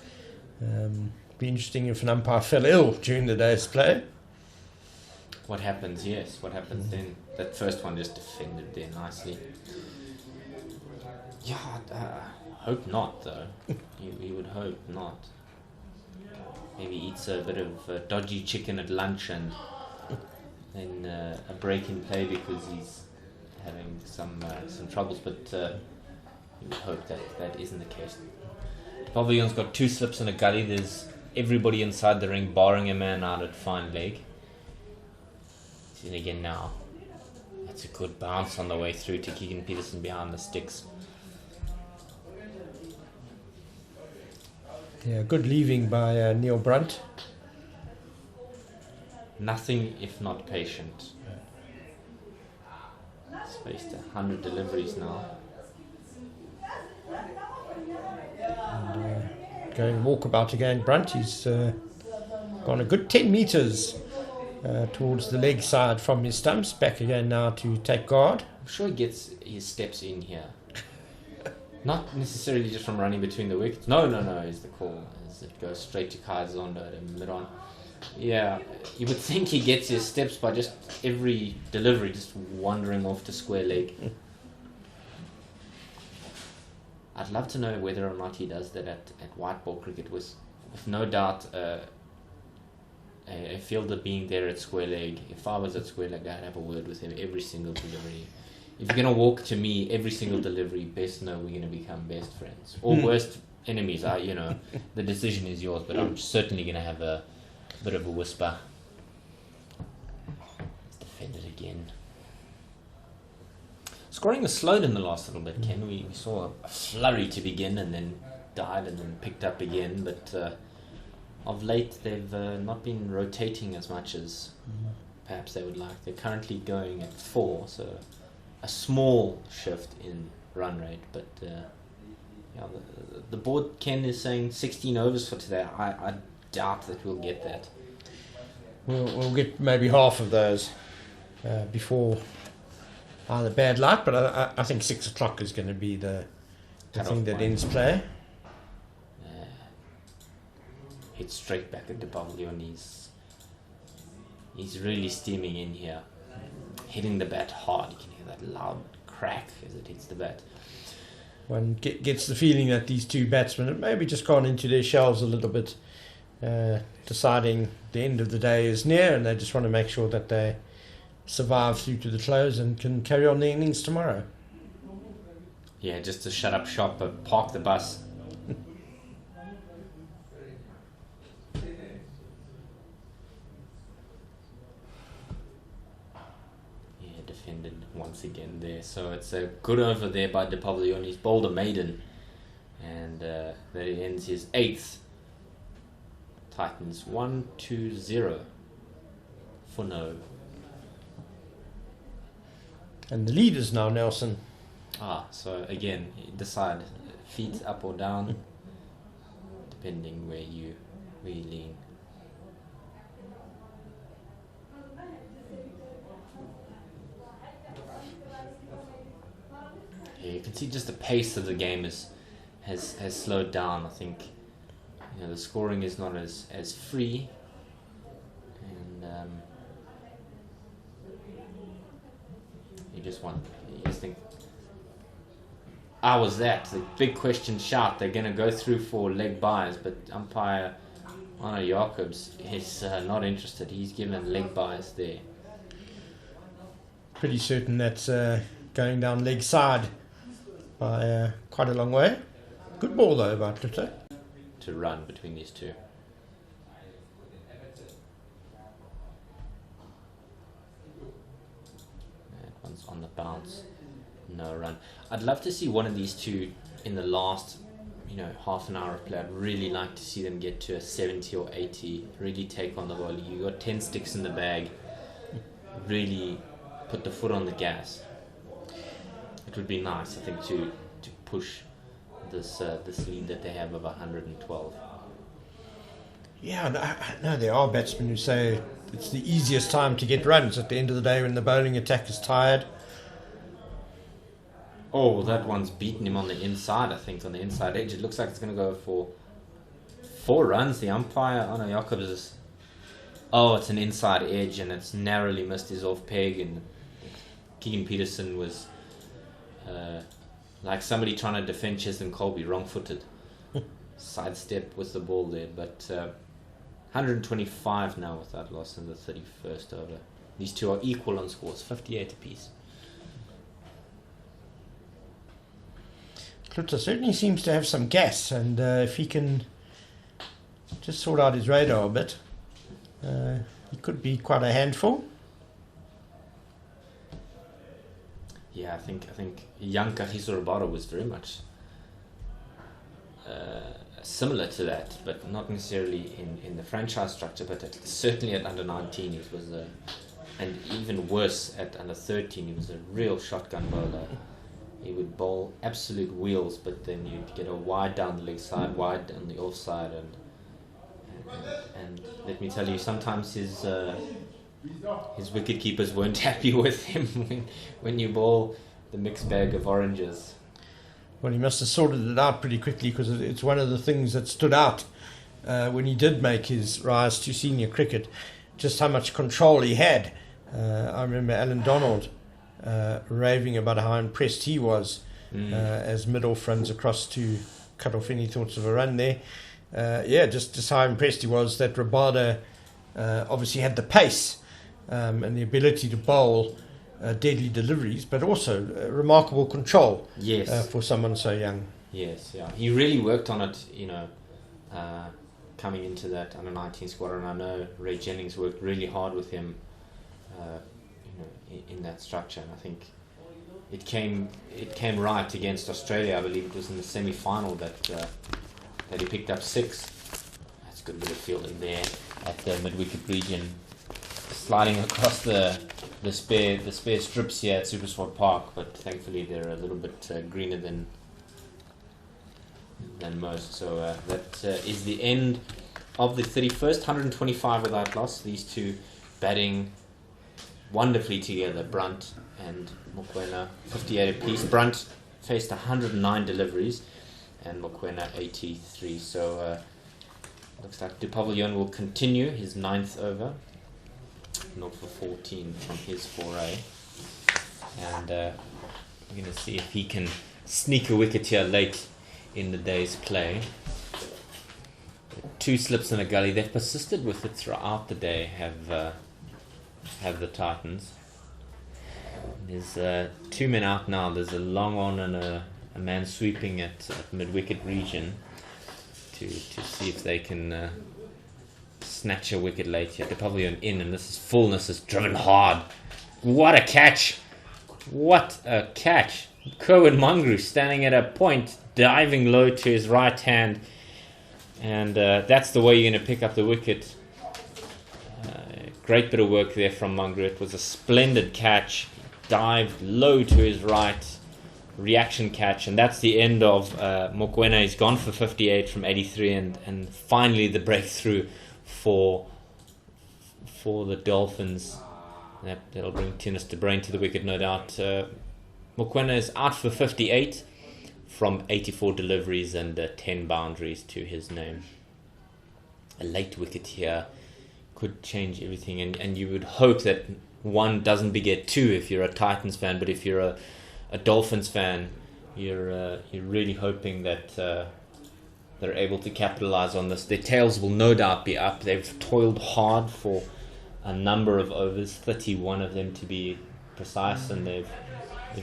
Be interesting if an umpire fell ill during the day's play. What happens? Yes, what happens then? That first one just defended there nicely. Yeah, hope not though. You would hope not. Maybe eats a bit of dodgy chicken at lunch and then a break in play because he's having some troubles. But you would hope that isn't the case. Pavilion's got 2 slips and a gully. There's everybody inside the ring barring a man out at fine leg. He's in again now. That's a good bounce on the way through to Keegan Peterson behind the sticks. Yeah, good leaving by Neil Brunt. Nothing if not patient. He's faced 100 deliveries now. And, going walkabout again, Brunt. He's gone a good 10 metres towards the leg side from his stumps. Back again now to take guard. I'm sure he gets his steps in here. Not necessarily just from running between the wickets. No, is the call. As it goes straight to Zondo at mid-on. Yeah, you would think he gets his steps by just every delivery, just wandering off to square leg. I'd love to know whether or not he does that at white ball cricket with no doubt a fielder being there at square leg. If I was at square leg, I'd have a word with him every single delivery. If you're going to walk to me every single delivery, best know we're going to become best friends. Or worst enemies. The decision is yours, but I'm certainly going to have a bit of a whisper. Defended again. Scoring was slowed in the last little bit, Ken. We saw a flurry to begin and then died and then picked up again, but of late they've not been rotating as much as perhaps they would like. They're currently going at 4, so a small shift in run rate, but the board, Ken, is saying 16 overs for today. I doubt that we'll get that. We'll get maybe half of those before either bad luck, but I think 6 o'clock is going to be the thing that ends play. Hit straight back at the pavilion. He's really steaming in here, hitting the bat hard. You can hear that loud crack as it hits the bat. One gets the feeling that these two batsmen have maybe just gone into their shells a little bit, deciding the end of the day is near, and they just want to make sure that they survive through to the close and can carry on the innings tomorrow. Yeah, just to shut up shop, park the bus. Defended once again there, so it's a good over there by De Pavilion. He's bowled a maiden, and that ends his 8th. Titans 1-2-0 for no. And the leaders now, Nelson. So again, you decide feet up or down, depending where you lean. Yeah, you can see just the pace of the game has slowed down. I think the scoring is not as free, and you just think, was that the big question shout? They're going to go through for leg byes, but umpire Arno Jacobs is not interested. He's given leg byes there. Pretty certain that's going down leg side by quite a long way. Good ball though by Pluto. To run between these two. That one's on the bounce. No run. I'd love to see one of these two in the last, half an hour of play. I'd really like to see them get to a 70 or 80, really take on the ball. You got 10 sticks in the bag, really put the foot on the gas. It would be nice, I think, to push this lead that they have of 112. Yeah, no, there are batsmen who say it's the easiest time to get runs at the end of the day when the bowling attack is tired. Oh, that one's beaten him on the inside, I think, on the inside edge. It looks like it's going to go for 4 runs. The umpire, Arno Jacobs, is... Oh, it's an inside edge, and it's narrowly missed his off peg, and Keegan Peterson was like somebody trying to defend Cheslin Colby, wrong-footed. Sidestep with the ball there, but 125 now without loss in the 31st over. These two are equal on scores, 58 apiece. Pluto certainly seems to have some gas, and if he can just sort out his radar a bit, he could be quite a handful. Yeah, I think young Kagiso Rabada was very much similar to that, but not necessarily in the franchise structure, but certainly at under 19 he was and even worse at under 13, he was a real shotgun bowler. He would bowl absolute wheels, but then you'd get a wide down the leg side, wide on the off side, and let me tell you, sometimes his wicket keepers weren't happy with him when you bowl the mixed bag of oranges. Well, he must have sorted it out pretty quickly, because it's one of the things that stood out when he did make his rise to senior cricket, just how much control he had. I remember Alan Donald raving about how impressed he was as mid-off runs across to cut off any thoughts of a run there. Just how impressed he was that Rabada obviously had the pace and the ability to bowl deadly deliveries, but also remarkable control. Yes, for someone so young. Yes, yeah, he really worked on it. Coming into that under 19 squadron, I know Ray Jennings worked really hard with him. In that structure, and I think it came right against Australia. I believe it was in the semi-final that he picked up 6. That's good bit of fielding there at the mid-wicket region, sliding across the spare strips here at Supersport Park. But thankfully they're a little bit greener than most. So that is the end of the 31st. 125 without loss. These two batting wonderfully together, Brunt and Mokoena, 58 apiece. Brunt faced 109 deliveries and Mokoena 83. So looks like De Pavillon will continue his 9th over, 0 for 14 from his foray, and we're going to see if he can sneak a wicket here late in the day's play. 2 slips in a gully. They've persisted with it throughout the day, have the Titans. There's 2 men out now. There's a long on and a man sweeping at mid-wicket region to see if they can snatch a wicket late here. The Pavilion in, and this is fullness is driven hard. What a catch! What a catch! Kerwin Mangru standing at a point, diving low to his right hand, and that's the way you're going to pick up the wicket. Great bit of work there from Mangru. It was a splendid catch. dived low to his right, reaction catch, and that's the end of Mokoena. He's gone for 58 from 83, and finally the breakthrough for the Dolphins. That'll bring Tinus de Bruin to the wicket, no doubt. Mokoena is out for 58 from 84 deliveries and 10 boundaries to his name. A late wicket here could change everything, and you would hope that one doesn't beget two if you're a Titans fan, but if you're a Dolphins fan, you're really hoping that they're able to capitalize on this. Their tails will no doubt be up. They've toiled hard for a number of overs, 31 of them to be precise, and they've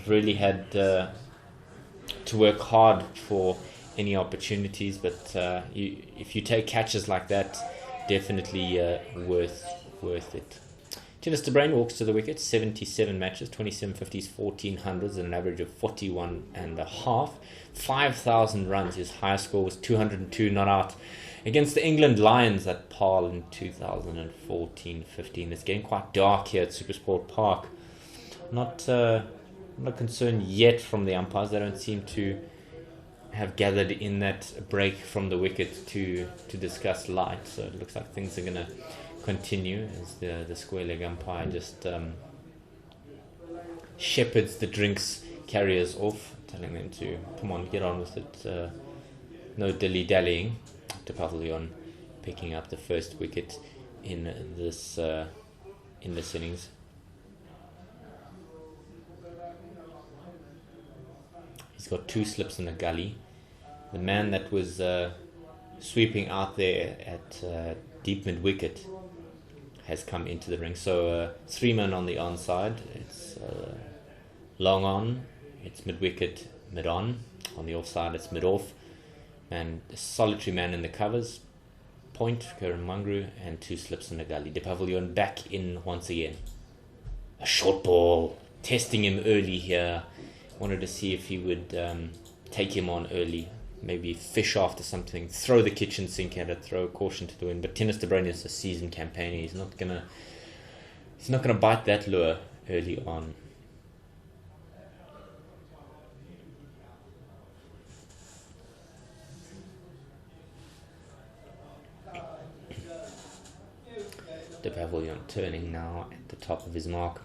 really had to work hard for any opportunities. But if you take catches like that, definitely worth it. Tinus de Bruin walks to the wicket, 77 matches, 27 50s, 1400s, and an average of 41 and a half. 5,000 runs. His highest score was 202 not out against the England Lions at Paarl in 2014-15. It's getting quite dark here at Supersport Park. Not a concern yet from the umpires. They don't seem to have gathered in that break from the wicket to discuss light. So it looks like things are going to continue as the square leg umpire just shepherds the drinks carriers off, telling them to come on, get on with it, no dilly-dallying. De Pavilion picking up the first wicket in this innings. He's got 2 slips in the gully. The man that was sweeping out there at deep mid wicket has come into the ring. So 3 men on the onside. It's long on, it's mid wicket, mid on. On the offside, it's mid off. And a solitary man in the covers, point, Kerem Mangru, and 2 slips in the gully. De Pavilion back in once again. A short ball, testing him early here. Wanted to see if he would take him on early, maybe fish after something, throw the kitchen sink at it, throw caution to the wind. But Tinus de Bruin is a seasoned campaigner. He's not gonna bite that lure early on. De Pavilion turning now at the top of his mark.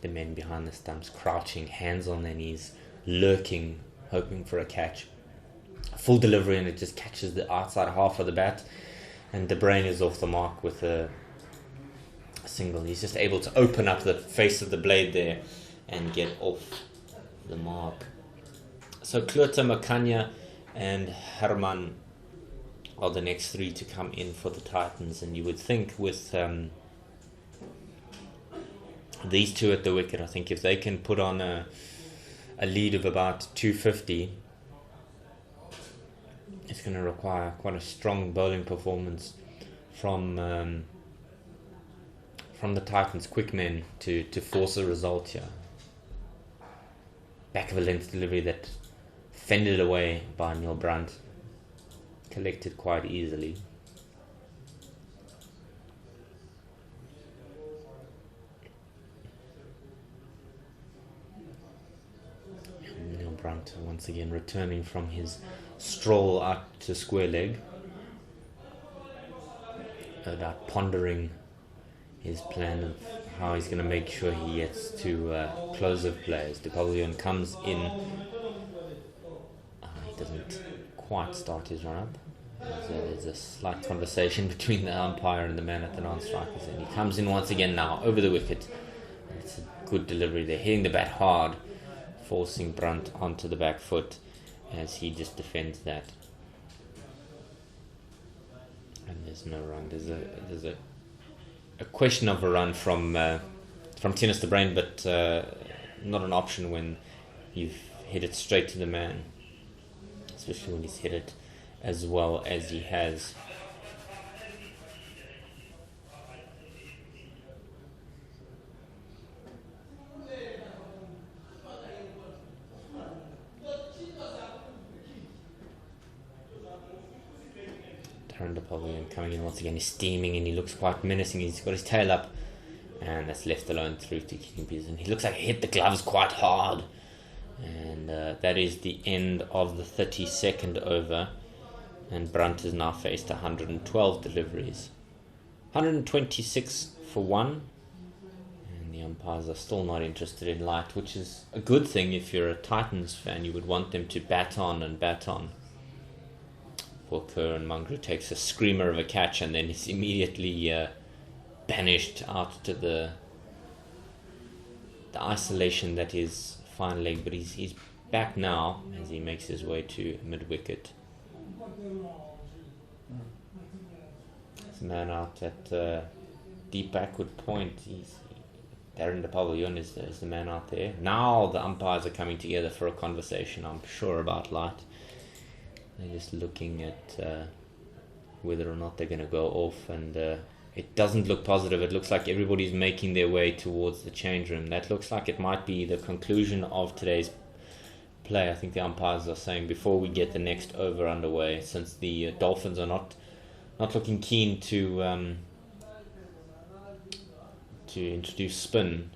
The men behind the stumps crouching, hands on their knees, lurking, hoping for a catch. A full delivery and it just catches the outside half of the bat, and De Bruin is off the mark with a single. He's just able to open up the face of the blade there and get off the mark. So Klute, Makanya and Herman are the next 3 to come in for the Titans, and you would think with these 2 at the wicket, I think if they can put on a lead of about 250, it's going to require quite a strong bowling performance from the Titans' quick men to force a result here. Back of a length delivery that fended away by Neil Brandt, collected quite easily. Neil Brandt once again returning from his stroll out to square leg, about pondering his plan of how he's going to make sure he gets to close of players. De Pavilion comes in. He doesn't quite start his run up. There's a slight conversation between the umpire and the man at the non-strikers, and he comes in once again now over the wicket. It's a good delivery there, hitting the bat hard, forcing Brandt onto the back foot as he just defends that. And there's no run. There's a question of a run from Tinus de Bruin, but not an option when you've hit it straight to the man, especially when he's hit it as well as he has. De Pavilion coming in once again. He's steaming and he looks quite menacing. He's got his tail up, and that's left alone through to kicking position. He looks like he hit the gloves quite hard, and that is the end of the 32nd over, and Brunt has now faced 112 deliveries, 126 for 1, and the umpires are still not interested in Light, which is a good thing. If you're a Titans fan, you would want them to bat on and bat on. Poor Kerr, and Mangru takes a screamer of a catch and then is immediately banished out to the isolation that is fine leg, but he's back now as he makes his way to mid-wicket. There's a man out at deep backward point. Darren de Pavillon is the man out there. Now the umpires are coming together for a conversation, I'm sure, about Light. They're just looking at whether or not they're going to go off, and it doesn't look positive. It looks like everybody's making their way towards the change room. That looks like it might be the conclusion of today's play. I think the umpires are saying before we get the next over underway, since the Dolphins are not looking keen to introduce spin.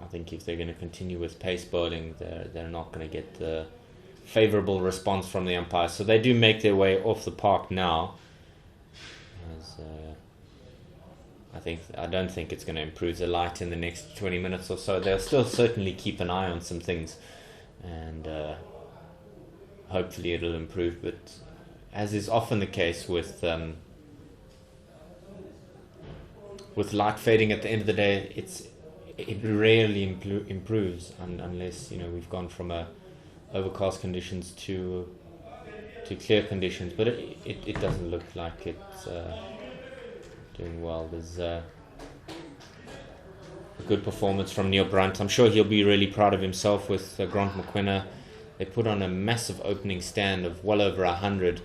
I think if they're going to continue with pace bowling, they're not going to get the favourable response from the umpires. So they do make their way off the park now. As I don't think it's going to improve the Light in the next 20 minutes or so. They'll still certainly keep an eye on some things, and hopefully it'll improve. But as is often the case with Light fading at the end of the day, it rarely improves unless we've gone from overcast conditions to clear conditions. But it doesn't look like it's doing well. There's a good performance from Neil Brunt. I'm sure he'll be really proud of himself with Grant McQuina. They put on a massive opening stand of well over 100.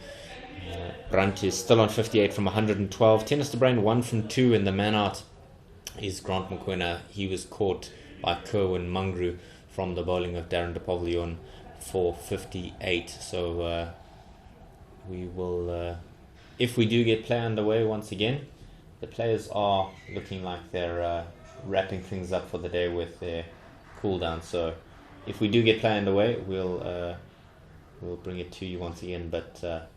Brunt is still on 58 from 112. Tennis de Bruin 1 from 2, and the man out is Grant McQuina. He was caught by Kerwin Mangru from the bowling of Darren de Pavillon for 58. So we will, if we do get play underway once again, the players are looking like they're wrapping things up for the day with their cool down. So if we do get play underway, we'll bring it to you once again. But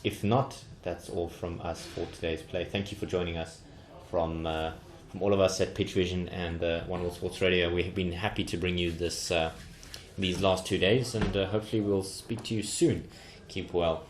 if not, that's all from us for today's play. Thank you for joining us from all of us at Pitch Vision and One World Sports Radio. We have been happy to bring you this these last 2 days, and hopefully we'll speak to you soon. Keep well.